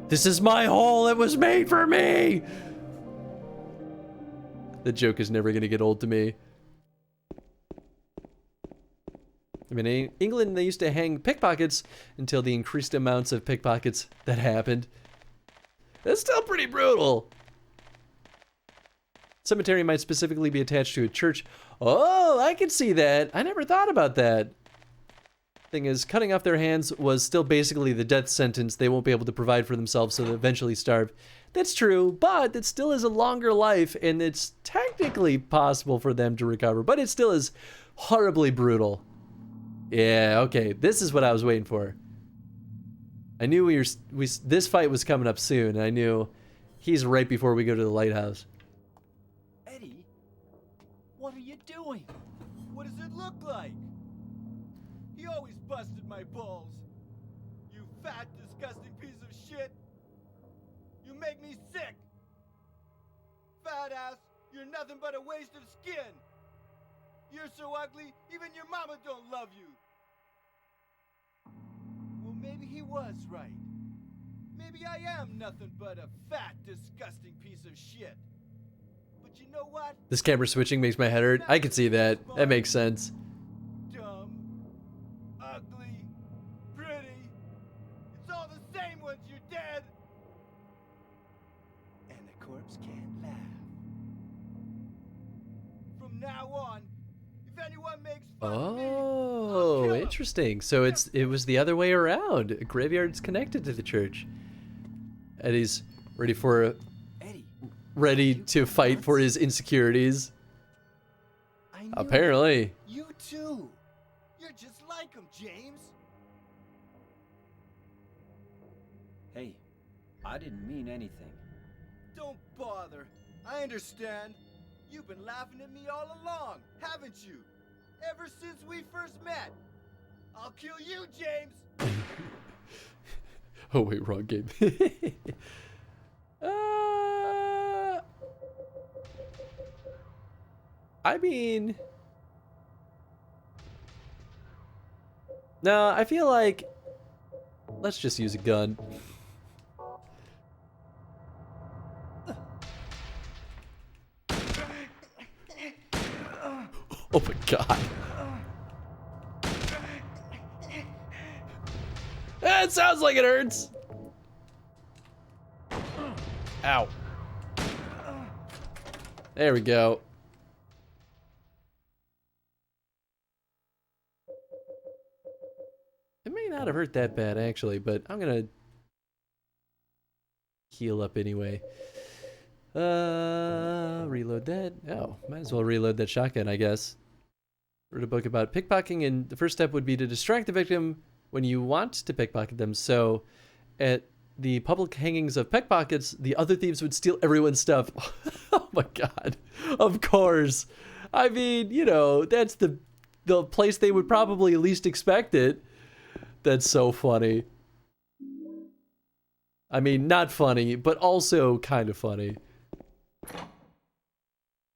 [SPEAKER 6] This is my hole. It was made for me. The joke is never going to get old to me. I mean, in England, they used to hang pickpockets until the increased amounts of pickpockets that happened. That's still pretty brutal. Cemetery might specifically be attached to a church. Oh, I can see that. I never thought about that. Thing is, cutting off their hands was still basically the death sentence. They won't be able to provide for themselves, so they'll eventually starve. That's true, but it still is a longer life, and it's technically possible for them to recover, but it still is horribly brutal. Yeah, okay, this is what I was waiting for. I knew this fight was coming up soon, and I knew he's right before we go to the lighthouse.
[SPEAKER 2] Eddie, what are you doing?
[SPEAKER 4] What does it look like? He always busted my balls. You fat, disgusting piece of shit. You make me sick. Fat ass, you're nothing but a waste of skin. You're so ugly, even your mama don't love you. Well, maybe he was right. Maybe I am nothing but a fat, disgusting piece of shit. But you know what?
[SPEAKER 6] This camera switching makes my head hurt. I can see that. That makes sense.
[SPEAKER 4] Dumb, ugly, pretty. It's all the same once you're dead. And the corpse can't laugh. From now on, if anyone makes fun of me, I'll
[SPEAKER 6] Oh,
[SPEAKER 4] kill 'em.
[SPEAKER 6] interesting. So it was the other way around. A graveyard's connected to the church. Eddie's
[SPEAKER 2] Eddie,
[SPEAKER 6] ready to fight for his insecurities.
[SPEAKER 4] I knew
[SPEAKER 6] Apparently.
[SPEAKER 4] it. You too. You're just like him, James.
[SPEAKER 2] hey, I didn't mean anything.
[SPEAKER 4] Don't bother. I understand. You've been laughing at me all along, haven't you? Ever since we first met. I'll kill you, James.
[SPEAKER 6] Oh wait, wrong game. I mean, no, I feel like let's just use a gun. Oh my god. It sounds like it hurts. Ow. There we go. It may not have hurt that bad actually, but I'm gonna heal up anyway. Reload that. Oh, might as well reload that shotgun, I guess. Wrote a book about pickpocketing, and the first step would be to distract the victim when you want to pickpocket them. So, at the public hangings of pickpockets, the other thieves would steal everyone's stuff. Oh my god. Of course. I mean, you know, that's the place they would probably least expect it. That's so funny. I mean, not funny, but also kind of funny.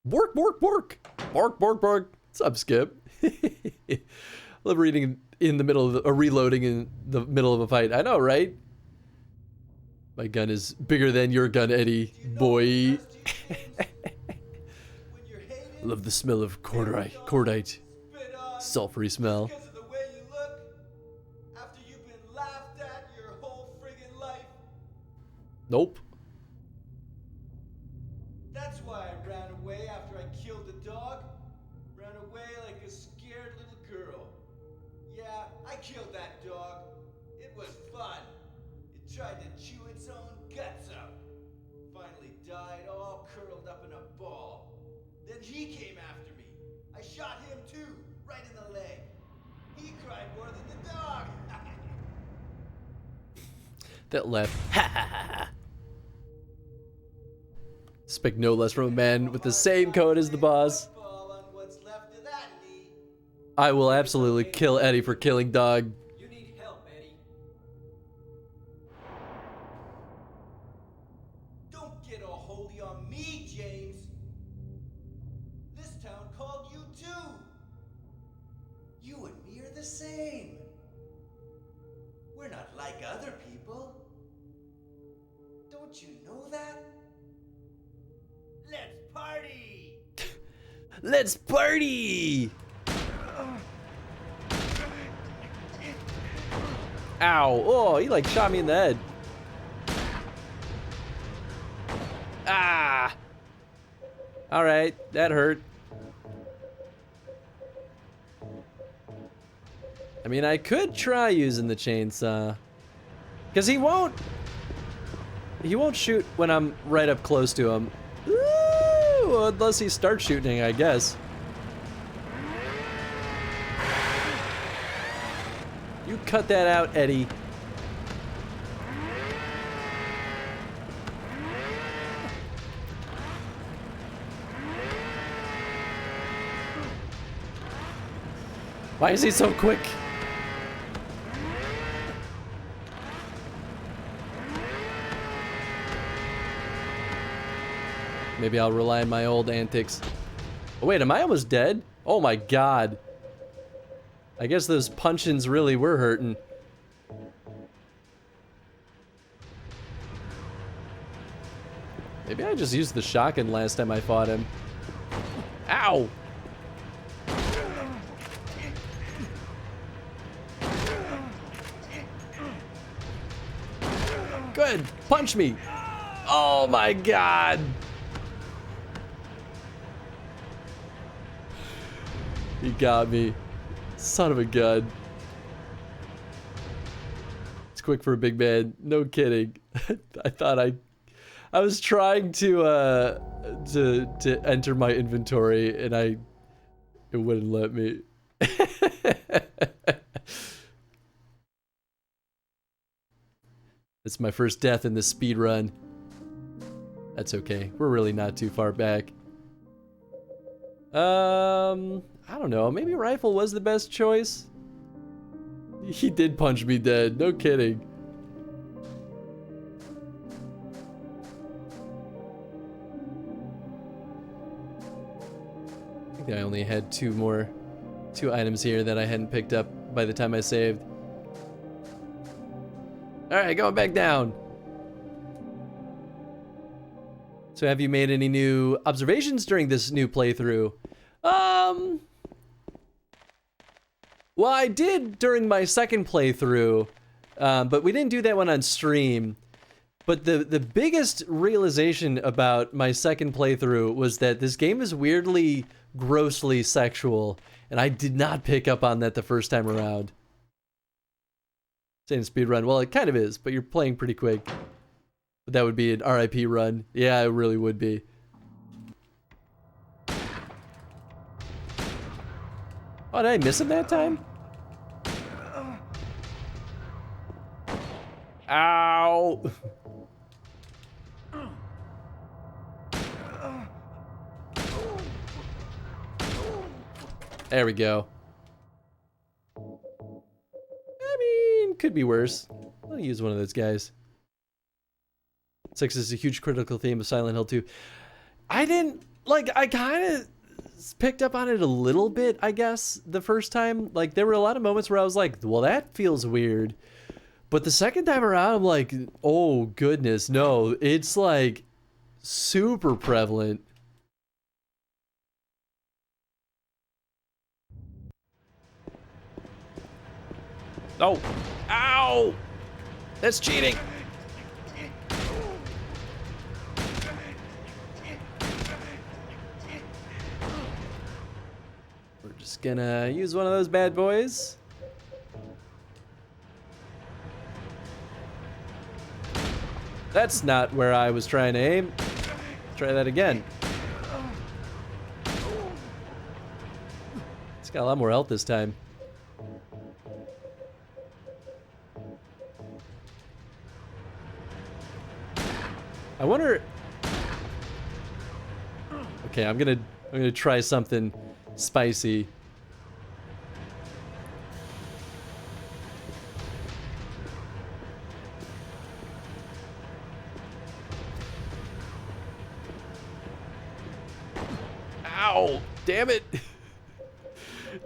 [SPEAKER 6] Bork, bork, bork. Bork, bork, bork. What's up, Skip? Love reading in the middle of reloading in the middle of a fight. I know, right? My gun is bigger than your gun, Eddie. Boy. Love the smell of cordite. Sulfury smell.
[SPEAKER 4] Because of the way you look. After you've been laughed at your whole friggin' life.
[SPEAKER 6] Nope.
[SPEAKER 4] That's why I ran away after I killed the dog. Ran away like a scared little girl. Yeah, I killed that dog. It was fun. It tried to chew its own guts out. Finally died all curled up in a ball. Then he came after me. I shot him too, right in the leg. He cried more than the dog.
[SPEAKER 6] That laugh. Ha ha ha ha. Expect no less from a man with the same code as the boss.
[SPEAKER 4] Ball on what's left of that knee.
[SPEAKER 6] I will absolutely kill Eddie for killing Dog.
[SPEAKER 2] You need help, Eddie.
[SPEAKER 4] Don't get all holy on me, James. This town called you too. You and me are the same. We're not like other people. Don't you know that? Let's party!
[SPEAKER 6] Let's party! Ow. Oh, he like shot me in the head. Ah! Alright, that hurt. I mean, I could try using the chainsaw. Because he won't shoot when I'm right up close to him. Ooh, unless he starts shooting, I guess. You cut that out, Eddie. Why is he so quick? Maybe I'll rely on my old antics. Oh, wait, am I almost dead? Oh my god. I guess those punch-ins really were hurting. Maybe I just used the shotgun last time I fought him. Ow! Good! Punch me! Oh my god! He got me. Son of a gun. It's quick for a big man. No kidding. I thought I was trying to enter my inventory and it wouldn't let me. It's my first death in this speed run. That's okay. We're really not too far back. I don't know. Maybe rifle was the best choice. He did punch me dead. No kidding. I think I only had two items here that I hadn't picked up by the time I saved. Alright, going back down. So have you made any new observations during this new playthrough? Well, I did during my second playthrough, but we didn't do that one on stream. But the biggest realization about my second playthrough was that this game is weirdly, grossly sexual, and I did not pick up on that the first time around. Saying speedrun, well, it kind of is, but you're playing pretty quick. But that would be an RIP run. Yeah, it really would be. Oh, did I miss him that time? Ow! There we go. I mean, could be worse. I'll use one of those guys. Sex is a huge critical theme of Silent Hill 2. I kind of picked up on it a little bit, I guess, the first time. Like, there were a lot of moments where I was like, well, that feels weird. But the second time around, I'm like, oh, goodness, no. It's, like, super prevalent. Oh, ow! That's cheating. We're just gonna use one of those bad boys. That's not where I was trying to aim. Try that again. It's got a lot more health this time. I wonder. Okay, I'm gonna try something spicy. Ow! Damn it!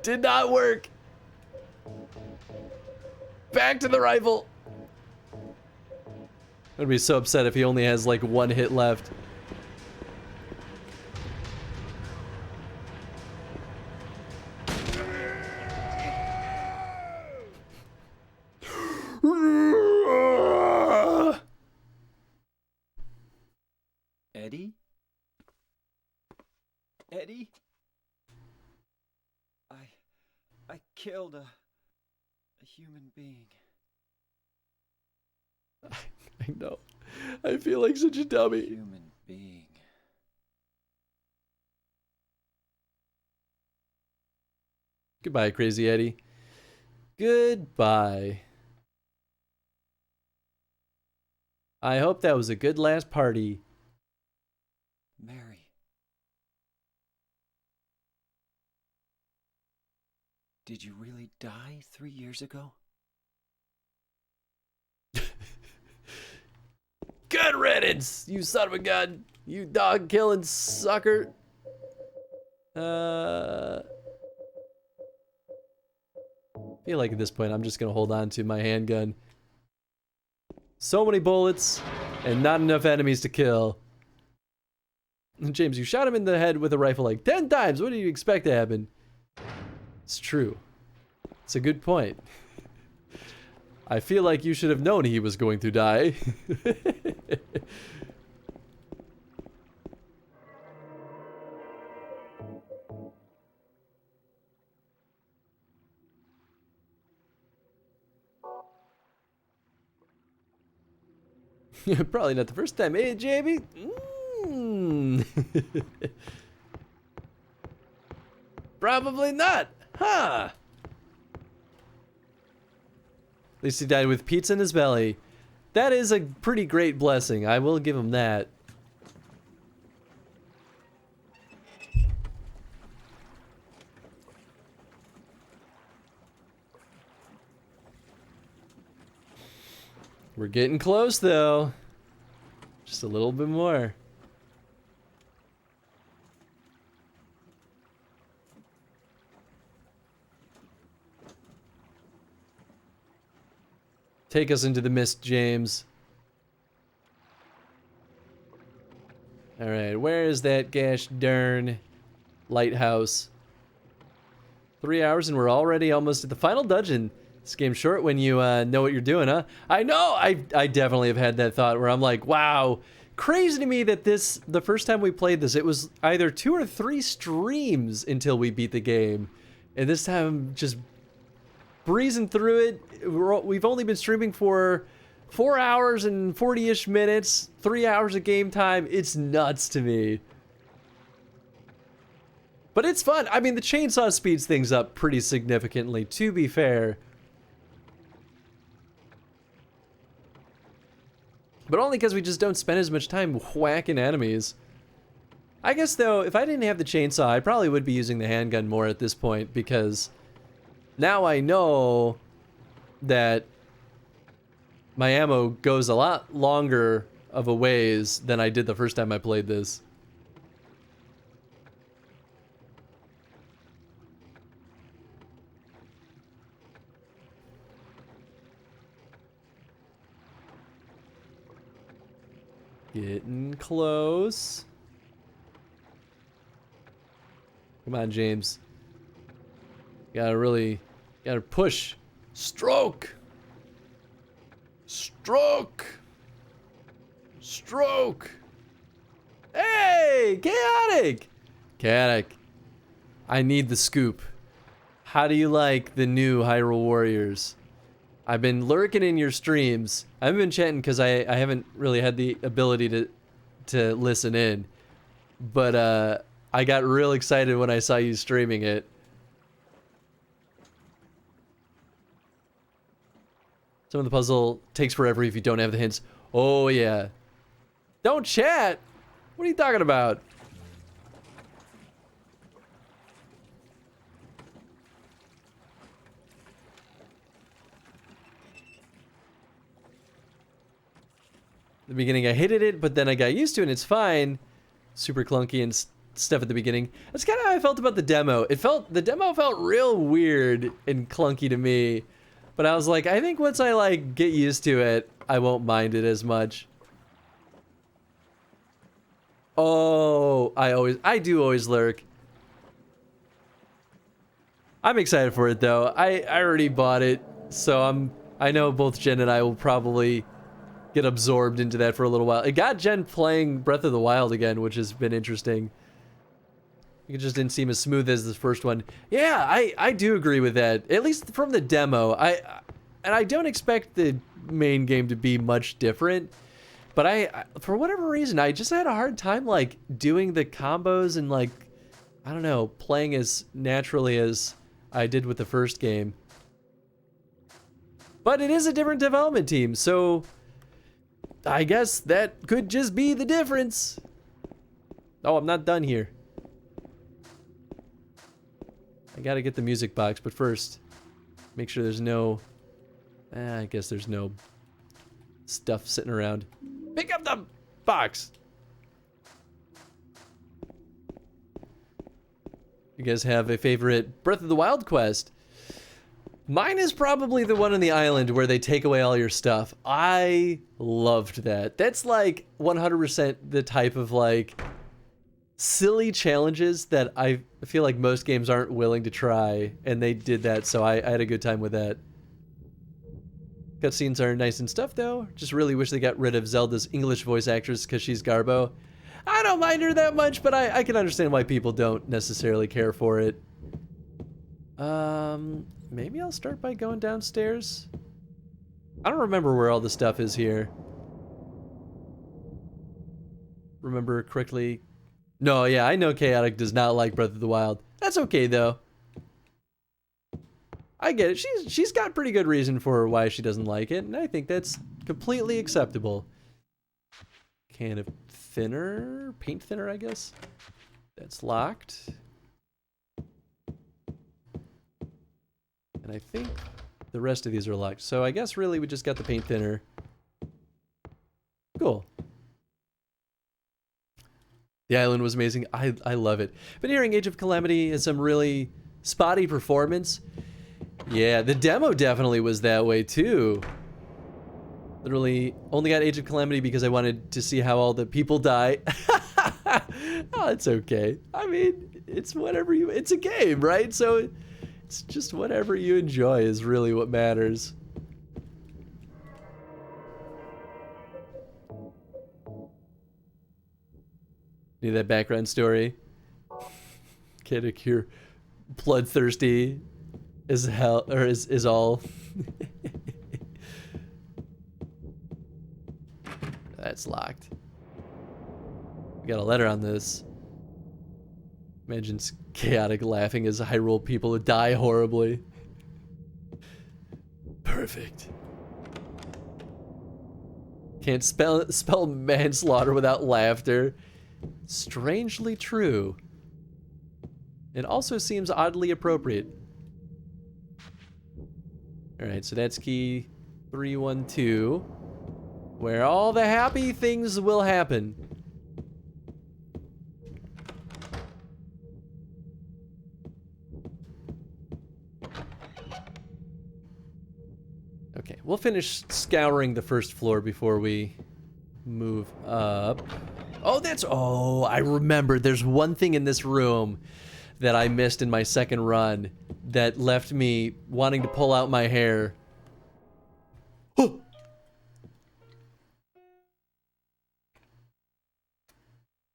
[SPEAKER 6] Did not work. Back to the rifle. I'd be so upset if he only has like one hit left.
[SPEAKER 2] Eddie? Eddie? I killed a human being.
[SPEAKER 6] I know. I feel like such a dummy.
[SPEAKER 2] Human being.
[SPEAKER 6] Goodbye, Crazy Eddie. Goodbye. I hope that was a good last party.
[SPEAKER 2] Mary. Did you really die 3 years ago?
[SPEAKER 6] Good riddance, you son of a gun. You dog killing sucker. I feel like at this point I'm just gonna hold on to my handgun. So many bullets and not enough enemies to kill. James, you shot him in the head with a rifle like 10 times. What do you expect to happen? It's true. It's a good point. I feel like you should have known he was going to die. Probably not the first time, eh, Jamie? Probably not, huh? At least he died with pizza in his belly. That is a pretty great blessing. I will give him that. We're getting close, though. Just a little bit more. Take us into the mist, James. Alright, where is that gosh darn lighthouse? 3 hours and we're already almost at the final dungeon. This game's short when you know what you're doing, huh? I know! I definitely have had that thought where I'm like, wow. Crazy to me that the first time we played this, it was either 2 or 3 streams until we beat the game. And this time, just breezing through it. We've only been streaming for 4 hours and 40-ish minutes, 3 hours of game time. It's nuts to me. But it's fun. I mean, the chainsaw speeds things up pretty significantly, to be fair. But only because we just don't spend as much time whacking enemies. I guess, though, if I didn't have the chainsaw, I probably would be using the handgun more at this point, because now I know that my ammo goes a lot longer of a ways than I did the first time I played this. Getting close. Come on, James. Gotta push. Stroke. Stroke. Stroke. Hey, chaotic. Chaotic. I need the scoop. How do you like the new Hyrule Warriors? I've been lurking in your streams. I haven't been chatting because I haven't really had the ability to listen in. But I got real excited when I saw you streaming it. Some of the puzzle takes forever if you don't have the hints. Oh yeah. Don't chat! What are you talking about? The beginning I hated it, but then I got used to it and it's fine. Super clunky and stuff at the beginning. That's kind of how I felt about the demo. The demo felt real weird and clunky to me. But I was like, I think once I like get used to it, I won't mind it as much. Oh, I do always lurk. I'm excited for it though. I already bought it, so I know both Jen and I will probably get absorbed into that for a little while. It got Jen playing Breath of the Wild again, which has been interesting. It just didn't seem as smooth as the first one. Yeah, I do agree with that. At least from the demo. And I don't expect the main game to be much different. But I for whatever reason, I just had a hard time like doing the combos and like, I don't know, playing as naturally as I did with the first game. But it is a different development team, so I guess that could just be the difference. Oh, I'm not done here. I gotta get the music box, but first, make sure there's no... I guess there's no stuff sitting around. Pick up the box! You guys have a favorite Breath of the Wild quest? Mine is probably the one on the island where they take away all your stuff. I loved that. That's like 100% the type of like silly challenges that I feel like most games aren't willing to try, and they did that, so I had a good time with that. Cutscenes are nice and stuff though. Just really wish they got rid of Zelda's English voice actress because she's Garbo. I don't mind her that much, but I can understand why people don't necessarily care for it. Maybe I'll start by going downstairs. I don't remember where all the stuff is here. Remember correctly? No, yeah, I know Chaotic does not like Breath of the Wild. That's okay though. I get it. She's got pretty good reason for why she doesn't like it, and I think that's completely acceptable. Can of thinner, paint thinner, I guess. That's locked. And I think the rest of these are locked. So I guess really we just got the paint thinner. Cool. The island was amazing. I love it. Been hearing Age of Calamity has some really spotty performance. Yeah, the demo definitely was that way too. Literally only got Age of Calamity because I wanted to see how all the people die. Oh, it's okay. I mean, it's whatever you... It's a game, right? So it's just whatever you enjoy is really what matters. Need that background story? Kidding, you're bloodthirsty as hell, or is all. That's locked. We got a letter on this. Imagine Chaotic laughing as Hyrule people die horribly. Perfect. Can't spell manslaughter without laughter. Strangely true. It also seems oddly appropriate. Alright, so that's key 312. Where all the happy things will happen. Okay, we'll finish scouring the first floor before we move up. Oh, oh, I remembered. There's one thing in this room that I missed in my second run that left me wanting to pull out my hair. Oh!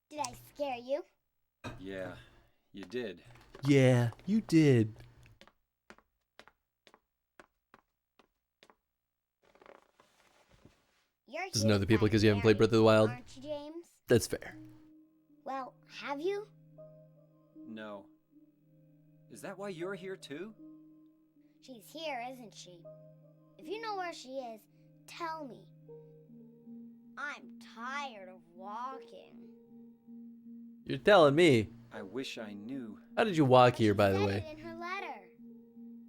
[SPEAKER 5] Did I scare you?
[SPEAKER 2] Yeah, you did.
[SPEAKER 6] Yeah, you did.
[SPEAKER 5] You're
[SPEAKER 6] Doesn't
[SPEAKER 5] here
[SPEAKER 6] know the people
[SPEAKER 5] to
[SPEAKER 6] because you haven't played
[SPEAKER 5] Mary,
[SPEAKER 6] Breath of the Wild.
[SPEAKER 5] aren't you, James?
[SPEAKER 6] That's fair.
[SPEAKER 5] Well, have you?
[SPEAKER 2] No. Is that why you're here too?
[SPEAKER 5] She's here, isn't she? If you know where she is, tell me. I'm tired of walking.
[SPEAKER 6] You're telling me.
[SPEAKER 2] I wish I knew.
[SPEAKER 6] How did you walk here, by the
[SPEAKER 5] She
[SPEAKER 6] way?
[SPEAKER 5] said it in her letter.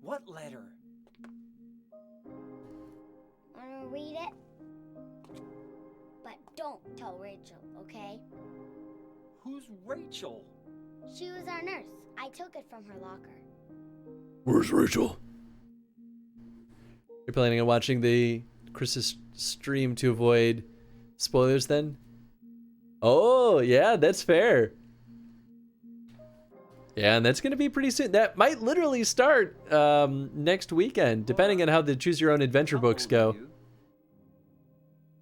[SPEAKER 2] What letter?
[SPEAKER 5] Wanna read it? But don't tell Rachel, okay?
[SPEAKER 2] Who's Rachel?
[SPEAKER 5] She was our nurse. I took it from her locker.
[SPEAKER 6] Where's Rachel? You're planning on watching the Chris's stream to avoid spoilers then? Oh, yeah, that's fair. Yeah, and that's going to be pretty soon. That might literally start next weekend, depending on how the Choose Your Own Adventure books go.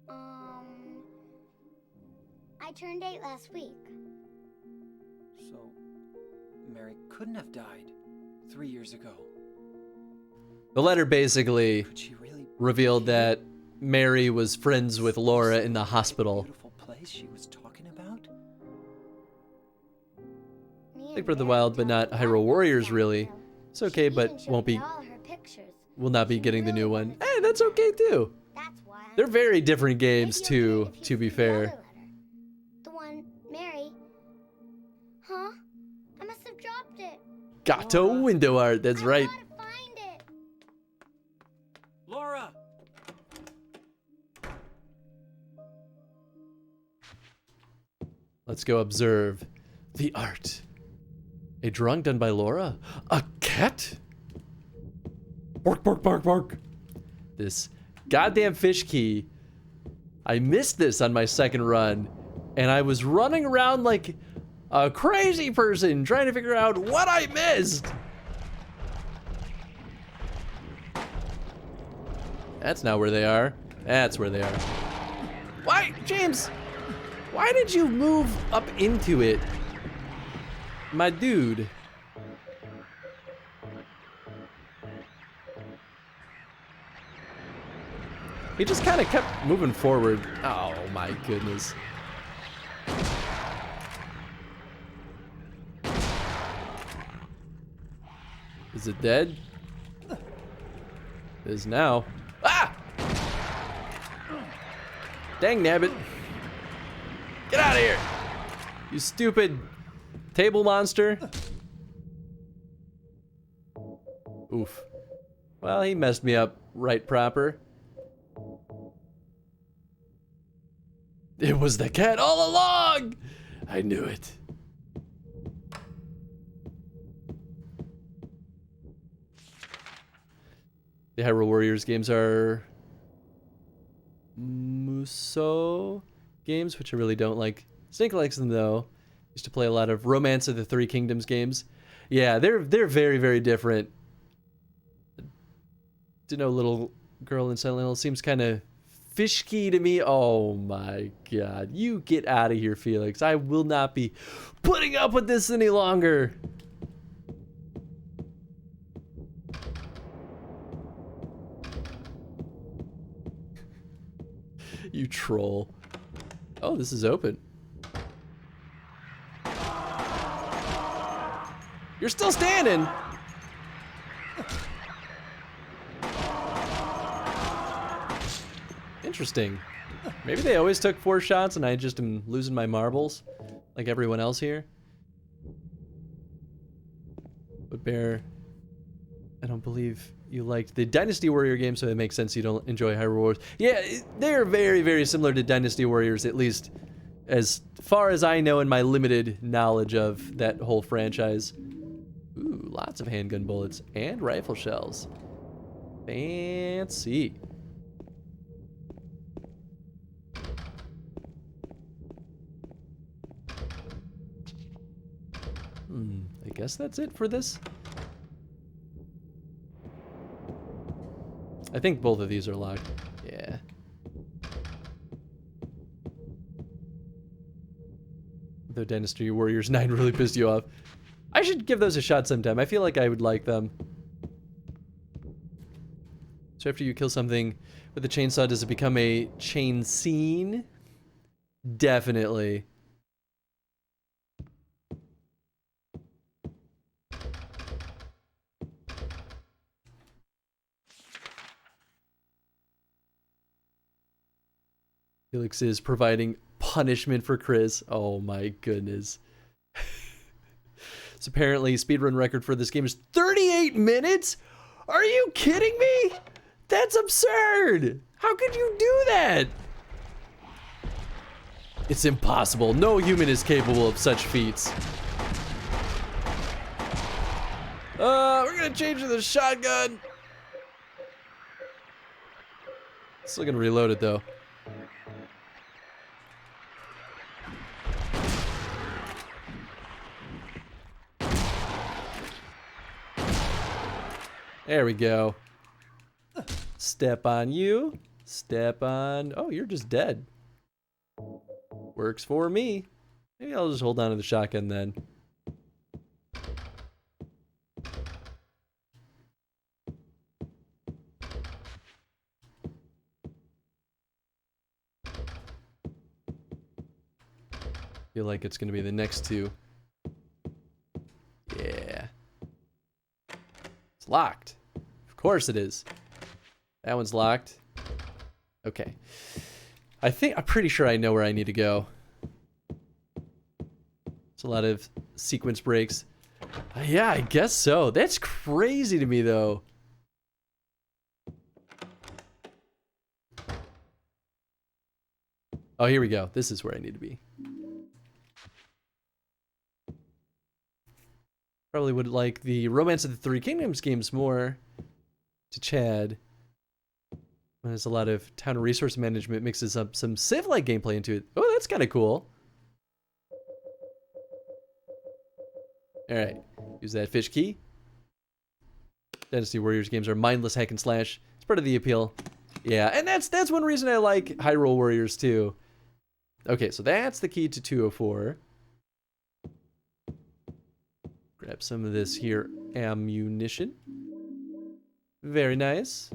[SPEAKER 5] I turned 8 last week.
[SPEAKER 2] So, Mary couldn't have died 3 years ago.
[SPEAKER 6] The letter basically
[SPEAKER 2] Could she really
[SPEAKER 6] revealed that Mary was friends with Laura in the hospital.
[SPEAKER 2] beautiful place she was talking about?
[SPEAKER 6] Like Breath of the Wild, but not Hyrule Warriors, really. It's okay, but will not be getting the new one. Hey, that's okay too. They're very different games too, to be fair.
[SPEAKER 5] The one, Mary. Huh? I must have dropped it.
[SPEAKER 6] Gato window art. That's right.
[SPEAKER 5] I gotta find it.
[SPEAKER 2] Laura!
[SPEAKER 6] Let's go observe the art. A drawing done by Laura? A cat? Bark, bark, bark, bark. This goddamn fish key. I missed this on my second run, and I was running around like a crazy person trying to figure out what I missed. That's not where they are. That's where they are. Why, James? Why did you move up into it? My dude. He just kind of kept moving forward. Oh my goodness. Is it dead? It is now. Ah! Dang nabbit. Get out of here! You stupid table monster. Oof. Well, he messed me up right proper. It was the cat all along! I knew it. The Hyrule Warriors games are Musou games, which I really don't like. Snake likes them though. Used to play a lot of Romance of the Three Kingdoms games. Yeah, they're very, very different. To know little girl in Silent Hill seems kind of fishky to me. Oh my god. You get out of here, Felix. I will not be putting up with this any longer. You troll. Oh, this is open. You're still standing. Interesting. Maybe they always took 4 shots and I just am losing my marbles like everyone else here. But Bear, I don't believe you liked the Dynasty Warrior game, so it makes sense you don't enjoy Hyrule Wars. Yeah, they're very, very similar to Dynasty Warriors, at least as far as I know in my limited knowledge of that whole franchise. Ooh, lots of handgun bullets and rifle shells. Fancy. I guess that's it for this. I think both of these are locked. Yeah. Though Dynasty Warriors 9 really pissed you off. I should give those a shot sometime. I feel like I would like them. So after you kill something with a chainsaw, does it become a chain scene? Definitely. Felix is providing punishment for Chris. Oh my goodness. So apparently speedrun record for this game is 38 minutes? Are you kidding me? That's absurd. How could you do that? It's impossible. No human is capable of such feats. We're gonna change to the shotgun. Still gonna reload it though. There we go. Step on you. Step on... Oh, you're just dead. Works for me. Maybe I'll just hold on to the shotgun then. Feel like it's gonna be the next two. Yeah. It's locked. Of course it is. That one's locked. Okay. I'm pretty sure I know where I need to go. It's a lot of sequence breaks. Yeah, I guess so. That's crazy to me, though. Oh, here we go. This is where I need to be. Probably would like the Romance of the Three Kingdoms games more to Chad. There's a lot of town resource management, mixes up some Civ-like gameplay into it. Oh, that's kind of cool. All right, use that fish key. Dynasty Warriors games are mindless hack and slash. It's part of the appeal. Yeah, and that's one reason I like Hyrule Warriors too. Okay, so that's the key to 204. Grab some of this here ammunition. Very nice.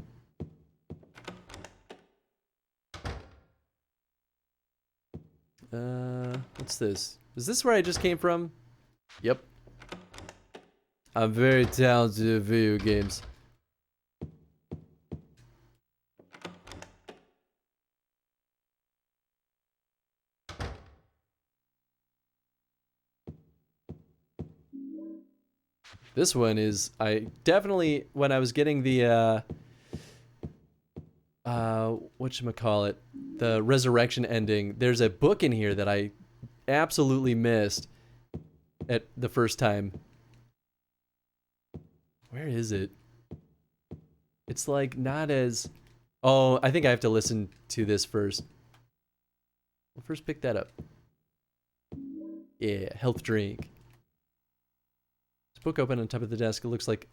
[SPEAKER 6] What's this? Is this where I just came from? Yep. I'm very talented at video games. This one is, I definitely, when I was getting the, whatchamacallit, the resurrection ending, there's a book in here that I absolutely missed at the first time. Where is it? It's like not as, oh, I think I have to listen to this first. We'll first pick that up. Yeah, health drink. Book open on top of the desk. It looks like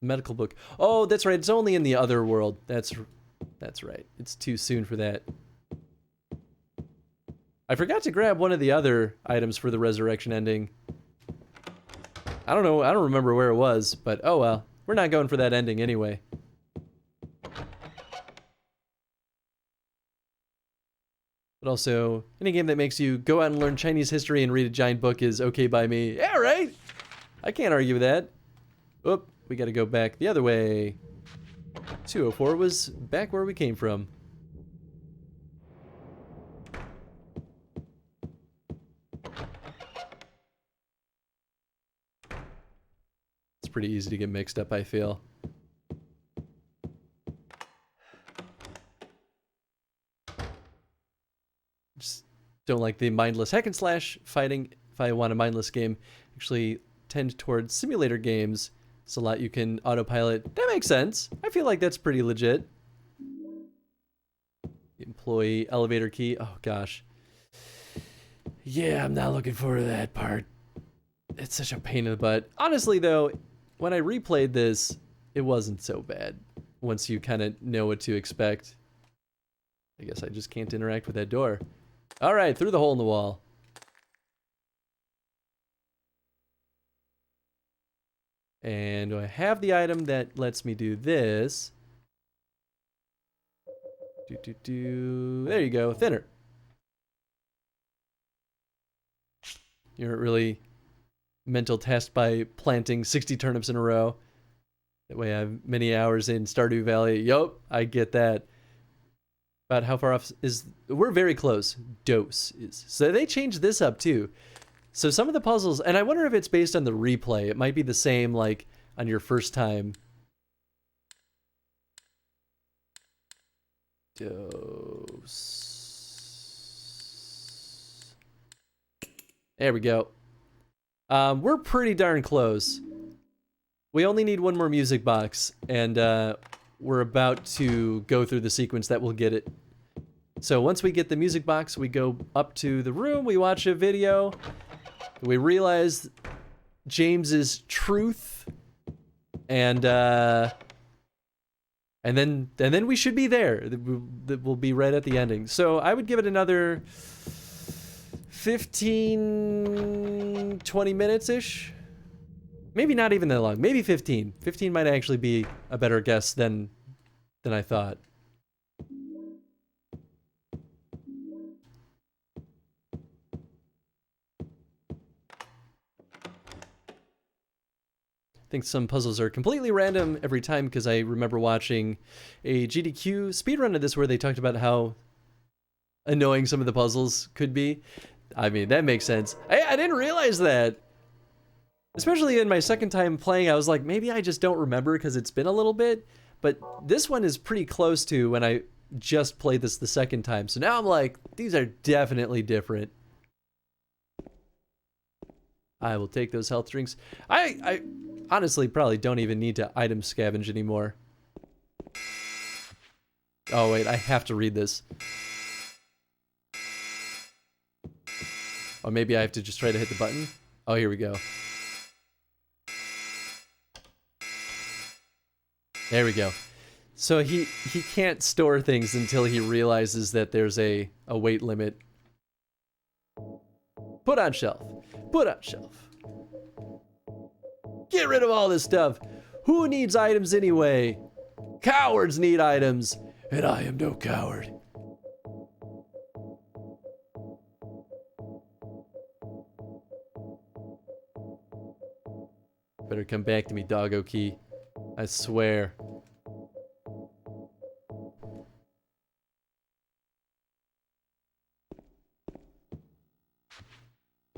[SPEAKER 6] a medical book. Oh, that's right. It's only in the other world. That's right. It's too soon for that. I forgot to grab one of the other items for the resurrection ending. I don't know. I don't remember where it was, but oh well. We're not going for that ending anyway. But also, any game that makes you go out and learn Chinese history and read a giant book is okay by me. Yeah, right? I can't argue with that. Oop, we gotta go back the other way. 204 was back where we came from. It's pretty easy to get mixed up, I feel. Just don't like the mindless hack and slash fighting. If I want a mindless game, actually tend towards simulator games. It's a lot you can autopilot. That makes sense. I feel like that's pretty legit. Employee elevator key. Oh gosh. Yeah, I'm not looking forward to that part. It's such a pain in the butt. Honestly though, when I replayed this, it wasn't so bad. Once you kind of know what to expect. I guess I just can't interact with that door. All right, through the hole in the wall. And do I have the item that lets me do this? There you go, thinner. You're really mental test by planting 60 turnips in a row. That way I have many hours in Stardew Valley. Yup, I get that. About how far off is... We're very close. Dose is. So they changed this up too. So some of the puzzles, and I wonder if it's based on the replay. It might be the same like on your first time. Dose. There we go. We're pretty darn close. We only need one more music box, and we're about to go through the sequence that will get it. So once we get the music box, we go up to the room, we watch a video, we realize James's truth, and then we should be there. We'll be right at the ending. So I would give it another 15, 20 minutes-ish. Maybe not even that long. Maybe 15. 15 might actually be a better guess than I thought. I think some puzzles are completely random every time because I remember watching a GDQ speedrun of this where they talked about how annoying some of the puzzles could be. I mean, that makes sense. I didn't realize that. Especially in my second time playing, I was like, maybe I just don't remember because it's been a little bit. But this one is pretty close to when I just played this the second time. So now I'm like, these are definitely different. I will take those health drinks. I honestly probably don't even need to item scavenge anymore. Oh wait, I have to read this. Or maybe I have to just try to hit the button. Oh, here we go. There we go. So he can't store things until he realizes that there's a weight limit. Put on shelf. Put on shelf. Get rid of all this stuff. Who needs items anyway? Cowards need items, and I am no coward. Better come back to me, Doggo Key. I swear.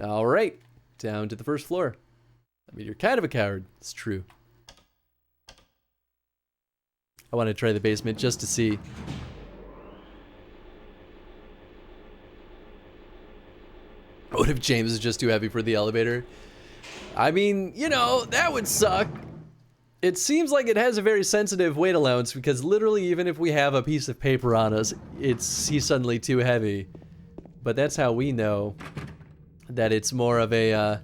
[SPEAKER 6] All right, down to the first floor. I mean, you're kind of a coward. It's true. I want to try the basement just to see. What if James is just too heavy for the elevator? I mean, you know, that would suck. It seems like it has a very sensitive weight allowance because literally even if we have a piece of paper on us, he's suddenly too heavy. But that's how we know that it's more of a,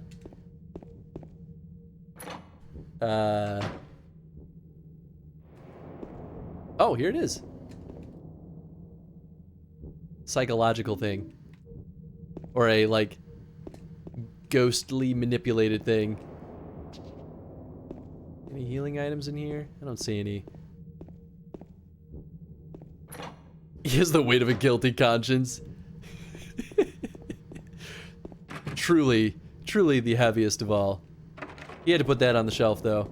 [SPEAKER 6] oh, here it is. Psychological thing. Or a, like, ghostly manipulated thing. Any healing items in here? I don't see any. He has the weight of a guilty conscience. Truly, truly the heaviest of all. He had to put that on the shelf, though.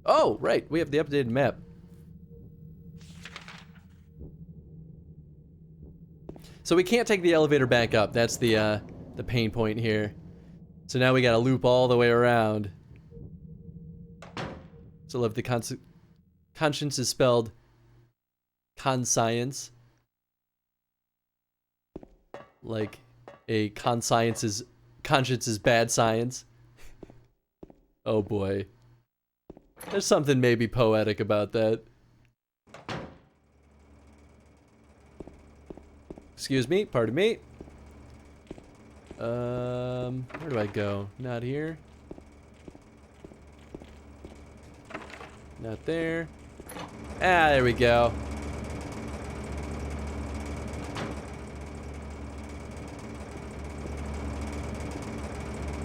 [SPEAKER 6] Oh, right. We have the updated map. So we can't take the elevator back up. That's the pain point here. So now we gotta loop all the way around. So if the conscience is spelled conscience, like a conscience is bad science. Oh boy. There's something maybe poetic about that. Excuse me, pardon me. Where do I go? Not here. Not there. Ah, there we go.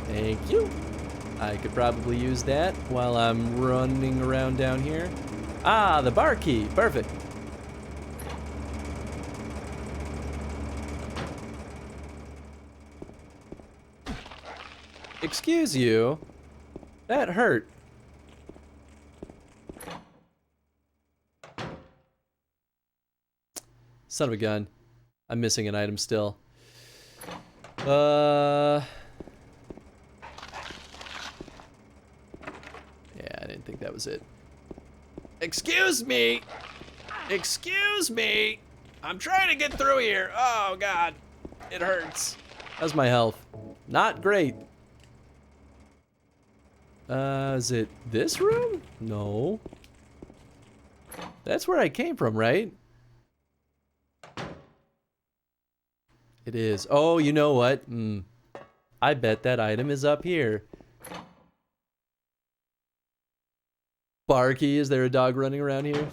[SPEAKER 6] Thank you. I could probably use that while I'm running around down here. Ah, the bar key. Perfect. Excuse you. That hurt. Son of a gun. I'm missing an item still. Yeah, I didn't think that was it. Excuse me! Excuse me! I'm trying to get through here. Oh, God. It hurts. How's my health? Not great. Is it this room? No. That's where I came from, right? It is. Oh, you know what? I bet that item is up here. Barky, is there a dog running around here?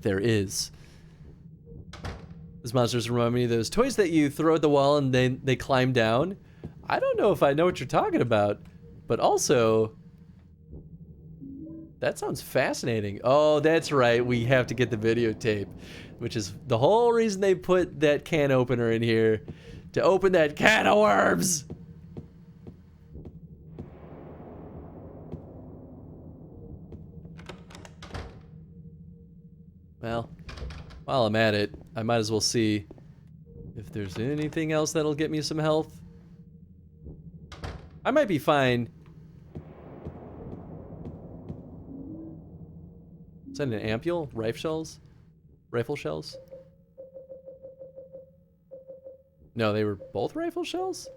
[SPEAKER 6] There is. Those monsters remind me of those toys that you throw at the wall and then they climb down. I don't know if I know what you're talking about, but also, that sounds fascinating. Oh, that's right. We have to get the videotape, which is the whole reason they put that can opener in here, to open that can of worms. Well, while I'm at it, I might as well see if there's anything else that'll get me some health. I might be fine. Is that an ampule? Rifle shells? Rifle shells? No, they were both rifle shells?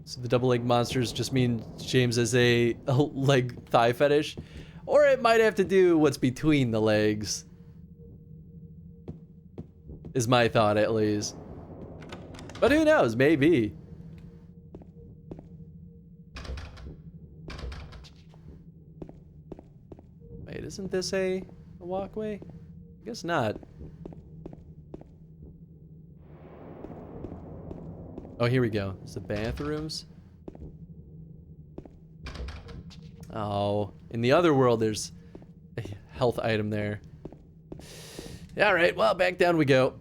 [SPEAKER 6] So the double leg monsters just mean James has a leg thigh fetish? Or it might have to do what's between the legs. Is my thought, at least. But who knows? Maybe. Wait, isn't this a walkway? I guess not. Oh, here we go. It's the bathrooms. Oh, in the other world, there's a health item there. Yeah, all right, well, back down we go.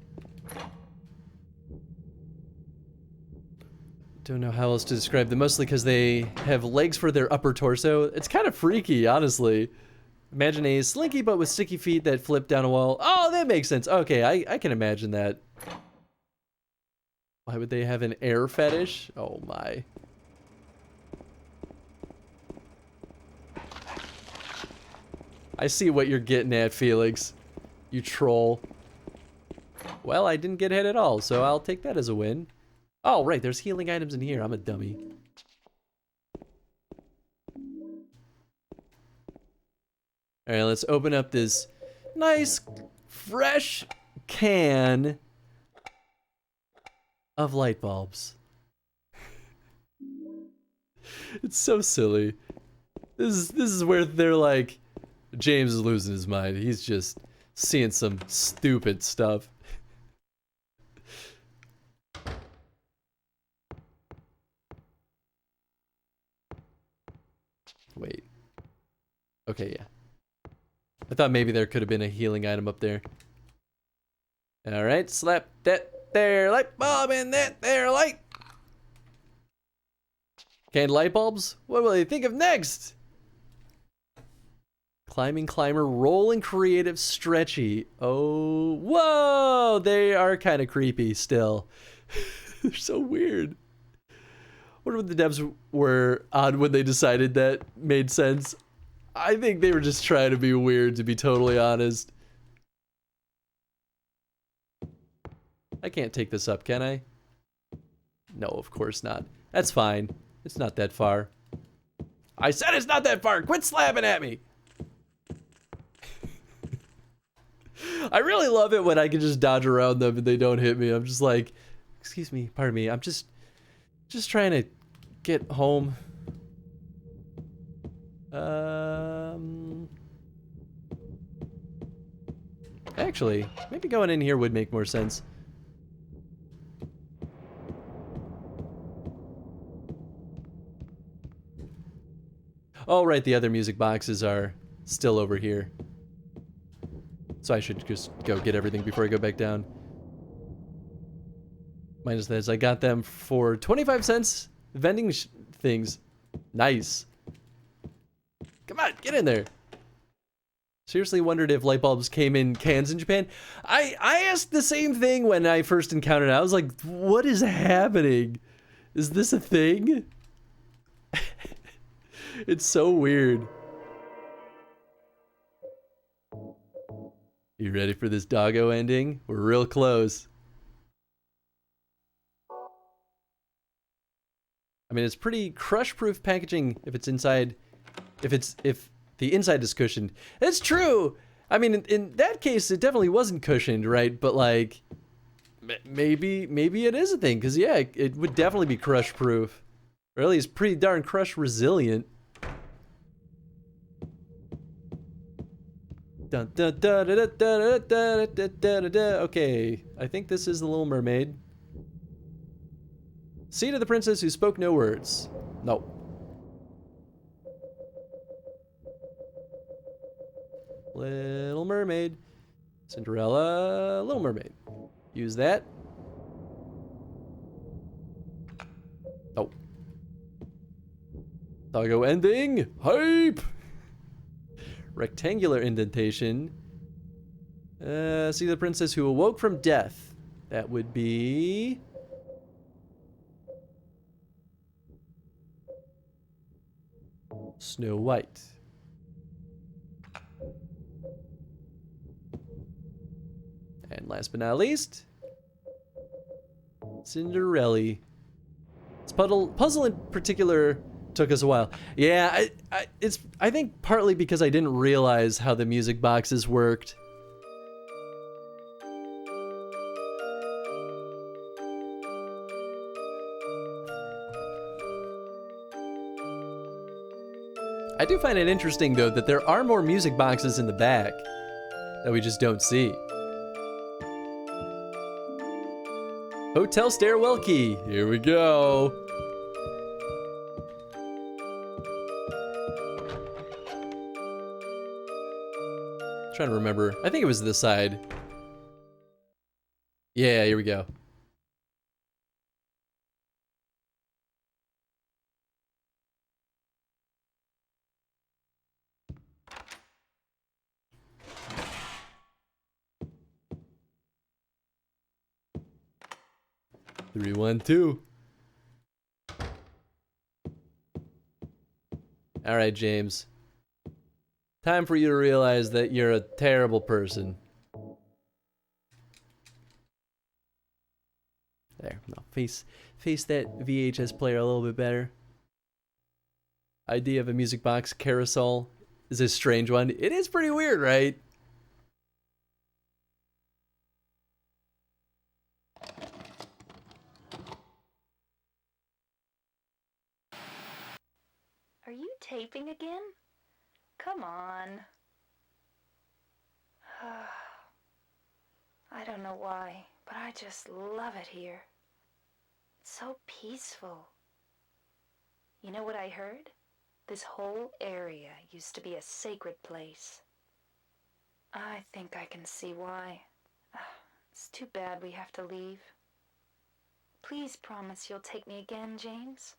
[SPEAKER 6] Don't know how else to describe them, mostly because they have legs for their upper torso. It's kind of freaky, honestly. Imagine a slinky, but with sticky feet that flip down a wall. Oh, that makes sense. Okay, I can imagine that. Why would they have an air fetish? Oh my. I see what you're getting at, Felix. You troll. Well, I didn't get hit at all, so I'll take that as a win. Oh, right, there's healing items in here. I'm a dummy. Alright, let's open up this nice, fresh can of light bulbs. It's so silly. This is where they're like, James is losing his mind. He's just seeing some stupid stuff. Wait. Okay, yeah. I thought maybe there could have been a healing item up there. Alright, slap that there light bulb in that there light. Canned light bulbs? What will they think of next? Climbing climber, rolling creative, stretchy. Oh, whoa! They are kind of creepy still. They're so weird. Wonder what the devs were on when they decided that made sense. I think they were just trying to be weird, to be totally honest. I can't take this up, can I? No, of course not. That's fine. It's not that far. I said it's not that far! Quit slapping at me! I really love it when I can just dodge around them and they don't hit me. I'm just like, excuse me, pardon me. I'm just trying to get home. Actually, maybe going in here would make more sense. Oh, right, the other music boxes are still over here. So I should just go get everything before I go back down. Minus this, I got them for 25 cents. Vending things. Nice. Come on, get in there. Seriously wondered if light bulbs came in cans in Japan. I asked the same thing when I first encountered it. I was like, what is happening? Is this a thing? It's so weird. You ready for this doggo ending? We're real close. I mean, it's pretty crush-proof packaging if it's inside, if the inside is cushioned. It's true. I mean, in that case, it definitely wasn't cushioned, right? But like, maybe it is a thing, because yeah, it would definitely be crush-proof. Or at least pretty darn crush-resilient. Dun, dun, dun, dun, dun, dun, dun, dun, dun, dun. Okay, I think this is the Little Mermaid. See to the princess who spoke no words. No. Little Mermaid. Cinderella, Little Mermaid. Use that. Oh. Doggo ending. Hype. Rectangular indentation. See the princess who awoke from death. That would be... Snow White. And last but not least, Cinderella. This puzzle in particular took us a while. Yeah, I think partly because I didn't realize how the music boxes worked. I do find it interesting though that there are more music boxes in the back that we just don't see. Hotel stairwell key. Here we go. Trying to remember. I think it was this side. Yeah, here we go. Three, 1, 2. All right, James. Time for you to realize that you're a terrible person. There, no, face that VHS player a little bit better. Idea of a music box carousel is a strange one. It is pretty weird, right?
[SPEAKER 1] Are you taping again? Come on. I don't know why, but I just love it here. It's so peaceful. You know what I heard? This whole area used to be a sacred place. I think I can see why. It's too bad we have to leave. Please promise you'll take me again, James.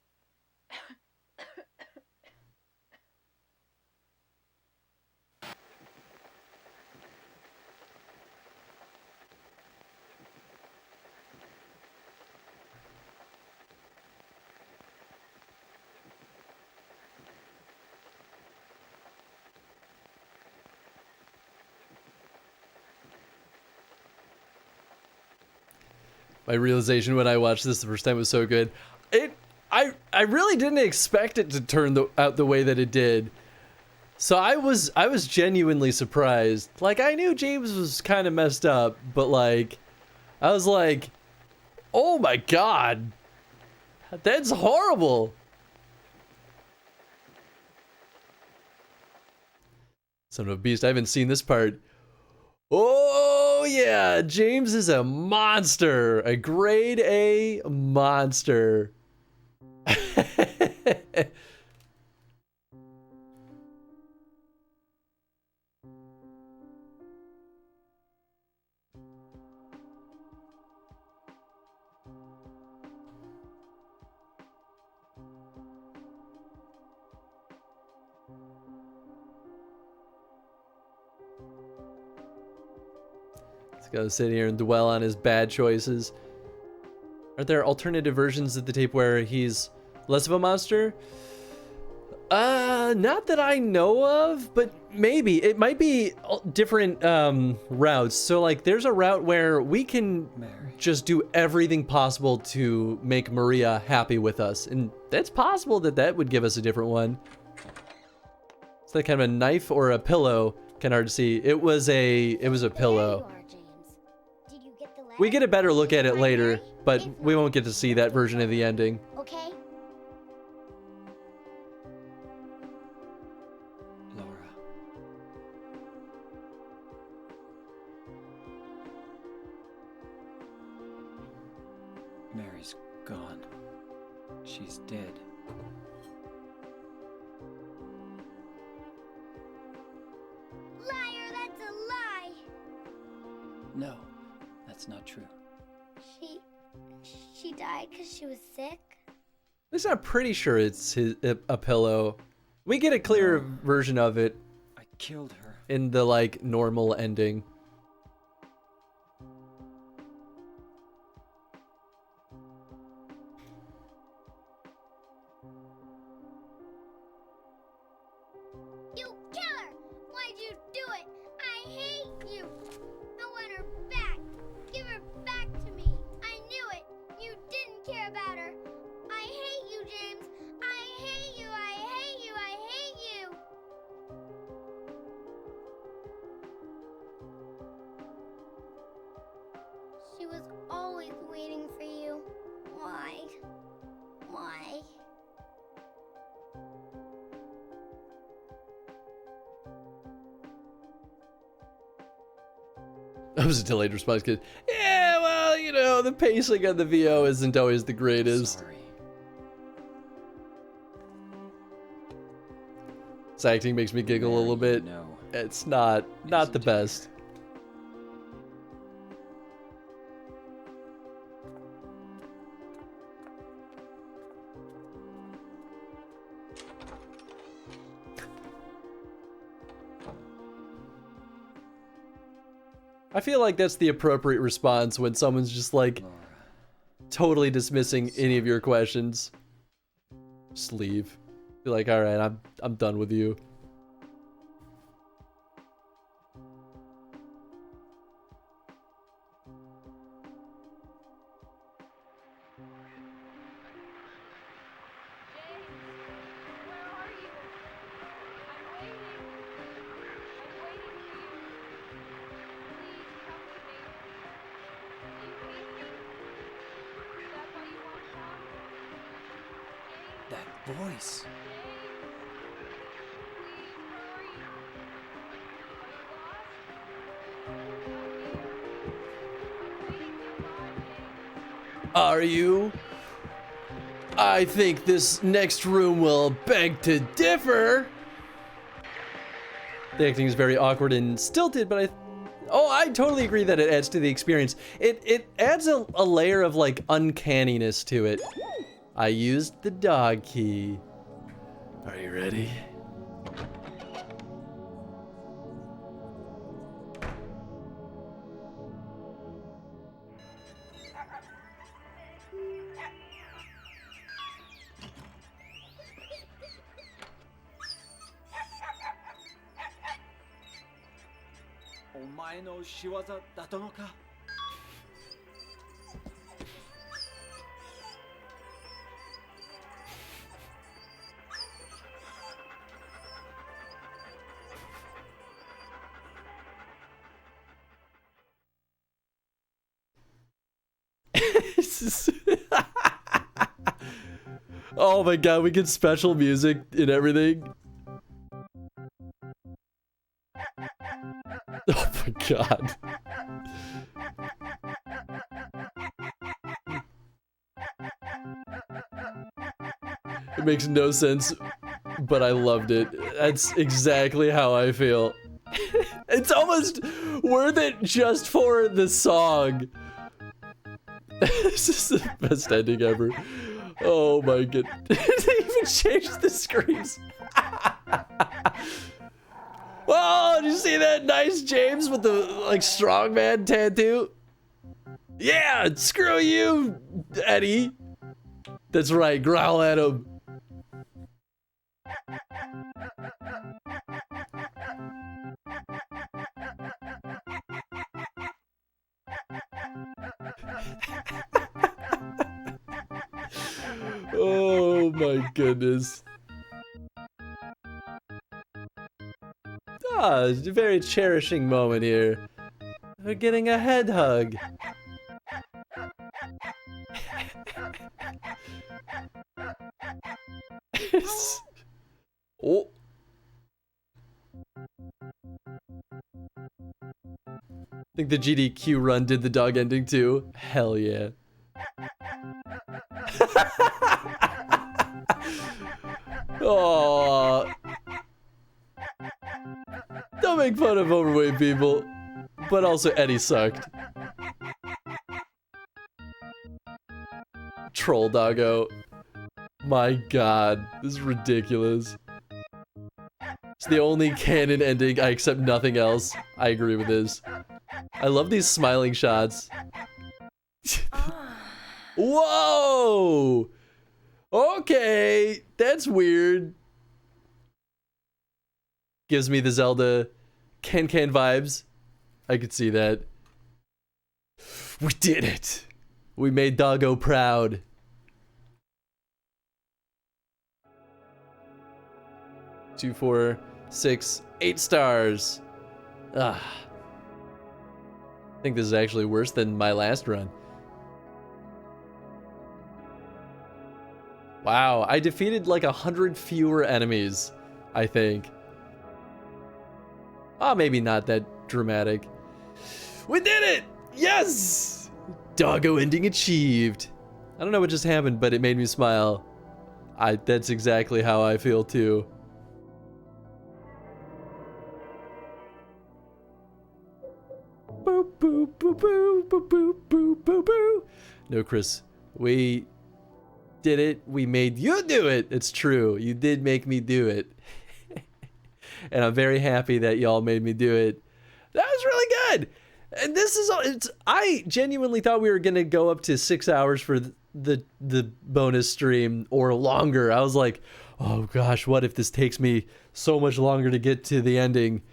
[SPEAKER 6] My realization when I watched this the first time was so good. I really didn't expect it to turn out the way that it did. So I was genuinely surprised. Like, I knew James was kind of messed up, but like, I was like, oh my god, that's horrible. Son of a beast, I haven't seen this part. Oh yeah, James is a monster, a grade A monster. He's gotta sit here and dwell on his bad choices. Are there alternative versions of the tape where he's less of a monster? Not that I know of, but maybe. It might be different routes. So like there's a route where we can just do everything possible to make Maria happy with us. And that's possible that that would give us a different one. It's that kind of a knife or a pillow. Kind of hard to see. It was a pillow.
[SPEAKER 5] There you are, James. Did you get the letter?
[SPEAKER 6] We get a better look at it later, but
[SPEAKER 5] If
[SPEAKER 6] we
[SPEAKER 5] not,
[SPEAKER 6] won't get to see that version of the ending.
[SPEAKER 5] Okay?
[SPEAKER 2] Laura. Mary's gone. She's dead.
[SPEAKER 5] Liar, that's a lie.
[SPEAKER 2] No, that's not true.
[SPEAKER 5] She died because she was sick.
[SPEAKER 6] least I'm pretty sure it's a pillow. We get a clearer version of it
[SPEAKER 2] I killed her.
[SPEAKER 6] in the like normal ending.
[SPEAKER 5] You killer! Why'd you do it? I hate you! I want her back! Give her back to me! I knew it! You didn't care about her! I hate you, James! I hate you! I hate you! I hate you! She was always waiting for you. Why? Why?
[SPEAKER 6] That was a delayed response because, yeah, well, you know, the pacing on the VO isn't always the greatest.
[SPEAKER 2] Sorry.
[SPEAKER 6] This acting makes me giggle a little bit.
[SPEAKER 2] No.
[SPEAKER 6] It's not the best. I feel like that's the appropriate response when someone's just like
[SPEAKER 2] Laura.
[SPEAKER 6] totally dismissing any of your questions. Just leave. Be like, all right, I'm done with you.
[SPEAKER 3] James, where are you? I'm waiting. I'm waiting for you. Please come to me. Do you hate me? Is that why you won't come? James,
[SPEAKER 2] That voice.
[SPEAKER 3] James. Please hurry. Are you lost? I'm here. I'm waiting so hard, James.
[SPEAKER 6] Are you? I think this next room will beg to differ. The acting is very awkward and stilted, but I totally agree that it adds to the experience. It adds a layer of like uncanniness to it. I used the dog key. Are you ready? Oh my god, we get special music and everything. Oh my god. It makes no sense, but I loved it. That's exactly how I feel. It's almost worth it just for the song. This is the best ending ever. Oh my god. They even changed the screams. Whoa, did you see that nice James with the like strongman tattoo? Yeah, screw you, Eddie. That's right, growl at him. Oh my goodness. Ah, it's a very cherishing moment here. We're getting a head hug. Oh. I think the GDQ run did the dog ending too. Hell yeah. Oh. Don't make fun of overweight people. But also Eddie sucked. Troll Doggo. My god, this is ridiculous. It's the only canon ending. I accept nothing else. I agree with this. I love these smiling shots. Whoa! Okay, that's weird. Gives me the Zelda Can vibes. I could see that. We did it! We made Doggo proud. 2, 4, 6, 8 stars. Ah. I think this is actually worse than my last run. Wow, I defeated like 100 fewer enemies, I think. Oh, maybe not that dramatic. We did it! Yes! Doggo ending achieved. I don't know what just happened, but it made me smile. That's exactly how I feel too. Boop, boop, boop, boop, boop, boop, boop, boop, boop. No, Chris, we did it. We made you do it. It's true. You did make me do it. And I'm very happy that y'all made me do it. That was really good. And this is, I genuinely thought we were going to go up to 6 hours for the bonus stream or longer. I was like, oh gosh, what if this takes me so much longer to get to the ending?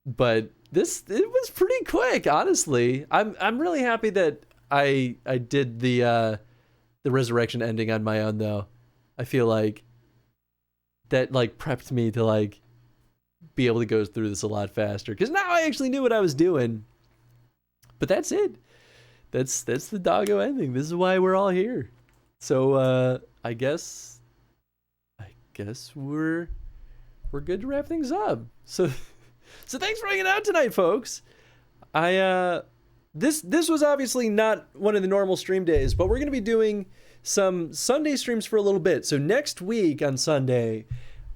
[SPEAKER 6] But it was pretty quick, honestly. I'm really happy that I did the resurrection ending on my own though. I feel like that like prepped me to like be able to go through this a lot faster because now I actually knew what I was doing. But that's it. That's the Doggo ending. This is why we're all here. So I guess we're good to wrap things up. So thanks for hanging out tonight, folks. This was obviously not one of the normal stream days, but we're gonna be doing some Sunday streams for a little bit. So next week on Sunday,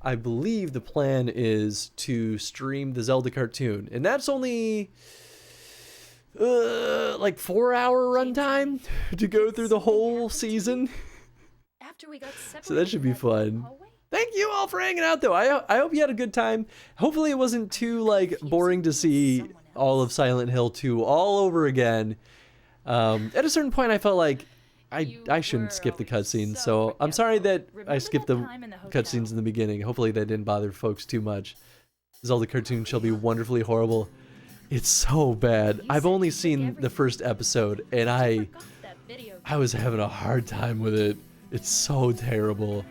[SPEAKER 6] I believe the plan is to stream the Zelda cartoon, and that's only like 4-hour runtime to go through the whole season.
[SPEAKER 3] After we got separated,
[SPEAKER 6] So that should be fun. Thank you all for hanging out though. I hope you had a good time. Hopefully it wasn't too like boring to see all of Silent Hill 2 all over again. At a certain point I felt like I shouldn't skip the cutscenes, so I'm sorry that I skipped the cutscenes in the beginning. Hopefully that didn't bother folks too much. Zelda cartoon shall be wonderfully horrible. It's so bad. I've only seen the first episode and I was having a hard time with it. It's so terrible.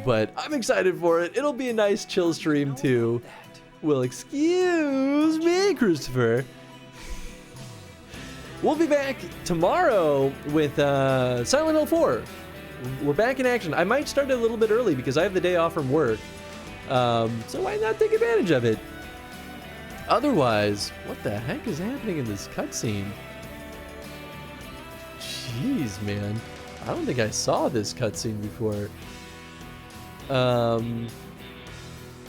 [SPEAKER 6] But I'm excited for it. It'll be a nice chill stream too. Well, excuse me, Christopher. We'll be back tomorrow with Silent Hill 4. We're back in action. I might start a little bit early because I have the day off from work. So why not take advantage of it? Otherwise, what the heck is happening in this cutscene? Jeez, man. I don't think I saw this cutscene before.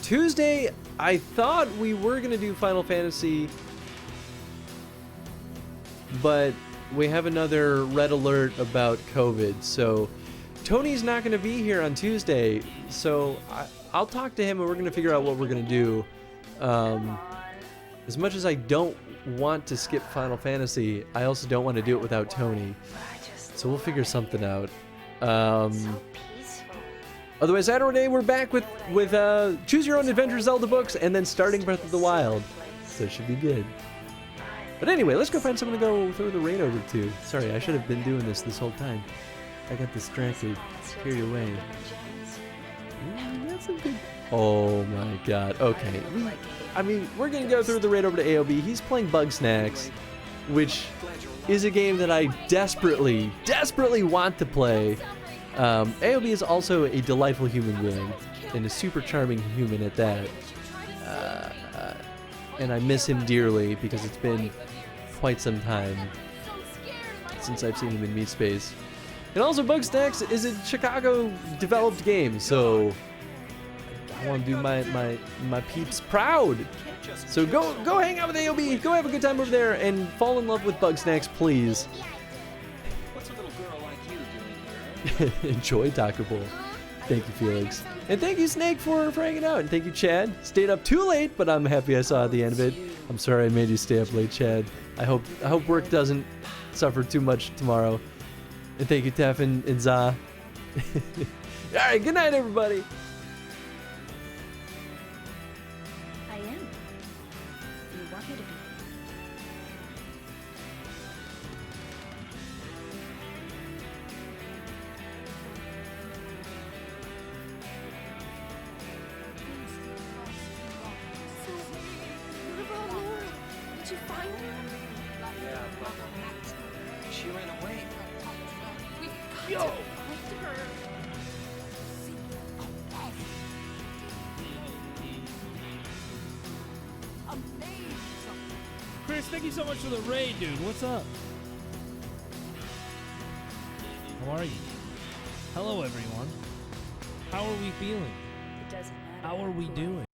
[SPEAKER 6] Tuesday, I thought we were going to do Final Fantasy, but we have another red alert about COVID, so Tony's not going to be here on Tuesday, so I'll talk to him and we're going to figure out what we're going to do. As much as I don't want to skip Final Fantasy, I also don't want to do it without Tony, so we'll figure something out. Otherwise, Saturday we're back with Choose Your Own Adventure Zelda books and then starting Breath of the Wild, so it should be good. But anyway, let's go find someone to go throw the raid over to. Sorry, I should have been doing this whole time. I got distracted, carried away. That's a good... Oh my god, okay. We're gonna go through the raid over to AOB. He's playing Bug Snacks, which is a game that I desperately want to play. AOB is also a delightful human being, and a super charming human at that. And I miss him dearly because it's been quite some time since I've seen him in Meat Space. And also, Bugsnax is a Chicago-developed game, so I want to do my peeps proud. So go hang out with AOB, go have a good time over there, and fall in love with Bugsnax, please.
[SPEAKER 2] What's a little girl like you doing here?
[SPEAKER 6] Enjoy Taco Bowl. Thank you, Felix. And thank you, Snake, for hanging out. And thank you, Chad. Stayed up too late, but I'm happy I saw the end of it. I'm sorry I made you stay up late, Chad. I hope work doesn't suffer too much tomorrow. And thank you, Tef and Za. All right, good night, everybody.
[SPEAKER 1] I am. You want me to be.
[SPEAKER 3] So, what about Laura? Did you find her?
[SPEAKER 2] Yeah, but she ran away.
[SPEAKER 3] We got to find her.
[SPEAKER 8] Chris, thank you so much for the raid, dude. What's up? How are you? Hello, everyone. How are we feeling?
[SPEAKER 1] It doesn't matter.
[SPEAKER 8] How are we
[SPEAKER 1] who I
[SPEAKER 8] doing?